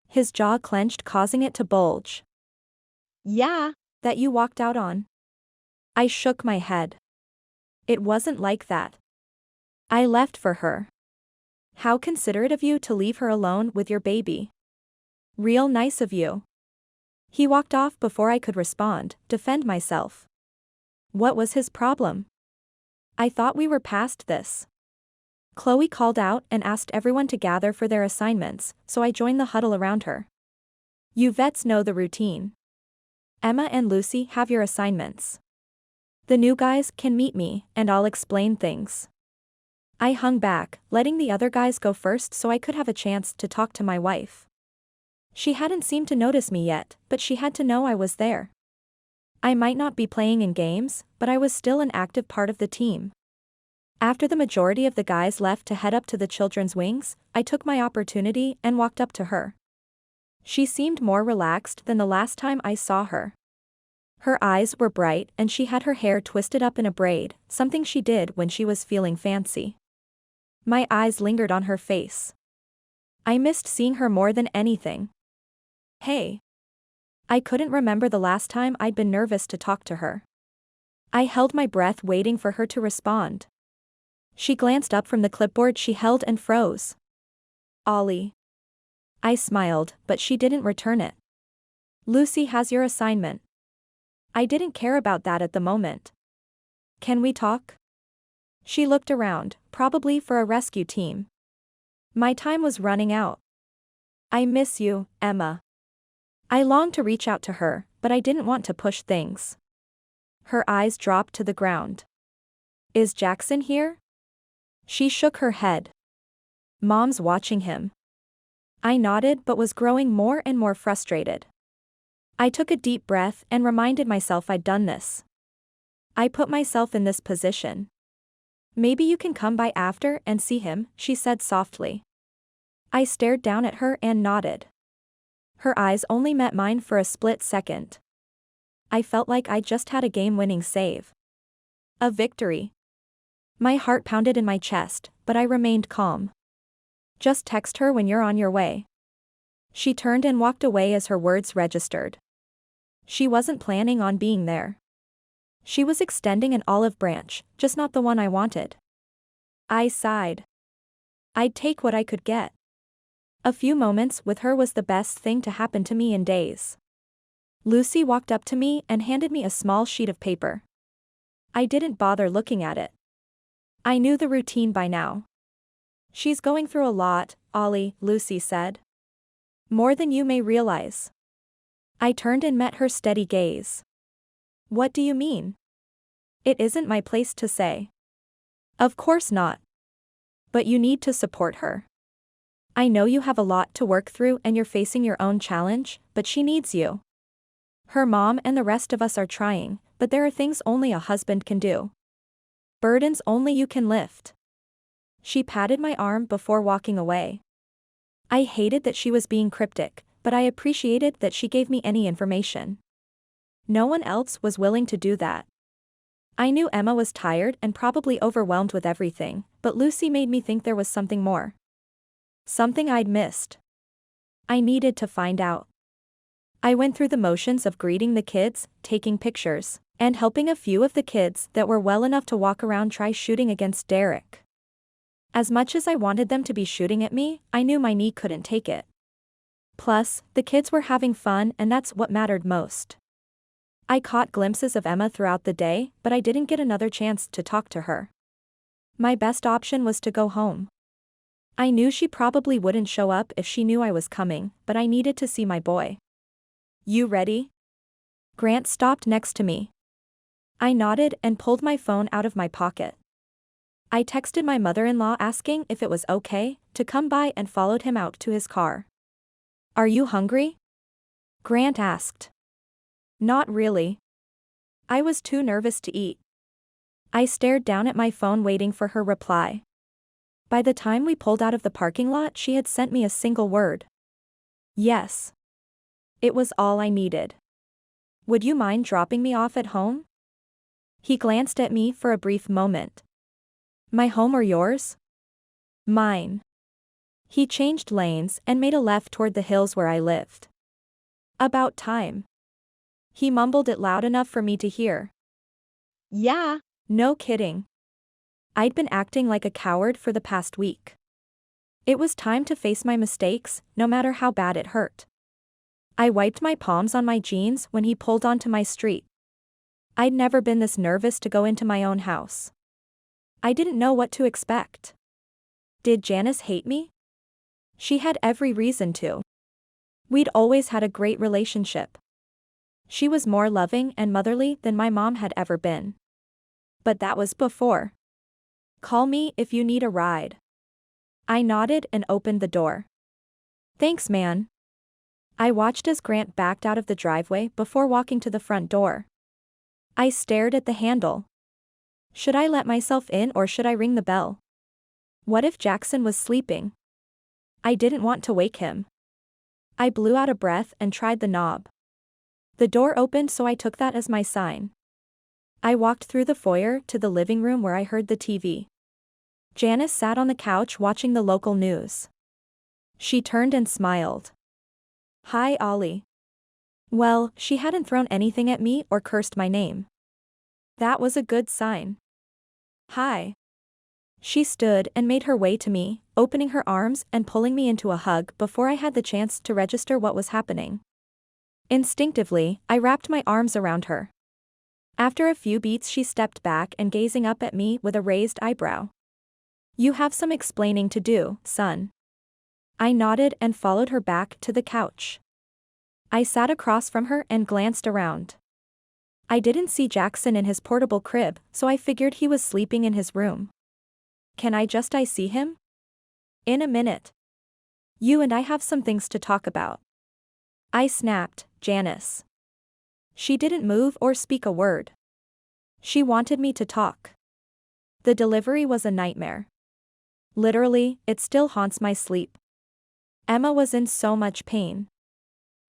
His jaw clenched, causing it to bulge. Yeah. That you walked out on? I shook my head. It wasn't like that. I left for her. How considerate of you to leave her alone with your baby. Real nice of you. He walked off before I could respond, defend myself. What was his problem? I thought we were past this. Chloe called out and asked everyone to gather for their assignments, so I joined the huddle around her. You vets know the routine. Emma and Lucy have your assignments. The new guys can meet me, and I'll explain things. I hung back, letting the other guys go first so I could have a chance to talk to my wife. She hadn't seemed to notice me yet, but she had to know I was there. I might not be playing in games, but I was still an active part of the team. After the majority of the guys left to head up to the children's wings, I took my opportunity and walked up to her. She seemed more relaxed than the last time I saw her. Her eyes were bright and she had her hair twisted up in a braid, something she did when she was feeling fancy. My eyes lingered on her face. I missed seeing her more than anything. Hey. I couldn't remember the last time I'd been nervous to talk to her. I held my breath waiting for her to respond. She glanced up from the clipboard she held and froze. Olli. I smiled, but she didn't return it. Lucy has your assignment. I didn't care about that at the moment. Can we talk? She looked around, probably for a rescue team. My time was running out. I miss you, Emma. I longed to reach out to her, but I didn't want to push things. Her eyes dropped to the ground. Is Jackson here? She shook her head. Mom's watching him. I nodded but was growing more and more frustrated. I took a deep breath and reminded myself I'd done this. I put myself in this position. Maybe you can come by after and see him, she said softly. I stared down at her and nodded. Her eyes only met mine for a split second. I felt like I just had a game-winning save. A victory. My heart pounded in my chest, but I remained calm. Just text her when you're on your way. She turned and walked away as her words registered. She wasn't planning on being there. She was extending an olive branch, just not the one I wanted. I sighed. I'd take what I could get. A few moments with her was the best thing to happen to me in days. Lucy walked up to me and handed me a small sheet of paper. I didn't bother looking at it. I knew the routine by now. She's going through a lot, Olli, Lucy said. More than you may realize. I turned and met her steady gaze. What do you mean? It isn't my place to say. Of course not. But you need to support her. I know you have a lot to work through and you're facing your own challenge, but she needs you. Her mom and the rest of us are trying, but there are things only a husband can do. Burdens only you can lift. She patted my arm before walking away. I hated that she was being cryptic, but I appreciated that she gave me any information. No one else was willing to do that. I knew Emma was tired and probably overwhelmed with everything, but Lucy made me think there was something more. Something I'd missed. I needed to find out. I went through the motions of greeting the kids, taking pictures, and helping a few of the kids that were well enough to walk around try shooting against Derek. As much as I wanted them to be shooting at me, I knew my knee couldn't take it. Plus, the kids were having fun and that's what mattered most. I caught glimpses of Emma throughout the day, but I didn't get another chance to talk to her. My best option was to go home. I knew she probably wouldn't show up if she knew I was coming, but I needed to see my boy. You ready? Grant stopped next to me. I nodded and pulled my phone out of my pocket. I texted my mother-in-law asking if it was okay to come by and followed him out to his car. Are you hungry? Grant asked. Not really. I was too nervous to eat. I stared down at my phone waiting for her reply. By the time we pulled out of the parking lot, she had sent me a single word. Yes. It was all I needed. Would you mind dropping me off at home? He glanced at me for a brief moment. My home or yours? Mine. He changed lanes and made a left toward the hills where I lived. About time. He mumbled it loud enough for me to hear. Yeah. No kidding. I'd been acting like a coward for the past week. It was time to face my mistakes, no matter how bad it hurt. I wiped my palms on my jeans when he pulled onto my street. I'd never been this nervous to go into my own house. I didn't know what to expect. Did Janice hate me? She had every reason to. We'd always had a great relationship. She was more loving and motherly than my mom had ever been. But that was before. Call me if you need a ride. I nodded and opened the door. Thanks, man. I watched as Grant backed out of the driveway before walking to the front door. I stared at the handle. Should I let myself in or should I ring the bell? What if Jackson was sleeping? I didn't want to wake him. I blew out a breath and tried the knob. The door opened, so I took that as my sign. I walked through the foyer to the living room where I heard the TV. Janice sat on the couch watching the local news. She turned and smiled. Hi, Olli. Well, she hadn't thrown anything at me or cursed my name. That was a good sign. Hi. She stood and made her way to me, opening her arms and pulling me into a hug before I had the chance to register what was happening. Instinctively, I wrapped my arms around her. After a few beats, she stepped back and gazing up at me with a raised eyebrow. You have some explaining to do, son. I nodded and followed her back to the couch. I sat across from her and glanced around. I didn't see Jackson in his portable crib, so I figured he was sleeping in his room. Can I see him? In a minute. You and I have some things to talk about. I snapped, Janice. She didn't move or speak a word. She wanted me to talk. The delivery was a nightmare. Literally, it still haunts my sleep. Emma was in so much pain.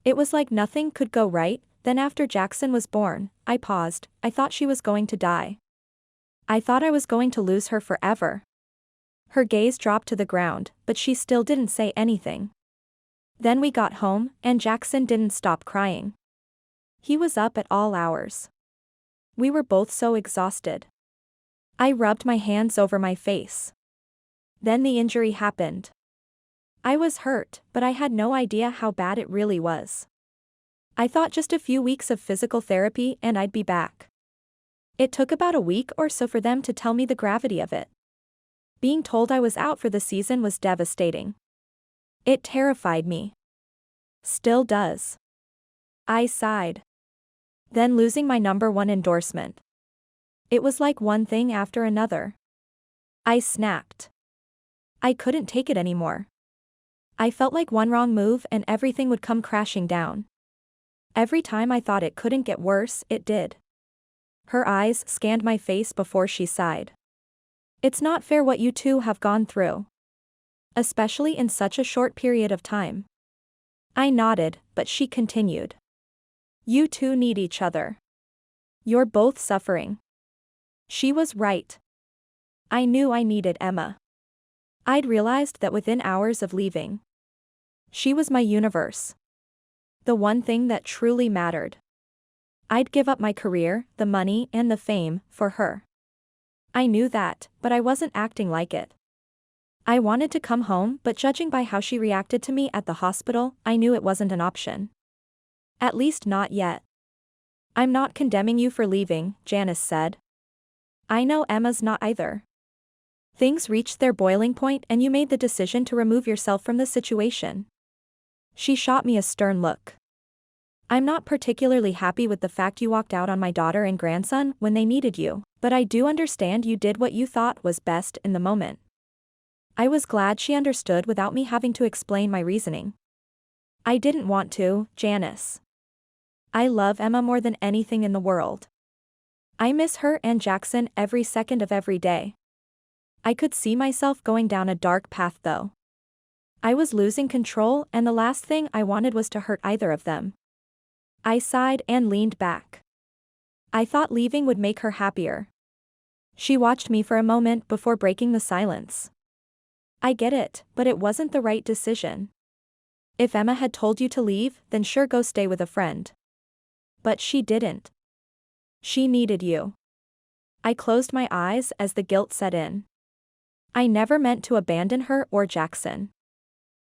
It was like nothing could go right. Then after Jackson was born, I paused. I thought she was going to die. I thought I was going to lose her forever. Her gaze dropped to the ground, but she still didn't say anything. Then we got home, and Jackson didn't stop crying. He was up at all hours. We were both so exhausted. I rubbed my hands over my face. Then the injury happened. I was hurt, but I had no idea how bad it really was. I thought just a few weeks of physical therapy and I'd be back. It took about a week or so for them to tell me the gravity of it. Being told I was out for the season was devastating. It terrified me. Still does. I sighed. Then losing my #1 endorsement. It was like one thing after another. I snapped. I couldn't take it anymore. I felt like one wrong move and everything would come crashing down. Every time I thought it couldn't get worse, it did. Her eyes scanned my face before she sighed. It's not fair what you two have gone through. Especially in such a short period of time. I nodded, but she continued. You two need each other. You're both suffering. She was right. I knew I needed Emma. I'd realized that within hours of leaving. She was my universe. The one thing that truly mattered. I'd give up my career, the money and the fame, for her. I knew that, but I wasn't acting like it. I wanted to come home, but judging by how she reacted to me at the hospital, I knew it wasn't an option. At least not yet. I'm not condemning you for leaving, Janice said. I know Emma's not either. Things reached their boiling point and you made the decision to remove yourself from the situation. She shot me a stern look. I'm not particularly happy with the fact you walked out on my daughter and grandson when they needed you, but I do understand you did what you thought was best in the moment. I was glad she understood without me having to explain my reasoning. I didn't want to, Janice. I love Emma more than anything in the world. I miss her and Jackson every second of every day. I could see myself going down a dark path though. I was losing control and the last thing I wanted was to hurt either of them. I sighed and leaned back. I thought leaving would make her happier. She watched me for a moment before breaking the silence. I get it, but it wasn't the right decision. If Emma had told you to leave, then sure, go stay with a friend. But she didn't. She needed you. I closed my eyes as the guilt set in. I never meant to abandon her or Jackson.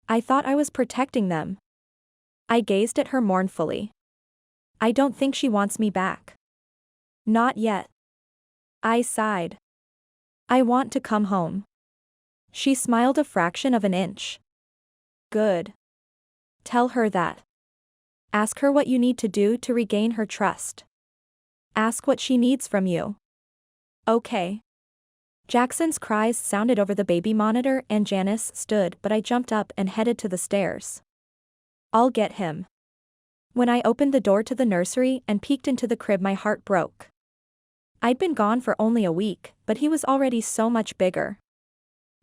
I thought I was protecting them. I gazed at her mournfully. I don't think she wants me back. Not yet. I sighed. I want to come home. She smiled a fraction of an inch. Good. Tell her that. Ask her what you need to do to regain her trust. Ask what she needs from you. Okay. Jackson's cries sounded over the baby monitor and Janice stood, but I jumped up and headed to the stairs. I'll get him. When I opened the door to the nursery and peeked into the crib, my heart broke. I'd been gone for only a week, but he was already so much bigger.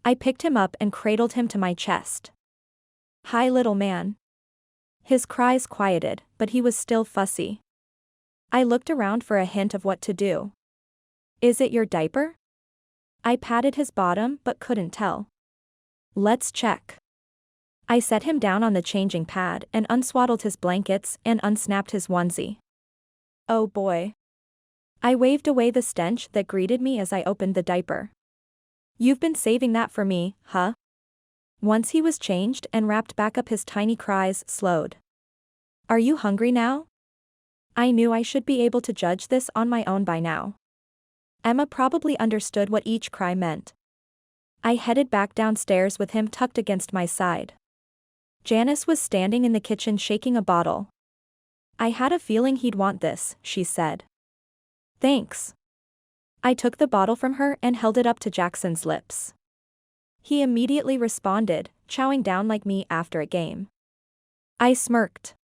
I picked him up and cradled him to my chest. Hi, little man. His cries quieted, but he was still fussy. I looked around for a hint of what to do. Is it your diaper? I patted his bottom but couldn't tell. Let's check. I set him down on the changing pad and unswaddled his blankets and unsnapped his onesie. Oh boy. I waved away the stench that greeted me as I opened the diaper. You've been saving that for me, huh? Once he was changed and wrapped back up, his tiny cries slowed. Are you hungry now? I knew I should be able to judge this on my own by now. Emma probably understood what each cry meant. I headed back downstairs with him tucked against my side. Janice was standing in the kitchen shaking a bottle. I had a feeling he'd want this, she said. Thanks. I took the bottle from her and held it up to Jackson's lips. He immediately responded, chowing down like me after a game. I smirked.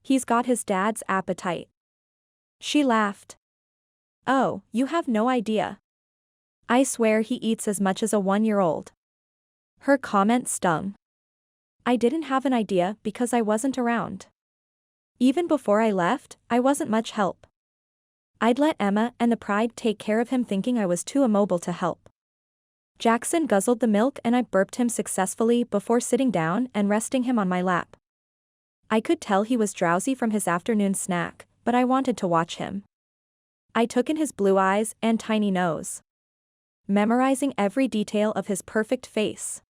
He's got his dad's appetite. She laughed. Oh, you have no idea. I swear he eats as much as a 1-year-old. Her comment stung. I didn't have an idea because I wasn't around. Even before I left, I wasn't much help. I'd let Emma and the pride take care of him, thinking I was too immobile to help. Jackson guzzled the milk and I burped him successfully before sitting down and resting him on my lap. I could tell he was drowsy from his afternoon snack, but I wanted to watch him. I took in his blue eyes and tiny nose, memorizing every detail of his perfect face.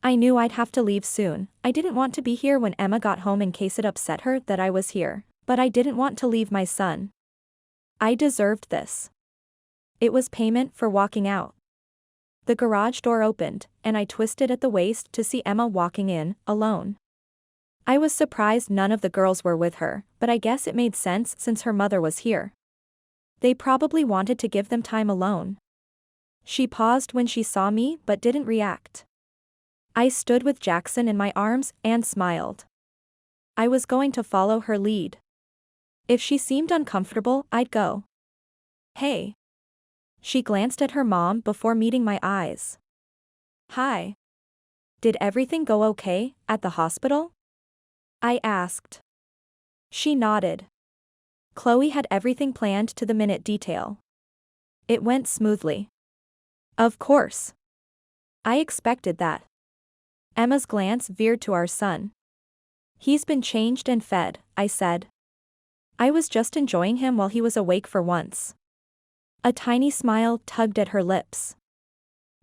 I knew I'd have to leave soon. I didn't want to be here when Emma got home in case it upset her that I was here, but I didn't want to leave my son. I deserved this. It was payment for walking out. The garage door opened, and I twisted at the waist to see Emma walking in, alone. I was surprised none of the girls were with her, but I guess it made sense since her mother was here. They probably wanted to give them time alone. She paused when she saw me but didn't react. I stood with Jackson in my arms and smiled. I was going to follow her lead. If she seemed uncomfortable, I'd go. Hey. She glanced at her mom before meeting my eyes. Hi. Did everything go okay at the hospital? I asked. She nodded. Chloe had everything planned to the minute detail. It went smoothly. Of course. I expected that. Emma's glance veered to our son. He's been changed and fed, I said. I was just enjoying him while he was awake for once. A tiny smile tugged at her lips.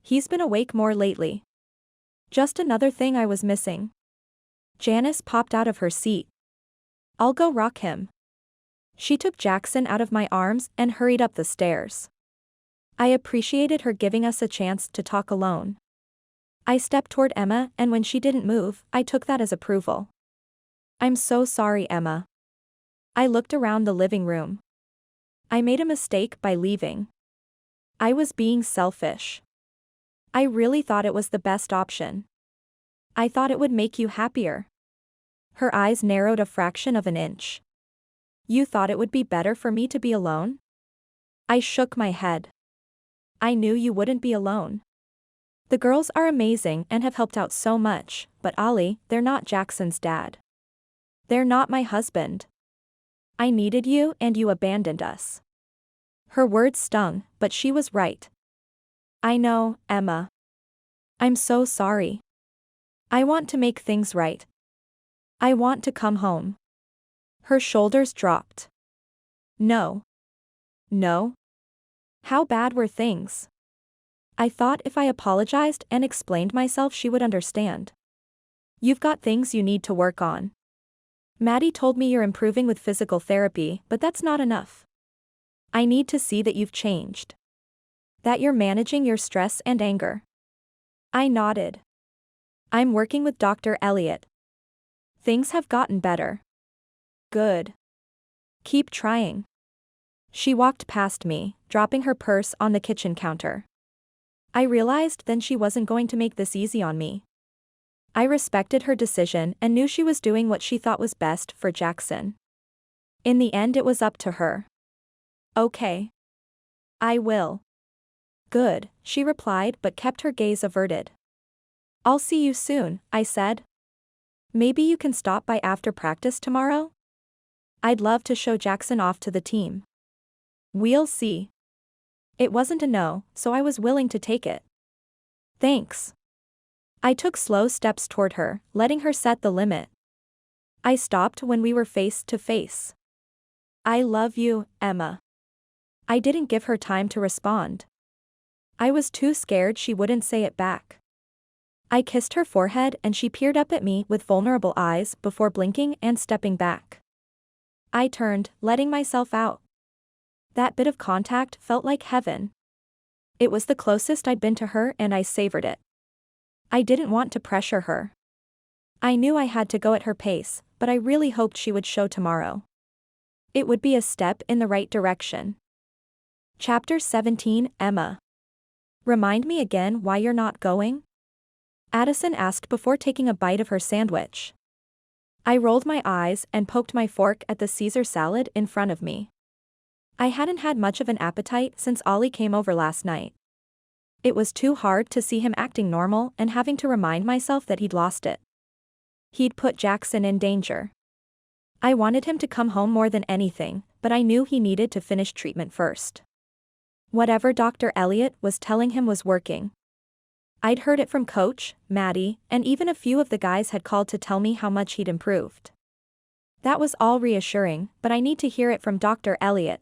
He's been awake more lately. Just another thing I was missing. Janice popped out of her seat. I'll go rock him. She took Jackson out of my arms and hurried up the stairs. I appreciated her giving us a chance to talk alone. I stepped toward Emma, and when she didn't move, I took that as approval. I'm so sorry, Emma. I looked around the living room. I made a mistake by leaving. I was being selfish. I really thought it was the best option. I thought it would make you happier. Her eyes narrowed a fraction of an inch. You thought it would be better for me to be alone? I shook my head. I knew you wouldn't be alone. The girls are amazing and have helped out so much, but Olli, they're not Jackson's dad. They're not my husband. I needed you and you abandoned us. Her words stung, but she was right. I know, Emma. I'm so sorry. I want to make things right. I want to come home. Her shoulders dropped. No. No? How bad were things? I thought if I apologized and explained myself she would understand. You've got things you need to work on. Maddie told me you're improving with physical therapy, but that's not enough. I need to see that you've changed. That you're managing your stress and anger. I nodded. I'm working with Dr. Elliot. Things have gotten better. Good. Keep trying. She walked past me, dropping her purse on the kitchen counter. I realized then she wasn't going to make this easy on me. I respected her decision and knew she was doing what she thought was best for Jackson. In the end, it was up to her. Okay. I will. Good, she replied but kept her gaze averted. I'll see you soon, I said. Maybe you can stop by after practice tomorrow? I'd love to show Jackson off to the team. We'll see. It wasn't a no, so I was willing to take it. Thanks. I took slow steps toward her, letting her set the limit. I stopped when we were face to face. I love you, Emma. I didn't give her time to respond. I was too scared she wouldn't say it back. I kissed her forehead and she peered up at me with vulnerable eyes before blinking and stepping back. I turned, letting myself out. That bit of contact felt like heaven. It was the closest I'd been to her and I savored it. I didn't want to pressure her. I knew I had to go at her pace, but I really hoped she would show tomorrow. It would be a step in the right direction. Chapter 17, Emma. Remind me again why you're not going? Addison asked before taking a bite of her sandwich. I rolled my eyes and poked my fork at the Caesar salad in front of me. I hadn't had much of an appetite since Olli came over last night. It was too hard to see him acting normal and having to remind myself that he'd lost it. He'd put Jackson in danger. I wanted him to come home more than anything, but I knew he needed to finish treatment first. Whatever Dr. Elliot was telling him was working. I'd heard it from Coach, Maddie, and even a few of the guys had called to tell me how much he'd improved. That was all reassuring, but I need to hear it from Dr. Elliot.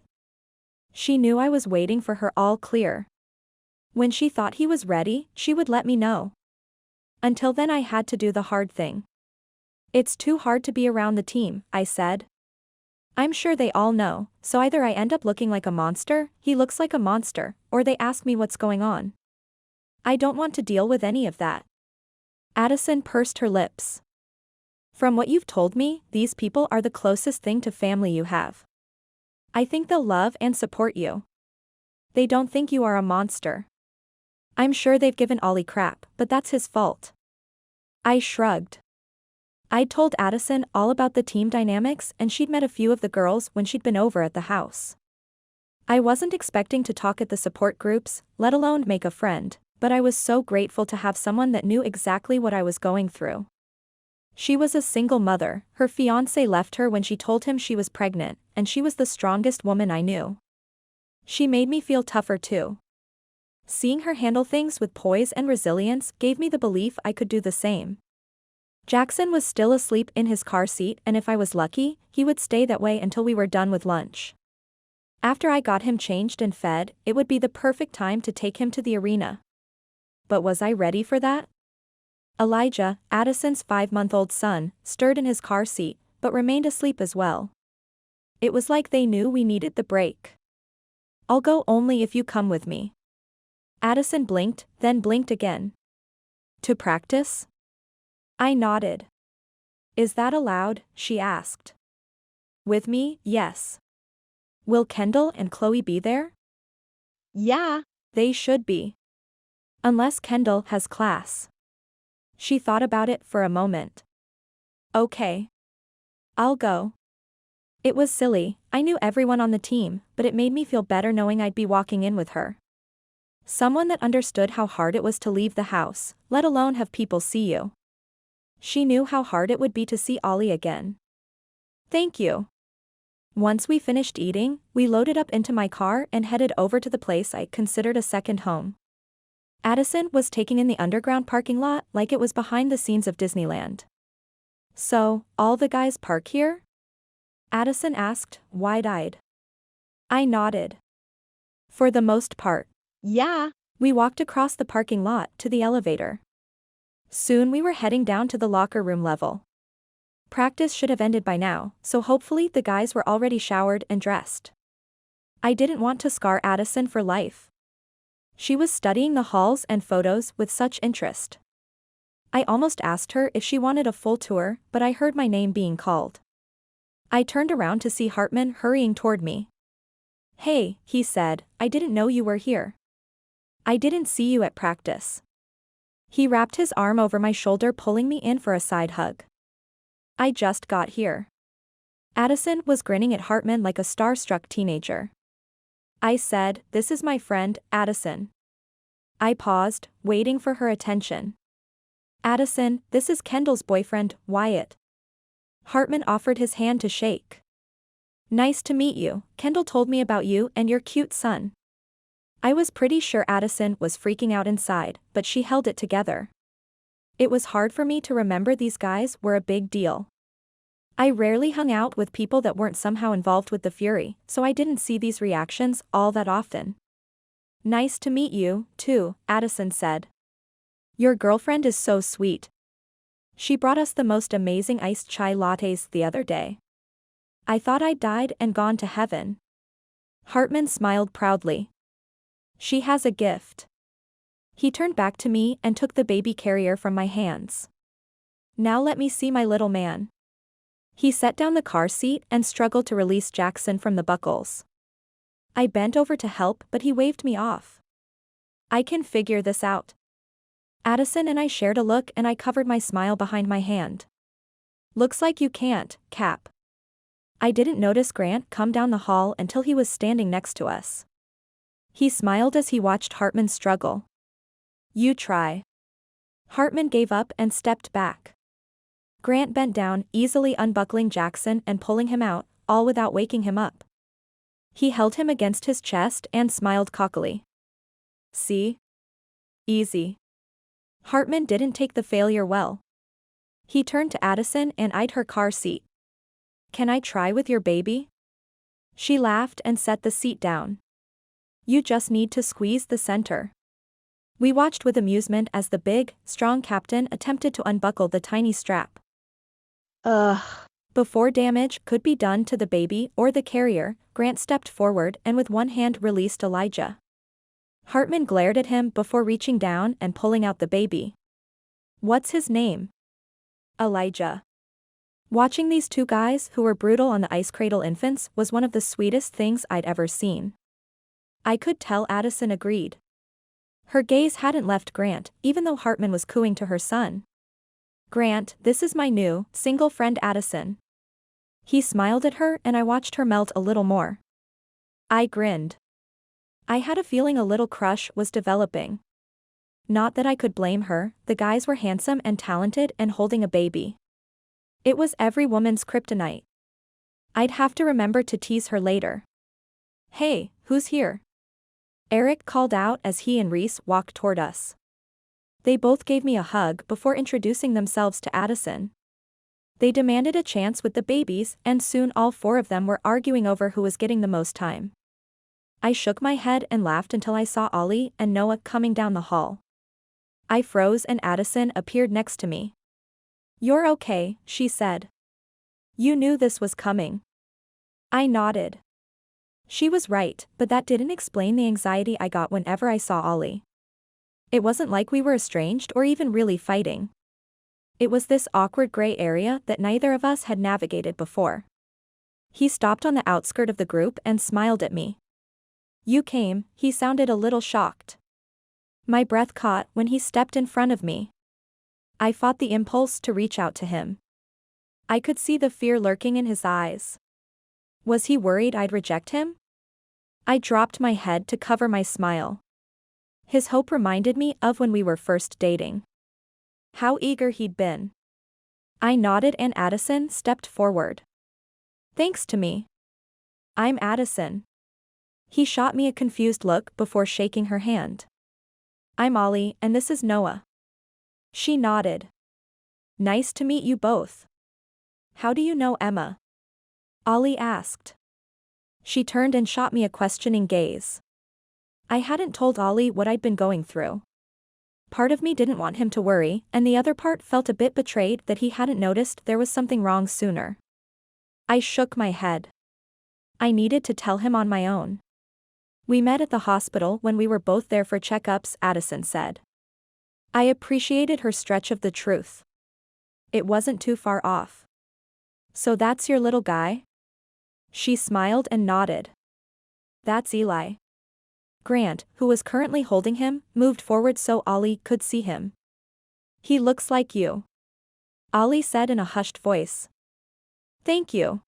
She knew I was waiting for her all clear. When she thought he was ready, she would let me know. Until then I had to do the hard thing. It's too hard to be around the team, I said. I'm sure they all know, so either I end up looking like a monster, he looks like a monster, or they ask me what's going on. I don't want to deal with any of that. Addison pursed her lips. From what you've told me, these people are the closest thing to family you have. I think they'll love and support you. They don't think you are a monster. I'm sure they've given Olli crap, but that's his fault. I shrugged. I'd told Addison all about the team dynamics and she'd met a few of the girls when she'd been over at the house. I wasn't expecting to talk at the support groups, let alone make a friend, but I was so grateful to have someone that knew exactly what I was going through. She was a single mother, her fiancé left her when she told him she was pregnant, and she was the strongest woman I knew. She made me feel tougher too. Seeing her handle things with poise and resilience gave me the belief I could do the same. Jackson was still asleep in his car seat, and if I was lucky, he would stay that way until we were done with lunch. After I got him changed and fed, it would be the perfect time to take him to the arena. But was I ready for that? Elijah, Addison's 5-month-old son, stirred in his car seat, but remained asleep as well. It was like they knew we needed the break. I'll go only if you come with me. Addison blinked, then blinked again. To practice? I nodded. Is that allowed? She asked. With me, yes. Will Kendall and Chloe be there? Yeah. They should be. Unless Kendall has class. She thought about it for a moment. Okay. I'll go. It was silly, I knew everyone on the team, but it made me feel better knowing I'd be walking in with her. Someone that understood how hard it was to leave the house, let alone have people see you. She knew how hard it would be to see Olli again. Thank you. Once we finished eating, we loaded up into my car and headed over to the place I considered a second home. Addison was taking in the underground parking lot like it was behind the scenes of Disneyland. So, all the guys park here? Addison asked, wide-eyed. I nodded. For the most part. Yeah. We walked across the parking lot to the elevator. Soon we were heading down to the locker room level. Practice should have ended by now, so hopefully the guys were already showered and dressed. I didn't want to scar Addison for life. She was studying the halls and photos with such interest. I almost asked her if she wanted a full tour, but I heard my name being called. I turned around to see Hartman hurrying toward me. Hey, he said, I didn't know you were here. I didn't see you at practice. He wrapped his arm over my shoulder, pulling me in for a side hug. I just got here. Addison was grinning at Hartman like a starstruck teenager. I said, this is my friend, Addison. I paused, waiting for her attention. Addison, this is Kendall's boyfriend, Wyatt. Hartman offered his hand to shake. Nice to meet you, Kendall told me about you and your cute son. I was pretty sure Addison was freaking out inside, but she held it together. It was hard for me to remember these guys were a big deal. I rarely hung out with people that weren't somehow involved with the Fury, so I didn't see these reactions all that often. Nice to meet you, too, Addison said. Your girlfriend is so sweet. She brought us the most amazing iced chai lattes the other day. I thought I'd died and gone to heaven. Hartman smiled proudly. She has a gift. He turned back to me and took the baby carrier from my hands. Now let me see my little man. He set down the car seat and struggled to release Jackson from the buckles. I bent over to help, but he waved me off. I can figure this out. Addison and I shared a look and I covered my smile behind my hand. Looks like you can't, Cap. I didn't notice Grant come down the hall until he was standing next to us. He smiled as he watched Hartman struggle. You try. Hartman gave up and stepped back. Grant bent down, easily unbuckling Jackson and pulling him out, all without waking him up. He held him against his chest and smiled cockily. See? Easy. Hartman didn't take the failure well. He turned to Addison and eyed her car seat. Can I try with your baby? She laughed and set the seat down. You just need to squeeze the center. We watched with amusement as the big, strong captain attempted to unbuckle the tiny strap. Ugh. Before damage could be done to the baby or the carrier, Grant stepped forward and with one hand released Elijah. Hartman glared at him before reaching down and pulling out the baby. What's his name? Elijah. Watching these two guys who were brutal on the ice cradle infants was one of the sweetest things I'd ever seen. I could tell Addison agreed. Her gaze hadn't left Grant, even though Hartman was cooing to her son. Grant, this is my new, single friend Addison. He smiled at her and I watched her melt a little more. I grinned. I had a feeling a little crush was developing. Not that I could blame her, the guys were handsome and talented and holding a baby. It was every woman's kryptonite. I'd have to remember to tease her later. Hey, who's here? Eric called out as he and Reese walked toward us. They both gave me a hug before introducing themselves to Addison. They demanded a chance with the babies and soon all four of them were arguing over who was getting the most time. I shook my head and laughed until I saw Olli and Noah coming down the hall. I froze and Addison appeared next to me. You're okay, she said. You knew this was coming. I nodded. She was right, but that didn't explain the anxiety I got whenever I saw Olli. It wasn't like we were estranged or even really fighting. It was this awkward gray area that neither of us had navigated before. He stopped on the outskirt of the group and smiled at me. You came, he sounded a little shocked. My breath caught when he stepped in front of me. I fought the impulse to reach out to him. I could see the fear lurking in his eyes. Was he worried I'd reject him? I dropped my head to cover my smile. His hope reminded me of when we were first dating. How eager he'd been. I nodded and Addison stepped forward. Thanks to me. I'm Addison. He shot me a confused look before shaking her hand. I'm Olli and this is Noah. She nodded. Nice to meet you both. How do you know Emma? Olli asked. She turned and shot me a questioning gaze. I hadn't told Olli what I'd been going through. Part of me didn't want him to worry, and the other part felt a bit betrayed that he hadn't noticed there was something wrong sooner. I shook my head. I needed to tell him on my own. We met at the hospital when we were both there for checkups, Addison said. I appreciated her stretch of the truth. It wasn't too far off. So that's your little guy? She smiled and nodded. That's Eli. Grant, who was currently holding him, moved forward so Olli could see him. He looks like you. Olli said in a hushed voice. Thank you.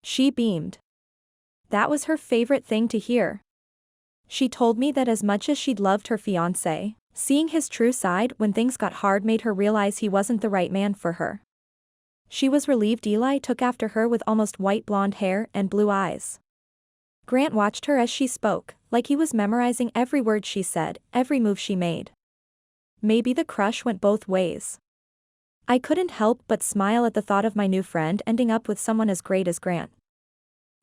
She beamed. That was her favorite thing to hear. She told me that as much as she'd loved her fiancé, seeing his true side when things got hard made her realize he wasn't the right man for her. She was relieved Eli took after her with almost white blonde hair and blue eyes. Grant watched her as she spoke, like he was memorizing every word she said, every move she made. Maybe the crush went both ways. I couldn't help but smile at the thought of my new friend ending up with someone as great as Grant.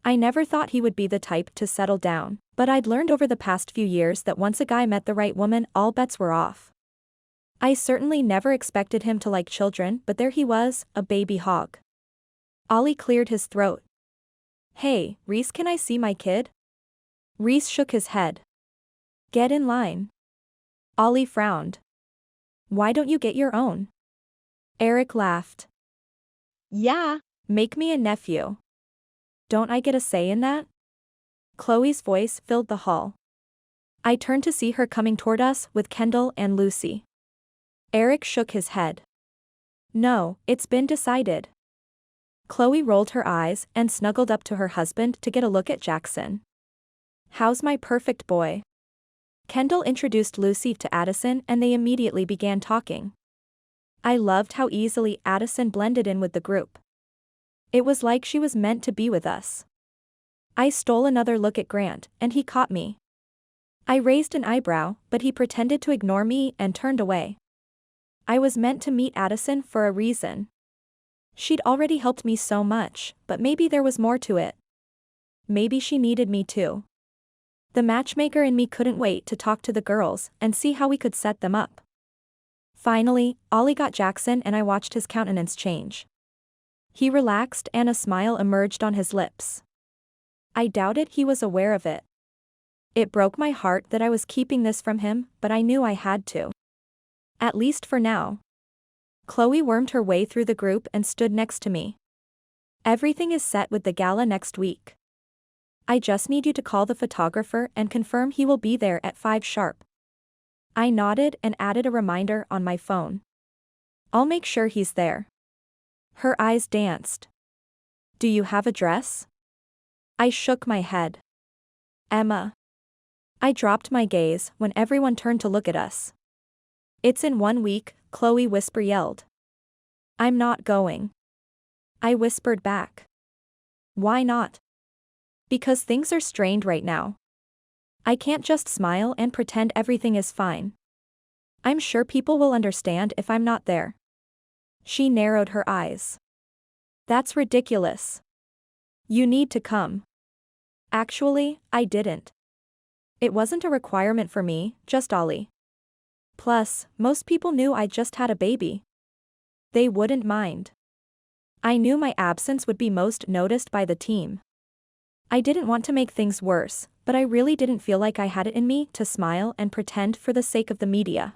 I never thought he would be the type to settle down, but I'd learned over the past few years that once a guy met the right woman, all bets were off. I certainly never expected him to like children, but there he was, a baby hog. Olli cleared his throat. Hey, Reese, can I see my kid? Reese shook his head. Get in line. Olli frowned. Why don't you get your own? Eric laughed. Yeah. Make me a nephew. Don't I get a say in that? Chloe's voice filled the hall. I turned to see her coming toward us with Kendall and Lucy. Eric shook his head. No, it's been decided. Chloe rolled her eyes and snuggled up to her husband to get a look at Jackson. How's my perfect boy? Kendall introduced Lucy to Addison and they immediately began talking. I loved how easily Addison blended in with the group. It was like she was meant to be with us. I stole another look at Grant, and he caught me. I raised an eyebrow, but he pretended to ignore me and turned away. I was meant to meet Addison for a reason. She'd already helped me so much, but maybe there was more to it. Maybe she needed me too. The matchmaker in me couldn't wait to talk to the girls and see how we could set them up. Finally, Olli got Jackson and I watched his countenance change. He relaxed and a smile emerged on his lips. I doubted he was aware of it. It broke my heart that I was keeping this from him, but I knew I had to. At least for now. Chloe wormed her way through the group and stood next to me. Everything is set with the gala next week. I just need you to call the photographer and confirm he will be there at 5 sharp. I nodded and added a reminder on my phone. I'll make sure he's there. Her eyes danced. Do you have a dress? I shook my head. Emma. I dropped my gaze when everyone turned to look at us. It's in 1 week, Chloe yelled. I'm not going. I whispered back. Why not? Because things are strained right now. I can't just smile and pretend everything is fine. I'm sure people will understand if I'm not there. She narrowed her eyes. That's ridiculous. You need to come. Actually, I didn't. It wasn't a requirement for me, just Olli. Plus, most people knew I just had a baby. They wouldn't mind. I knew my absence would be most noticed by the team. I didn't want to make things worse, but I really didn't feel like I had it in me to smile and pretend for the sake of the media.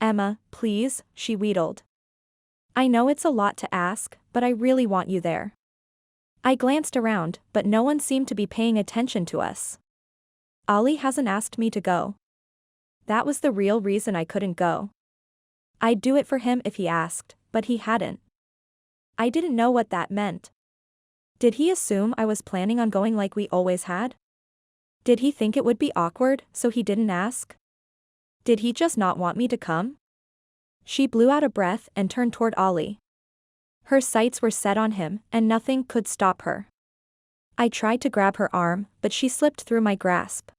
Emma, please, she wheedled. I know it's a lot to ask, but I really want you there. I glanced around, but no one seemed to be paying attention to us. Olli hasn't asked me to go. That was the real reason I couldn't go. I'd do it for him if he asked, but he hadn't. I didn't know what that meant. Did he assume I was planning on going like we always had? Did he think it would be awkward, so he didn't ask? Did he just not want me to come? She blew out a breath and turned toward Olli. Her sights were set on him, and nothing could stop her. I tried to grab her arm, but she slipped through my grasp.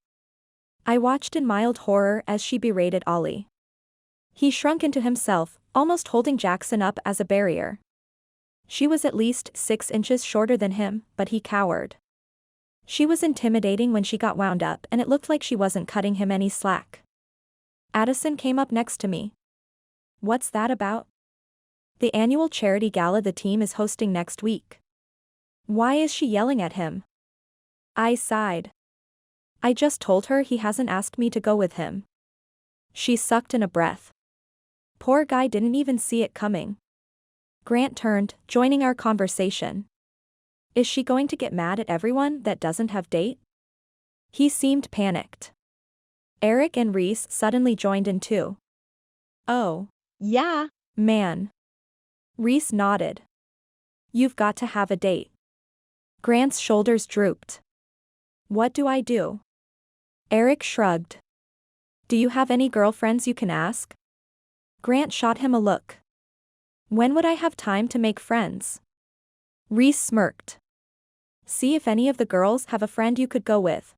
I watched in mild horror as she berated Olli. He shrunk into himself, almost holding Jackson up as a barrier. She was at least 6 inches shorter than him, but he cowered. She was intimidating when she got wound up and it looked like she wasn't cutting him any slack. Addison came up next to me. What's that about? The annual charity gala the team is hosting next week. Why is she yelling at him? I sighed. I just told her he hasn't asked me to go with him. She sucked in a breath. Poor guy didn't even see it coming. Grant turned, joining our conversation. Is she going to get mad at everyone that doesn't have date? He seemed panicked. Eric and Reese suddenly joined in too. Oh. Yeah. Man. Reese nodded. You've got to have a date. Grant's shoulders drooped. What do I do? Eric shrugged. Do you have any girlfriends you can ask? Grant shot him a look. When would I have time to make friends? Reese smirked. See if any of the girls have a friend you could go with.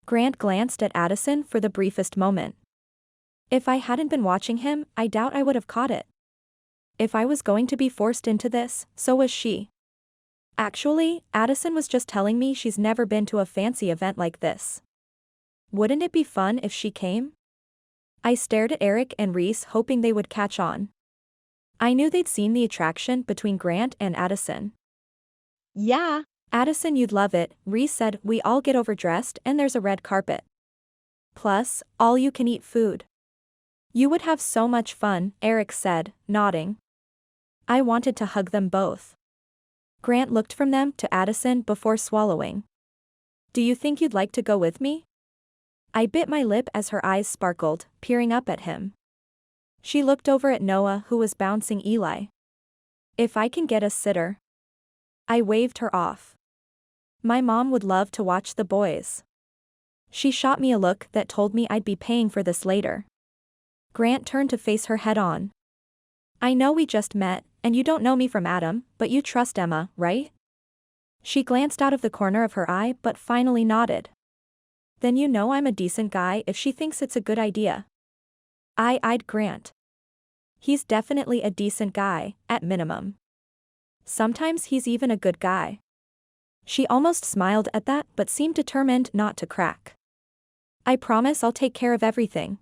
Grant glanced at Addison for the briefest moment. If I hadn't been watching him, I doubt I would have caught it. If I was going to be forced into this, so was she. Actually, Addison was just telling me she's never been to a fancy event like this. Wouldn't it be fun if she came? I stared at Eric and Reese hoping they would catch on. I knew they'd seen the attraction between Grant and Addison. Yeah. Addison, you'd love it, Reese said. We all get overdressed and there's a red carpet. Plus, all you can eat food. You would have so much fun, Eric said, nodding. I wanted to hug them both. Grant looked from them to Addison before swallowing. Do you think you'd like to go with me? I bit my lip as her eyes sparkled, peering up at him. She looked over at Noah, who was bouncing Eli. If I can get a sitter. I waved her off. My mom would love to watch the boys. She shot me a look that told me I'd be paying for this later. Grant turned to face her head on. I know we just met, and you don't know me from Adam, but you trust Emma, right? She glanced out of the corner of her eye but finally nodded. Then you know I'm a decent guy if she thinks it's a good idea. I eyed Grant. He's definitely a decent guy, at minimum. Sometimes he's even a good guy. She almost smiled at that but seemed determined not to crack. I promise I'll take care of everything.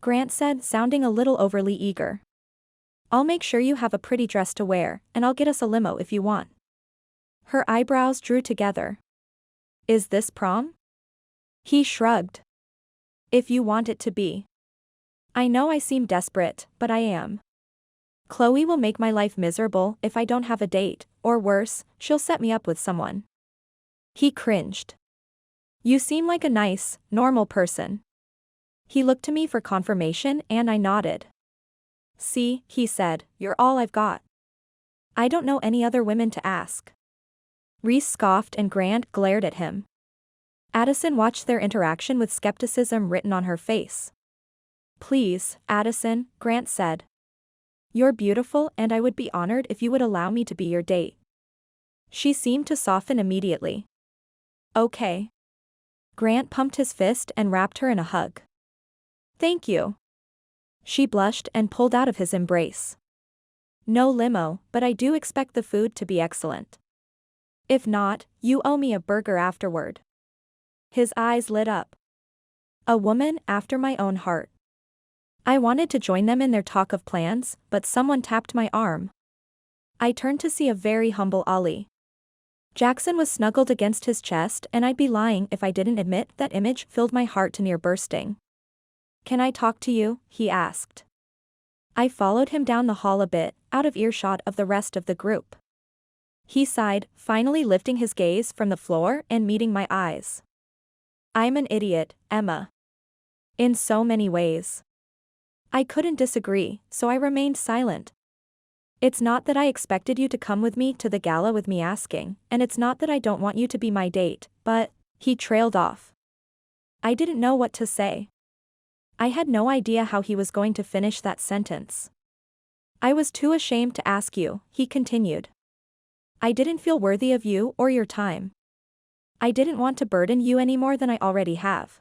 Grant said, sounding a little overly eager. I'll make sure you have a pretty dress to wear, and I'll get us a limo if you want. Her eyebrows drew together. Is this prom? He shrugged. If you want it to be. I know I seem desperate, but I am. Chloe will make my life miserable if I don't have a date, or worse, she'll set me up with someone. He cringed. You seem like a nice, normal person. He looked to me for confirmation and I nodded. See, he said, you're all I've got. I don't know any other women to ask. Reese scoffed and Grant glared at him. Addison watched their interaction with skepticism written on her face. Please, Addison, Grant said. You're beautiful and I would be honored if you would allow me to be your date. She seemed to soften immediately. Okay. Grant pumped his fist and wrapped her in a hug. Thank you. She blushed and pulled out of his embrace. No limo, but I do expect the food to be excellent. If not, you owe me a burger afterward. His eyes lit up. A woman after my own heart. I wanted to join them in their talk of plans, but someone tapped my arm. I turned to see a very humble Olli. Jackson was snuggled against his chest and I'd be lying if I didn't admit that image filled my heart to near bursting. Can I talk to you? He asked. I followed him down the hall a bit, out of earshot of the rest of the group. He sighed, finally lifting his gaze from the floor and meeting my eyes. I'm an idiot, Emma. In so many ways. I couldn't disagree, so I remained silent. It's not that I expected you to come with me to the gala with me asking, and it's not that I don't want you to be my date, but, he trailed off. I didn't know what to say. I had no idea how he was going to finish that sentence. I was too ashamed to ask you, he continued. I didn't feel worthy of you or your time. I didn't want to burden you any more than I already have.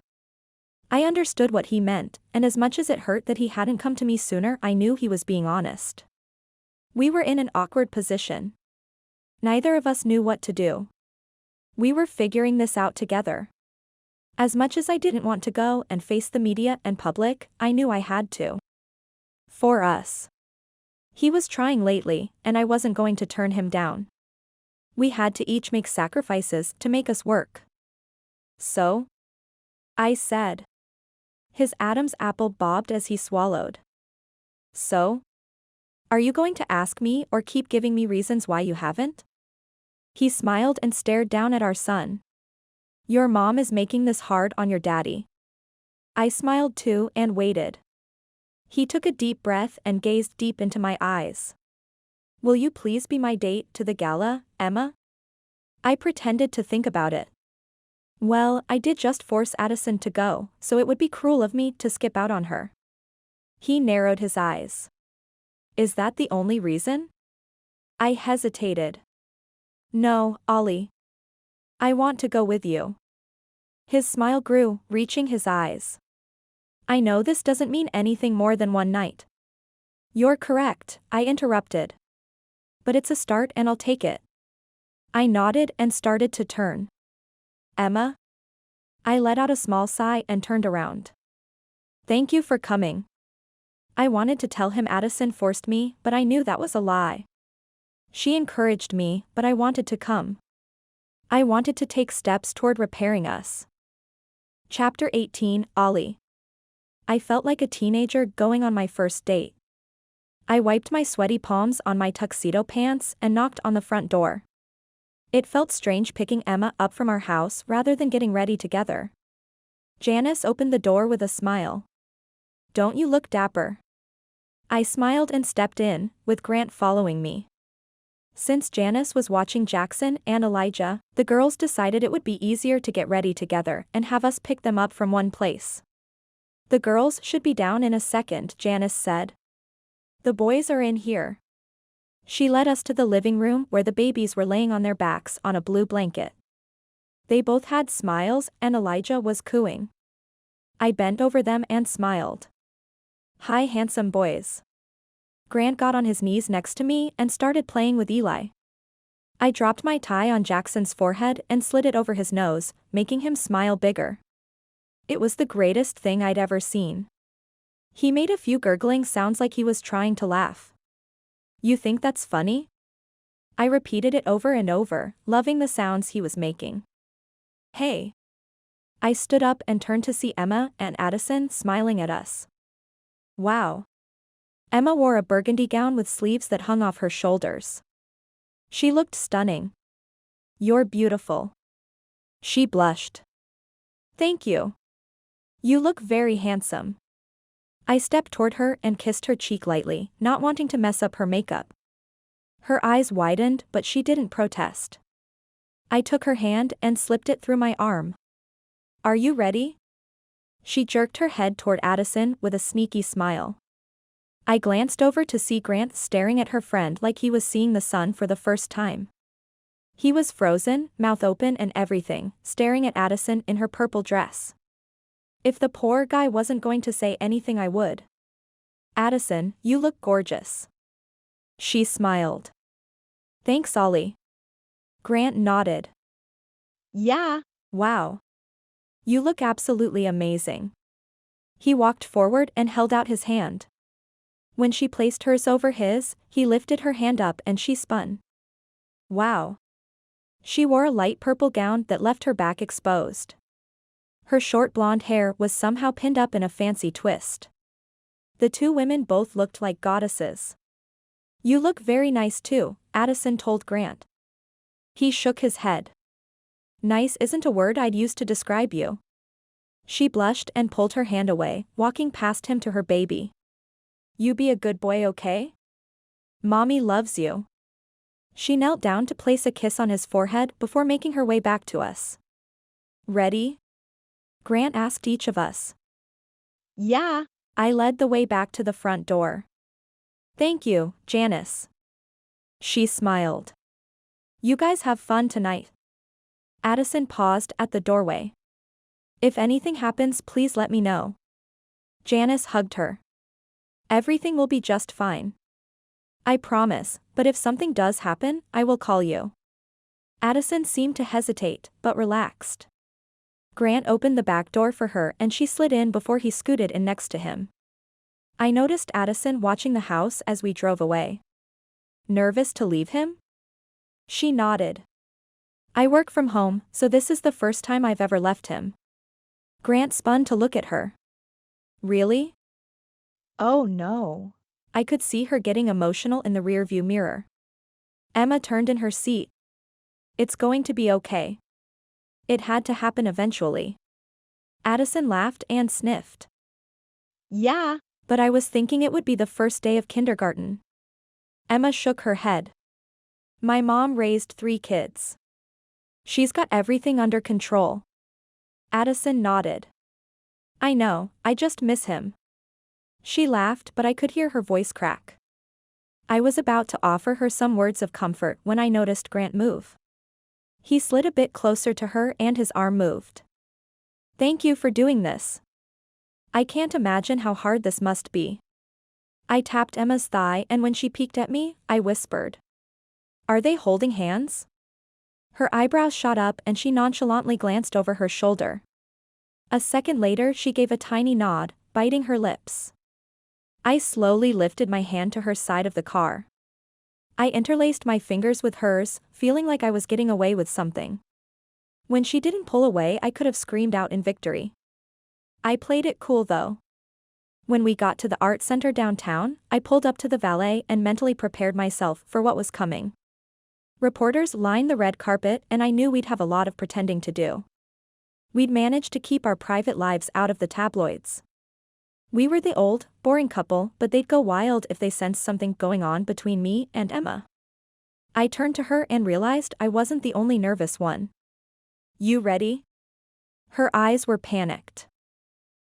I understood what he meant, and as much as it hurt that he hadn't come to me sooner, I knew he was being honest. We were in an awkward position. Neither of us knew what to do. We were figuring this out together. As much as I didn't want to go and face the media and public, I knew I had to. For us. He was trying lately, and I wasn't going to turn him down. We had to each make sacrifices to make us work. So? I said. His Adam's apple bobbed as he swallowed. So? Are you going to ask me or keep giving me reasons why you haven't? He smiled and stared down at our son. Your mom is making this hard on your daddy. I smiled too and waited. He took a deep breath and gazed deep into my eyes. Will you please be my date to the gala, Emma? I pretended to think about it. Well, I did just force Addison to go, so it would be cruel of me to skip out on her. He narrowed his eyes. Is that the only reason? I hesitated. No, Olli. I want to go with you. His smile grew, reaching his eyes. I know this doesn't mean anything more than one night. You're correct, I interrupted. But it's a start and I'll take it. I nodded and started to turn. Emma? I let out a small sigh and turned around. Thank you for coming. I wanted to tell him Addison forced me, but I knew that was a lie. She encouraged me, but I wanted to come. I wanted to take steps toward repairing us. Chapter 18, Olli. I felt like a teenager going on my first date. I wiped my sweaty palms on my tuxedo pants and knocked on the front door. It felt strange picking Emma up from our house rather than getting ready together. Janice opened the door with a smile. Don't you look dapper? I smiled and stepped in, with Grant following me. Since Janice was watching Jackson and Elijah, the girls decided it would be easier to get ready together and have us pick them up from one place. The girls should be down in a second, Janice said. The boys are in here. She led us to the living room where the babies were laying on their backs on a blue blanket. They both had smiles and Elijah was cooing. I bent over them and smiled. Hi, handsome boys. Grant got on his knees next to me and started playing with Eli. I dropped my tie on Jackson's forehead and slid it over his nose, making him smile bigger. It was the greatest thing I'd ever seen. He made a few gurgling sounds like he was trying to laugh. You think that's funny? I repeated it over and over, loving the sounds he was making. Hey. I stood up and turned to see Emma and Addison smiling at us. Wow. Emma wore a burgundy gown with sleeves that hung off her shoulders. She looked stunning. You're beautiful. She blushed. Thank you. You look very handsome. I stepped toward her and kissed her cheek lightly, not wanting to mess up her makeup. Her eyes widened, but she didn't protest. I took her hand and slipped it through my arm. Are you ready? She jerked her head toward Addison with a sneaky smile. I glanced over to see Grant staring at her friend like he was seeing the sun for the first time. He was frozen, mouth open and everything, staring at Addison in her purple dress. If the poor guy wasn't going to say anything, I would. Addison, you look gorgeous. She smiled. Thanks, Olli. Grant nodded. Yeah. Wow. You look absolutely amazing. He walked forward and held out his hand. When she placed hers over his, he lifted her hand up and she spun. Wow. She wore a light purple gown that left her back exposed. Her short blonde hair was somehow pinned up in a fancy twist. The two women both looked like goddesses. You look very nice too, Addison told Grant. He shook his head. Nice isn't a word I'd use to describe you. She blushed and pulled her hand away, walking past him to her baby. You be a good boy, okay? Mommy loves you. She knelt down to place a kiss on his forehead before making her way back to us. Ready? Grant asked each of us. Yeah. I led the way back to the front door. Thank you, Janice. She smiled. You guys have fun tonight. Addison paused at the doorway. If anything happens, please let me know. Janice hugged her. Everything will be just fine. I promise, but if something does happen, I will call you. Addison seemed to hesitate, but relaxed. Grant opened the back door for her and she slid in before he scooted in next to him. I noticed Addison watching the house as we drove away. Nervous to leave him? She nodded. I work from home, so this is the first time I've ever left him. Grant spun to look at her. Really? Oh no. I could see her getting emotional in the rearview mirror. Emma turned in her seat. It's going to be okay. It had to happen eventually. Addison laughed and sniffed. Yeah. But I was thinking it would be the first day of kindergarten. Emma shook her head. My mom raised 3 kids. She's got everything under control. Addison nodded. I know, I just miss him. She laughed, but I could hear her voice crack. I was about to offer her some words of comfort when I noticed Grant move. He slid a bit closer to her and his arm moved. Thank you for doing this. I can't imagine how hard this must be. I tapped Emma's thigh and when she peeked at me, I whispered. Are they holding hands? Her eyebrows shot up and she nonchalantly glanced over her shoulder. A second later she gave a tiny nod, biting her lips. I slowly lifted my hand to her side of the car. I interlaced my fingers with hers, feeling like I was getting away with something. When she didn't pull away, I could have screamed out in victory. I played it cool though. When we got to the art center downtown, I pulled up to the valet and mentally prepared myself for what was coming. Reporters lined the red carpet and I knew we'd have a lot of pretending to do. We'd managed to keep our private lives out of the tabloids. We were the old, boring couple, but they'd go wild if they sensed something going on between me and Emma. I turned to her and realized I wasn't the only nervous one. You ready? Her eyes were panicked.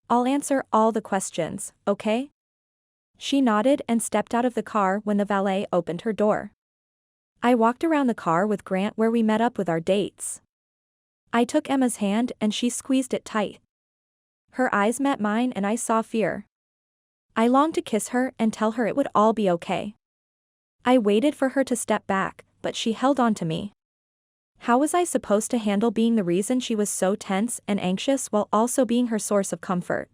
I'll answer all the questions, okay? She nodded and stepped out of the car when the valet opened her door. I walked around the car with Grant where we met up with our dates. I took Emma's hand and she squeezed it tight. Her eyes met mine and I saw fear. I longed to kiss her and tell her it would all be okay. I waited for her to step back, but she held on to me. How was I supposed to handle being the reason she was so tense and anxious while also being her source of comfort?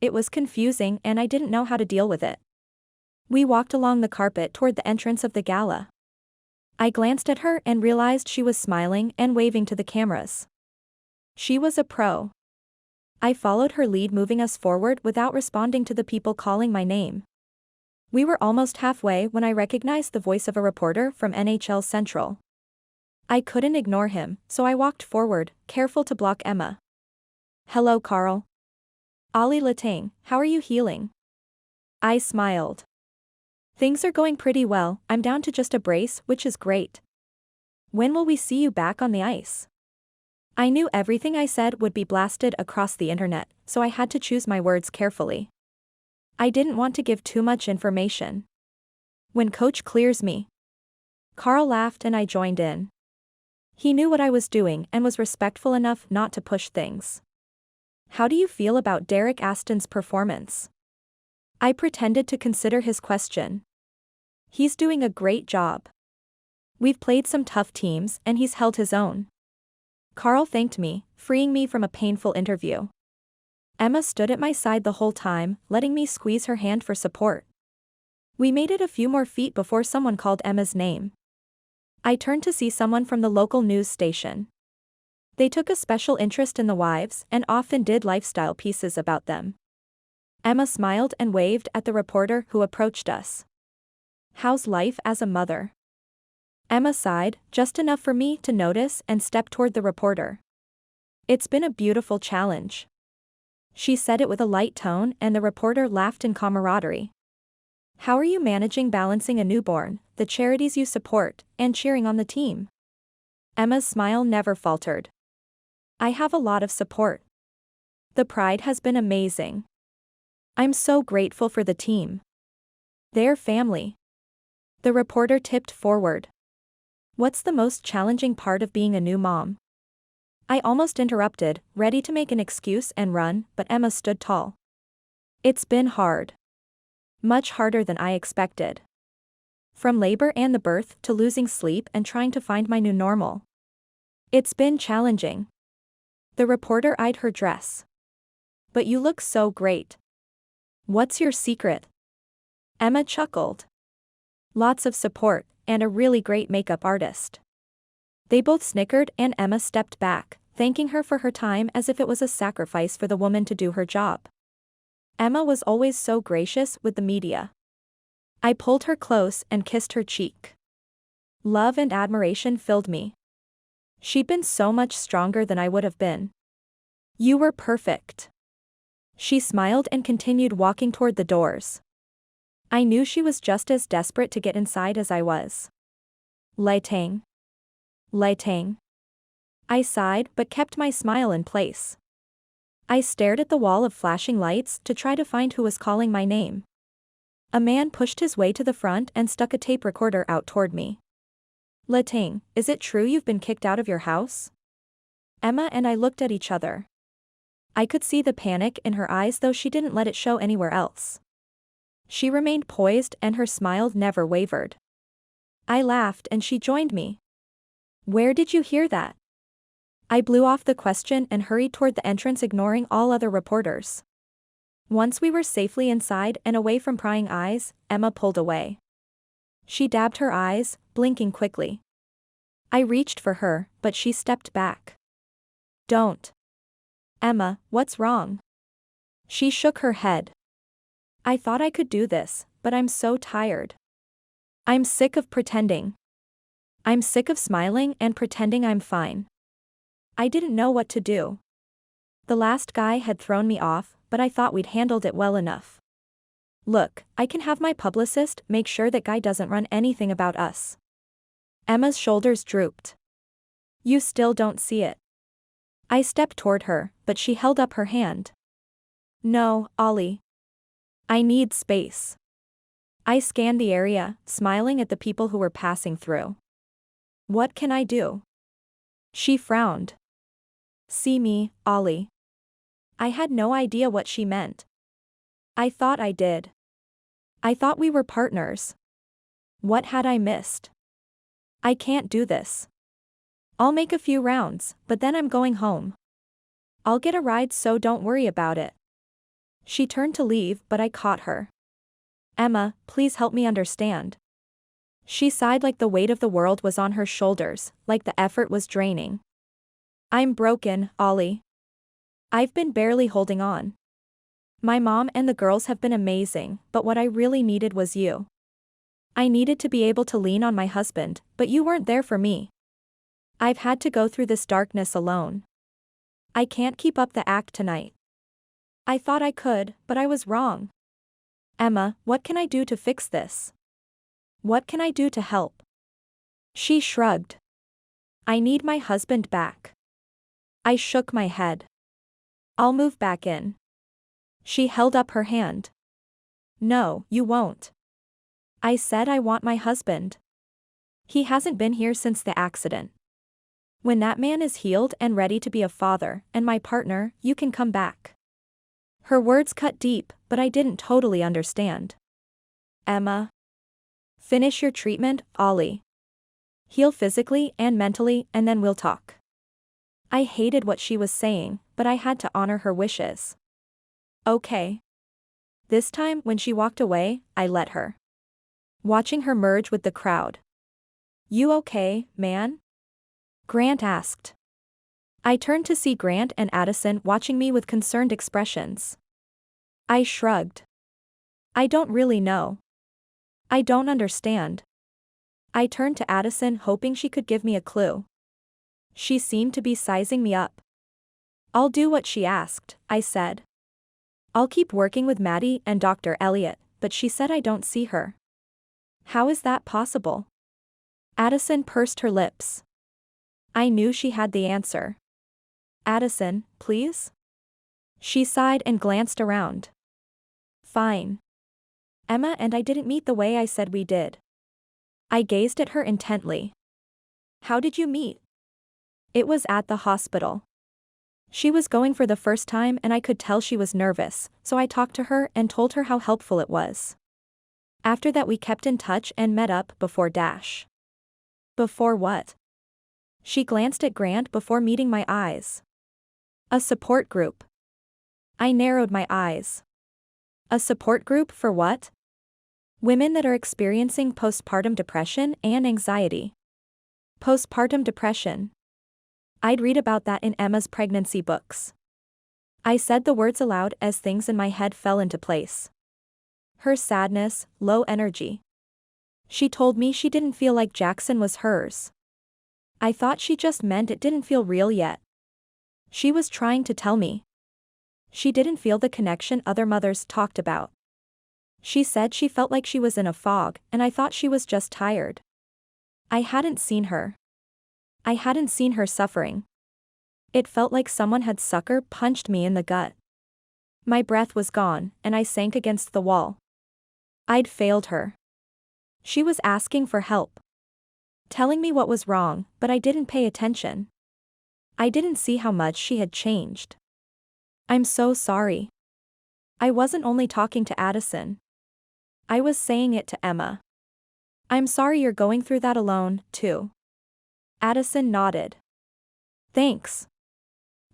It was confusing and I didn't know how to deal with it. We walked along the carpet toward the entrance of the gala. I glanced at her and realized she was smiling and waving to the cameras. She was a pro. I followed her lead, moving us forward without responding to the people calling my name. We were almost halfway when I recognized the voice of a reporter from NHL Central. I couldn't ignore him, so I walked forward, careful to block Emma. Hello, Carl. Olli Letang, how are you healing? I smiled. Things are going pretty well, I'm down to just a brace, which is great. When will we see you back on the ice? I knew everything I said would be blasted across the internet, so I had to choose my words carefully. I didn't want to give too much information. When coach clears me. Carl laughed and I joined in. He knew what I was doing and was respectful enough not to push things. How do you feel about Derek Aston's performance? I pretended to consider his question. He's doing a great job. We've played some tough teams and he's held his own. Carl thanked me, freeing me from a painful interview. Emma stood at my side the whole time, letting me squeeze her hand for support. We made it a few more feet before someone called Emma's name. I turned to see someone from the local news station. They took a special interest in the wives and often did lifestyle pieces about them. Emma smiled and waved at the reporter who approached us. How's life as a mother? Emma sighed, just enough for me to notice and step toward the reporter. It's been a beautiful challenge. She said it with a light tone and the reporter laughed in camaraderie. How are you managing balancing a newborn, the charities you support, and cheering on the team? Emma's smile never faltered. I have a lot of support. The pride has been amazing. I'm so grateful for the team. They're family. The reporter tipped forward. What's the most challenging part of being a new mom? I almost interrupted, ready to make an excuse and run, but Emma stood tall. It's been hard. Much harder than I expected. From labor and the birth to losing sleep and trying to find my new normal. It's been challenging. The reporter eyed her dress. But you look so great. What's your secret? Emma chuckled. Lots of support, and a really great makeup artist. They both snickered and Emma stepped back, thanking her for her time as if it was a sacrifice for the woman to do her job. Emma was always so gracious with the media. I pulled her close and kissed her cheek. Love and admiration filled me. She'd been so much stronger than I would have been. You were perfect. She smiled and continued walking toward the doors. I knew she was just as desperate to get inside as I was. Letang. Letang. I sighed but kept my smile in place. I stared at the wall of flashing lights to try to find who was calling my name. A man pushed his way to the front and stuck a tape recorder out toward me. Letang, is it true you've been kicked out of your house? Emma and I looked at each other. I could see the panic in her eyes, though she didn't let it show anywhere else. She remained poised and her smile never wavered. I laughed and she joined me. Where did you hear that? I blew off the question and hurried toward the entrance, ignoring all other reporters. Once we were safely inside and away from prying eyes, Emma pulled away. She dabbed her eyes, blinking quickly. I reached for her, but she stepped back. Don't. Emma, what's wrong? She shook her head. I thought I could do this, but I'm so tired. I'm sick of pretending. I'm sick of smiling and pretending I'm fine. I didn't know what to do. The last guy had thrown me off, but I thought we'd handled it well enough. Look, I can have my publicist make sure that guy doesn't run anything about us. Emma's shoulders drooped. You still don't see it. I stepped toward her, but she held up her hand. No, Olli. I need space. I scanned the area, smiling at the people who were passing through. What can I do? She frowned. See me, Olli. I had no idea what she meant. I thought I did. I thought we were partners. What had I missed? I can't do this. I'll make a few rounds, but then I'm going home. I'll get a ride, so don't worry about it. She turned to leave, but I caught her. Emma, please help me understand. She sighed like the weight of the world was on her shoulders, like the effort was draining. I'm broken, Olli. I've been barely holding on. My mom and the girls have been amazing, but what I really needed was you. I needed to be able to lean on my husband, but you weren't there for me. I've had to go through this darkness alone. I can't keep up the act tonight. I thought I could, but I was wrong. Emma, what can I do to fix this? What can I do to help? She shrugged. I need my husband back. I shook my head. I'll move back in. She held up her hand. No, you won't. I said I want my husband. He hasn't been here since the accident. When that man is healed and ready to be a father, and my partner, you can come back. Her words cut deep, but I didn't totally understand. Emma. Finish your treatment, Olli. Heal physically and mentally, and then we'll talk. I hated what she was saying, but I had to honor her wishes. Okay. This time, when she walked away, I let her. Watching her merge with the crowd. You okay, man? Grant asked. I turned to see Grant and Addison watching me with concerned expressions. I shrugged. I don't really know. I don't understand. I turned to Addison, hoping she could give me a clue. She seemed to be sizing me up. I'll do what she asked, I said. I'll keep working with Maddie and Dr. Elliot, but she said I don't see her. How is that possible? Addison pursed her lips. I knew she had the answer. Addison, please? She sighed and glanced around. Fine. Emma and I didn't meet the way I said we did. I gazed at her intently. How did you meet? It was at the hospital. She was going for the first time and I could tell she was nervous, so I talked to her and told her how helpful it was. After that we kept in touch and met up before Dash. Before what? She glanced at Grant before meeting my eyes. A support group. I narrowed my eyes. A support group for what? Women that are experiencing postpartum depression and anxiety. Postpartum depression. I'd read about that in Emma's pregnancy books. I said the words aloud as things in my head fell into place. Her sadness, low energy. She told me she didn't feel like Jackson was hers. I thought she just meant it didn't feel real yet. She was trying to tell me. She didn't feel the connection other mothers talked about. She said she felt like she was in a fog, and I thought she was just tired. I hadn't seen her. I hadn't seen her suffering. It felt like someone had sucker punched me in the gut. My breath was gone, and I sank against the wall. I'd failed her. She was asking for help. Telling me what was wrong, but I didn't pay attention. I didn't see how much she had changed. I'm so sorry. I wasn't only talking to Addison. I was saying it to Emma. I'm sorry you're going through that alone, too. Addison nodded. Thanks.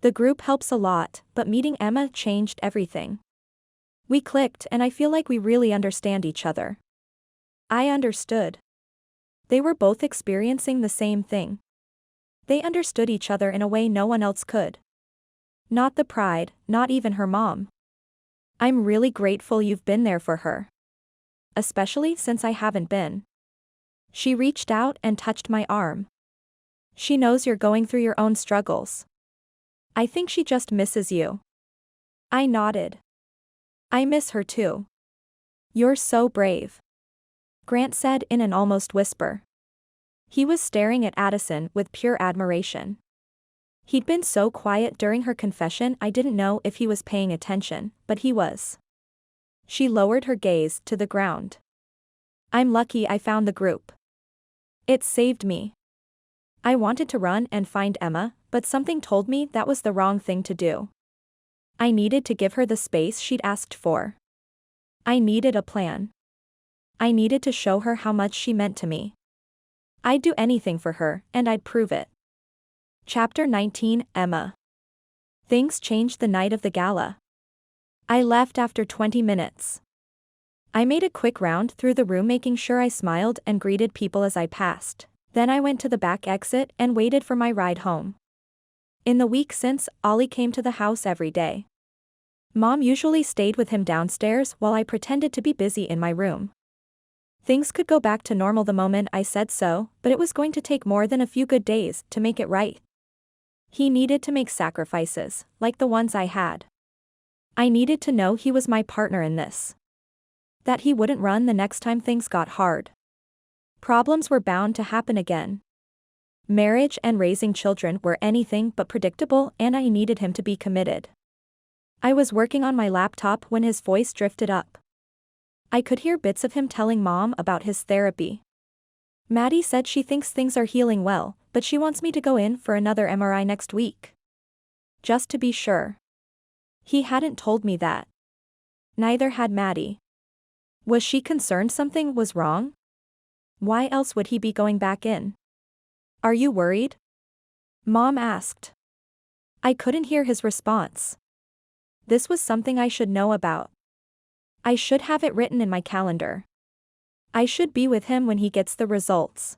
The group helps a lot, but meeting Emma changed everything. We clicked and I feel like we really understand each other. I understood. They were both experiencing the same thing. They understood each other in a way no one else could. Not the pride, not even her mom. I'm really grateful you've been there for her. Especially since I haven't been. She reached out and touched my arm. She knows you're going through your own struggles. I think she just misses you. I nodded. I miss her too. You're so brave, Grant said in an almost whisper. He was staring at Addison with pure admiration. He'd been so quiet during her confession I didn't know if he was paying attention, but he was. She lowered her gaze to the ground. I'm lucky I found the group. It saved me. I wanted to run and find Emma, but something told me that was the wrong thing to do. I needed to give her the space she'd asked for. I needed a plan. I needed to show her how much she meant to me. I'd do anything for her, and I'd prove it. Chapter 19, Emma. Things changed the night of the gala. I left after 20 minutes. I made a quick round through the room making sure I smiled and greeted people as I passed. Then I went to the back exit and waited for my ride home. In the week since, Olli came to the house every day. Mom usually stayed with him downstairs while I pretended to be busy in my room. Things could go back to normal the moment I said so, but it was going to take more than a few good days to make it right. He needed to make sacrifices, like the ones I had. I needed to know he was my partner in this. That he wouldn't run the next time things got hard. Problems were bound to happen again. Marriage and raising children were anything but predictable, and I needed him to be committed. I was working on my laptop when his voice drifted up. I could hear bits of him telling Mom about his therapy. Maddie said she thinks things are healing well, but she wants me to go in for another MRI next week. Just to be sure. He hadn't told me that. Neither had Maddie. Was she concerned something was wrong? Why else would he be going back in? Are you worried? Mom asked. I couldn't hear his response. This was something I should know about. I should have it written in my calendar. I should be with him when he gets the results.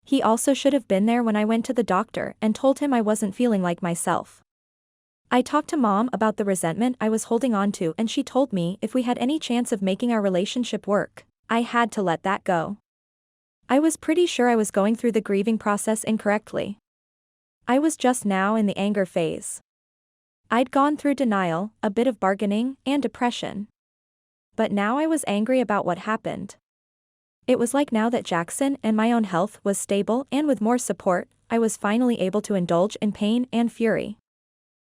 He also should have been there when I went to the doctor and told him I wasn't feeling like myself. I talked to Mom about the resentment I was holding on to, and she told me if we had any chance of making our relationship work, I had to let that go. I was pretty sure I was going through the grieving process incorrectly. I was just now in the anger phase. I'd gone through denial, a bit of bargaining, and depression. But now I was angry about what happened. It was like now that Jackson and my own health was stable and with more support, I was finally able to indulge in pain and fury.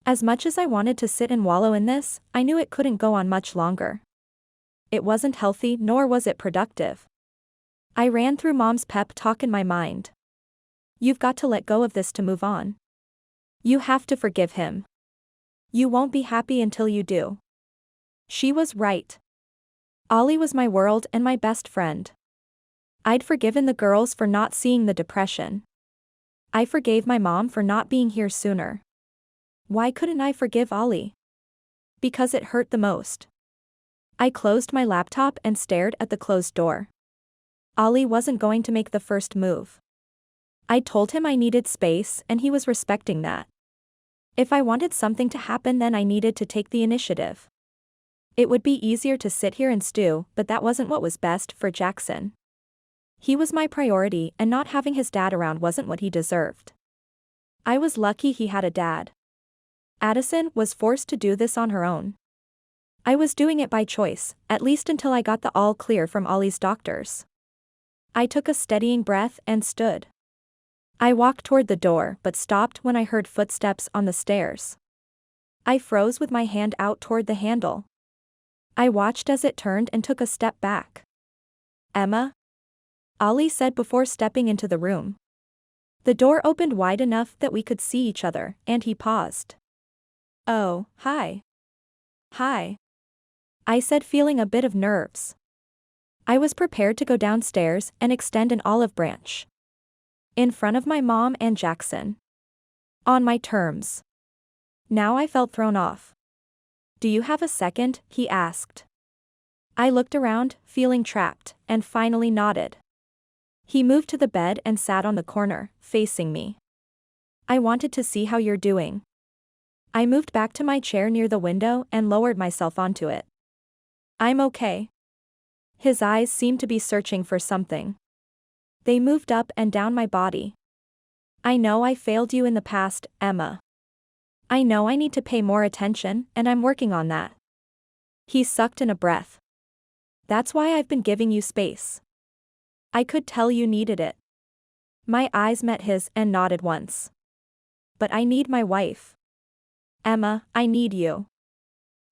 As much as I wanted to sit and wallow in this, I knew it couldn't go on much longer. It wasn't healthy, nor was it productive. I ran through Mom's pep talk in my mind. You've got to let go of this to move on. You have to forgive him. You won't be happy until you do. She was right. Olli was my world and my best friend. I'd forgiven the girls for not seeing the depression. I forgave my mom for not being here sooner. Why couldn't I forgive Olli? Because it hurt the most. I closed my laptop and stared at the closed door. Olli wasn't going to make the first move. I told him I needed space, and he was respecting that. If I wanted something to happen, then I needed to take the initiative. It would be easier to sit here and stew, but that wasn't what was best for Jackson. He was my priority, and not having his dad around wasn't what he deserved. I was lucky he had a dad. Addison was forced to do this on her own. I was doing it by choice, at least until I got the all clear from Olli's doctors. I took a steadying breath and stood. I walked toward the door but stopped when I heard footsteps on the stairs. I froze with my hand out toward the handle. I watched as it turned and took a step back. Emma? Olli said before stepping into the room. The door opened wide enough that we could see each other, and he paused. Oh, hi. Hi. I said, feeling a bit of nerves. I was prepared to go downstairs and extend an olive branch. In front of my mom and Jackson. On my terms. Now I felt thrown off. Do you have a second? He asked. I looked around, feeling trapped, and finally nodded. He moved to the bed and sat on the corner, facing me. I wanted to see how you're doing. I moved back to my chair near the window and lowered myself onto it. I'm okay. His eyes seemed to be searching for something. They moved up and down my body. I know I failed you in the past, Emma. I know I need to pay more attention, and I'm working on that. He sucked in a breath. That's why I've been giving you space. I could tell you needed it. My eyes met his and nodded once. But I need my wife. Emma, I need you.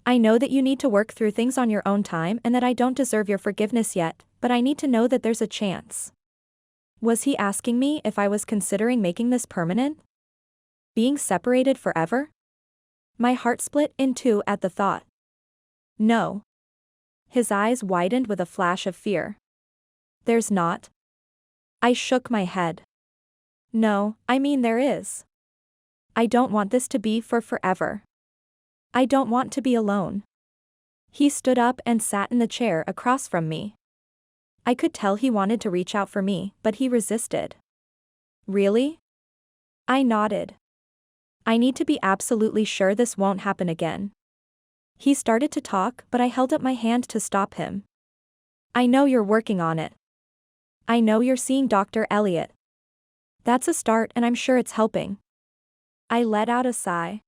I know that you need to work through things on your own time and that I don't deserve your forgiveness yet, but I need to know that there's a chance. Was he asking me if I was considering making this permanent? Being separated forever? My heart split in two at the thought. No. His eyes widened with a flash of fear. There's not. I shook my head. No, I mean there is. I don't want this to be for forever. I don't want to be alone. He stood up and sat in the chair across from me. I could tell he wanted to reach out for me, but he resisted. Really? I nodded. I need to be absolutely sure this won't happen again. He started to talk, but I held up my hand to stop him. I know you're working on it. I know you're seeing Dr. Elliot. That's a start and I'm sure it's helping. I let out a sigh.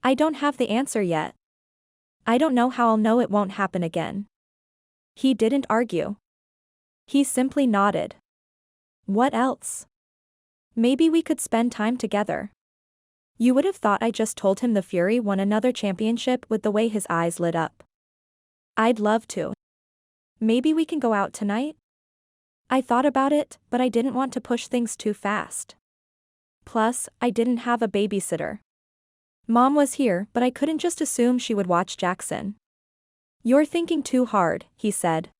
I don't have the answer yet. I don't know how I'll know it won't happen again. He didn't argue. He simply nodded. What else? Maybe we could spend time together. You would have thought I just told him the Fury won another championship with the way his eyes lit up. I'd love to. Maybe we can go out tonight? I thought about it, but I didn't want to push things too fast. Plus, I didn't have a babysitter. Mom was here, but I couldn't just assume she would watch Jackson. You're thinking too hard, he said.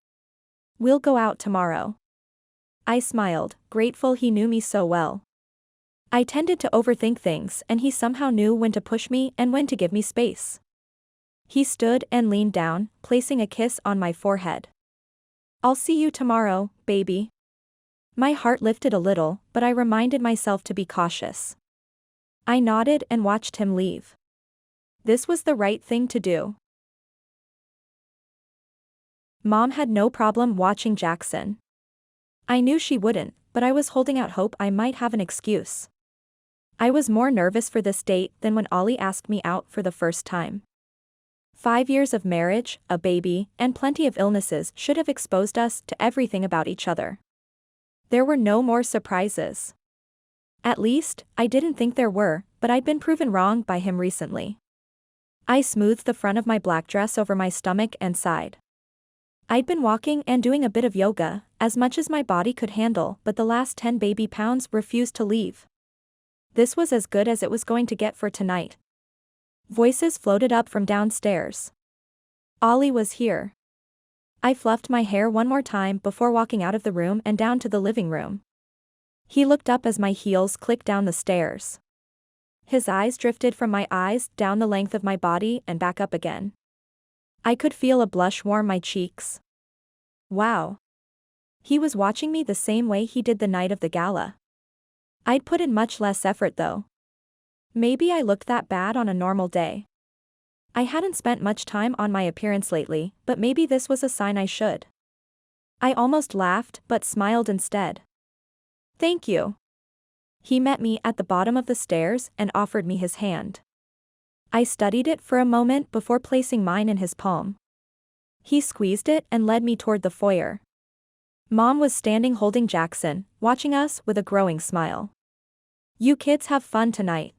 We'll go out tomorrow. I smiled, grateful he knew me so well. I tended to overthink things and he somehow knew when to push me and when to give me space. He stood and leaned down, placing a kiss on my forehead. I'll see you tomorrow, baby. My heart lifted a little, but I reminded myself to be cautious. I nodded and watched him leave. This was the right thing to do. Mom had no problem watching Jackson. I knew she wouldn't, but I was holding out hope I might have an excuse. I was more nervous for this date than when Olli asked me out for the first time. 5 years of marriage, a baby, and plenty of illnesses should have exposed us to everything about each other. There were no more surprises. At least, I didn't think there were, but I'd been proven wrong by him recently. I smoothed the front of my black dress over my stomach and sighed. I'd been walking and doing a bit of yoga, as much as my body could handle, but the last 10 baby pounds refused to leave. This was as good as it was going to get for tonight. Voices floated up from downstairs. Olli was here. I fluffed my hair one more time before walking out of the room and down to the living room. He looked up as my heels clicked down the stairs. His eyes drifted from my eyes down the length of my body and back up again. I could feel a blush warm my cheeks. Wow. He was watching me the same way he did the night of the gala. I'd put in much less effort though. Maybe I looked that bad on a normal day. I hadn't spent much time on my appearance lately, but maybe this was a sign I should. I almost laughed but smiled instead. Thank you. He met me at the bottom of the stairs and offered me his hand. I studied it for a moment before placing mine in his palm. He squeezed it and led me toward the foyer. Mom was standing holding Jackson, watching us with a growing smile. You kids have fun tonight.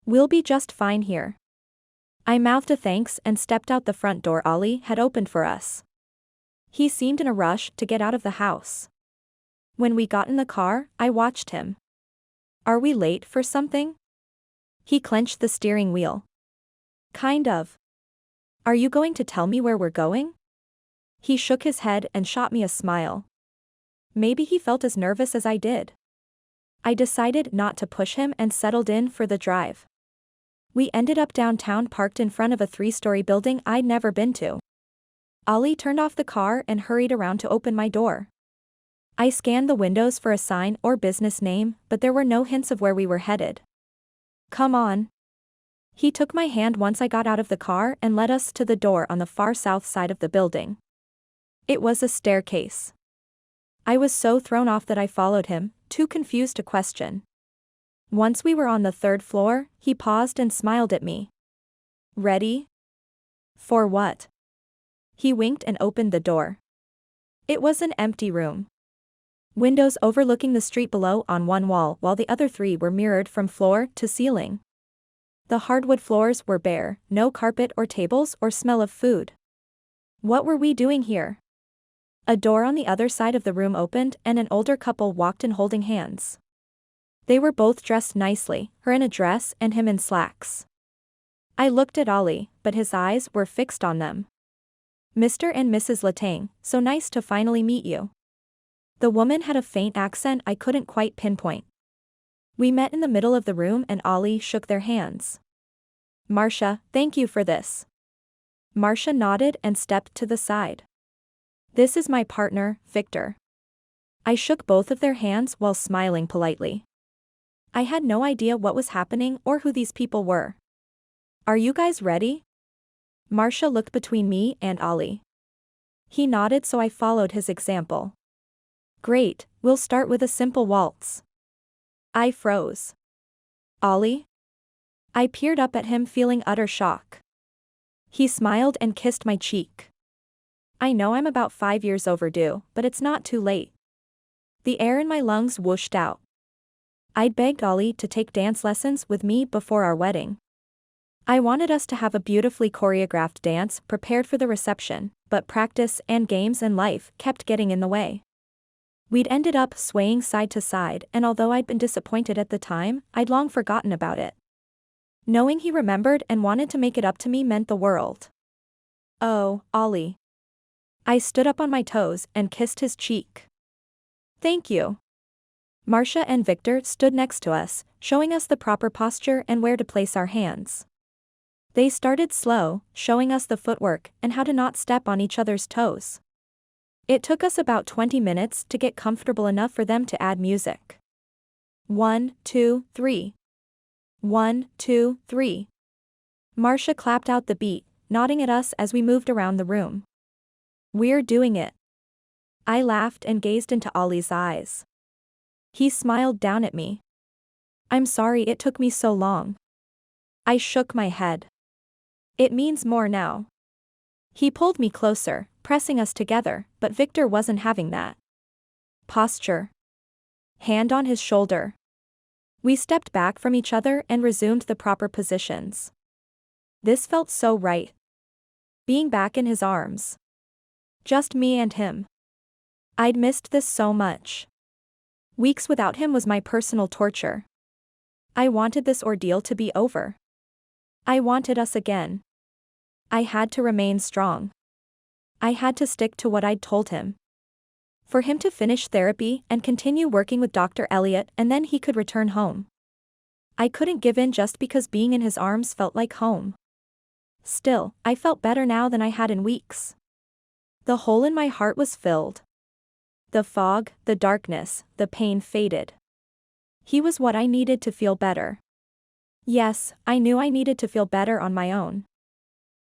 We'll be just fine here. I mouthed a thanks and stepped out the front door Olli had opened for us. He seemed in a rush to get out of the house. When we got in the car, I watched him. Are we late for something? He clenched the steering wheel. Kind of. Are you going to tell me where we're going? He shook his head and shot me a smile. Maybe he felt as nervous as I did. I decided not to push him and settled in for the drive. We ended up downtown parked in front of a 3-story building I'd never been to. Olli turned off the car and hurried around to open my door. I scanned the windows for a sign or business name, but there were no hints of where we were headed. Come on. He took my hand once I got out of the car and led us to the door on the far south side of the building. It was a staircase. I was so thrown off that I followed him, too confused to question. Once we were on the third floor, he paused and smiled at me. Ready? For what? He winked and opened the door. It was an empty room. Windows overlooking the street below on one wall while the other three were mirrored from floor to ceiling. The hardwood floors were bare, no carpet or tables or smell of food. What were we doing here? A door on the other side of the room opened and an older couple walked in holding hands. They were both dressed nicely, her in a dress and him in slacks. I looked at Olli, but his eyes were fixed on them. Mr. and Mrs. Letang, so nice to finally meet you. The woman had a faint accent I couldn't quite pinpoint. We met in the middle of the room and Olli shook their hands. Marcia, thank you for this. Marcia nodded and stepped to the side. This is my partner, Victor. I shook both of their hands while smiling politely. I had no idea what was happening or who these people were. Are you guys ready? Marcia looked between me and Olli. He nodded, so I followed his example. Great, we'll start with a simple waltz. I froze. Olli? I peered up at him, feeling utter shock. He smiled and kissed my cheek. I know I'm about 5 years overdue, but it's not too late. The air in my lungs whooshed out. I'd begged Olli to take dance lessons with me before our wedding. I wanted us to have a beautifully choreographed dance prepared for the reception, but practice and games and life kept getting in the way. We'd ended up swaying side to side, and although I'd been disappointed at the time, I'd long forgotten about it. Knowing he remembered and wanted to make it up to me meant the world. Oh, Olli. I stood up on my toes and kissed his cheek. Thank you. Marcia and Victor stood next to us, showing us the proper posture and where to place our hands. They started slow, showing us the footwork and how to not step on each other's toes. It took us about 20 minutes to get comfortable enough for them to add music. 1, 2, 3. 1, 2, 3. Marcia clapped out the beat, nodding at us as we moved around the room. We're doing it. I laughed and gazed into Olli's eyes. He smiled down at me. I'm sorry it took me so long. I shook my head. It means more now. He pulled me closer, pressing us together, but Victor wasn't having that. Posture. Hand on his shoulder. We stepped back from each other and resumed the proper positions. This felt so right. Being back in his arms. Just me and him. I'd missed this so much. Weeks without him was my personal torture. I wanted this ordeal to be over. I wanted us again. I had to remain strong. I had to stick to what I'd told him. For him to finish therapy and continue working with Dr. Elliot, and then he could return home. I couldn't give in just because being in his arms felt like home. Still, I felt better now than I had in weeks. The hole in my heart was filled. The fog, the darkness, the pain faded. He was what I needed to feel better. Yes, I knew I needed to feel better on my own.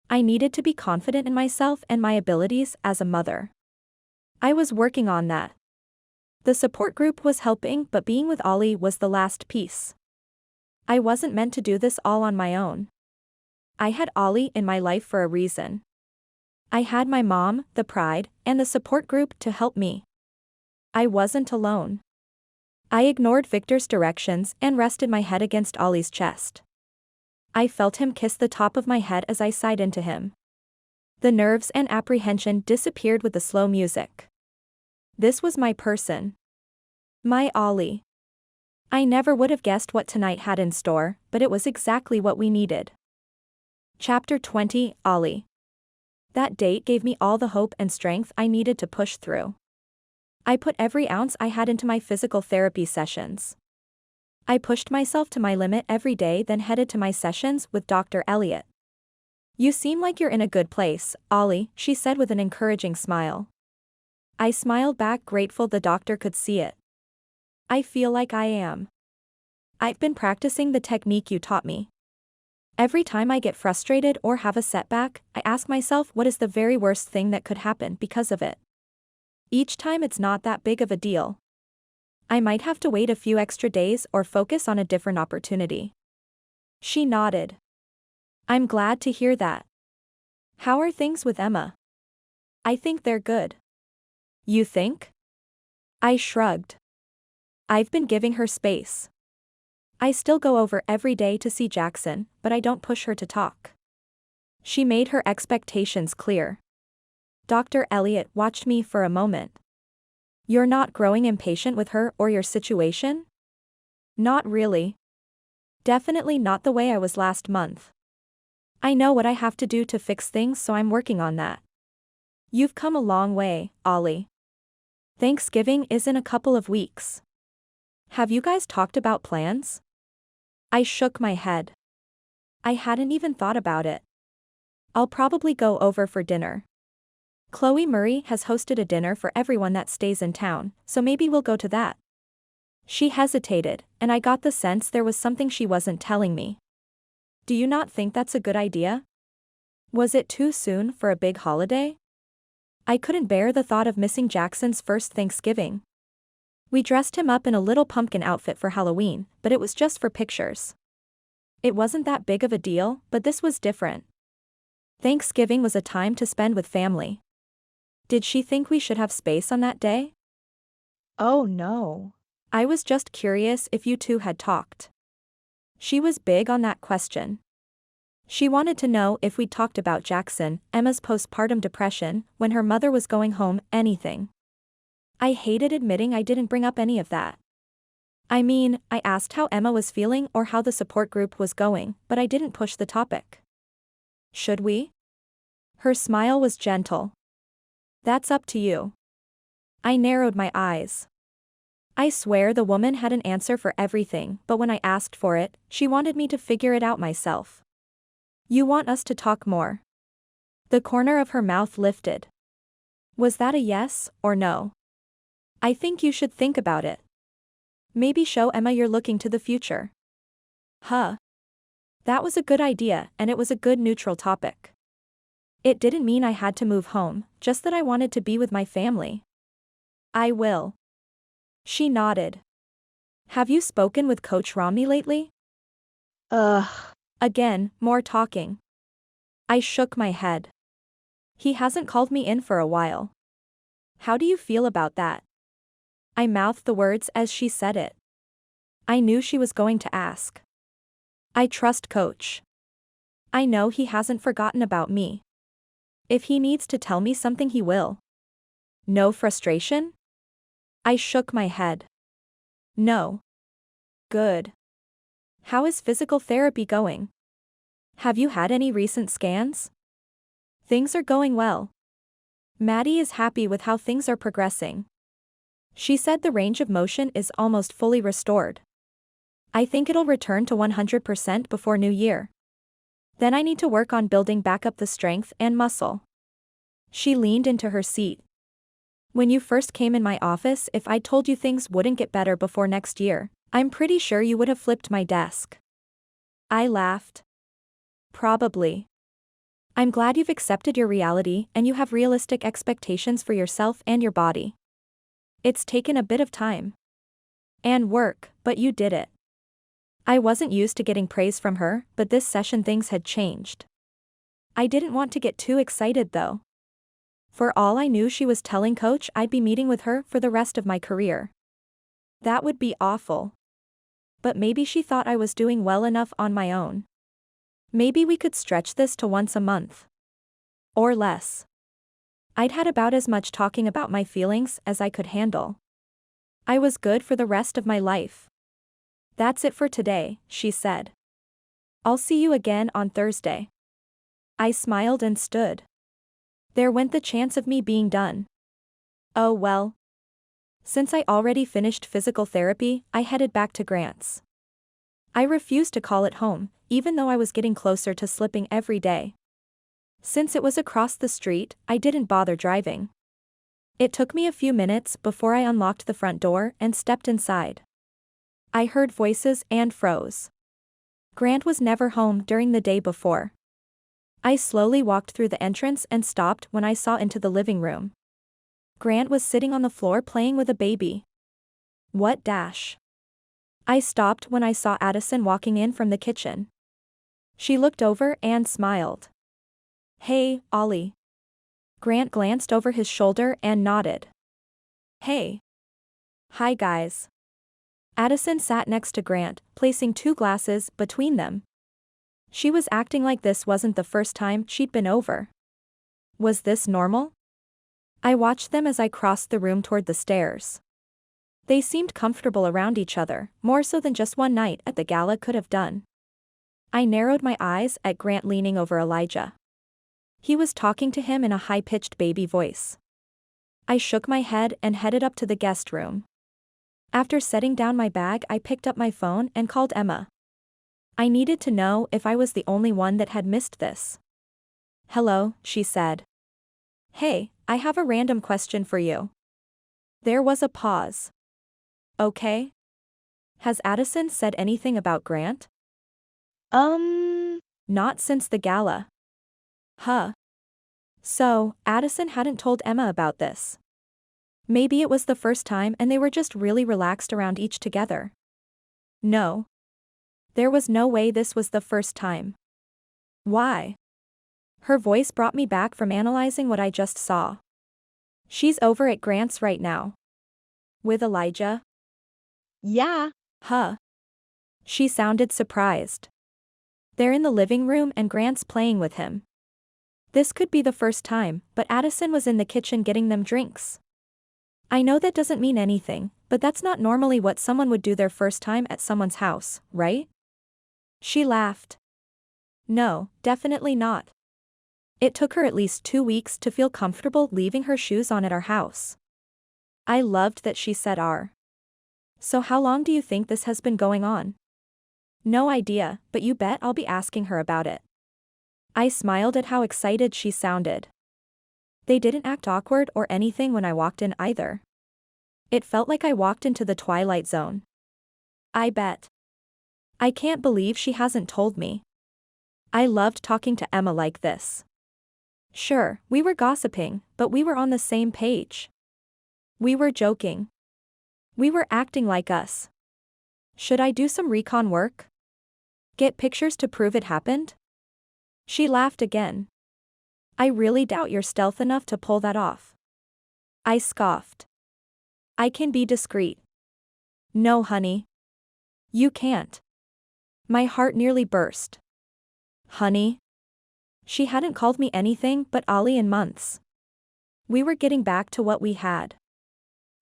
I needed to be confident in myself and my abilities as a mother. I was working on that. The support group was helping, but being with Olli was the last piece. I wasn't meant to do this all on my own. I had Olli in my life for a reason. I had my mom, the pride, and the support group to help me. I wasn't alone. I ignored Victor's directions and rested my head against Olli's chest. I felt him kiss the top of my head as I sighed into him. The nerves and apprehension disappeared with the slow music. This was my person. My Olli. I never would have guessed what tonight had in store, but it was exactly what we needed. Chapter 20, Olli. That date gave me all the hope and strength I needed to push through. I put every ounce I had into my physical therapy sessions. I pushed myself to my limit every day, then headed to my sessions with Dr. Elliot. You seem like you're in a good place, Olli, she said with an encouraging smile. I smiled back, grateful the doctor could see it. I feel like I am. I've been practicing the technique you taught me. Every time I get frustrated or have a setback, I ask myself what is the very worst thing that could happen because of it. Each time it's not that big of a deal. I might have to wait a few extra days or focus on a different opportunity. She nodded. I'm glad to hear that. How are things with Emma? I think they're good. You think? I shrugged. I've been giving her space. I still go over every day to see Jackson, but I don't push her to talk. She made her expectations clear. Dr. Elliot watched me for a moment. You're not growing impatient with her or your situation? Not really. Definitely not the way I was last month. I know what I have to do to fix things, so I'm working on that. You've come a long way, Olli. Thanksgiving is in a couple of weeks. Have you guys talked about plans? I shook my head. I hadn't even thought about it. I'll probably go over for dinner. Chloe Murray has hosted a dinner for everyone that stays in town, so maybe we'll go to that. She hesitated, and I got the sense there was something she wasn't telling me. Do you not think that's a good idea? Was it too soon for a big holiday? I couldn't bear the thought of missing Jackson's first Thanksgiving. We dressed him up in a little pumpkin outfit for Halloween, but it was just for pictures. It wasn't that big of a deal, but this was different. Thanksgiving was a time to spend with family. Did she think we should have space on that day? Oh no. I was just curious if you two had talked. She was big on that question. She wanted to know if we'd talked about Jackson, Emma's postpartum depression, when her mother was going home, anything. I hated admitting I didn't bring up any of that. I mean, I asked how Emma was feeling or how the support group was going, but I didn't push the topic. Should we? Her smile was gentle. That's up to you. I narrowed my eyes. I swear the woman had an answer for everything, but when I asked for it, she wanted me to figure it out myself. You want us to talk more? The corner of her mouth lifted. Was that a yes or no? I think you should think about it. Maybe show Emma you're looking to the future. Huh. That was a good idea, and it was a good neutral topic. It didn't mean I had to move home, just that I wanted to be with my family. I will. She nodded. Have you spoken with Coach Romney lately? Ugh. Again, more talking. I shook my head. He hasn't called me in for a while. How do you feel about that? I mouthed the words as she said it. I knew she was going to ask. I trust Coach. I know he hasn't forgotten about me. If he needs to tell me something, he will. No frustration? I shook my head. No. Good. How is physical therapy going? Have you had any recent scans? Things are going well. Maddie is happy with how things are progressing. She said the range of motion is almost fully restored. I think it'll return to 100% before New Year. Then I need to work on building back up the strength and muscle. She leaned into her seat. When you first came in my office, if I told you things wouldn't get better before next year, I'm pretty sure you would have flipped my desk. I laughed. Probably. I'm glad you've accepted your reality and you have realistic expectations for yourself and your body. It's taken a bit of time. And work, but you did it. I wasn't used to getting praise from her, but this session things had changed. I didn't want to get too excited though. For all I knew, she was telling Coach I'd be meeting with her for the rest of my career. That would be awful. But maybe she thought I was doing well enough on my own. Maybe we could stretch this to once a month. Or less. I'd had about as much talking about my feelings as I could handle. I was good for the rest of my life. That's it for today, she said. I'll see you again on Thursday. I smiled and stood. There went the chance of me being done. Oh well. Since I already finished physical therapy, I headed back to Grant's. I refused to call it home, even though I was getting closer to slipping every day. Since it was across the street, I didn't bother driving. It took me a few minutes before I unlocked the front door and stepped inside. I heard voices and froze. Grant was never home during the day before. I slowly walked through the entrance and stopped when I saw into the living room. Grant was sitting on the floor playing with a baby. What dash? I stopped when I saw Addison walking in from the kitchen. She looked over and smiled. Hey, Olli. Grant glanced over his shoulder and nodded. Hey. Hi guys. Addison sat next to Grant, placing 2 glasses between them. She was acting like this wasn't the first time she'd been over. Was this normal? I watched them as I crossed the room toward the stairs. They seemed comfortable around each other, more so than just one night at the gala could have done. I narrowed my eyes at Grant leaning over Elijah. He was talking to him in a high-pitched baby voice. I shook my head and headed up to the guest room. After setting down my bag, I picked up my phone and called Emma. I needed to know if I was the only one that had missed this. Hello, she said. Hey, I have a random question for you. There was a pause. Okay. Has Addison said anything about Grant? Not since the gala. Huh. So, Addison hadn't told Emma about this. Maybe it was the first time and they were just really relaxed around each together. No. There was no way this was the first time. Why? Her voice brought me back from analyzing what I just saw. She's over at Grant's right now. With Elijah? Yeah. Huh. She sounded surprised. They're in the living room and Grant's playing with him. This could be the first time, but Addison was in the kitchen getting them drinks. I know that doesn't mean anything, but that's not normally what someone would do their first time at someone's house, right? She laughed. No, definitely not. It took her at least 2 weeks to feel comfortable leaving her shoes on at our house. I loved that she said our. So how long do you think this has been going on? No idea, but you bet I'll be asking her about it. I smiled at how excited she sounded. They didn't act awkward or anything when I walked in either. It felt like I walked into the Twilight Zone. I bet. I can't believe she hasn't told me. I loved talking to Emma like this. Sure, we were gossiping, but we were on the same page. We were joking. We were acting like us. Should I do some recon work? Get pictures to prove it happened? She laughed again. I really doubt you're stealth enough to pull that off. I scoffed. I can be discreet. No, honey. You can't. My heart nearly burst. Honey? She hadn't called me anything but Olli in months. We were getting back to what we had.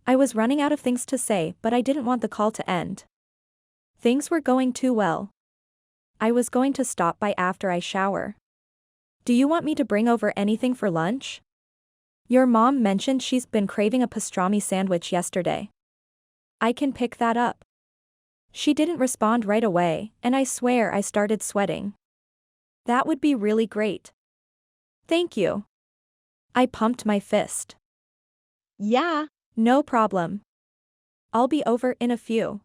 I was running out of things to say, but I didn't want the call to end. Things were going too well. I was going to stop by after I shower. Do you want me to bring over anything for lunch? Your mom mentioned she's been craving a pastrami sandwich yesterday. I can pick that up. She didn't respond right away, and I swear I started sweating. That would be really great. Thank you. I pumped my fist. Yeah. No problem. I'll be over in a few.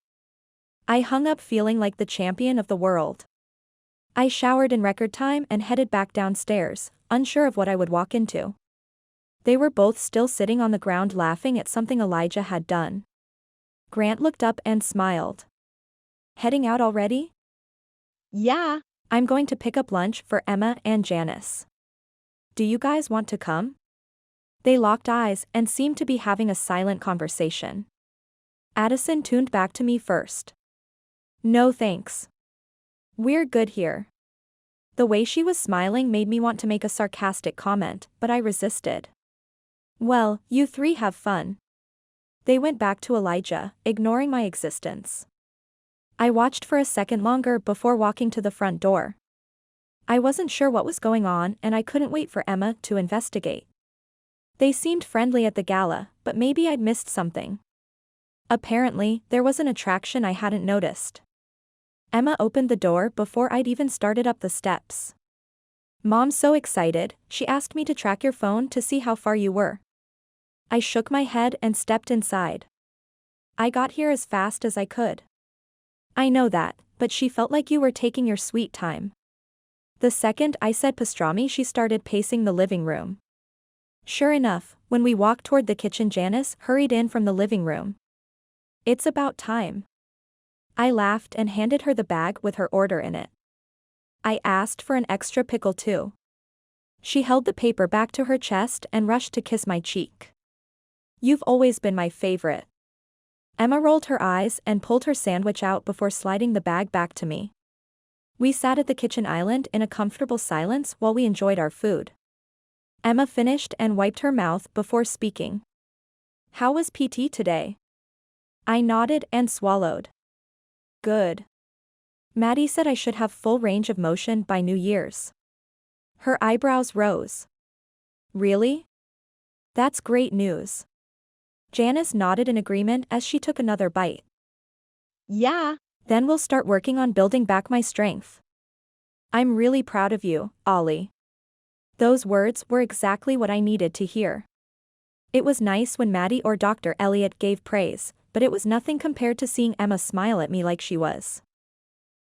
I hung up feeling like the champion of the world. I showered in record time and headed back downstairs, unsure of what I would walk into. They were both still sitting on the ground laughing at something Elijah had done. Grant looked up and smiled. Heading out already? Yeah. I'm going to pick up lunch for Emma and Janice. Do you guys want to come? They locked eyes and seemed to be having a silent conversation. Addison tuned back to me first. No thanks. We're good here. The way she was smiling made me want to make a sarcastic comment, but I resisted. Well, you 3 have fun. They went back to Elijah, ignoring my existence. I watched for a second longer before walking to the front door. I wasn't sure what was going on and I couldn't wait for Emma to investigate. They seemed friendly at the gala, but maybe I'd missed something. Apparently, there was an attraction I hadn't noticed. Emma opened the door before I'd even started up the steps. Mom's so excited, she asked me to track your phone to see how far you were. I shook my head and stepped inside. I got here as fast as I could. I know that, but she felt like you were taking your sweet time. The second I said pastrami, she started pacing the living room. Sure enough, when we walked toward the kitchen, Janice hurried in from the living room. It's about time. I laughed and handed her the bag with her order in it. I asked for an extra pickle too. She held the paper back to her chest and rushed to kiss my cheek. You've always been my favorite. Emma rolled her eyes and pulled her sandwich out before sliding the bag back to me. We sat at the kitchen island in a comfortable silence while we enjoyed our food. Emma finished and wiped her mouth before speaking. How was PT today? I nodded and swallowed. Good. Maddie said I should have full range of motion by New Year's. Her eyebrows rose. Really? That's great news. Janice nodded in agreement as she took another bite. Yeah. Then we'll start working on building back my strength. I'm really proud of you, Olli. Those words were exactly what I needed to hear. It was nice when Maddie or Dr. Elliot gave praise, but it was nothing compared to seeing Emma smile at me like she was.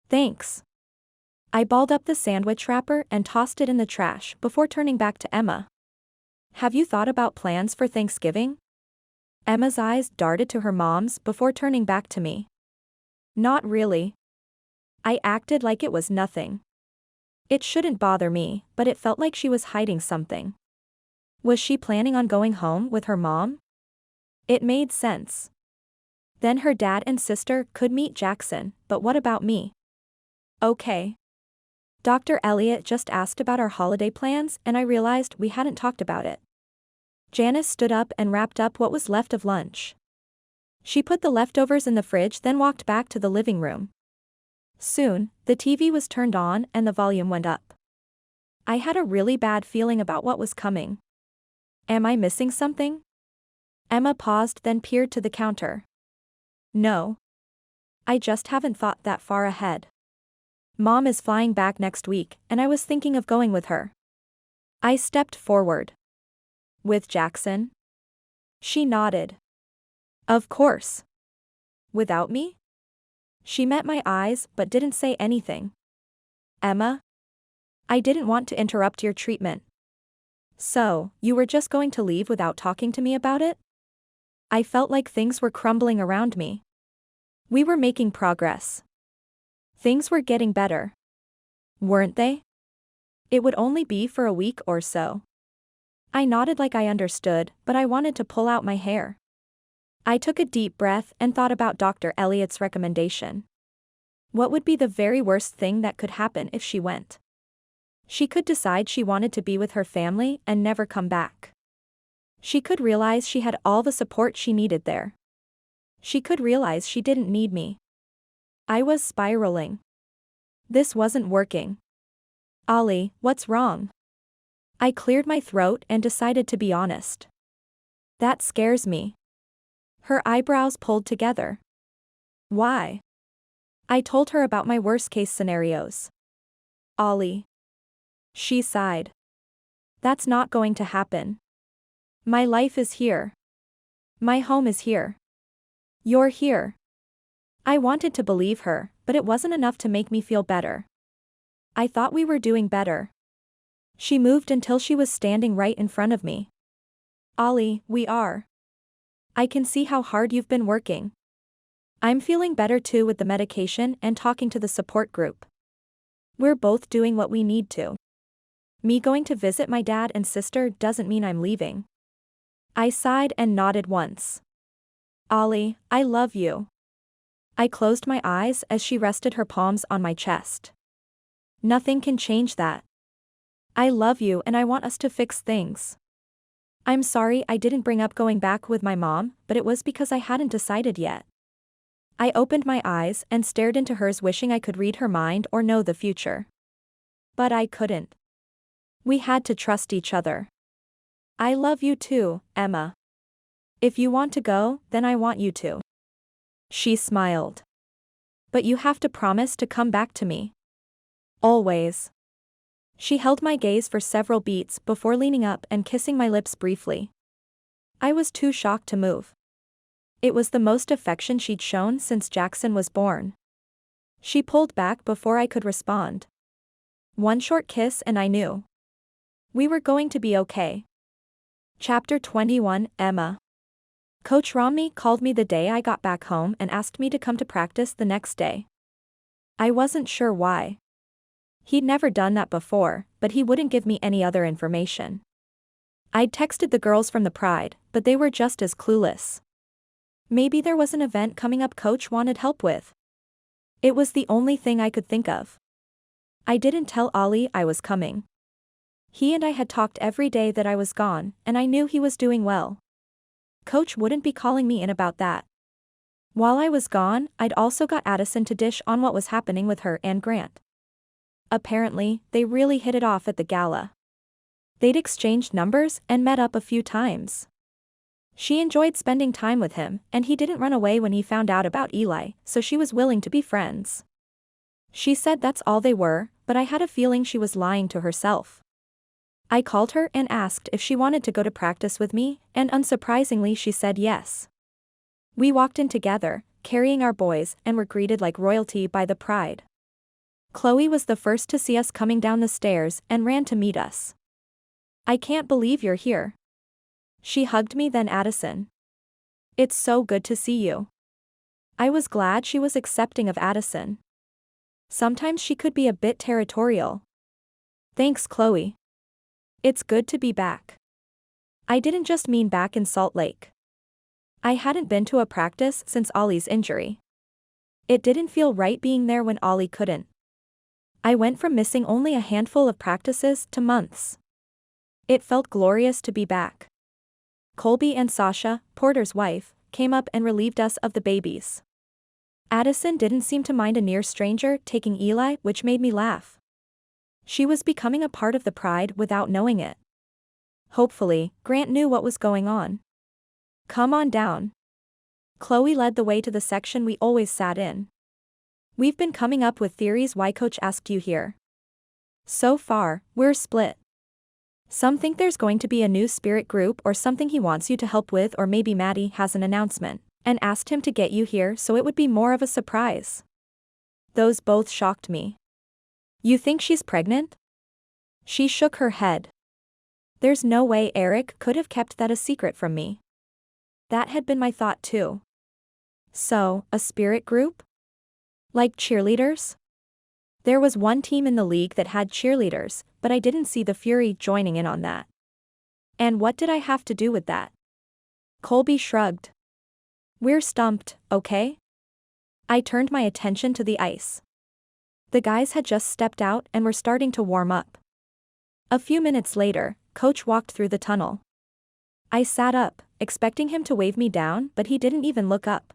Thanks. I balled up the sandwich wrapper and tossed it in the trash before turning back to Emma. Have you thought about plans for Thanksgiving? Emma's eyes darted to her mom's before turning back to me. Not really. I acted like it was nothing. It shouldn't bother me, but it felt like she was hiding something. Was she planning on going home with her mom? It made sense. Then her dad and sister could meet Jackson, but what about me? Okay. Dr. Elliot just asked about our holiday plans and I realized we hadn't talked about it. Janice stood up and wrapped up what was left of lunch. She put the leftovers in the fridge then walked back to the living room. Soon, the TV was turned on and the volume went up. I had a really bad feeling about what was coming. Am I missing something? Emma paused then peered to the counter. No. I just haven't thought that far ahead. Mom is flying back next week and I was thinking of going with her. I stepped forward. With Jackson? She nodded. Of course. Without me? She met my eyes but didn't say anything. Emma? I didn't want to interrupt your treatment. So, you were just going to leave without talking to me about it? I felt like things were crumbling around me. We were making progress. Things were getting better. Weren't they? It would only be for a week or so. I nodded like I understood, but I wanted to pull out my hair. I took a deep breath and thought about Dr. Elliot's recommendation. What would be the very worst thing that could happen if she went? She could decide she wanted to be with her family and never come back. She could realize she had all the support she needed there. She could realize she didn't need me. I was spiraling. This wasn't working. Olli, what's wrong? I cleared my throat and decided to be honest. That scares me. Her eyebrows pulled together. Why? I told her about my worst-case scenarios. Olli. She sighed. That's not going to happen. My life is here. My home is here. You're here. I wanted to believe her, but it wasn't enough to make me feel better. I thought we were doing better. She moved until she was standing right in front of me. Olli, we are. I can see how hard you've been working. I'm feeling better too with the medication and talking to the support group. We're both doing what we need to. Me going to visit my dad and sister doesn't mean I'm leaving. I sighed and nodded once. Olli, I love you. I closed my eyes as she rested her palms on my chest. Nothing can change that. I love you and I want us to fix things. I'm sorry I didn't bring up going back with my mom, but it was because I hadn't decided yet. I opened my eyes and stared into hers wishing I could read her mind or know the future. But I couldn't. We had to trust each other. I love you too, Emma. If you want to go, then I want you to. She smiled. But you have to promise to come back to me. Always. She held my gaze for several beats before leaning up and kissing my lips briefly. I was too shocked to move. It was the most affection she'd shown since Jackson was born. She pulled back before I could respond. One short kiss and I knew. We were going to be okay. Chapter 21, Emma. Coach Romney called me the day I got back home and asked me to come to practice the next day. I wasn't sure why. He'd never done that before, but he wouldn't give me any other information. I'd texted the girls from the Pride, but they were just as clueless. Maybe there was an event coming up Coach wanted help with. It was the only thing I could think of. I didn't tell Olli I was coming. He and I had talked every day that I was gone, and I knew he was doing well. Coach wouldn't be calling me in about that. While I was gone, I'd also got Addison to dish on what was happening with her and Grant. Apparently, they really hit it off at the gala. They'd exchanged numbers and met up a few times. She enjoyed spending time with him, and he didn't run away when he found out about Eli, so she was willing to be friends. She said that's all they were, but I had a feeling she was lying to herself. I called her and asked if she wanted to go to practice with me, and unsurprisingly she said yes. We walked in together, carrying our boys, and were greeted like royalty by the Pride. Chloe was the first to see us coming down the stairs and ran to meet us. "I can't believe you're here." She hugged me, then Addison. "It's so good to see you." I was glad she was accepting of Addison. Sometimes she could be a bit territorial. "Thanks, Chloe. It's good to be back." I didn't just mean back in Salt Lake. I hadn't been to a practice since Olli's injury. It didn't feel right being there when Olli couldn't. I went from missing only a handful of practices to months. It felt glorious to be back. Colby and Sasha, Porter's wife, came up and relieved us of the babies. Addison didn't seem to mind a near stranger taking Eli, which made me laugh. She was becoming a part of the Pride without knowing it. Hopefully, Grant knew what was going on. "Come on down." Chloe led the way to the section we always sat in. "We've been coming up with theories why Coach asked you here. So far, we're split. Some think there's going to be a new spirit group or something he wants you to help with, or maybe Maddie has an announcement and asked him to get you here so it would be more of a surprise." Those both shocked me. "You think she's pregnant?" She shook her head. "There's no way Eric could have kept that a secret from me." That had been my thought too. So, a spirit group? Like cheerleaders? There was one team in the league that had cheerleaders, but I didn't see the Fury joining in on that. And what did I have to do with that? Colby shrugged. "We're stumped, okay?" I turned my attention to the ice. The guys had just stepped out and were starting to warm up. A few minutes later, Coach walked through the tunnel. I sat up, expecting him to wave me down, but he didn't even look up.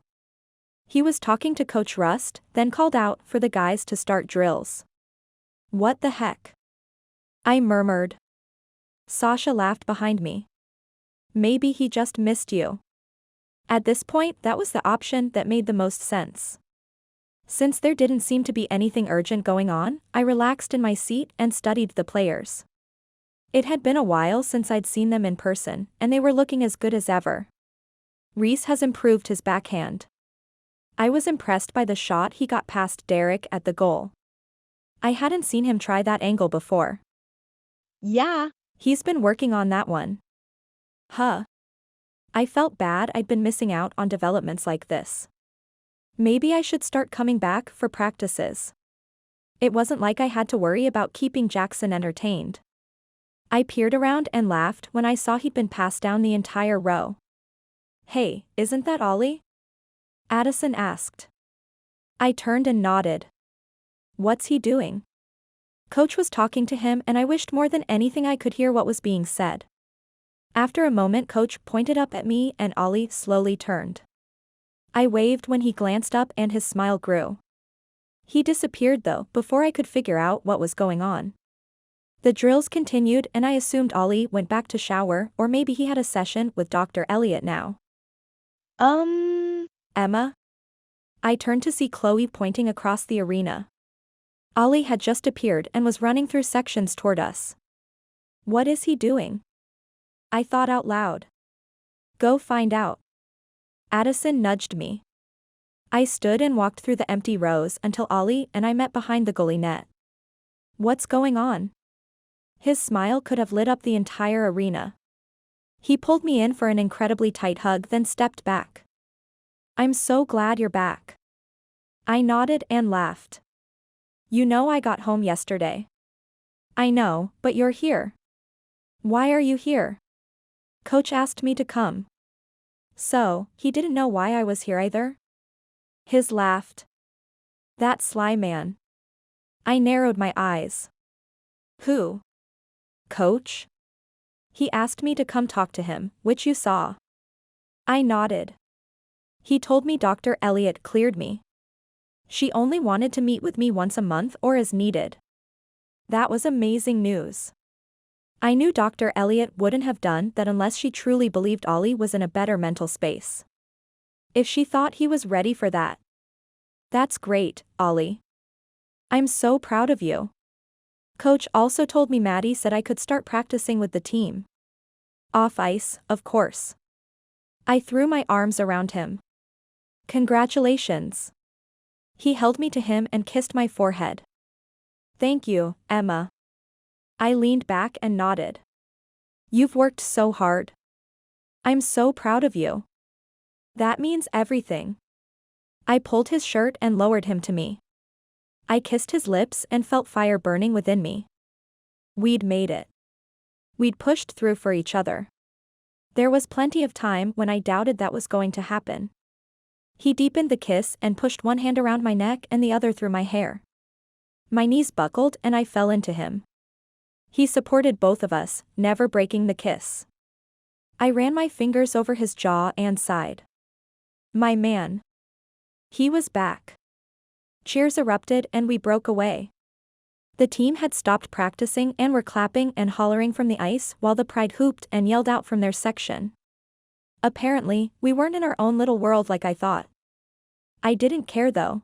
He was talking to Coach Rust, then called out for the guys to start drills. "What the heck?" I murmured. Sasha laughed behind me. "Maybe he just missed you." At this point, that was the option that made the most sense. Since there didn't seem to be anything urgent going on, I relaxed in my seat and studied the players. It had been a while since I'd seen them in person, and they were looking as good as ever. Reese has improved his backhand. I was impressed by the shot he got past Derek at the goal. I hadn't seen him try that angle before. Yeah. He's been working on that one. Huh. I felt bad I'd been missing out on developments like this. Maybe I should start coming back for practices. It wasn't like I had to worry about keeping Jackson entertained. I peered around and laughed when I saw he'd been passed down the entire row. "Hey, isn't that Olli?" Addison asked. I turned and nodded. "What's he doing?" Coach was talking to him, and I wished more than anything I could hear what was being said. After a moment, Coach pointed up at me and Olli slowly turned. I waved when he glanced up and his smile grew. He disappeared though, before I could figure out what was going on. The drills continued, and I assumed Olli went back to shower, or maybe he had a session with Dr. Elliot now. Emma? I turned to see Chloe pointing across the arena. Olli had just appeared and was running through sections toward us. "What is he doing?" I thought out loud. "Go find out." Addison nudged me. I stood and walked through the empty rows until Olli and I met behind the goalie net. "What's going on?" His smile could have lit up the entire arena. He pulled me in for an incredibly tight hug, then stepped back. I'm so glad you're back. I nodded and laughed. You know I got home yesterday. I know, but you're here. Why are you here? Coach asked me to come. So, he didn't know why I was here either? His laughed. That sly man. I narrowed my eyes. Who? Coach? He asked me to come talk to him, which you saw. I nodded. He told me Dr. Elliot cleared me. She only wanted to meet with me once a month or as needed. That was amazing news. I knew Dr. Elliot wouldn't have done that unless she truly believed Olli was in a better mental space. If she thought he was ready for that. That's great, Olli. I'm so proud of you. Coach also told me Maddie said I could start practicing with the team. Off ice, of course. I threw my arms around him. Congratulations. He held me to him and kissed my forehead. Thank you, Emma. I leaned back and nodded. You've worked so hard. I'm so proud of you. That means everything. I pulled his shirt and lowered him to me. I kissed his lips and felt fire burning within me. We'd made it. We'd pushed through for each other. There was plenty of time when I doubted that was going to happen. He deepened the kiss and pushed one hand around my neck and the other through my hair. My knees buckled and I fell into him. He supported both of us, never breaking the kiss. I ran my fingers over his jaw and sighed. My man. He was back. Cheers erupted and we broke away. The team had stopped practicing and were clapping and hollering from the ice while the Pride hooped and yelled out from their section. Apparently, we weren't in our own little world like I thought. I didn't care though.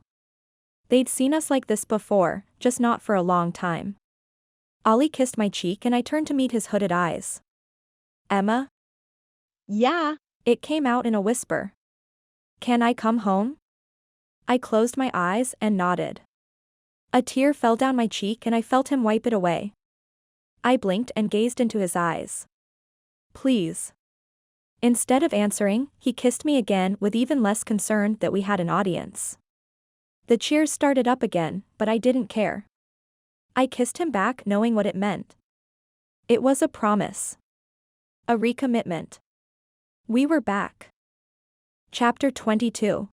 They'd seen us like this before, just not for a long time. Olli kissed my cheek and I turned to meet his hooded eyes. Emma? Yeah. It came out in a whisper. Can I come home? I closed my eyes and nodded. A tear fell down my cheek and I felt him wipe it away. I blinked and gazed into his eyes. Please. Instead of answering, he kissed me again with even less concern that we had an audience. The cheers started up again, but I didn't care. I kissed him back knowing what it meant. It was a promise. A recommitment. We were back. Chapter 22.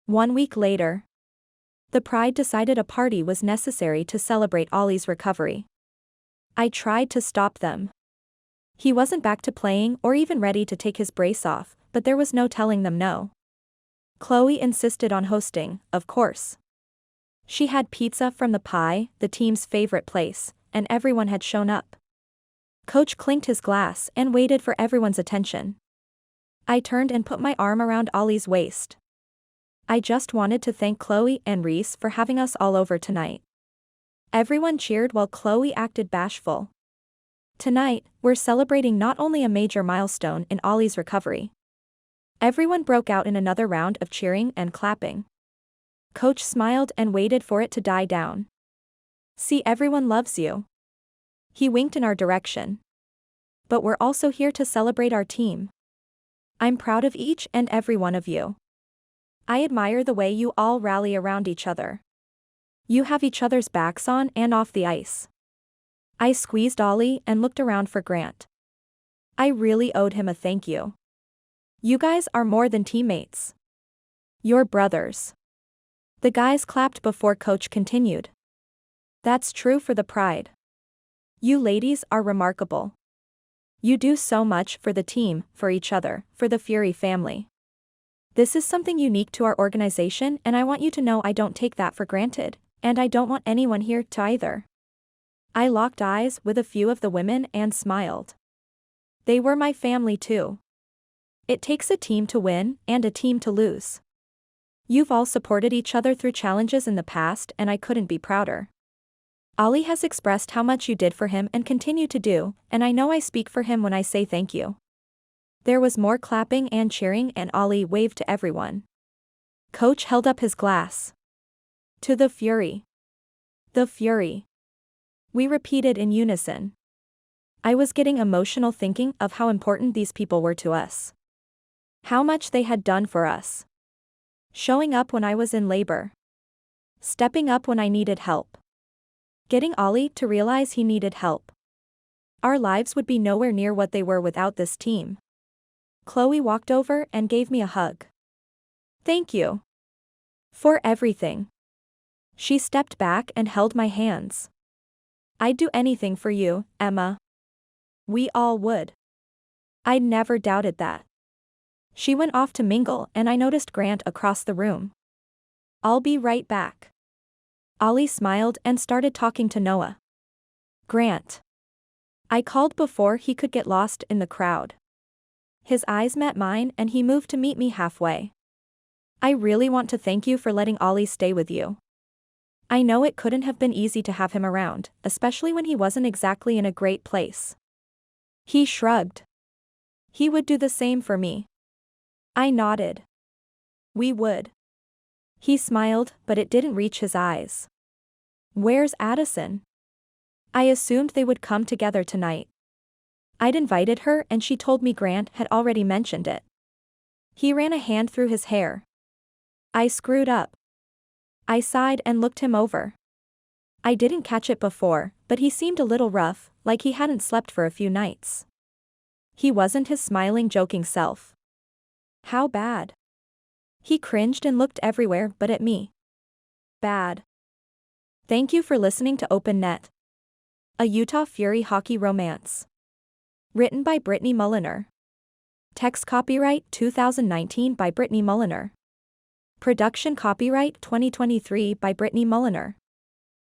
1 week later. The Pride decided a party was necessary to celebrate Olli's recovery. I tried to stop them. He wasn't back to playing or even ready to take his brace off, but there was no telling them no. Chloe insisted on hosting, of course. She had pizza from the Pie, the team's favorite place, and everyone had shown up. Coach clinked his glass and waited for everyone's attention. I turned and put my arm around Olli's waist. I just wanted to thank Chloe and Reese for having us all over tonight. Everyone cheered while Chloe acted bashful. Tonight, we're celebrating not only a major milestone in Olli's recovery. Everyone broke out in another round of cheering and clapping. Coach smiled and waited for it to die down. See, everyone loves you. He winked in our direction. But we're also here to celebrate our team. I'm proud of each and every one of you. I admire the way you all rally around each other. You have each other's backs on and off the ice. I squeezed Olli and looked around for Grant. I really owed him a thank you. You guys are more than teammates. You're brothers. The guys clapped before Coach continued. That's true for the Pride. You ladies are remarkable. You do so much for the team, for each other, for the Fury family. This is something unique to our organization and I want you to know I don't take that for granted, and I don't want anyone here to either. I locked eyes with a few of the women and smiled. They were my family too. It takes a team to win and a team to lose. You've all supported each other through challenges in the past and I couldn't be prouder. Olli has expressed how much you did for him and continue to do, and I know I speak for him when I say thank you. There was more clapping and cheering and Olli waved to everyone. Coach held up his glass. To the Fury. The Fury. We repeated in unison. I was getting emotional thinking of how important these people were to us. How much they had done for us. Showing up when I was in labor. Stepping up when I needed help. Getting Olli to realize he needed help. Our lives would be nowhere near what they were without this team. Chloe walked over and gave me a hug. Thank you. For everything. She stepped back and held my hands. I'd do anything for you, Emma. We all would. I never doubted that. She went off to mingle and I noticed Grant across the room. I'll be right back. Olli smiled and started talking to Noah. Grant. I called before he could get lost in the crowd. His eyes met mine and he moved to meet me halfway. I really want to thank you for letting Olli stay with you. I know it couldn't have been easy to have him around, especially when he wasn't exactly in a great place. He shrugged. He would do the same for me. I nodded. We would. He smiled, but it didn't reach his eyes. Where's Addison? I assumed they would come together tonight. I'd invited her and she told me Grant had already mentioned it. He ran a hand through his hair. I screwed up. I sighed and looked him over. I didn't catch it before, but he seemed a little rough, like he hadn't slept for a few nights. He wasn't his smiling, joking self. How bad? He cringed and looked everywhere but at me. Bad. Thank you for listening to Open Net. A Utah Fury hockey romance. Written by Brittney Mulliner. Text copyright 2019 by Brittney Mulliner. Production copyright 2023 by Brittney Mulliner.